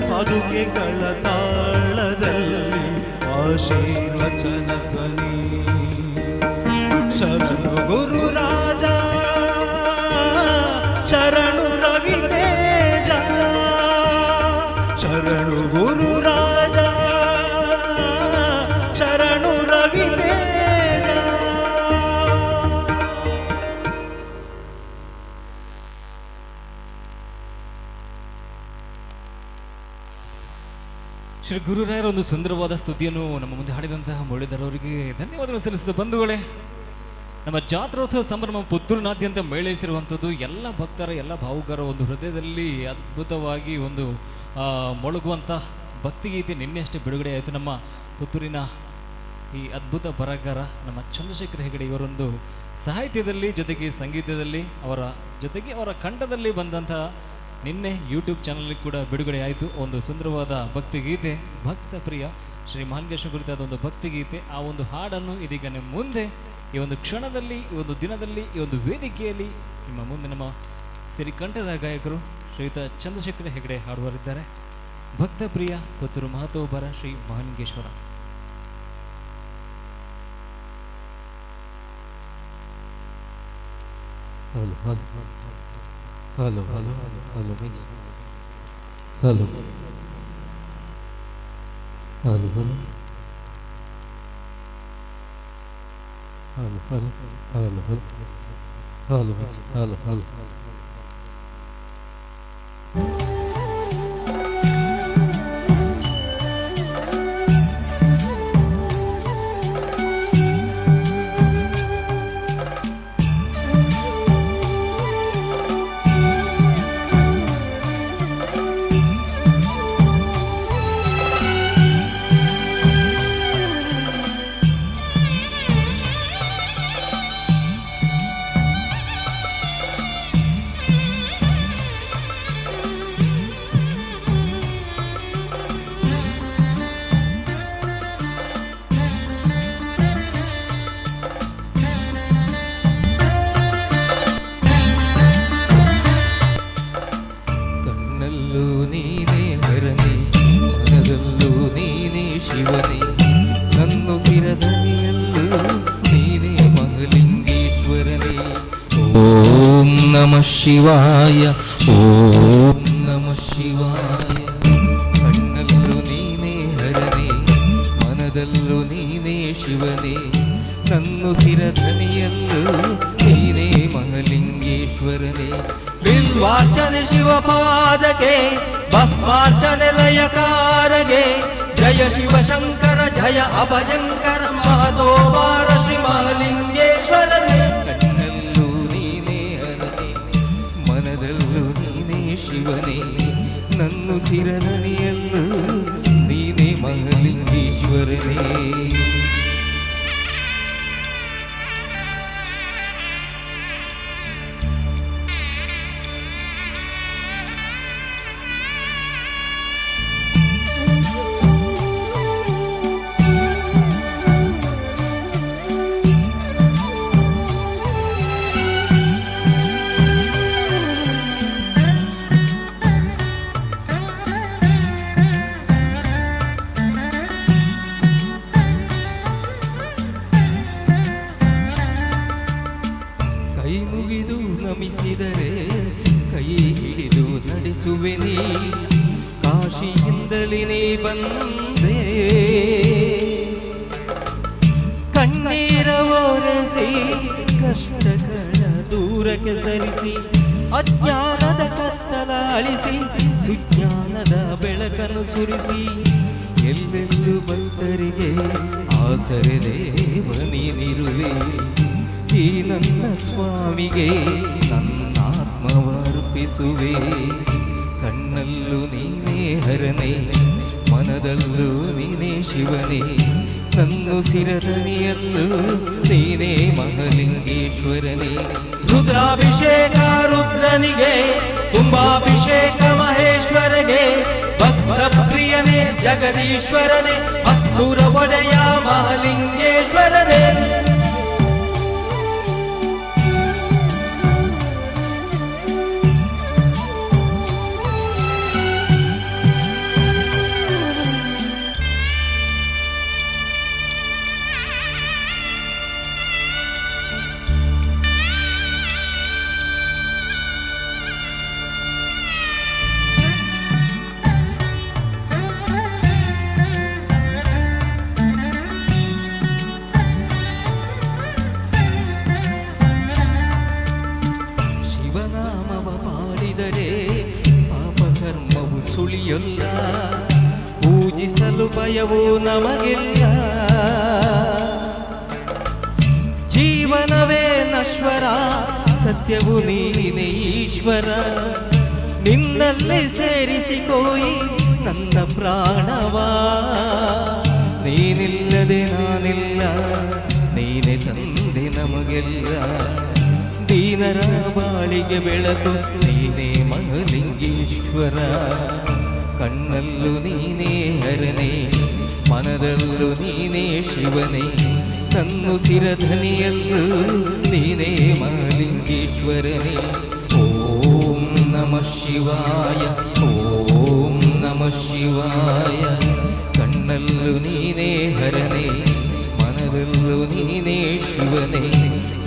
ಪಾದುಕೆಗಳ ತಾಳದಲ್ಲಿ ಆಶೀರ್ವಚನ ಧ್ವನಿ ಶರಣು ಗುರು ರಾಜ ಶರಣು ರವಿ ತೇಜ ಶರಣು ಗುರು ರಾಜ ಶರಣು ರವಿ ತೇಜ ಶ್ರೀ ಗುರುರಾಯರ ಒಂದು ಸುಂದರವಾದ ಸ್ತುತಿಯನ್ನು ನಮ್ಮ ಮುಂದೆ ಹಾಡಿದಂತಹ ಮುರಳೀಧರ್ ಅವರಿಗೆ ಧನ್ಯವಾದಗಳು ಸಲ್ಲಿಸಿದ ಬಂಧುಗಳೇ ನಮ್ಮ ಜಾತ್ರೋತ್ಸವ ಸಂಭ್ರಮ ಪುತ್ತೂರಿನಾದ್ಯಂತ ಮೇಳೈಸಿರುವಂಥದ್ದು ಎಲ್ಲ ಭಕ್ತರ ಎಲ್ಲ ಭಾವುಕರ ಒಂದು ಹೃದಯದಲ್ಲಿ ಅದ್ಭುತವಾಗಿ ಒಂದು ಮೊಳಗುವಂಥ ಭಕ್ತಿಗೀತೆ ನಿನ್ನೆ ಅಷ್ಟೇ ಬಿಡುಗಡೆ ಆಯಿತು. ನಮ್ಮ ಪುತ್ತೂರಿನ ಈ ಅದ್ಭುತ ಬರಹಗಾರ ನಮ್ಮ ಚಂದ್ರಶೇಖರ್ ಹೆಗಡೆ ಇವರೊಂದು ಸಾಹಿತ್ಯದಲ್ಲಿ ಜೊತೆಗೆ ಸಂಗೀತದಲ್ಲಿ ಅವರ ಕಂಠದಲ್ಲಿ ಬಂದಂತಹ ನಿನ್ನೆ ಯೂಟ್ಯೂಬ್ ಚಾನಲ್ ಕೂಡ ಬಿಡುಗಡೆ ಆಯಿತು ಒಂದು ಸುಂದರವಾದ ಭಕ್ತಿಗೀತೆ, ಭಕ್ತ ಪ್ರಿಯ ಶ್ರೀ ಮಹಾಲಿಂಗೇಶ್ವರ ಕುರಿತಾದ ಒಂದು ಭಕ್ತಿಗೀತೆ. ಆ ಒಂದು ಹಾಡನ್ನು ಇದೀಗ ನಿಮ್ಮ ಮುಂದೆ ಈ ಒಂದು ಕ್ಷಣದಲ್ಲಿ, ಈ ಒಂದು ದಿನದಲ್ಲಿ, ಈ ಒಂದು ವೇದಿಕೆಯಲ್ಲಿ ನಿಮ್ಮ ಮುಂದೆ ನಮ್ಮ ಸಿರಿಕಂಠದ ಗಾಯಕರು ಶ್ರೀಯುತ ಚಂದ್ರಶೇಖರ ಹೆಗಡೆ ಹಾಡುವರಿದ್ದಾರೆ. ಭಕ್ತ ಪ್ರಿಯ Puttur ಮಹತೋಬರ Shri Mahalingeshwara. Hello, hello, hello, hello, hello, hello, hello, hello, hello, hello, hello, hello, hello. ಶಿವಾಯ ಓಂ ನಮಃ ಶಿವಾಯ. ಕಣ್ಣಲ್ಲೂ ನೀನೇ ಹರನೇ, ಮನದಲ್ಲೂ ನೀನೇ ಶಿವನೇ, ನನ್ನುಸಿರಧನಿಯಲ್ಲೂ ನೀನೇ ಮಹಾಲಿಂಗೇಶ್ವರನೇ. ಬಿಲ್ವಾರ್ಚನೆ ಶಿವಪಾದಗೆ, ಭಸ್ಮಾರ್ಚನೆ ಲಯಕಾರಗೆ, ಜಯ ಶಿವಶಂಕರ ಜಯ ಅಭಯಂಕರ ಮಹತೋಬಾರ ಶ್ರೀ ಮಹಾಲಿಂಗೇಶ್ವರನೇ. ಶಿವನೇ ನನ್ನುಸಿರನನಿಯಲ್ಲೂ ನೀನೇ ಮಹಾಲಿಂಗೇಶ್ವರನೇ. ಕೈ ಹಿಡಿದು ನಡೆಸುವೆ ನೀ, ಕಾಶಿಯಿಂದಲೇ ನೀ ಬಂದೆ, ಕಣ್ಣೀರ ಒರೆಸಿ ಕಷ್ಟಗಳ ದೂರಕ್ಕೆ ಸರಿಸಿ, ಅಜ್ಞಾನದ ಕತ್ತಲ ಅಳಿಸಿ ಸುಜ್ಞಾನದ ಬೆಳಕನ್ನು ಸುರಿಸಿ, ಎಲ್ಲೆಲ್ಲೂ ಭಕ್ತರಿಗೆ ಆಸರೆ ದೇವ ನೀನಿರುವೆ. ಈ ನನ್ನ ಸ್ವಾಮಿಗೆ ನನ್ನಾತ್ಮವರ್ಪಿಸುವೆ. ಕಣ್ಣಲ್ಲೂ ನೀನೇ ಹರನೇ, ಮನದಲ್ಲೂ ನೀನೇ ಶಿವನೇ, ನನ್ನುಸಿರದನಿಯಲ್ಲೂ ನೀನೇ ಮಹಾಲಿಂಗೇಶ್ವರನೇ. ರುದ್ರಾಭಿಷೇಕ ರುದ್ರನಿಗೆ, ಕುಂಭಾಭಿಷೇಕ ಮಹೇಶ್ವರಗೆ, ಭಕ್ತ ಪ್ರಿಯನೇ ಜಗದೀಶ್ವರನೇ, ಹತ್ತೂರ ಒಡೆಯ ಮಹಾಲಿಂಗೇಶ್ವರನೇ. ಸುಳಿಯೊಲ್ಲ, ಪೂಜಿಸಲು ಭಯವೂ ನಮಗಿಲ್ಲ. ಜೀವ ಜೀವನವೇ ನಶ್ವರ ಸತ್ಯವು ನೀನೇ ಈಶ್ವರ ನಿನ್ನಲ್ಲೇ ಸೇರಿಸಿಕೋಯಿ ನನ್ನ ಪ್ರಾಣವಾ ನೀನಿಲ್ಲದೆ ನಾನಿಲ್ಲ ನೀನೆ ತಂದೆ ನಮಗೆಲ್ಲ ದೀನರ ಬಾಳಿಗೆ ಬೆಳಕು ನೀನೇ ಮಹಾಲಿಂಗೇಶ್ವರ ಕಣ್ಣಲ್ಲೂ ನೀನೇ ಹರನೇ ಮನದಲ್ಲೂ ನೀನೇ ಶಿವನೇ ನನ್ನುಸಿರಧನಿಯಲ್ಲೂ ನೀನೇ ಮಹಾಲಿಂಗೇಶ್ವರನೇ ಓಂ ನಮಃ ಶಿವಾಯ ಓಂ ನಮಃ ಶಿವಾಯ ಕಣ್ಣಲ್ಲೂ ನೀನೇ ಹರನೇ ಮನದಲ್ಲೂ ನೀನೇ ಶಿವನೇ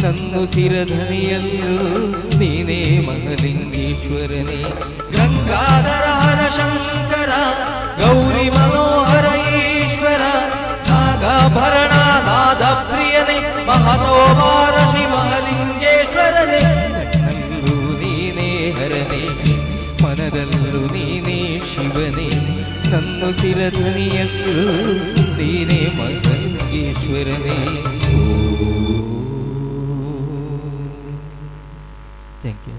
ನನ್ನುಸಿರಧನಿಯಲ್ಲೂ ನೀನೇ ಮಹಾಲಿಂಗೇಶ್ವರನೇ ಗಂಗಾಧರ ಹರ ಶಂಕರ ಗೌರಿ ಮನೋಹರ ಈಶ್ವರ ನಾಗಾಭರಣ ನಾದ ಪ್ರಿಯನೇ ಮಹತೋಬಾರ ಶ್ರೀ ಮಹಾಲಿಂಗೇಶ್ವರನೇ ಕಣ್ಣಲ್ಲೂ ನೀನೇ ಹರನೇ ಮನದಲ್ಲೂ ನೀನೇ ಶಿವನೇ ನನ್ನುಸಿರಧನಿಯಲ್ಲೂ ನೀನೇ ಮಹಾಲಿಂಗೇಶ್ವರನೇ. Thank you.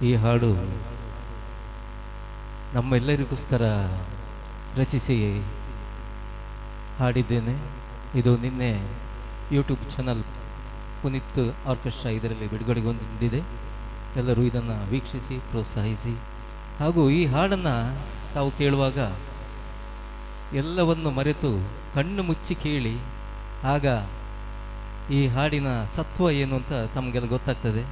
ಈ ಹಾಡು ನಮ್ಮೆಲ್ಲರಿಗೋಸ್ಕರ ರಚಿಸಿ ಹಾಡಿದ್ದೇನೆ. ಇದು ನಿನ್ನೆ ಯೂಟ್ಯೂಬ್ ಚಾನಲ್ ಪುನೀತ್ ಆರ್ಕೆಸ್ಟ್ರಾ ಇದರಲ್ಲಿ ಬಿಡುಗಡೆಗೊಂಡಿದೆ. ಎಲ್ಲರೂ ಇದನ್ನು ವೀಕ್ಷಿಸಿ ಪ್ರೋತ್ಸಾಹಿಸಿ. ಹಾಗೂ ಈ ಹಾಡನ್ನು ತಾವು ಕೇಳುವಾಗ ಎಲ್ಲವನ್ನು ಮರೆತು ಕಣ್ಣು ಮುಚ್ಚಿ ಕೇಳಿ, ಆಗ ಈ ಹಾಡಿನ ಸತ್ವ ಏನು ಅಂತ ತಮಗೆಲ್ಲ ಗೊತ್ತಾಗ್ತದೆ.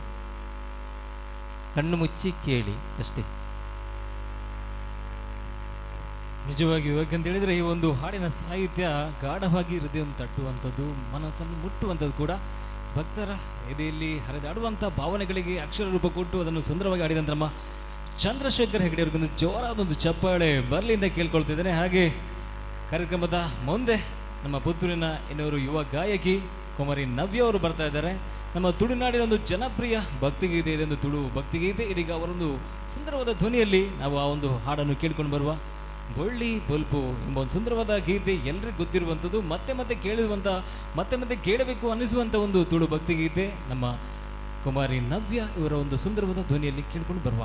ಕಣ್ಣು ಮುಚ್ಚಿ ಕೇಳಿ ಅಷ್ಟೇ. ನಿಜವಾಗಿಯೂ ಯಾಕಂತ ಹೇಳಿದರೆ ಈ ಒಂದು ಹಾಡಿನ ಸಾಹಿತ್ಯ ಗಾಢವಾಗಿ ಹೃದಯವನ್ನು ತಟ್ಟುವಂಥದ್ದು, ಮನಸ್ಸನ್ನು ಮುಟ್ಟುವಂಥದ್ದು ಕೂಡ. ಭಕ್ತರ ಎದೆಯಲ್ಲಿ ಹರಿದಾಡುವಂಥ ಭಾವನೆಗಳಿಗೆ ಅಕ್ಷರ ರೂಪ ಕೊಟ್ಟು ಅದನ್ನು ಸುಂದರವಾಗಿ ಹಾಡಿದಂಥ ನಮ್ಮ ಚಂದ್ರಶೇಖರ್ ಹೆಗಡೆ ಅವ್ರಿಗೊಂದು ಜೋರಾದೊಂದು ಚಪ್ಪಾಳೆ ಬರಲಿ ಅಂತ ಕೇಳ್ಕೊಳ್ತಿದ್ದೇನೆ. ಹಾಗೆ ಕಾರ್ಯಕ್ರಮದ ಮುಂದೆ ನಮ್ಮ ಪುತ್ತೂರಿನ ಇನ್ನೊರು ಯುವ ಗಾಯಕಿ ಕುಮಾರಿ ನವ್ಯ ಅವರು ಬರ್ತಾ ಇದ್ದಾರೆ. ನಮ್ಮ ತುಳುನಾಡಿನ ಒಂದು ಜನಪ್ರಿಯ ಭಕ್ತಿಗೀತೆ ಇದೊಂದು ತುಳು ಭಕ್ತಿಗೀತೆ. ಇದೀಗ ಅವರೊಂದು ಸುಂದರವಾದ ಧ್ವನಿಯಲ್ಲಿ ನಾವು ಆ ಒಂದು ಹಾಡನ್ನು ಕೇಳ್ಕೊಂಡು ಬರುವ. ಬೊಳ್ಳಿ ಬೊಲ್ಪು ಎಂಬ ಒಂದು ಸುಂದರವಾದ ಗೀತೆ ಎಲ್ಲರಿಗೂ ಗೊತ್ತಿರುವಂಥದ್ದು, ಮತ್ತೆ ಮತ್ತೆ ಕೇಳುವಂಥ, ಮತ್ತೆ ಮತ್ತೆ ಕೇಳಬೇಕು ಅನ್ನಿಸುವಂಥ ಒಂದು ತುಳು ಭಕ್ತಿಗೀತೆ. ನಮ್ಮ ಕುಮಾರಿ ನವ್ಯ ಇವರ ಒಂದು ಸುಂದರವಾದ ಧ್ವನಿಯಲ್ಲಿ ಕೇಳ್ಕೊಂಡು ಬರುವ.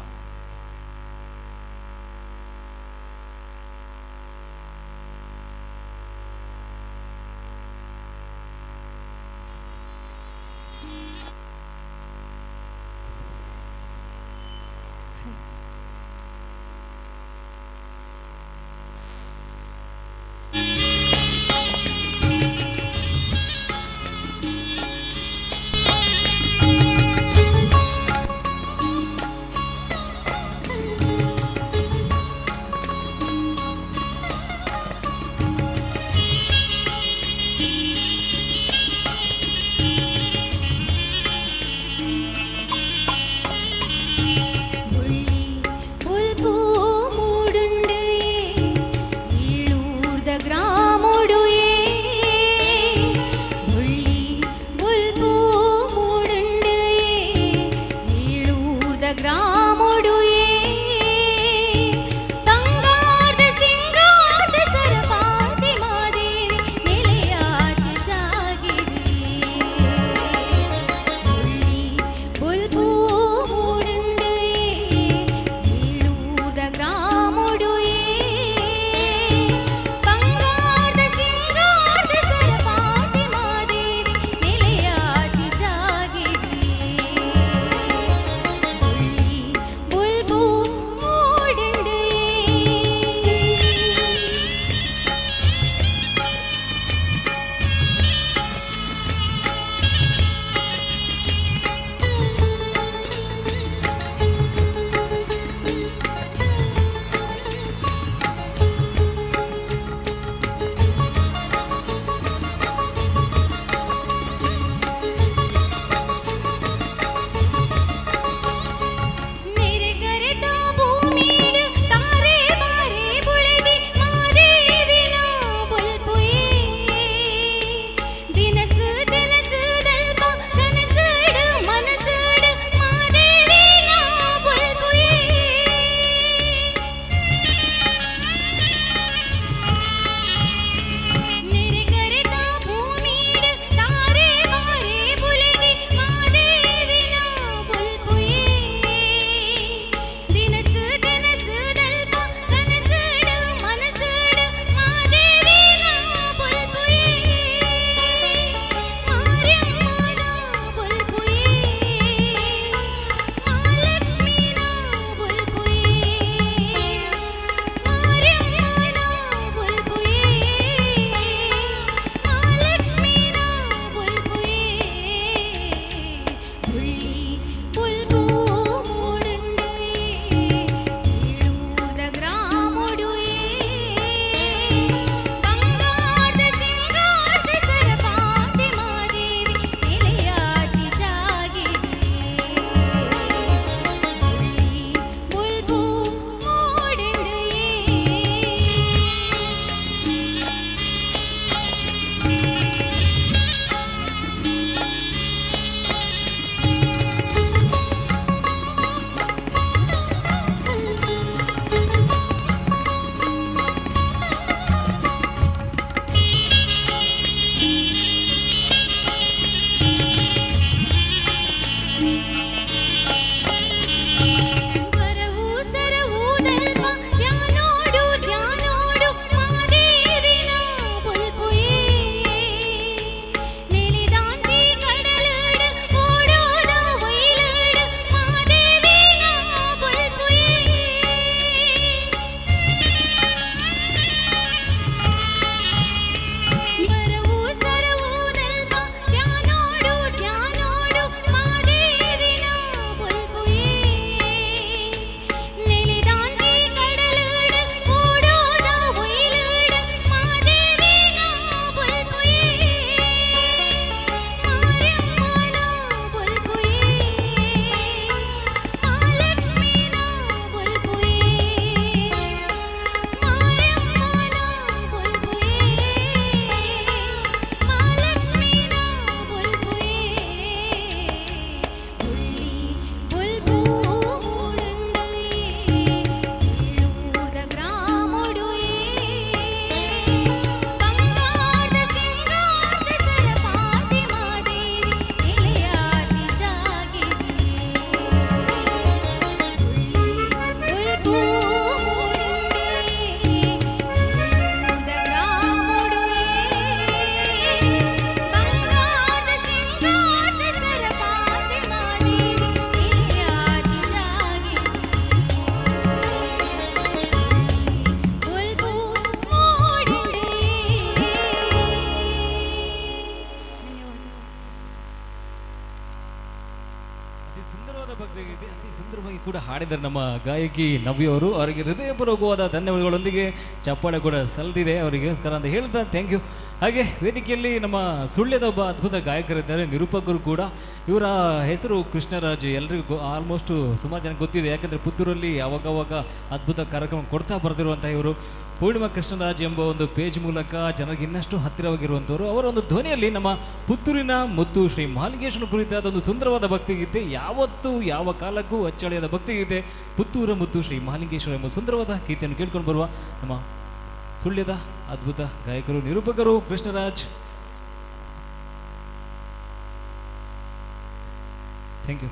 ಹಾಡಿದ್ದಾರೆ ನಮ್ಮ ಗಾಯಕಿ ನವ್ಯವರು. ಅವರಿಗೆ ಹೃದಯಪೂರ್ವಕವಾದ ಧನ್ಯವಾದಗಳೊಂದಿಗೆ ಚಪ್ಪಾಳೆ ಕೂಡ ಸಲ್ದಿದೆ ಅವರಿಗೋಸ್ಕರ ಅಂತ ಹೇಳ್ತಾ ಥ್ಯಾಂಕ್ ಯು. ಹಾಗೆ ವೇದಿಕೆಯಲ್ಲಿ ನಮ್ಮ ಸುಳ್ಯದ ಒಬ್ಬ ಅದ್ಭುತ ಗಾಯಕರಿದ್ದಾರೆ, ನಿರೂಪಕರು ಕೂಡ. ಇವರ ಹೆಸರು ಕೃಷ್ಣರಾಜ್. ಎಲ್ರಿಗೂ ಆಲ್ಮೋಸ್ಟ್ ಸುಮಾರು ಜನ ಗೊತ್ತಿದೆ, ಯಾಕಂದರೆ ಪುತ್ತೂರಲ್ಲಿ ಅವಾಗವಾಗ ಅದ್ಭುತ ಕಾರ್ಯಕ್ರಮ ಕೊಡ್ತಾ ಬರೆದಿರುವಂಥ ಇವರು ಪೂರ್ಣಿಮಾ ಕೃಷ್ಣರಾಜ್ ಎಂಬ ಒಂದು ಪೇಜ್ ಮೂಲಕ ಜನರಿಗೆ ಇನ್ನಷ್ಟು ಹತ್ತಿರವಾಗಿರುವಂಥವ್ರು. ಅವರ ಒಂದು ಧ್ವನಿಯಲ್ಲಿ ನಮ್ಮ ಪುತ್ತೂರಿನ ಮುತ್ತು ಶ್ರೀ ಮಹಾಲಿಂಗೇಶ್ವರ ಕುರಿತಾದ ಒಂದು ಸುಂದರವಾದ ಭಕ್ತಿಗೀತೆ, ಯಾವತ್ತೂ ಯಾವ ಕಾಲಕ್ಕೂ ಅಚ್ಚಳಿಯದ ಭಕ್ತಿಗೀತೆ ಪುತ್ತೂರ ಮುತ್ತು ಶ್ರೀ ಮಹಾಲಿಂಗೇಶ್ವರ ಎಂಬ ಸುಂದರವಾದ ಗೀತೆಯನ್ನು ಕೇಳ್ಕೊಂಡು ಬರುವ ನಮ್ಮ ಸುಳ್ಯದ ಅದ್ಭುತ ಗಾಯಕರು ನಿರೂಪಕರು ಕೃಷ್ಣರಾಜ್. Thank you.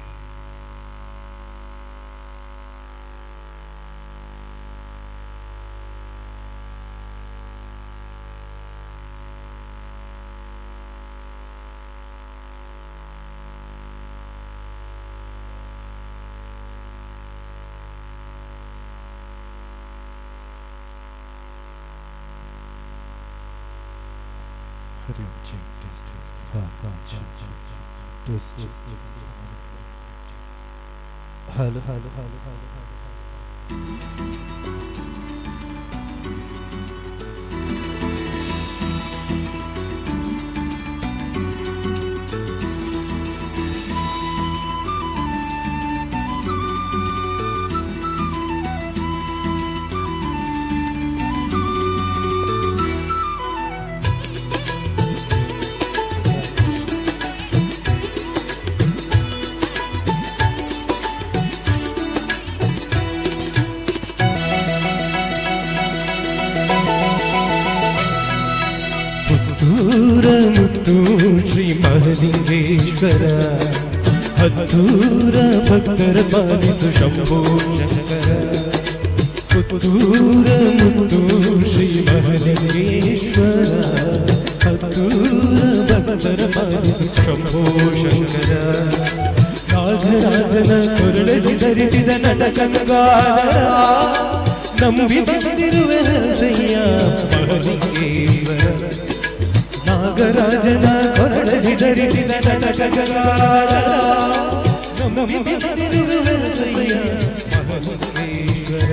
Hello. ಮುತ್ತು ಶ್ರೀ ಮಹಾಲಿಂಗೇಶ್ವರ ಹತ್ತೂರ ಭಕ್ತರ ಪಾಲಿತು ಶಂಭೋ ಶಂಕರ. ಪುತ್ತೂರ ಮುತ್ತು ಶ್ರೀ ಮಹಾಲಿಂಗೇಶ್ವರ ಹತ್ತೂರ ಭಕ್ತರ ಪಾಲಿತು ಶಂಭೋ ಶಂಕರ. ರಾಜರಾಜನ ಕೊರಳಲ್ಲಿ ಧರಿಸಿದ ನಟಕಂಗಾರ ನಂಬಿ ಬಂದಿರುವೆ ಹರಸಯ್ಯ ಮಹಾಲಿಂಗೇಶ್ವರ. ನಾಗರಾಜನ ಕೊರಳಲ್ಲಿ ಧರಿಸಿದ ನಟಕಂಗಾರ ನಂಬಿ ಬಂದಿರುವೆ ಹರಸಯ್ಯ ಮಹಾಲಿಂಗೇಶ್ವರ.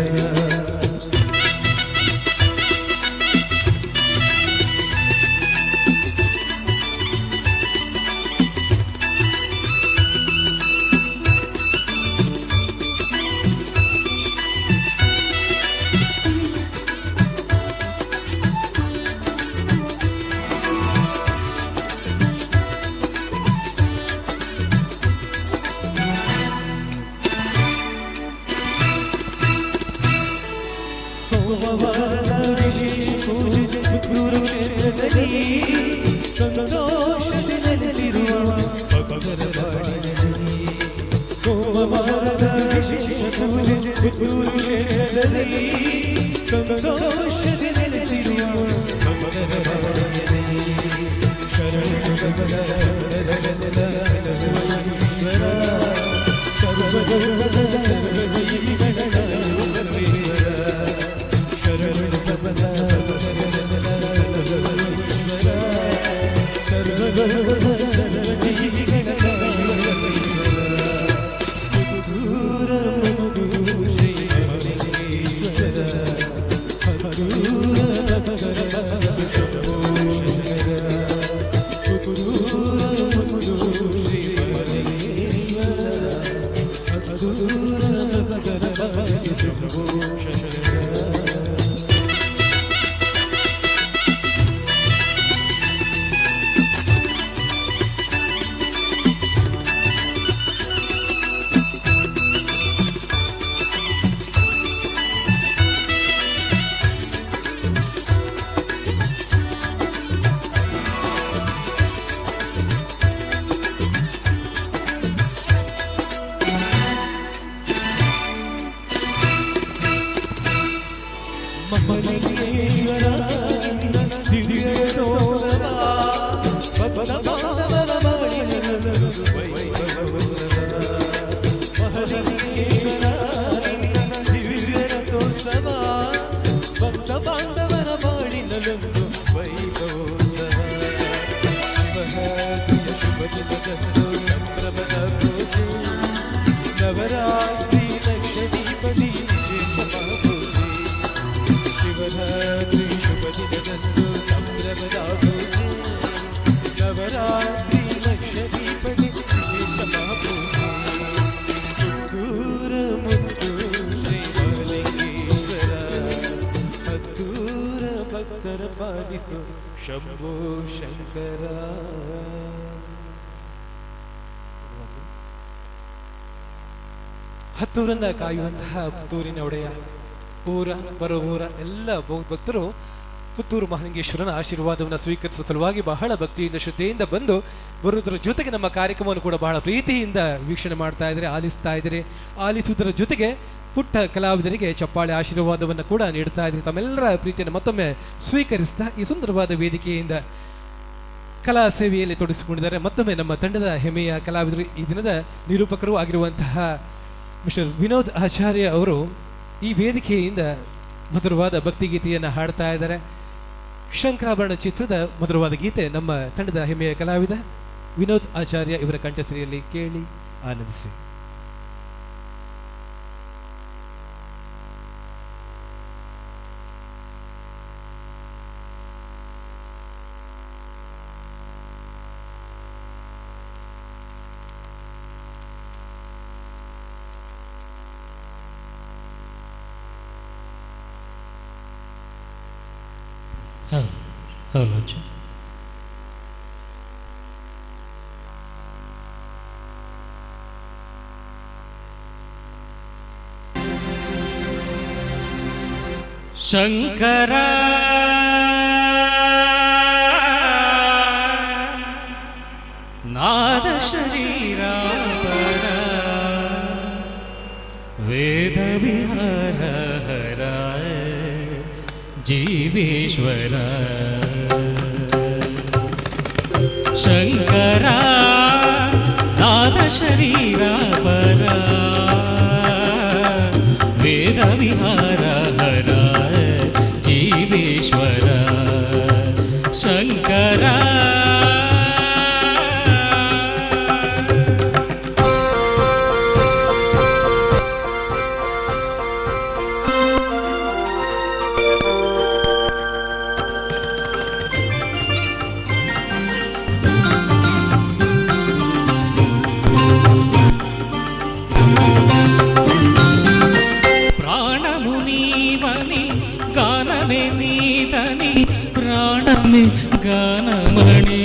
ಸೋಮವಾರದ ವಿಶೇಷ ಪೂಜೆ ಪುತ್ತೂರು ಕ್ಷೇತ್ರದಲ್ಲಿ ಸಂತೋಷದಲ್ಲಿ ನೆಲೆಸಿರುವ ಭಕ್ತರ ಬಾಳಿನಲ್ಲಿ. ಸೋಮವಾರದ ವಿಶೇಷ ಪೂಜೆ ಪುತ್ತೂರು ಕ್ಷೇತ್ರದಲ್ಲಿ ಸಂತೋಷದಲ್ಲಿ ನೆಲೆಸಿರುವ ಭಕ್ತರ ಬಾಳಿನಲ್ಲಿ. ಶರಣು ಮಹಾಲಿಂಗೇಶ್ವರ ದಿವ್ಯೋತ್ಸವ ಭಕ್ತ ಬಾಂಧವರ ಬಾಳಿನಲ್ಲಿ ವೈಭವೋತ್ಸವ. ಮಹಾಲಿಂಗೇಶ್ವರ ದಿವ್ಯೋತ್ಸವ ಭಕ್ತ ಬಾಂಧವರ ಬಾಳಿನಲ್ಲೊಂದು ವೈಭವೋತ್ಸವ. ಶಿವರಾತ್ರಿಯ ಶುಭ ದಿನದಂದು ಸಂಭ್ರಮದ ಪೂಜೆ ನವರಾತ್ರಿ ಲಕ್ಷ ಅನುಗ್ರಹಿಸು ಶಂಭೋ ಶಂಕರ. ಹತ್ತೂರನ್ನ ಕಾಯುವಂತಹ ಪುತ್ತೂರಿನ ಒಡೆಯ, ಊರ ಬರುವ ಎಲ್ಲ ಭಕ್ತರು ಪುತ್ತೂರು ಮಹಾಲಿಂಗೇಶ್ವರನ ಆಶೀರ್ವಾದವನ್ನು ಸ್ವೀಕರಿಸುವ ಸಲುವಾಗಿ ಬಹಳ ಭಕ್ತಿಯಿಂದ ಶ್ರದ್ಧೆಯಿಂದ ಬಂದು ಬರುವುದರ ಜೊತೆಗೆ ನಮ್ಮ ಕಾರ್ಯಕ್ರಮವನ್ನು ಕೂಡ ಬಹಳ ಪ್ರೀತಿಯಿಂದ ವೀಕ್ಷಣೆ ಮಾಡ್ತಾ ಇದ್ದಾರೆ, ಆಲಿಸ್ತಾ ಇದ್ದಾರೆ. ಆಲಿಸುವುದರ ಜೊತೆಗೆ ಪುಟ್ಟ ಕಲಾವಿದರಿಗೆ ಚಪ್ಪಾಳೆ ಆಶೀರ್ವಾದವನ್ನು ಕೂಡ ನೀಡ್ತಾ ಇದ್ದಾರೆ. ತಮ್ಮೆಲ್ಲರ ಪ್ರೀತಿಯನ್ನು ಮತ್ತೊಮ್ಮೆ ಸ್ವೀಕರಿಸ್ತಾ ಈ ಸುಂದರವಾದ ವೇದಿಕೆಯಿಂದ ಕಲಾ ಸೇವೆಯಲ್ಲಿ ತೊಡಗಿಸಿಕೊಂಡಿದ್ದಾರೆ. ಮತ್ತೊಮ್ಮೆ ನಮ್ಮ ತಂಡದ ಹೆಮ್ಮೆಯ ಕಲಾವಿದರು, ಈ ದಿನದ ನಿರೂಪಕರು ಆಗಿರುವಂತಹ ಮಿಸ್ಟರ್ ವಿನೋದ್ ಆಚಾರ್ಯ ಅವರು ಈ ವೇದಿಕೆಯಿಂದ ಮಧುರವಾದ ಭಕ್ತಿಗೀತೆಯನ್ನು ಹಾಡ್ತಾ ಇದ್ದಾರೆ. ಶಂಕರಾಭರಣ ಚಿತ್ರದ ಮಧುರವಾದ ಗೀತೆ ನಮ್ಮ ತಂಡದ ಹೆಮ್ಮೆಯ ಕಲಾವಿದ ವಿನೋದ್ ಆಚಾರ್ಯ ಇವರ ಕಂಠಸಿರಿಯಲ್ಲಿ ಕೇಳಿ ಆನಂದಿಸಿ. ಹೌದು ಶಂಕರ ನಾದ ಶರೀರ ವೇದ ವಿಹಾರ ಹರ ಜೀವೇಶ್ವರ ಶಂಕರ ನಾದ ಶರೀರ ಪರ ವೇದ ವಿಹಾರ ಹರ ಜೀವೇಶ್ವರ ಶಂಕರ गानमणि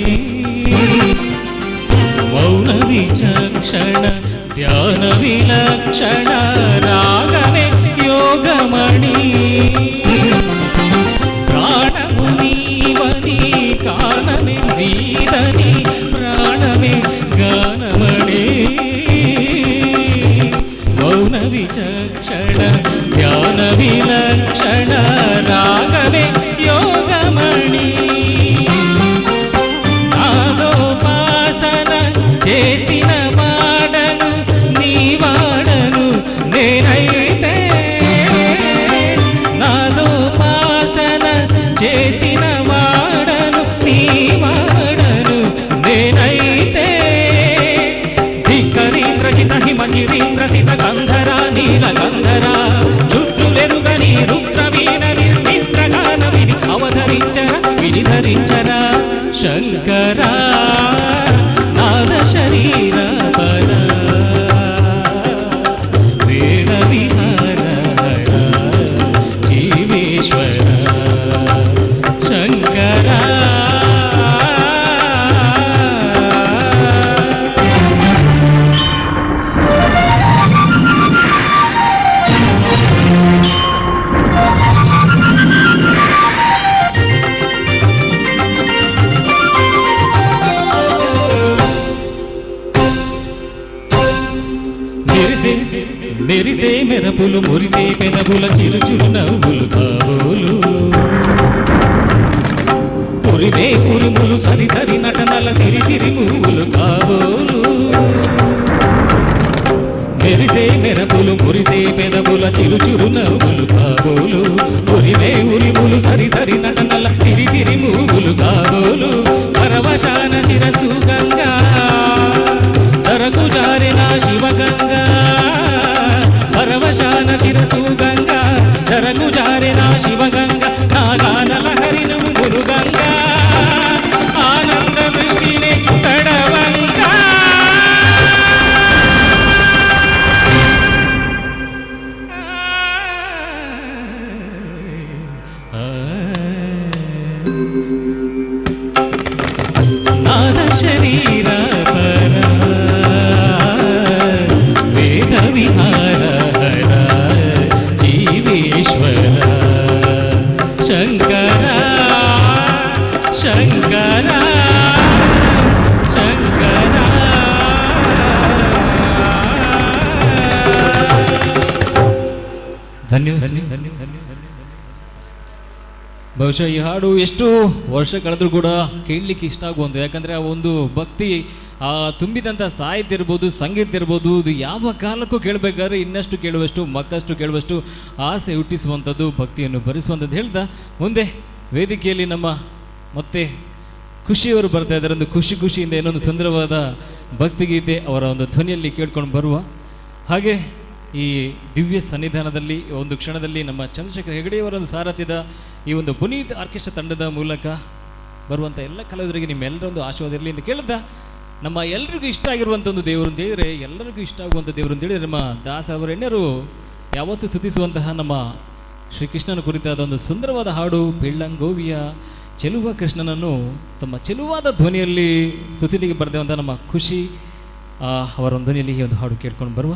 मौन विचक्षण ध्यान विलक्षण रागमे योगमणि प्राणमुनीवनि कानमे वीदनि प्राणमे गानमणि मौन विचक्षण ध्यान विलक्षण रागमे योगमणि చేసిన వాడను నీ వాడను నేనైతే నాదోపాసన చేసిన వాడను నీ వాడను నేనైతే ధిక్కరీంద్రజిత హిమగిరీంద్రసిత గంధరా నీల గంధరా రుద్రులెరుగని రుద్రవీణ నిర్మిత్రగాన విధి అవధరించర వినిధరించరా శంకరా శరీర పర వేద విహార హర జీవేశ్వర శంకర మెరిసే మెరపులు మురిసే పెదవుల చిరుచురు నవ్వులు కాబోలు పురిమే పురుములు సరి సరి నటనల సిరి సిరి పువ్వులు కాబోలు మెరిసే మెరపులు మురిసే పెదవుల చిరుచురు నవ్వులు కాబోలు పురిమే ఉరిములు సరి సరి నటనల సిరి సిరి పువ్వులు కాబోలు పరవశాన శిరసు గంగా తరకు జారిన శివగంగా పరవశాన శిరసు గంగా ధరకు జారిన శివగంగా నాగానల హరి నువ్వు మురుగంగా ఆనంద దృష్టిని తడవంగా ನಾದ ಶರೀರ ಪರ ವೇದ ವಿಹಾರ ಹರ ಜೀವೇಶ್ವರ ಶಂಕರ ಶಂಕರ ಶಂಕರ. ಬಹುಶಃ ಈ ಹಾಡು ಎಷ್ಟು ವರ್ಷ ಕಳೆದ್ರೂ ಕೂಡ ಕೇಳಲಿಕ್ಕೆ ಇಷ್ಟ ಆಗುವಂಥ, ಯಾಕಂದರೆ ಆ ಒಂದು ಭಕ್ತಿ ತುಂಬಿದಂಥ ಸಾಹಿತ್ಯ ಇರ್ಬೋದು, ಸಂಗೀತ ಇರ್ಬೋದು, ಇದು ಯಾವ ಕಾಲಕ್ಕೂ ಕೇಳಬೇಕಾದ್ರೆ ಇನ್ನಷ್ಟು ಕೇಳುವಷ್ಟು ಮಕ್ಕಷ್ಟು ಕೇಳುವಷ್ಟು ಆಸೆ ಹುಟ್ಟಿಸುವಂಥದ್ದು, ಭಕ್ತಿಯನ್ನು ಭರಿಸುವಂಥದ್ದು. ಹೇಳ್ತಾ ಮುಂದೆ ವೇದಿಕೆಯಲ್ಲಿ ನಮ್ಮ ಮತ್ತೆ ಖುಷಿಯವರು ಬರ್ತಾ ಇದ್ದಾರೆ. ಒಂದು ಖುಷಿಯಿಂದ ಇನ್ನೊಂದು ಸುಂದರವಾದ ಭಕ್ತಿಗೀತೆ ಅವರ ಒಂದು ಧ್ವನಿಯಲ್ಲಿ ಕೇಳ್ಕೊಂಡು ಬರುವ ಹಾಗೆ ಈ ದಿವ್ಯ ಸನ್ನಿಧಾನದಲ್ಲಿ ಒಂದು ಕ್ಷಣದಲ್ಲಿ ನಮ್ಮ ಚಂದ್ರಶೇಖರ್ ಹೆಗಡೆಯವರ ಒಂದು ಸಾರಥ್ಯದ ಈ ಒಂದು ಪುನೀತ್ ಆರ್ಕೆಸ್ಟ್ರಾ ತಂಡದ ಮೂಲಕ ಬರುವಂಥ ಎಲ್ಲ ಕಲಾವಿದರಿಗೆ ನಿಮ್ಮೆಲ್ಲರ ಒಂದು ಆಶೀರ್ವಾದ ಇರಲಿ ಅಂತ ಕೇಳ್ತಾ, ನಮ್ಮ ಎಲ್ರಿಗೂ ಇಷ್ಟ ಆಗಿರುವಂಥ ಒಂದು ದೇವರು ಅಂತ ಹೇಳಿದರೆ, ಎಲ್ಲರಿಗೂ ಇಷ್ಟ ಆಗುವಂಥ ದೇವರು ಅಂತ ಹೇಳಿದರೆ ನಮ್ಮ ದಾಸವರೆಣ್ಣರು ಯಾವತ್ತೂ ಸ್ತುತಿಸುವಂತಹ ನಮ್ಮ ಶ್ರೀಕೃಷ್ಣನ ಕುರಿತಾದ ಒಂದು ಸುಂದರವಾದ ಹಾಡು ಬೆಳ್ಳಂಗೋವಿಯ ಚೆಲುವ ಕೃಷ್ಣನನ್ನು ತಮ್ಮ ಚೆಲುವಾದ ಧ್ವನಿಯಲ್ಲಿ ಸ್ತುತಿಲಿಗೆ ಬರೆದಂಥ ನಮ್ಮ ಖುಷಿ ಅವರ ಒಂದು ಧ್ವನಿಯಲ್ಲಿ ಈ ಒಂದು ಹಾಡು ಕೇಳ್ಕೊಂಡು ಬರುವ.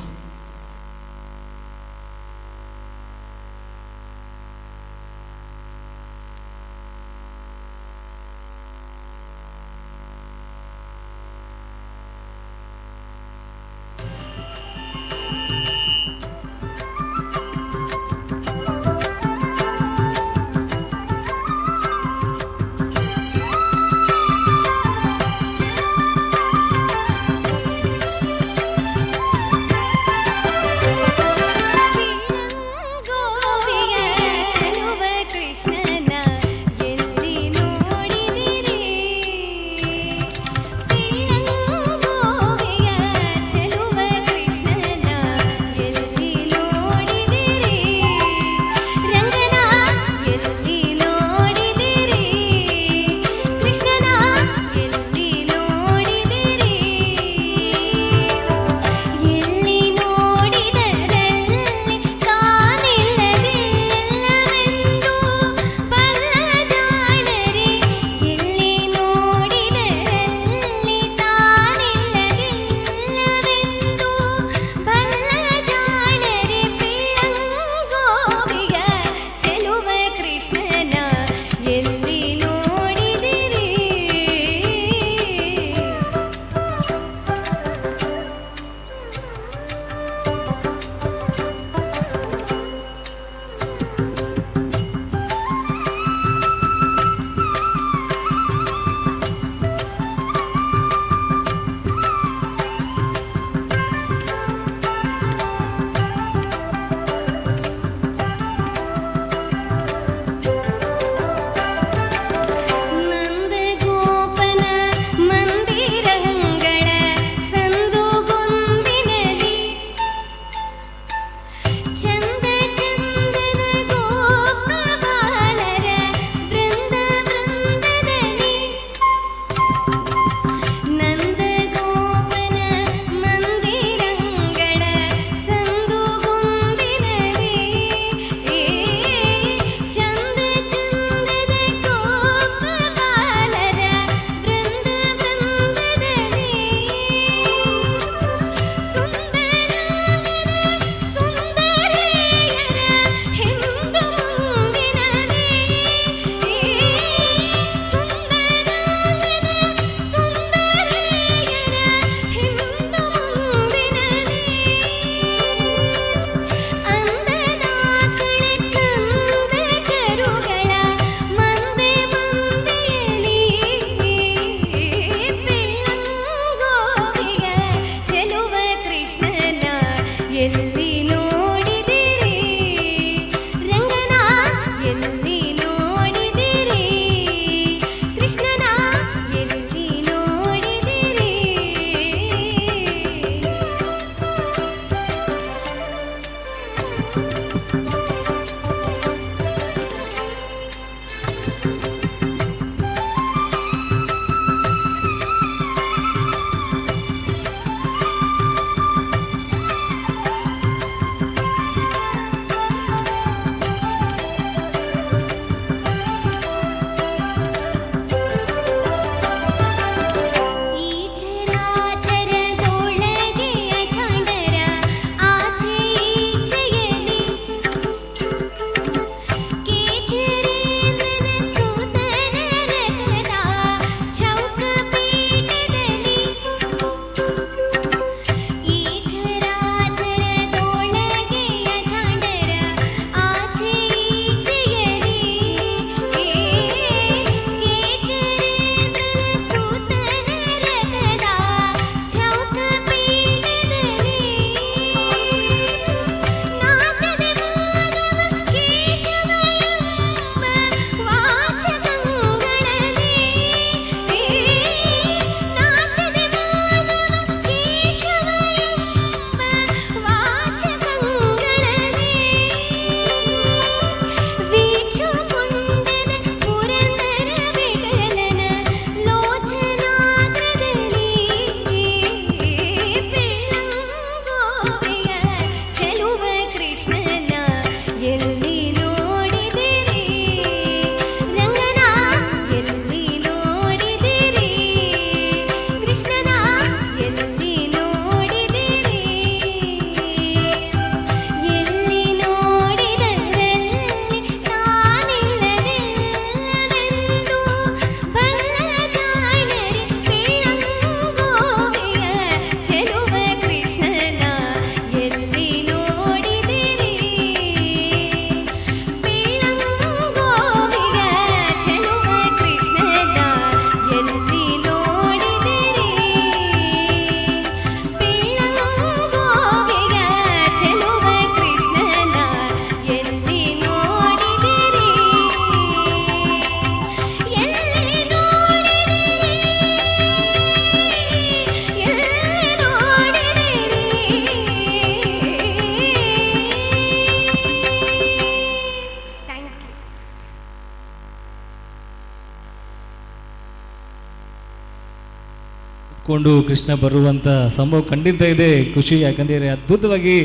ಕೊಂಡು ಕೃಷ್ಣ ಬರುವಂಥ ಸಂಭವ ಖಂಡಿತ ಇದೆ. ಖುಷಿ, ಯಾಕಂದರೆ ಅದ್ಭುತವಾಗಿ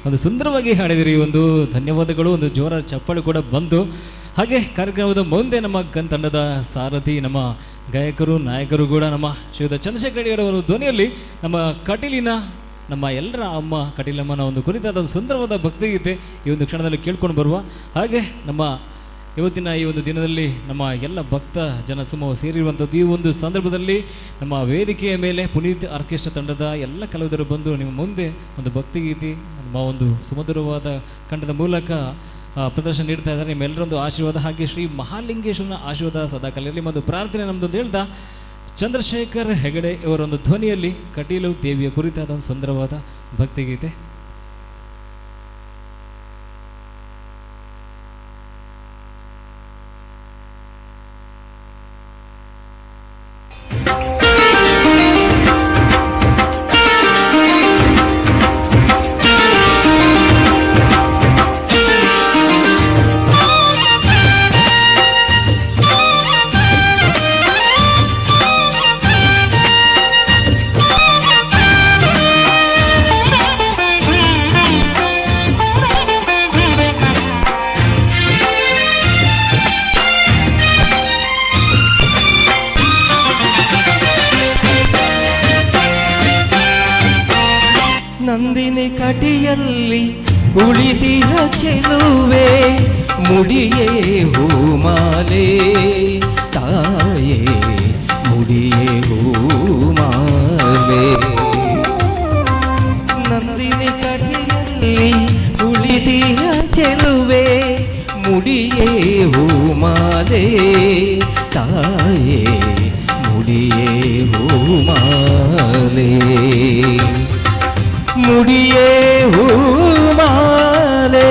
ಒಂದು ಸುಂದರವಾಗಿ ಹಾಡಿದಿರಿ. ಒಂದು ಧನ್ಯವಾದಗಳು, ಒಂದು ಜೋರ ಚಪ್ಪಾಳೆ ಕೂಡ ಬಂತು. ಹಾಗೆ ಕಾರ್ಯಕ್ರಮದ ಮುಂದೆ ನಮ್ಮ ತಂಡದ ಸಾರಥಿ, ನಮ್ಮ ಗಾಯಕರು, ನಾಯಕರು ಕೂಡ ನಮ್ಮ ಶ್ರೀಯುತ ಚಂದ್ರಶೇಖರ್ ರೆಡ್ಡಿ ಅವರ ಧ್ವನಿಯಲ್ಲಿ ನಮ್ಮ ಕಟೀಲಿನ ನಮ್ಮ ಎಲ್ಲರ ಅಮ್ಮ ಕಟೀಲಮ್ಮನ ಒಂದು ಕುರಿತಾದ ಒಂದು ಸುಂದರವಾದ ಭಕ್ತಿಗೀತೆ ಈ ಒಂದು ಕ್ಷಣದಲ್ಲಿ ಕೇಳ್ಕೊಂಡು ಬರುವ ಹಾಗೆ ನಮ್ಮ ಇವತ್ತಿನ ಈ ಒಂದು ದಿನದಲ್ಲಿ ನಮ್ಮ ಎಲ್ಲ ಭಕ್ತ ಜನಸಮೂಹ ಸೇರಿರುವಂಥದ್ದು. ಈ ಒಂದು ಸಂದರ್ಭದಲ್ಲಿ ನಮ್ಮ ವೇದಿಕೆಯ ಮೇಲೆ ಪುನೀತ್ ಆರ್ಕೆಸ್ಟ್ರಾ ತಂಡದ ಎಲ್ಲ ಕಲಾವಿದರು ಬಂದು ನಿಮ್ಮ ಮುಂದೆ ಒಂದು ಭಕ್ತಿಗೀತೆ ನಮ್ಮ ಒಂದು ಸುಮಧುರವಾದ ಕಂಠದ ಮೂಲಕ ಪ್ರದರ್ಶನ ನೀಡ್ತಾ ಇದ್ದಾರೆ. ನಿಮ್ಮೆಲ್ಲರೊಂದು ಆಶೀರ್ವಾದ ಹಾಗೆ ಶ್ರೀ ಮಹಾಲಿಂಗೇಶ್ವರನ ಆಶೀರ್ವಾದ ಸದಾ ಕಲಿಯಲಿ. ಒಂದು ಪ್ರಾರ್ಥನೆ ನಮ್ಮದೊಂದು ಹೇಳ್ತಾ ಚಂದ್ರಶೇಖರ್ ಹೆಗಡೆ ಇವರೊಂದು ಧ್ವನಿಯಲ್ಲಿ ಕಟೀಲು ದೇವಿಯ ಕುರಿತಾದ ಒಂದು ಸುಂದರವಾದ ಭಕ್ತಿಗೀತೆ. ನಂದಿನಿ ಕಟಿಯಲ್ಲಿ ಕುಳಿತಿಹ ಚೆಲುವೆ ಮುಡಿಯೇ ಹೂಮಾಲೆ ತಾಯೇ ಮುಡಿಯೇ ಹೂಮಾಲೆ. ನಂದಿನಿ ಕಟಿಯಲ್ಲಿ ಕುಳಿತಿಹ ಚೆಲುವೆ ಮುಡಿಯೇ ಹೂಮಾಲೆ ತಾಯೇ ಮುಡಿಯೇ ಹೂಮಾಲೆ. ಮುಡಿಯೇ ಹೂಮಾಲೆ.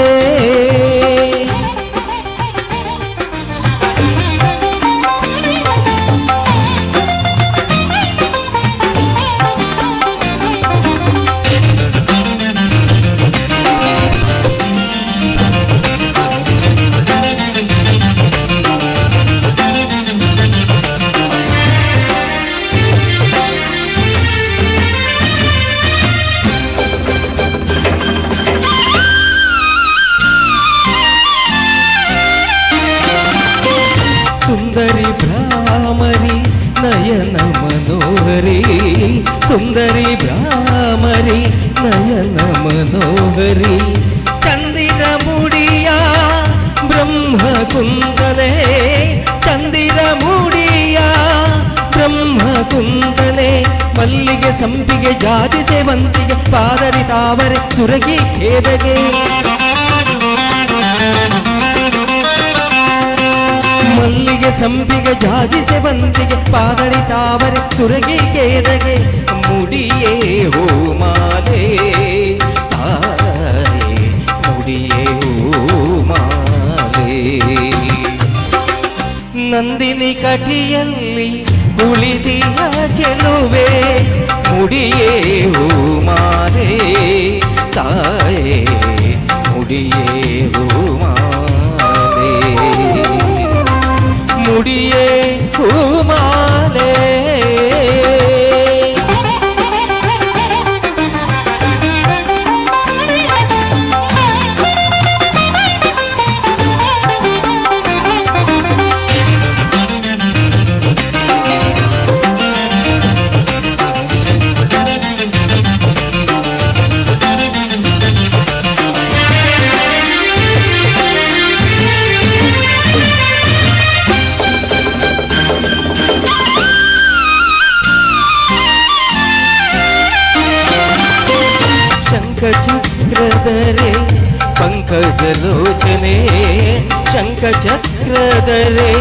ಸುಂದರಿ ಭ್ರಾಮರಿ ನಯನ ಮನೋಹರಿ ಸುಂದರಿ ಭ್ರಾಮರಿ ನಯನ ಮನೋಹರಿ. ಚಂದಿರ ಮುಡಿಯ ಬ್ರಹ್ಮ ಕುಂದನೆ ಚಂದಿರ ಮುಡಿಯ ಬ್ರಹ್ಮ ಕುಂದನೆ. ಮಲ್ಲಿಗೆ ಸಂಪಿಗೆ ಜಾತಿ ಸೇವಂತಿಗೆ ಪಾದರಿ ತಾವರೆ ಸುರಗಿ ಖೇದಗೆ. ಮಲ್ಲಿಗೆ ಸಂಪಿಗೆ ಜಾಜಿ ಸೇವಂತಿಗೆ ಪಾದಡಿ ತಾವರೆ ಸುರಗಿ ಕೇದಗೆ. ಮುಡಿಯೇ ಹೂಮಾಲೆ ತಾಯೇ ಮುಡಿಯೇ ಹೂಮಾಲೆ. ನಂದಿನಿ ಕಟಿಯಲ್ಲಿ ಕುಳಿತಿಯ ಚೆಲುವೆ ಮುಡಿಯೇ ಹೂಮಾಲೆ ತಾಯೇ ಮುಡಿಯೇ ಹೂಮಾಲೆ. ಮುಡಿಯೇ ಹೂಮಾಲೆ. ಶಂಖಚಕ್ರಧರೆ ಪಂಕಜಲೋಚನೆ ಶಂಖಚಕ್ರಧರೆ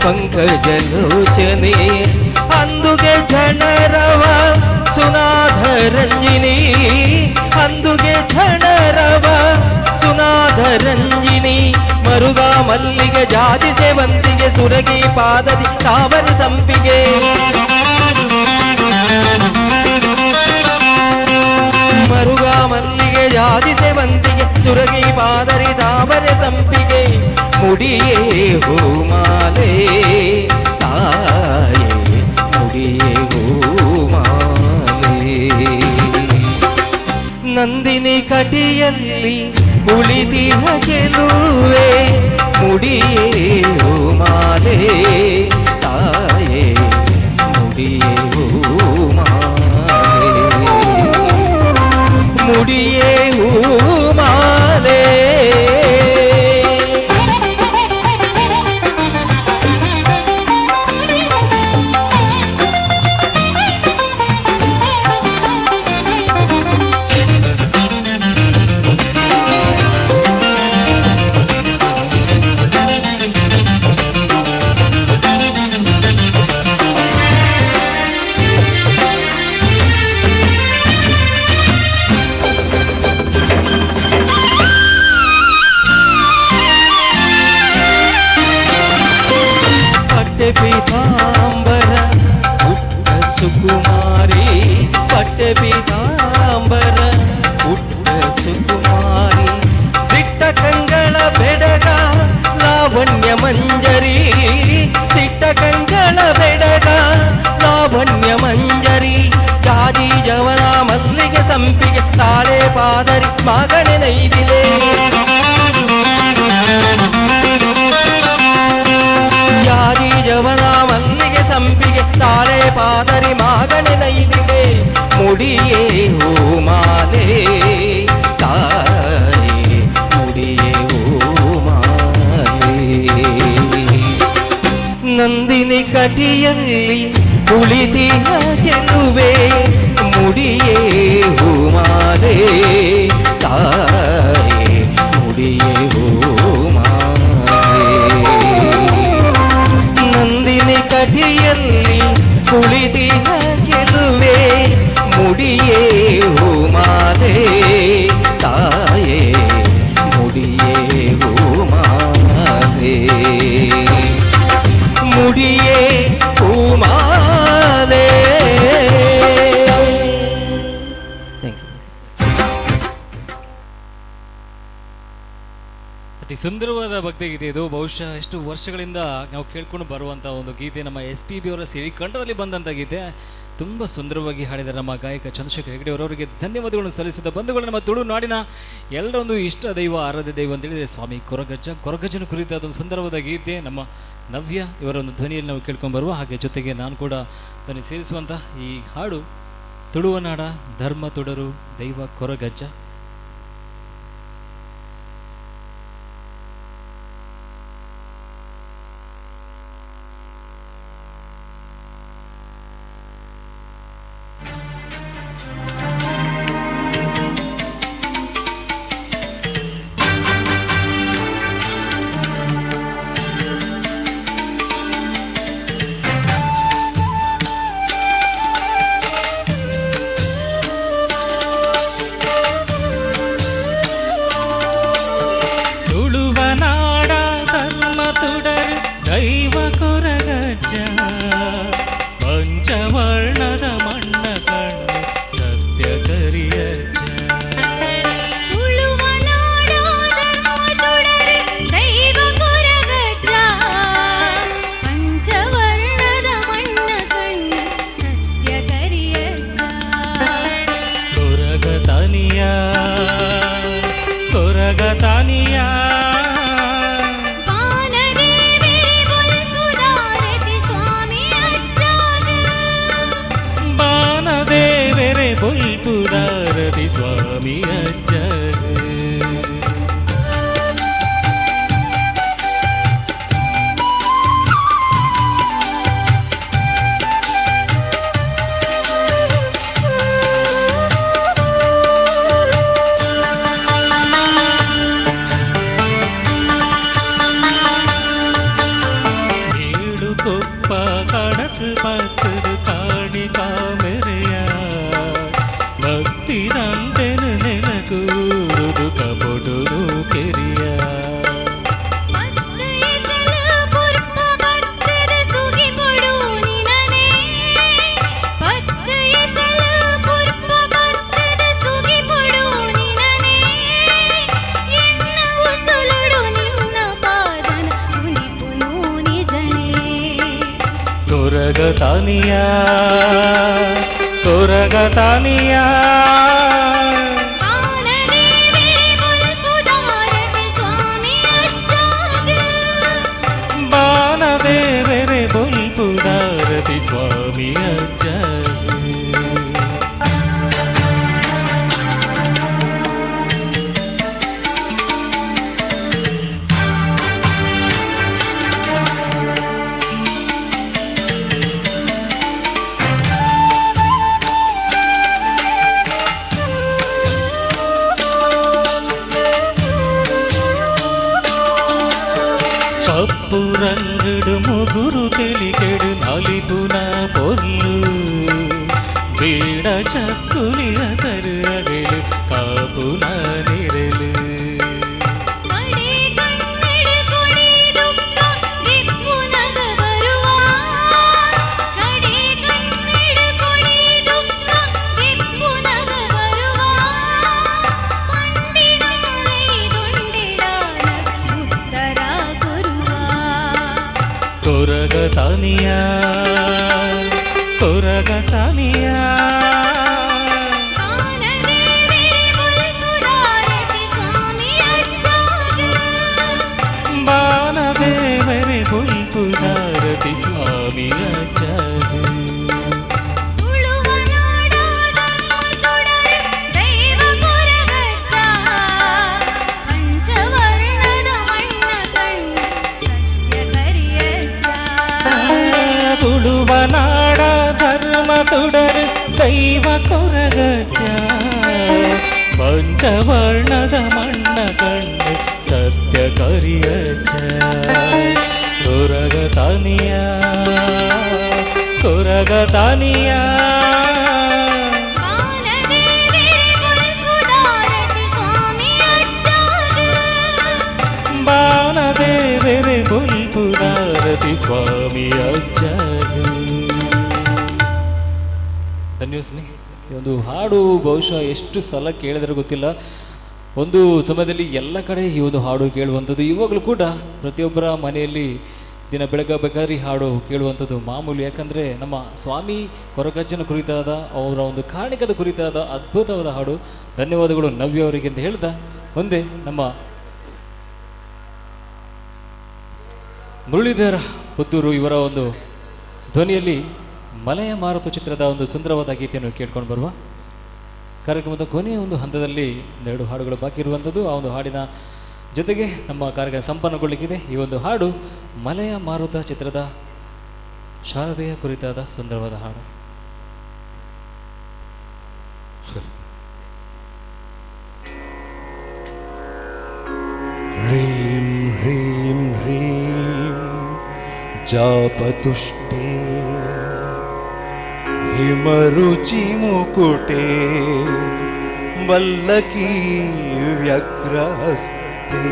ಪಂಕಜಲೋಚನೆ. ಅಂದುಗೆ ಜನರವ ಸುನಾಧರಂಜಿನಿ ಅಂದುಗೆ ಜನರವ ಸುನಾಧರಂಜಿನಿ. ಮರುಗ ಮಲ್ಲಿಗೆ ಜಾತಿ ಸೇವಂತಿಗೆ ಸುರಗಿ ಪಾದದಿ ತಾವರಿ ಸಂಪಿಗೆ. ಮರುಗ ಮಲ್ಲಿಗೆ ಜಾತಿ ಸೇವಂತಿಗೆ ಸುರಗಿ ಪಾದರಿ ತಾವರೆ ಸಂಪಿಗೆ. ಮುಡಿಯೇ ಹೂಮಾಲೆ ತಾಯೇ ಮುಡಿಯೇ ಹೂಮಾಲೆ. ನಂದಿನಿ ಕಟಿಯಲ್ಲಿ ಕುಳಿತಿಹ ಚೆಲುವೆ ಮುಡಿಯೇ ಮಾಲೆ ತಾಯೇ ಮುಡಿಯೇ ಮಾಲೆ ಮುಡಿಯೇ ಮಾಲೆ ಪೀತಾಂಬರ ಪುಟ್ಟ ಸುಕುಮಾರಿ ಪಟ್ಟೆ ಪೀತಾಂಬರ ಪುಟ್ಟ ಸುಕುಮಾರಿ ದಿಟ್ಟ ಕಂಗಳ ಬೆಡಗ ಲಾವಣ್ಯ ಮಂಜರಿ ದಿಟ್ಟ ಕಂಗಳ ಬೆಡಗ ಲಾವಣ್ಯ ಮಂಜರಿ ಜಾತಿ ಜವನ ಮಲ್ಲಿಗೆ ಸಂಪಿಗೆ ತಾಳೆ ಪಾದರಿ ಮಗನೆ ನೈದಿಲೆ ಜಾತಿ ಜವನ ಮಲ್ಲಿಗೆ ಸಂಪಿಗೆ ತಾಳೆ ಪಾದರಿ ಮಾಗಣೆ ನೈದಿಗೆ ಮುಡಿಯೇ ಮಾಲೆ ತಾಯಿ ಮುಡಿಯೇ ಮಾಲೆ ನಂದಿನಿ ಕಟಿಯಲ್ಲಿ ಕುಳಿತಿಹ ಚೆಲುವೆ ಮುಡಿಯೇ ಮಾಲೆ ತಾಯಿ ಮುಡಿಯೇ ನಂದಿನಿ ಕಟಿಯಲ್ಲಿ ಕುಳಿತಿಹ ಚೆಲುವೆ ಮುಡಿಯೇ ಮಾಲೆ ತಾಯೇ ಮುಡಿಯೇ ಮಾಲೆ ಮುಡಿಯೇ ಮಾಲೆ. ಅತಿ ಸುಂದರವಾದ ಭಕ್ತಿಗೀತೆ ಇದು. ಬಹುಶಃ ಎಷ್ಟು ವರ್ಷಗಳಿಂದ ನಾವು ಕೇಳ್ಕೊಂಡು ಬರುವಂಥ ಒಂದು ಗೀತೆ, ನಮ್ಮ SPB ಅವರ ಸಿರಿ ಕಂಠದಲ್ಲಿ ಬಂದಂಥ ಗೀತೆ. ತುಂಬ ಸುಂದರವಾಗಿ ಹಾಡಿದ ನಮ್ಮ ಗಾಯಕ ಚಂದ್ರಶೇಖರ್ ಹೆಗಡೆ ಅವರವರಿಗೆ ಧನ್ಯವಾದಗಳನ್ನು ಸಲ್ಲಿಸಿದ ಬಂಧುಗಳು. ನಮ್ಮ ತುಳುನಾಡಿನ ಎಲ್ಲರೊಂದು ಇಷ್ಟ ದೈವ ಆರಾಧ್ಯ ದೈವ ಅಂತೇಳಿದರೆ ಸ್ವಾಮಿ ಕೊರಗಜ್ಜ. ಕೊರಗಜ್ಜನ ಕುರಿತಾದ ಒಂದು ಸುಂದರವಾದ ಗೀತೆ ನಮ್ಮ ನವ್ಯ ಇವರ ಒಂದು ಧ್ವನಿಯಲ್ಲಿ ನಾವು ಕೇಳ್ಕೊಂಡು ಬರುವ ಹಾಗೆ ಜೊತೆಗೆ ನಾನು ಕೂಡ ಧ್ವನಿ ಸೇರಿಸುವಂಥ ಈ ಹಾಡು ತುಳುವನಾಡ ಧರ್ಮ ತುಡರು ದೈವ ಕೊರಗಜ್ಜ. ಪಂಚವರ್ಣದ ಮಣ್ಣ ಕಣ್ಣು ಸತ್ಯ ಕರಿಯಜ್ಜ ದೈವ ಕೊರಗಜ್ಜ ಪಂಚವರ್ಣದ ಮಣ್ಣ ಕಣ್ಣು ಸತ್ಯ ಕರಿಯಜ್ಜ ಕೊರಗತನಿಯ ಕೊರಗತನಿಯ ಬೊಲ್ಪುದಾರತಿ ಸ್ವಾಮಿ ಅಜ್ಜ ಏಳು ಕೊಪ್ಪ ಕಡಕು ಪತ್ತದು ಕಾಣಿ ಕಾಮೆರೆಯ ಭಕ್ತಿದಂತೆನು ನೆನಕೂರುದು ಕಪೊಡುನು ಕೆರಿಯ ಕೊರಗತಾನಿಯ కప్పు రంగుడు ముగురు తెలికెడు నలిపున పొల్లు బీడ చక్కుని అసలు అగలు కాపున నిరలు కొరగతానియా కొరగతానియా బాణదేవరి పుల్పుదారతి స్వామి అచ్చారు ತುಳುವನಾಡ ಧರ್ಮ ತುಡರು ದೈವ ಕೊರಗಜ ಪಂಚವರ್ಣದ ಮಣ್ಣ ಕಂಡು ಸತ್ಯ ಕರಿಯಜ ಕೊರಗತಾನಿಯ ಕೊರಗತಾನಿಯ ಬಾಣದೇವರೆ ಬುಲ್ಪುದಾರತಿ ಸ್ವಾಮಿ ಅಜ್ಜರು. ಧನ್ಯೋಸ್ಮಿ. ಈ ಒಂದು ಹಾಡು ಬಹುಶಃ ಎಷ್ಟು ಸಲ ಕೇಳಿದ್ರೆ ಗೊತ್ತಿಲ್ಲ. ಒಂದು ಸಮಯದಲ್ಲಿ ಎಲ್ಲ ಕಡೆ ಈ ಒಂದು ಹಾಡು ಕೇಳುವಂಥದ್ದು, ಇವಾಗಲೂ ಕೂಡ ಪ್ರತಿಯೊಬ್ಬರ ಮನೆಯಲ್ಲಿ ದಿನ ಬೆಳಗಬೇಕಾದ್ರೆ ಈ ಹಾಡು ಕೇಳುವಂಥದ್ದು ಮಾಮೂಲಿ. ಯಾಕಂದರೆ ನಮ್ಮ ಸ್ವಾಮಿ ಕೊರಗಜ್ಜನ ಕುರಿತಾದ ಅವರ ಒಂದು ಕಾಣಿಕದ ಕುರಿತಾದ ಅದ್ಭುತವಾದ ಹಾಡು. ಧನ್ಯವಾದಗಳು ನವ್ಯ ಅವರಿಗೆ ಅಂತ ಹೇಳ್ದ ಮುಂದೆ ನಮ್ಮ ಮುರಳೀಧರ ಪುತ್ತೂರು ಇವರ ಒಂದು ಧ್ವನಿಯಲ್ಲಿ ಮಲೆಯ ಮಾರುತ ಚಿತ್ರದ ಒಂದು ಸುಂದರವಾದ ಗೀತೆಯನ್ನು ಕೇಳ್ಕೊಂಡು ಬರುವ ಕಾರ್ಯಕ್ರಮದ ಕೊನೆಯ ಒಂದು ಹಂತದಲ್ಲಿ 2 ಹಾಡುಗಳು ಬಾಕಿ ಇರುವಂಥದ್ದು. ಆ ಒಂದು ಹಾಡಿನ ಜೊತೆಗೆ ನಮ್ಮ ಕಾರ್ಯಕ್ರಮ ಸಂಪನ್ನಗೊಳ್ಳಿಕ್ಕಿದೆ. ಈ ಒಂದು ಹಾಡು ಮಲೆಯ ಮಾರುತ ಚಿತ್ರದ ಶಾರದೆಯ ಕುರಿತಾದ ಸುಂದರವಾದ ಹಾಡು. ಹ್ರೀಂ ಹ್ರೀಂ ಹ್ರೀಂ ಜಾಪತುಷ್ಟೇ ಹಿಮರುಚಿ ಮುಕುಟೇ ವಲ್ಲಕೀ ವ್ಯಗ್ರಹಸ್ತೆ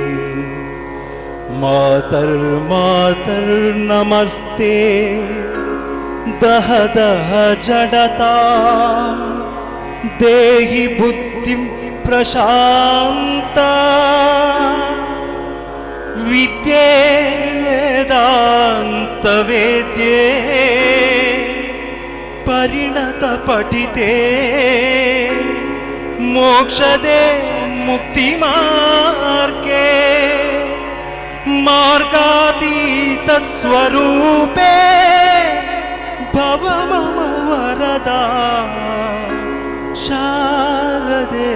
ಮಾತರ್ಮಾತರ್ನಮಸ್ತೆ ದಹ ದಹ ಜಡತಾ ದೇಹಿ ಬುದ್ಧಿಂ ಪ್ರಶಾಂತ ವಿದ್ಯೆ ವೇದಾಂತ ವೇದ್ಯೆ ಪರಿಣತ ಪಠಿತೆ ಮೋಕ್ಷದೆ ಮುಕ್ತಿ ಮಾರ್ಗೆ ಮಾರ್ಗಾತೀತ ಸ್ವರೂಪೇ ಭವ ಮಮ ವರದಾ ಶಾರದೆ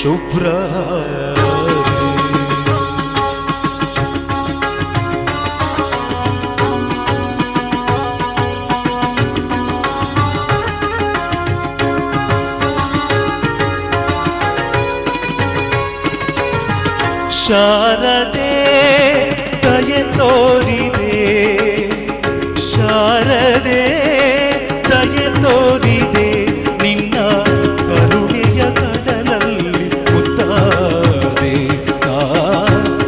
ಶುಭ್ರ ಶಾರದೆ ದಯೆ ತೋರಿದೆ ಶಾರದೆ ದಯೆ ತೋರಿದೆ ನಿನ್ನ ಕರುಣೆಯ ಕಡಲಲ್ಲಿ ಮುತ್ತಾದೆ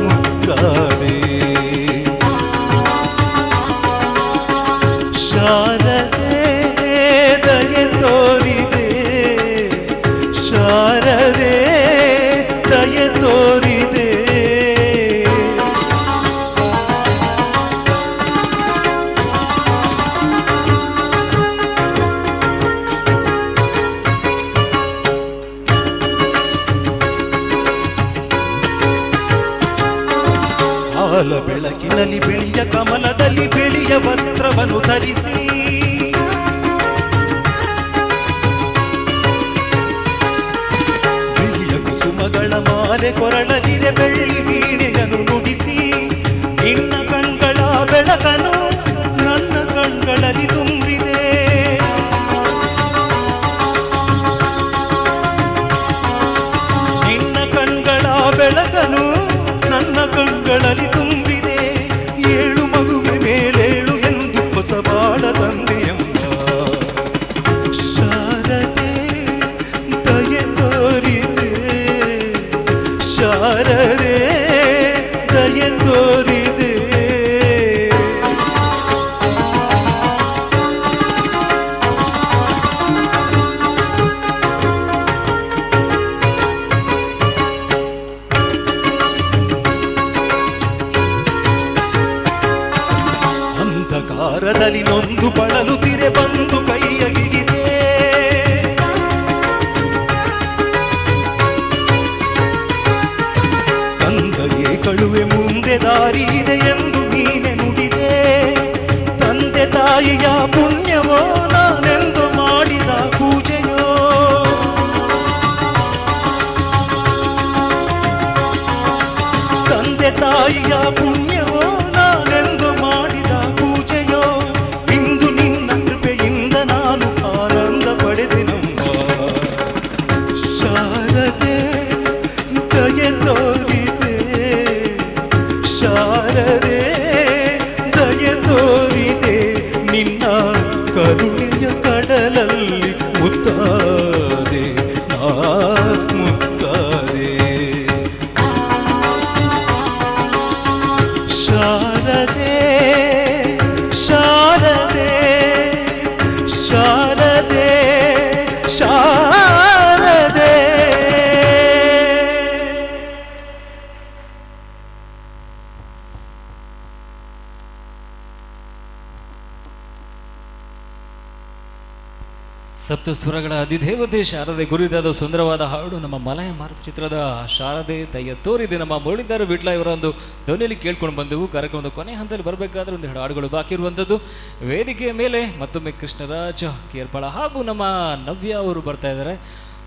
ಮುತ್ತಾದೆ ಶಾರದೆ ದಯೆ ತೋರಿದೆ ಶಾರದೆ ದಯೆ ತೋರಿದೆ ಕಾಲ ಬೆಳಕಿನಲ್ಲಿ ಬಿಳಿಯ ಕಮಲದಲ್ಲಿ ಬಿಳಿಯ ವಸ್ತ್ರವನ್ನು ಧರಿಸಿ ಬಿಳಿಯ ಕುಸುಮಗಳ ಮಾಲೆ ಕೊರಳಲಿರೆ ಬೆಳ್ಳಿ ವೀಣೆಯನ್ನು ನುಡಿಸಿ ನಿನ್ನ ಕಣ್ಗಳ ಬೆಳಕನು ನನ್ನ ಕಣ್ಗಳಲ್ಲಿ ತುಂಬಿದೆ ನಿನ್ನ ಕಣ್ಗಳ ಬೆಳಕನು ನನ್ನ ಕಣ್ಗಳಲ್ಲಿ ತುಂಬಿದೆ ತೋರಿದೆ ಅಂಧಕಾರದಲ್ಲಿ ನೊಂದು ಬಳಲುತ್ತಿರೆ ಬಂದು ಕೈಯ ಹಿಡಿದೆ ತಂದೆಗೆ ಕಳುವೆ ಮುಂದೆ ದಾರಿ ಇದೆ ಎಂದು ನೀನೆ ನುಡಿದೆ ತಂದೆ ತಾಯಿಯ ಪುಣ್ಯವೋ ನಾನೆಂದು ಮಾಡಿದ ಪೂಜೆಯೋ ತಂದೆ ತಾಯಿಯ ಪುಣ್ಯವೋ ನಾನೆಂದು ಮಾಡಿದ ಪೂಜೆಯೋ ಇಂದು ನಿನ್ನ ಕೃಪೆಯಿಂದ ನಾನು ಆನಂದ ಪಡೆದೆನಮ್ಮ ಶಾರದೆ ದಯೆ ತೋರಿದೆ ಶಾರದೆ ದಯೆ ತೋರಿದೆ ನಿನ್ನ ಕರುಣೆಯ ಕಡಲಲ್ಲಿ ಮುತ್ತಾದೆ ನಾ ಮುತ್ತಾದೆ ಶಾರದೆ ಶಾರದೆ ಶಾರದೆ ಶಾರದೆ ಸಪ್ತ ಸ್ವರಗಳ ಅಧಿದೇವತೆ ಶಾರದೆ ಗುರಿದಾದ ಸುಂದರವಾದ ಹಾಡು ನಮ್ಮ ಮಲಯ ಮಾರುತ ಚಿತ್ರದ ಶಾರದೆ ದಯ ತೋರಿದೆ ನಮ್ಮ ಮುರಳೀಧರ ವಿಟ್ಲ ಇವರ ಒಂದು ಧ್ವನಿಯಲ್ಲಿ ಕೇಳ್ಕೊಂಡು ಬಂದೆವು. ಕಾರ್ಯಕ್ರಮದ ಕೊನೆ ಹಂತದಲ್ಲಿ ಬರಬೇಕಾದ್ರೆ ಒಂದೆರಡು ಹಾಡುಗಳು ಬಾಕಿ ಇರುವಂಥದ್ದು. ವೇದಿಕೆಯ ಮೇಲೆ ಮತ್ತೊಮ್ಮೆ ಕೃಷ್ಣರಾಜ ಕೇರ್ಪಳ ಹಾಗೂ ನಮ್ಮ ನವ್ಯ ಅವರು ಬರ್ತಾ ಇದ್ದಾರೆ.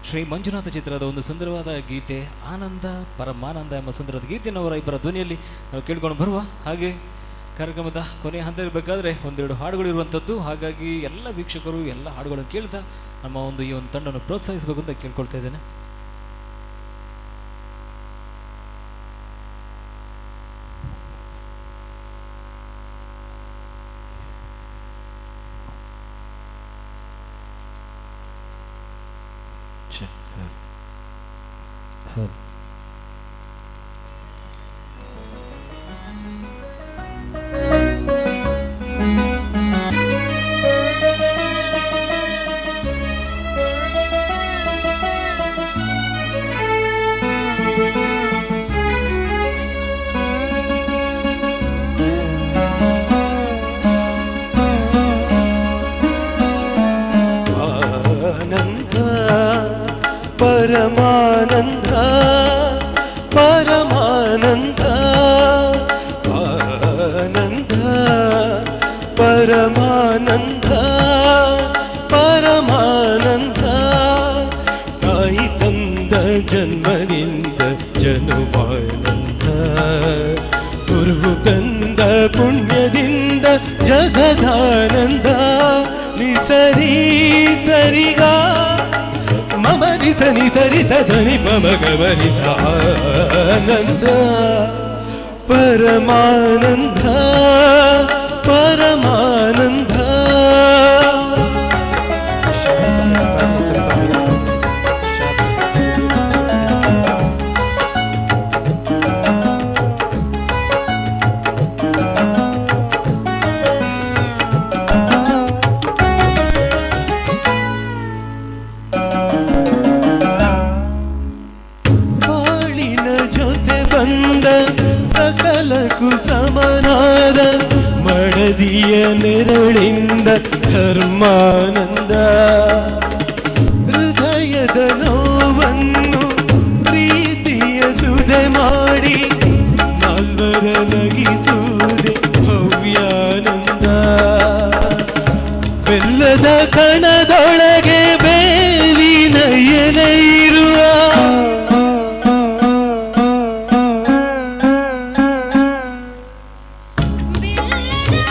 ಶ್ರೀ ಮಂಜುನಾಥ ಚಿತ್ರದ ಒಂದು ಸುಂದರವಾದ ಗೀತೆ ಆನಂದ ಪರಮಾನಂದ ಎಂಬ ಸುಂದರದ ಗೀತೆಯನ್ನು ಅವರ ಇಬ್ಬರ ಧ್ವನಿಯಲ್ಲಿ ನಾವು ಕೇಳ್ಕೊಂಡು ಬರುವ ಹಾಗೆ ಕಾರ್ಯಕ್ರಮದ ಕೊನೆಯ ಹಂತ ಇರಬೇಕಾದ್ರೆ ಒಂದೆರಡು ಹಾಡುಗಳು ಇರುವಂಥದ್ದು. ಹಾಗಾಗಿ ಎಲ್ಲ ವೀಕ್ಷಕರು ಎಲ್ಲ ಹಾಡುಗಳನ್ನು ಕೇಳ್ತಾ ನಮ್ಮ ಒಂದು ಈ ಒಂದು ತಂಡವನ್ನು ಪ್ರೋತ್ಸಾಹಿಸಬೇಕು ಅಂತ ಕೇಳ್ಕೊಳ್ತಾ ಇದ್ದೇನೆ. ಪರಮಾನಂದ ಪರಮಾನಂದ ಆನಂದ ಪರಮಾನಂದ ಪರಮಾನಂದ ತಾಯಿ ತಂದ ಜನ್ಮದಿಂದ ಜನುಮಾನಂದ ಗುರು ತಂದ ಪುಣ್ಯದಿಂದ ಜಗದಾನಂದ ನಿಸರಿ ಸರಿಗ ಮಮರಿ ಸನಿ ಸರಿ ಸದನಿ ಪಮಗಮರಿ ಆನಂದ ಪರಮಾನಂದ ಪರಮಾನಂದ ಸಕಲಕ್ಕೂ ಸಮನಾದ ಮಡದಿಯ ನೆರಳಿಂದ ಧರ್ಮಾನಂದ ಹೃದಯದ ನೋವನ್ನು ಪ್ರೀತಿಯ ಸುದೆ ಮಾಡಿ ನಾಲ್ವರ ನಗಿಸುವುದೇ ಭವ್ಯಾನಂದ ಬೆಲ್ಲದ ಕಣದೊಳಗೆ ಬೇವಿನ ಎಲೆ ಇರುವ ಬೇವಿನ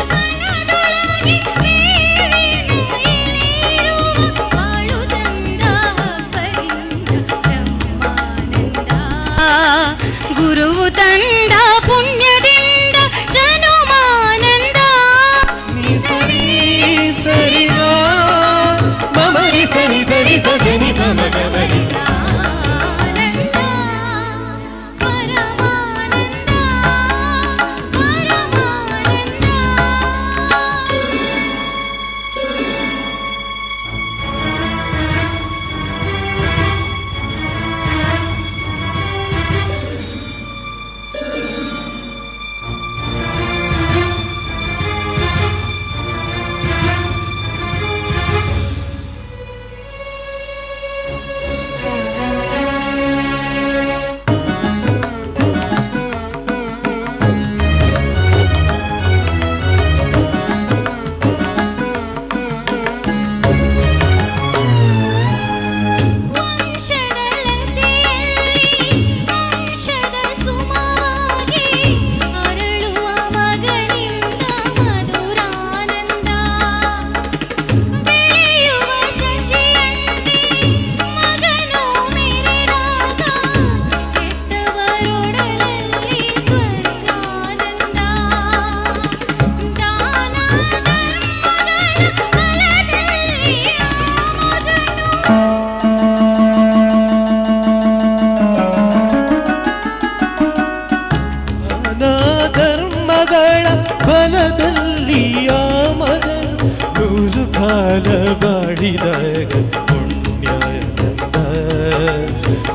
ಮಗಳ ಬಲದಲ್ಲಿ ಆ ಮಗನು 100 ಕಾಲ ಬಾಡಿದಾಗ ಪುಣ್ಯದಂತ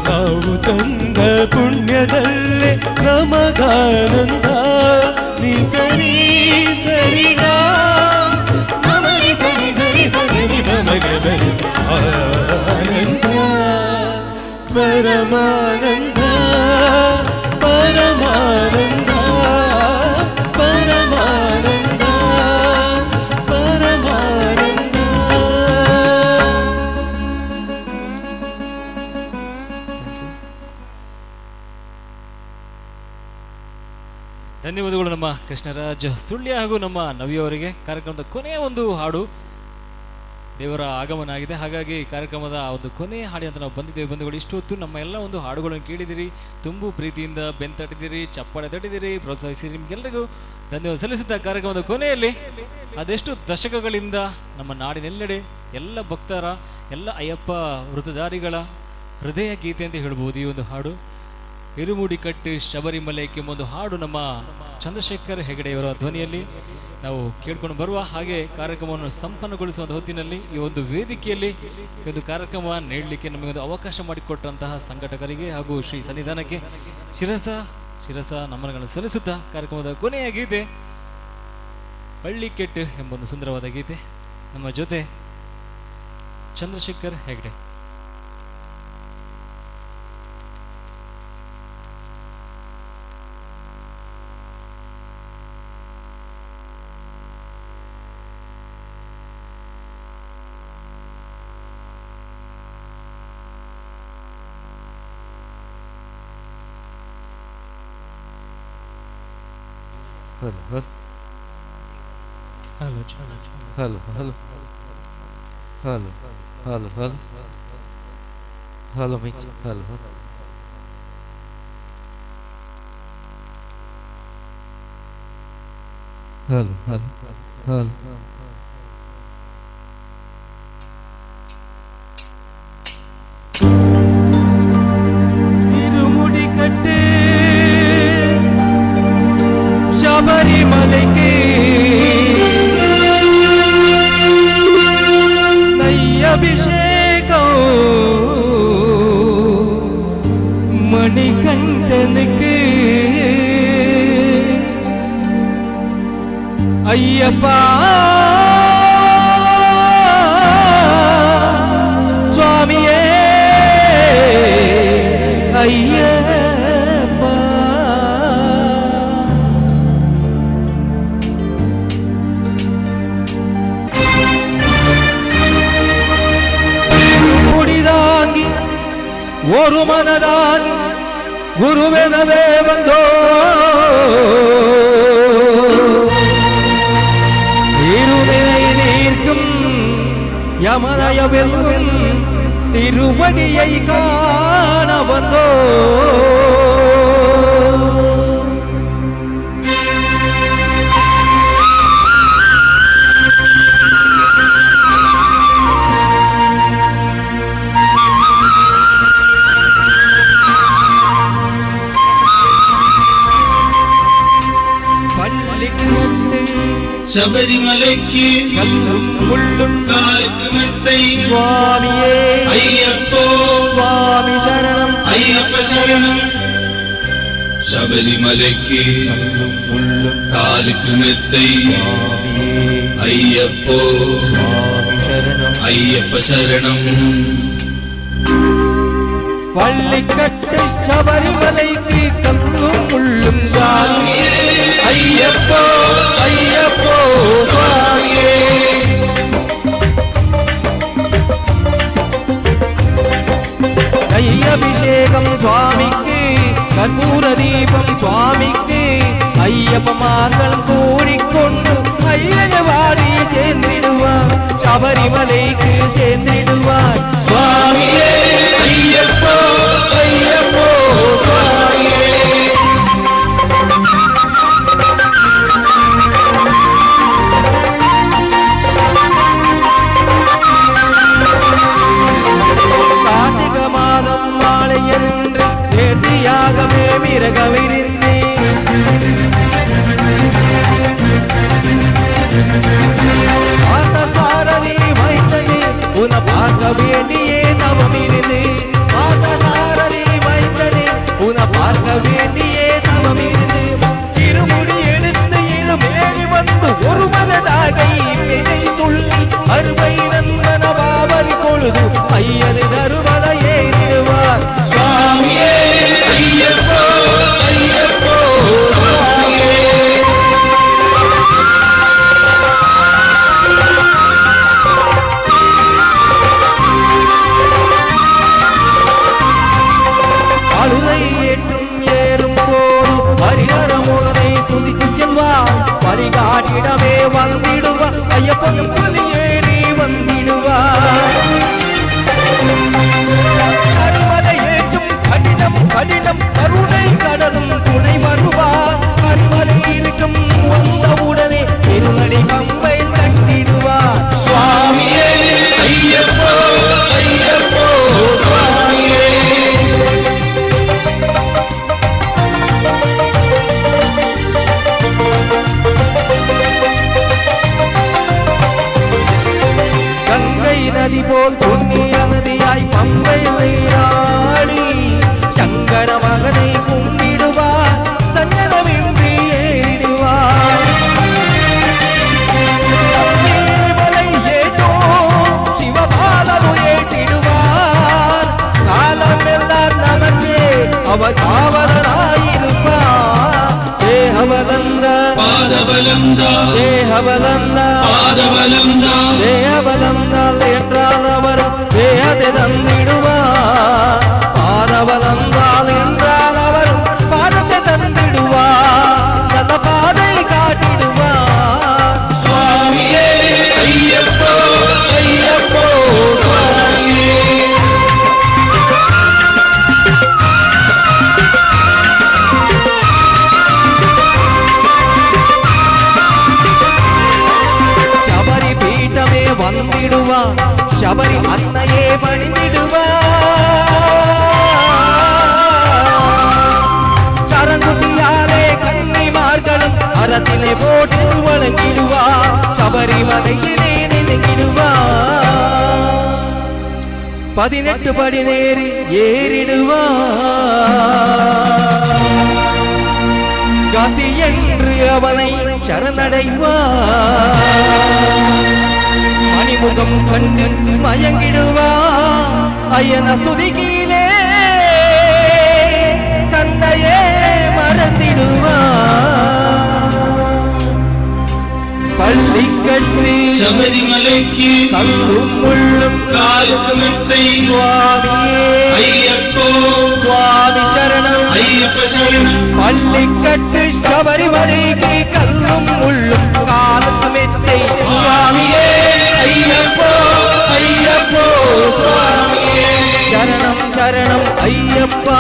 ನಾವು ತಂದ ಪುಣ್ಯದಲ್ಲೇ ನಮಗಾನಂದ ನಿ ಸರಿ ಸರಿಗ ನಮರಿ ಸರಿ ಸರಿ ಸರಿ ನಮಗರಿ ಆನಂದ ಪರಮಾನಂದ ಪರಮಾನಂದ ಪರಮಾನಂದ ಪರಮಾನಂದ. ಧನ್ಯವಾದಗಳು ನಮ್ಮ ಕೃಷ್ಣರಾಜ್ ಸುಳ್ಯ ಹಾಗೂ ನಮ್ಮ ನವಿಯವರಿಗೆ. ಕಾರ್ಯಕ್ರಮದ ಕೊನೆಯ ಒಂದು ಹಾಡು ದೇವರ ಆಗಮನ ಆಗಿದೆ, ಹಾಗಾಗಿ ಕಾರ್ಯಕ್ರಮದ ಒಂದು ಕೊನೆಯ ಹಾಡಿ ಅಂತ ನಾವು ಬಂದಿದ್ದೇವೆ ಬಂಧುಗಳು. ಇಷ್ಟು ಹೊತ್ತು ನಮ್ಮ ಎಲ್ಲ ಒಂದು ಹಾಡುಗಳನ್ನು ಕೇಳಿದಿರಿ, ತುಂಬು ಪ್ರೀತಿಯಿಂದ ಬೆಂತಟ್ಟಿದಿರಿ, ಚಪ್ಪಾಳೆ ತಟ್ಟಿದಿರಿ, ಪ್ರೋತ್ಸಾಹಿಸಿರಿ. ನಿಮಗೆಲ್ಲರಿಗೂ ಧನ್ಯವಾದ ಸಲ್ಲಿಸುತ್ತಾ ಕಾರ್ಯಕ್ರಮದ ಕೊನೆಯಲ್ಲಿ ಅದೆಷ್ಟು ದಶಕಗಳಿಂದ ನಮ್ಮ ನಾಡಿನೆಲ್ಲೆಡೆ ಎಲ್ಲ ಭಕ್ತರ ಎಲ್ಲ ಅಯ್ಯಪ್ಪ ವೃತಧಾರಿಗಳ ಹೃದಯ ಗೀತೆ ಅಂತ ಹೇಳ್ಬೋದು ಈ ಒಂದು ಹಾಡು. ಇರುಮುಡಿ ಕಟ್ಟಿ ಶಬರಿಮಲೆಗೆ ಒಂದು ಹಾಡು ನಮ್ಮ ಚಂದ್ರಶೇಖರ್ ಹೆಗಡೆಯವರ ಧ್ವನಿಯಲ್ಲಿ ನಾವು ಕೇಳ್ಕೊಂಡು ಬರುವ ಹಾಗೆ ಕಾರ್ಯಕ್ರಮವನ್ನು ಸಂಪನ್ನಗೊಳಿಸುವ ಹೊತ್ತಿನಲ್ಲಿ ಈ ಒಂದು ವೇದಿಕೆಯಲ್ಲಿ ಈ ಒಂದು ಕಾರ್ಯಕ್ರಮ ನೀಡಲಿಕ್ಕೆ ನಮಗೊಂದು ಅವಕಾಶ ಮಾಡಿಕೊಟ್ಟಂತಹ ಸಂಘಟಕರಿಗೆ ಹಾಗೂ ಶ್ರೀ ಸನ್ನಿಧಾನಕ್ಕೆ ಶಿರಸ ನಮನಗಳನ್ನು ಸಲ್ಲಿಸುತ್ತಾ ಕಾರ್ಯಕ್ರಮದ ಕೊನೆಯ ಗೀತೆ ಹಳ್ಳಿ ಕೆಟ್ಟು ಎಂಬ ಒಂದು ಸುಂದರವಾದ ಗೀತೆ. ನಮ್ಮ ಜೊತೆ Chandrashekhar Hegde. Hello hello hello hello hello hello hello hello mix hello hello hello hello ಇರುಮುಡಿ ಕಟ್ಟೆ ಶಬರಿಮಲೆಗೆ நையபிஷேகம் மணிகண்டனுக்கு ஐயப்பா சுவாமியே ஐயப்பா முடிதாங்கி ஒரு மனதாங்கி குருவெனவே வந்தோ இருநிலை நீர்க்கும் யமனய வெல்லும் திருவடியை காண வந்தோ ശബരിമലയ്ക്ക് കല്ലും മുള്ളും കാൽക്കുമെത്തൈ സ്വാമിയേ അയ്യപ്പോ സ്വാമി ശരണം അയ്യപ്പ ശരണം ശബരിമലയ്ക്ക് കല്ലും മുള്ളും കാൽക്കുമെത്തൈ അയ്യപ്പോ സ്വാമി ശരണം അയ്യപ്പ ശരണം പള്ളിക്കട്ട് ശബരിമലയ്ക്ക് കല്ലും മുള്ളും സ്വാമിയേ അയ്യപ്പോ അയ്യപ്പോ സ്വാമിയേ അയ്യഭിഷേകം സ്വാമിക്ക് കർപ്പൂര ദീപം സ്വാമിക്ക് അയ്യപ്പമാർകൾ കൂടിക്കൊണ്ട് അയ്യവാടി ചേർന്നിടുവാൻ ശബരിമലയ്ക്ക് ചേർന്നിടുവാൻ സ്വാമിയേ അയ്യപ്പോ അയ്യപ്പോ സ്വാമിയേ கார்த்திக மாதம் நாளை என்று நேர்த்தியாகவே மிரகவிருந்தேன் பாதபலம் தான் தேகபலம் தான் பாதபலம் தான் தேகபலம் தான் என்றால் அவர் தேகத்தை தந்திடுவார் பாதபலம் தான் என்றால் அவர் பாதத்தை தந்திடுவார் நல்ல பாதை காட்டிடுவார் சுவாமியே ஐயப்போ ஐயப்போ சுவாமியே ಶಬರಿ ಪೀಠಮೇ ಬಂದಿಡುವ ಶಬರಿ ಅನ್ನಯೇ ಪಣಿದಿಡುವ சரங்குதியாலே கன்னிமார்களும் அறத்திலே போட்டு வழங்கிடுவ சபரிமலையிலே நினைங்கிடுவ 18 படி நேரி ஏறிடுவ கதி என்று அவனை சரணடைவார் மணிமுகம் கண்டு மயங்கிடுவார் ஐயன ஸ்துதிக்கீழே தன்னையே மறந்திடுவார் பள்ளி கட்டி சபரிமலைக்கு கல்லும் முள்ளும் காலுக்கு மெத்தை சுவாமியே ஐயப்போ சுவாமி சரணம் ஐயப்ப சரணம் பள்ளிக்கட்டு சபரிமலைக்கு கல்லும் முள்ளும் காலுக்கு மெத்தை சுவாமியே ஐயப்போ ஐயப்போ சுவாமியே சரணம் சரணம் ஐயப்பா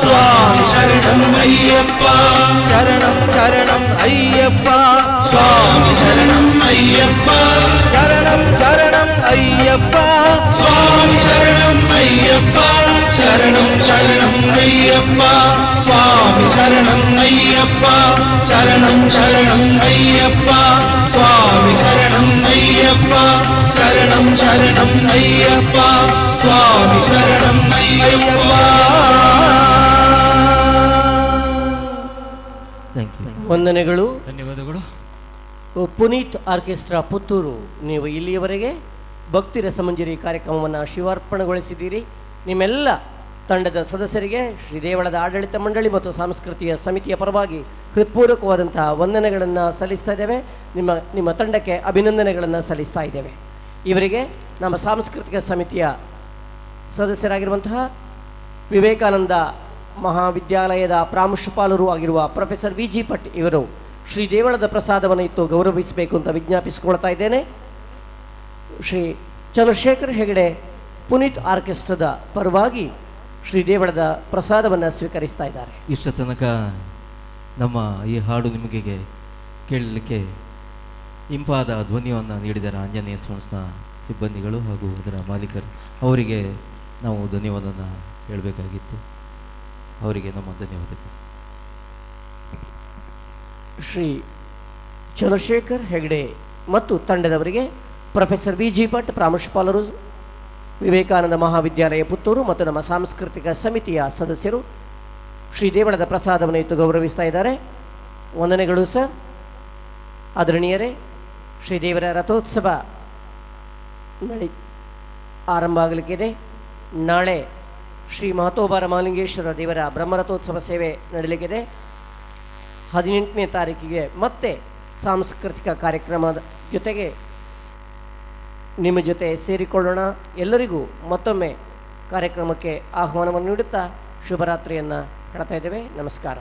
சுவாமி சரணம் ஐயப்பா சரணம் சரணம் ஐயப்பா சுவாமி சரணம் ஐயப்பா சரணம் சரணம் ஐயப்பா சுவாமி சரணம் ஐயப்பா சரணம் சரணம் ஐயப்பா சுவாமி சரணம் ஐயப்பா சரணம் சரணம் ஐயப்பா சுவாமி சரணம் ஐயப்பா சரணம் சரணம் ஐயப்பா சுவாமி சரணம் ஐயப்பா ವಂದನೆಗಳು. ಧನ್ಯವಾದಗಳು. ಪುನೀತ್ ಆರ್ಕೆಸ್ಟ್ರಾ ಪುತ್ತೂರು, ನೀವು ಇಲ್ಲಿಯವರೆಗೆ ಭಕ್ತಿ ರಸಮಂಜರಿ ಕಾರ್ಯಕ್ರಮವನ್ನು ಶಿವಾರ್ಪಣೆಗೊಳಿಸಿದ್ದೀರಿ. ನಿಮ್ಮೆಲ್ಲ ತಂಡದ ಸದಸ್ಯರಿಗೆ ಶ್ರೀ ದೇವಳದ ಆಡಳಿತ ಮಂಡಳಿ ಮತ್ತು ಸಾಂಸ್ಕೃತಿಕ ಸಮಿತಿಯ ಪರವಾಗಿ ಹೃತ್ಪೂರ್ವಕವಾದಂತಹ ವಂದನೆಗಳನ್ನು ಸಲ್ಲಿಸ್ತಾ ಇದ್ದೇವೆ. ನಿಮ್ಮ ತಂಡಕ್ಕೆ ಅಭಿನಂದನೆಗಳನ್ನು ಸಲ್ಲಿಸ್ತಾ ಇದ್ದೇವೆ. ಇವರಿಗೆ ನಮ್ಮ ಸಾಂಸ್ಕೃತಿಕ ಸಮಿತಿಯ ಸದಸ್ಯರಾಗಿರುವಂತಹ ವಿವೇಕಾನಂದ ಮಹಾವಿದ್ಯಾಲಯದ ಪ್ರಾಂಶುಪಾಲರು ಆಗಿರುವ ಪ್ರೊಫೆಸರ್ ವಿ ಜಿ ಭಟ್ ಇವರು ಶ್ರೀ ದೇವಳದ ಪ್ರಸಾದವನ್ನು ಇತ್ತು ಗೌರವಿಸಬೇಕು ಅಂತ ವಿಜ್ಞಾಪಿಸಿಕೊಳ್ತಾ ಇದ್ದೇನೆ. ಶ್ರೀ ಚಂದ್ರಶೇಖರ್ ಹೆಗಡೆ ಪುನೀತ್ ಆರ್ಕೆಸ್ಟ್ರಾದ ಪರವಾಗಿ ಶ್ರೀ ದೇವಳದ ಪ್ರಸಾದವನ್ನು ಸ್ವೀಕರಿಸ್ತಾ ಇದ್ದಾರೆ. ಇಷ್ಟ ತನಕ ನಮ್ಮ ಈ ಹಾಡು ನಿಮಗೆ ಕೇಳಲಿಕ್ಕೆ ಇಂಪಾದ ಧ್ವನಿಯನ್ನು ನೀಡಿದ್ದಾರೆ ಆಂಜನೇಯ ಸಂಸ್ಥಾ ಸಿಬ್ಬಂದಿಗಳು ಹಾಗೂ ಅದರ ಮಾಲೀಕರು. ಅವರಿಗೆ ನಾವು ಧನ್ಯವಾದನ ಹೇಳಬೇಕಾಗಿತ್ತು. ಅವರಿಗೆ ನಮ್ಮ ಧನ್ಯವಾದಗಳು. ಶ್ರೀ ಚಂದ್ರಶೇಖರ್ ಹೆಗಡೆ ಮತ್ತು ತಂಡದವರಿಗೆ ಪ್ರೊಫೆಸರ್ ವಿ ಜಿ ಭಟ್ ಪ್ರಾಂಶುಪಾಲರು, ವಿವೇಕಾನಂದ ಮಹಾವಿದ್ಯಾಲಯ ಪುತ್ತೂರು ಮತ್ತು ನಮ್ಮ ಸಾಂಸ್ಕೃತಿಕ ಸಮಿತಿಯ ಸದಸ್ಯರು ಶ್ರೀ ದೇವಳದ ಪ್ರಸಾದವನ್ನು ಇತ್ತು ಗೌರವಿಸ್ತಾ ಇದ್ದಾರೆ. ವಂದನೆಗಳು ಸರ್. ಆದರಣೀಯರೇ, ಶ್ರೀದೇವರ ರಥೋತ್ಸವ ಆರಂಭ ಆಗಲಿಕ್ಕಿದೆ. ನಾಳೆ ಶ್ರೀ ಮಹತೋಬಾರ ಮಹಾಲಿಂಗೇಶ್ವರ ದೇವರ ಬ್ರಹ್ಮರಥೋತ್ಸವ ಸೇವೆ ನಡೆಯಲಿಕ್ಕಿದೆ. 18ನೇ ತಾರೀಕಿಗೆ ಮತ್ತೆ ಸಾಂಸ್ಕೃತಿಕ ಕಾರ್ಯಕ್ರಮದ ಜೊತೆಗೆ ನಿಮ್ಮ ಜೊತೆ ಸೇರಿಕೊಳ್ಳೋಣ. ಎಲ್ಲರಿಗೂ ಮತ್ತೊಮ್ಮೆ ಕಾರ್ಯಕ್ರಮಕ್ಕೆ ಆಹ್ವಾನವನ್ನು ನೀಡುತ್ತಾ ಶುಭರಾತ್ರಿಯನ್ನು ಹೇಳ್ತಾ ಇದ್ದೇವೆ. ನಮಸ್ಕಾರ.